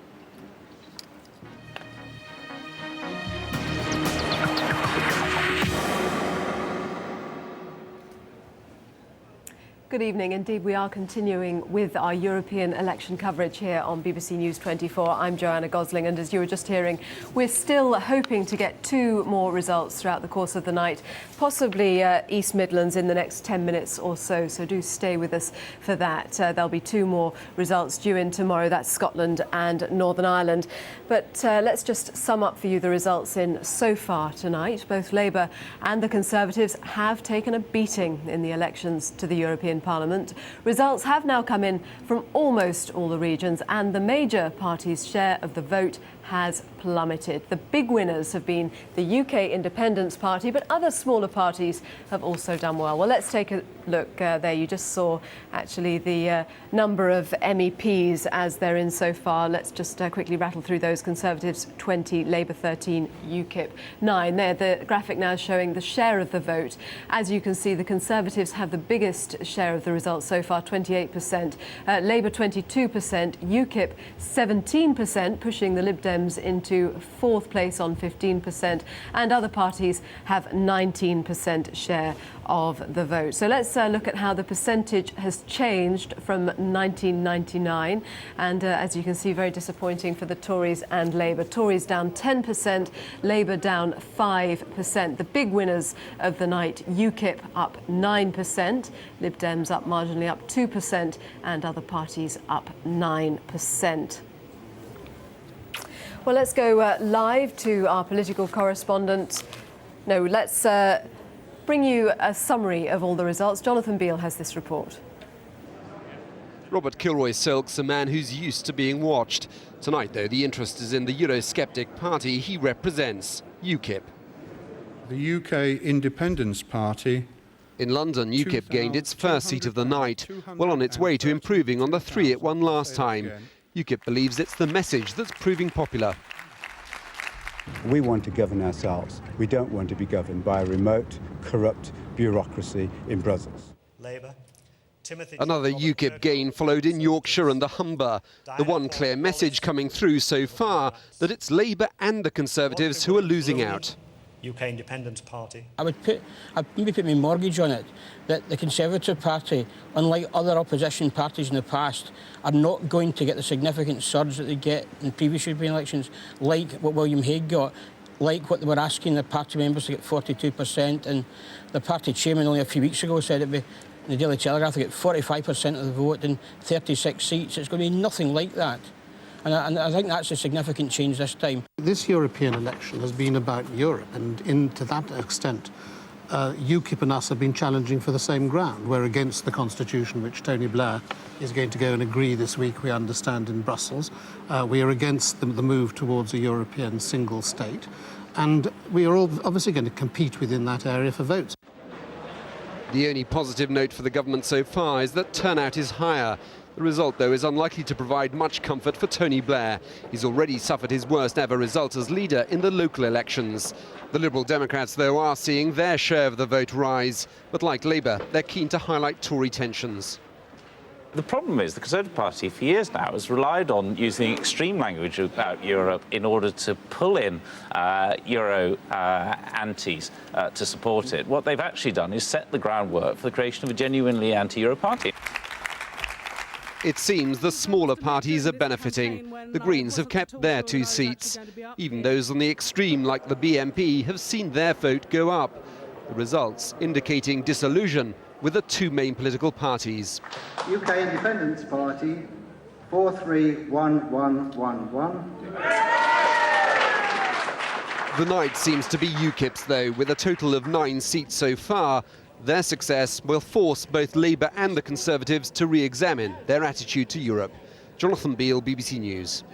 Speaker 21: Good evening. Indeed, we are continuing with our European election coverage here on BBC News 24. I'm Joanna Gosling, and as you were just hearing, we're still hoping to get 2 more results throughout the course of the night, possibly East Midlands in the next 10 minutes or so, so do stay with us for that. There'll be 2 more results due in tomorrow. That's Scotland and Northern Ireland. But let's just sum up for you the results in so far tonight. Both Labour and the Conservatives have taken a beating in the elections to the European Parliament. Results have now come in from almost all the regions, and the major parties' share of the vote has plummeted. The big winners have been the UK Independence Party, but other smaller parties have also done well. Well, let's take a look there. You just saw actually the number of MEPs as they're in so far. Let's just quickly rattle through those. Conservatives 20, Labour 13, UKIP 9. There, the graphic now showing the share of the vote. As you can see, the Conservatives have the biggest share of the results so far, 28%. Labour 22%, UKIP 17%, pushing the Lib Dems into 4th place on 15%, and other parties have 19% share of the vote. So let's look at how the percentage has changed from 1999, and as you can see, very disappointing for the Tories and Labour. Tories down 10%, Labour down 5%. The big winners of the night, UKIP up 9%, Lib Dems up marginally up 2%, and other parties up 9%. Well, let's go live to our political correspondent. No, let's bring you a summary of all the results. Jonathan Beale has this report.
Speaker 22: Robert Kilroy-Silk's a man who's used to being watched. Tonight, though, the interest is in the Eurosceptic party he represents, UKIP.
Speaker 23: The UK Independence Party.
Speaker 22: In London, UKIP gained its first seat of the night, well on its way to improving on the 3 it won last time. UKIP believes it's the message that's proving popular.
Speaker 24: We want to govern ourselves. We don't want to be governed by a remote, corrupt bureaucracy in Brussels.
Speaker 22: Labour. Another UKIP gain followed in Yorkshire and the Humber. The one clear message coming through so far, that it's Labour and the Conservatives who are losing out.
Speaker 26: UK Independence Party.
Speaker 13: I'd maybe put my mortgage on it, that the Conservative Party, unlike other opposition parties in the past, are not going to get the significant surge that they get in previous European elections, like what William Hague got, like what they were asking the party members to get 42%, and the party chairman only a few weeks ago said it'd be, in the Daily Telegraph, to get 45% of the vote and 36 seats. It's going to be nothing like that. And I think that's a significant change this time.
Speaker 15: This European election has been about Europe, and to that extent, UKIP and us have been challenging for the same ground. We're against the constitution, which Tony Blair is going to go and agree this week, we understand, in Brussels. We are against the move towards a European single state, and we are all obviously going to compete within that area for votes.
Speaker 22: The only positive note for the government so far is that turnout is higher. The result, though, is unlikely to provide much comfort for Tony Blair. He's already suffered his worst ever result as leader in the local elections. The Liberal Democrats, though, are seeing their share of the vote rise. But like Labour, they're keen to highlight Tory tensions.
Speaker 16: The problem is the Conservative Party for years now has relied on using extreme language about Europe in order to pull in Euro antis to support it. What they've actually done is set the groundwork for the creation of a genuinely anti-Euro party.
Speaker 22: It seems the smaller parties are benefiting. The Greens have kept their 2 seats. Even those on the extreme, like the BNP, have seen their vote go up. The results indicating disillusion with the 2 main political parties.
Speaker 1: UK Independence Party, 431111.
Speaker 22: The night seems to be UKIP's, though, with a total of 9 seats so far. Their success will force both Labour and the Conservatives to re-examine their attitude to Europe. Jonathan Beale, BBC News.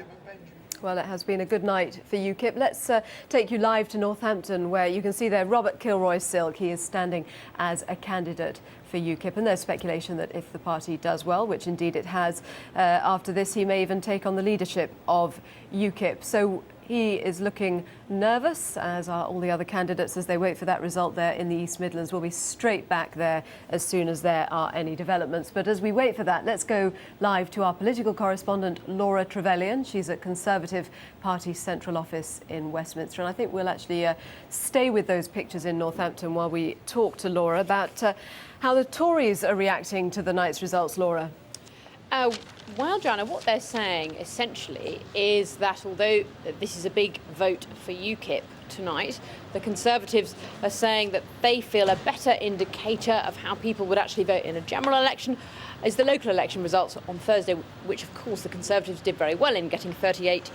Speaker 21: Well, it has been a good night for UKIP. Let's take you live to Northampton, where you can see there Robert Kilroy-Silk. He is standing as a candidate for UKIP, and there's speculation that if the party does well, which indeed it has, after this he may even take on the leadership of UKIP. So he is looking nervous, as are all the other candidates, as they wait for that result there in the East Midlands. We'll be straight back there as soon as there are any developments. But as we wait for that, let's go live to our political correspondent, Laura Trevelyan. She's at Conservative Party Central Office in Westminster. And I think we'll actually stay with those pictures in Northampton while we talk to Laura about how the Tories are reacting to the night's results. Laura.
Speaker 7: Well, Joanna, what they're saying essentially is that although this is a big vote for UKIP tonight, the Conservatives are saying that they feel a better indicator of how people would actually vote in a general election is the local election results on Thursday, which of course the Conservatives did very well in, getting 38%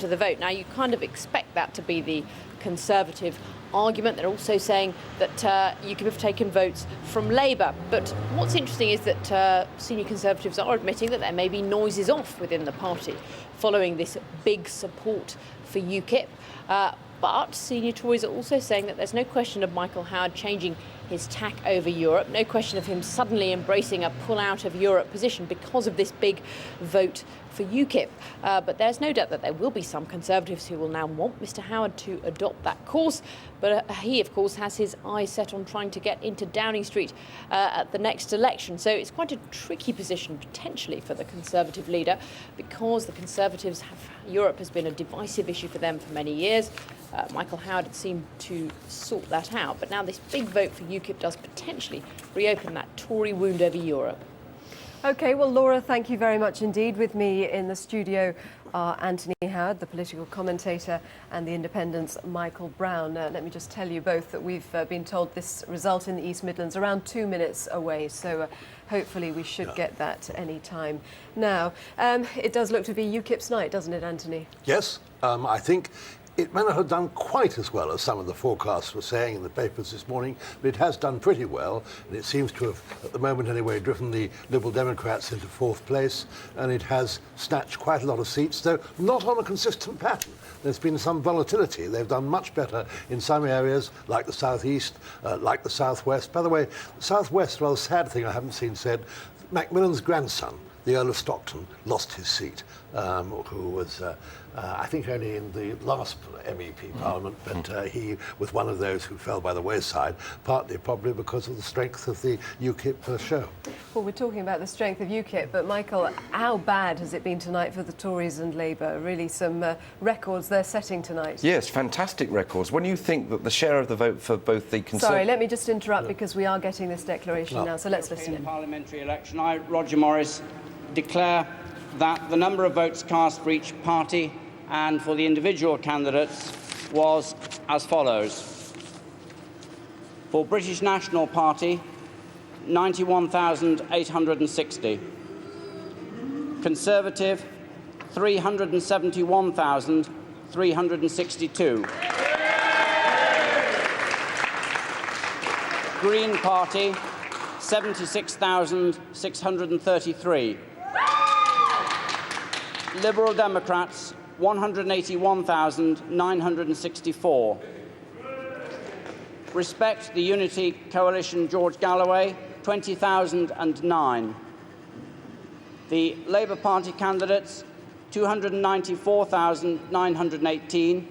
Speaker 7: of the vote. Now, you kind of expect that to be the Conservative argument. They're also saying that UKIP have taken votes from Labour. But what's interesting is that senior Conservatives are admitting that there may be noises off within the party following this big support for UKIP. But senior Tories are also saying that there's no question of Michael Howard changing his tack over Europe, no question of him suddenly embracing a pull-out of Europe position because of this big vote for UKIP. But there's no doubt that there will be some Conservatives who will now want Mr Howard to adopt that course. But he, of course, has his eyes set on trying to get into Downing Street at the next election. So it's quite a tricky position, potentially, for the Conservative leader, because the Conservatives Europe has been a divisive issue for them for many years. Michael Howard had seemed to sort that out. But now this big vote for UKIP does potentially reopen that Tory wound over Europe.
Speaker 21: OK, well, Laura, thank you very much indeed. With me in the studio are Anthony Howard, the political commentator, and the Independent's Michael Brown. Let me just tell you both that we've been told this result in the East Midlands around 2 minutes away, so hopefully we should get that any time now. It does look to be UKIP's night, doesn't it, Anthony?
Speaker 10: Yes, I think it may not have done quite as well as some of the forecasts were saying in the papers this morning, but it has done pretty well, and it seems to have, at the moment anyway, driven the Liberal Democrats into 4th place, and it has snatched quite a lot of seats, though not on a consistent pattern. There's been some volatility. They've done much better in some areas, like the southeast, like the southwest. By the way, the southwest, rather sad thing I haven't seen said, Macmillan's grandson, the Earl of Stockton, lost his seat, who was, I think, only in the last MEP Parliament, but he was one of those who fell by the wayside, partly probably because of the strength of the UKIP show.
Speaker 21: Well, we're talking about the strength of UKIP, but Michael, how bad has it been tonight for the Tories and Labour? Really some records they're setting tonight.
Speaker 11: Yes, fantastic records. When you think that the share of the vote for both the
Speaker 21: Sorry, let me just interrupt because we are getting this declaration now, so let's listen in.
Speaker 12: Parliamentary election, I, Roger Morris, declare that the number of votes cast for each party and for the individual candidates was as follows. For British National Party, 91,860. Conservative, 371,362. Green Party, 76,633. Liberal Democrats, 181,964. Respect the Unity Coalition George Galloway, 20,009. The Labour Party candidates, 294,918.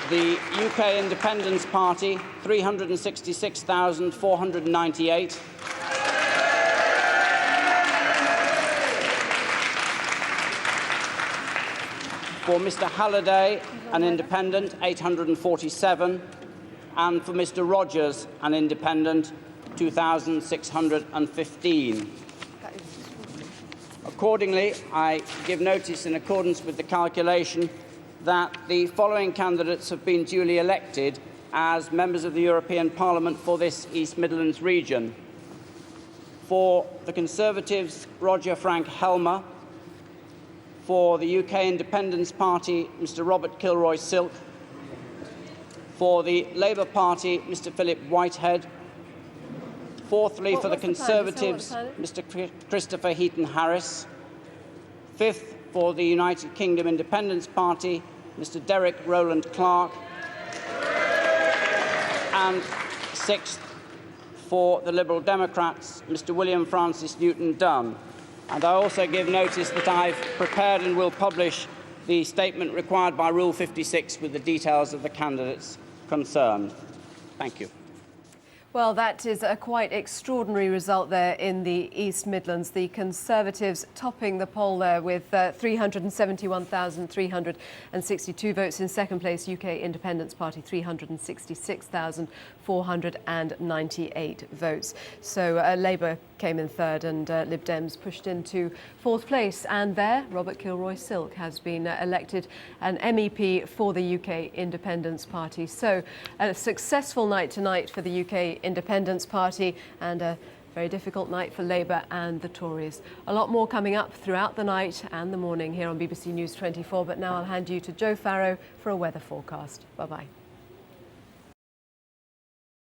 Speaker 12: The UK Independence Party, 366,498. For Mr Halliday, an independent, 847, and for Mr Rogers, an independent, 2,615. Accordingly, I give notice in accordance with the calculation that the following candidates have been duly elected as members of the European Parliament for this East Midlands region. For the Conservatives, Roger Frank Helmer. For the UK Independence Party, Mr. Robert Kilroy-Silk. For the Labour Party, Mr. Philip Whitehead. Fourthly, for the Conservatives, Mr. Christopher Heaton-Harris. Fifth, for the United Kingdom Independence Party, Mr. Derek Rowland Clark. And sixth, for the Liberal Democrats, Mr. William Francis Newton-Dunn. And I also give notice that I've prepared and will publish the statement required by Rule 56 with the details of the candidates concerned. Thank you.
Speaker 21: Well, that is a quite extraordinary result there in the East Midlands. The Conservatives topping the poll there with 371,362 votes. In second place, UK Independence Party, 366,498 votes. So Labour came in third and Lib Dems pushed into fourth place. And there, Robert Kilroy-Silk has been elected an MEP for the UK Independence Party. So a successful night tonight for the UK Independence Party and a very difficult night for Labour and the Tories. A lot more coming up throughout the night and the morning here on BBC News 24. But now I'll hand you to Joe Farrow for a weather forecast. Bye-bye.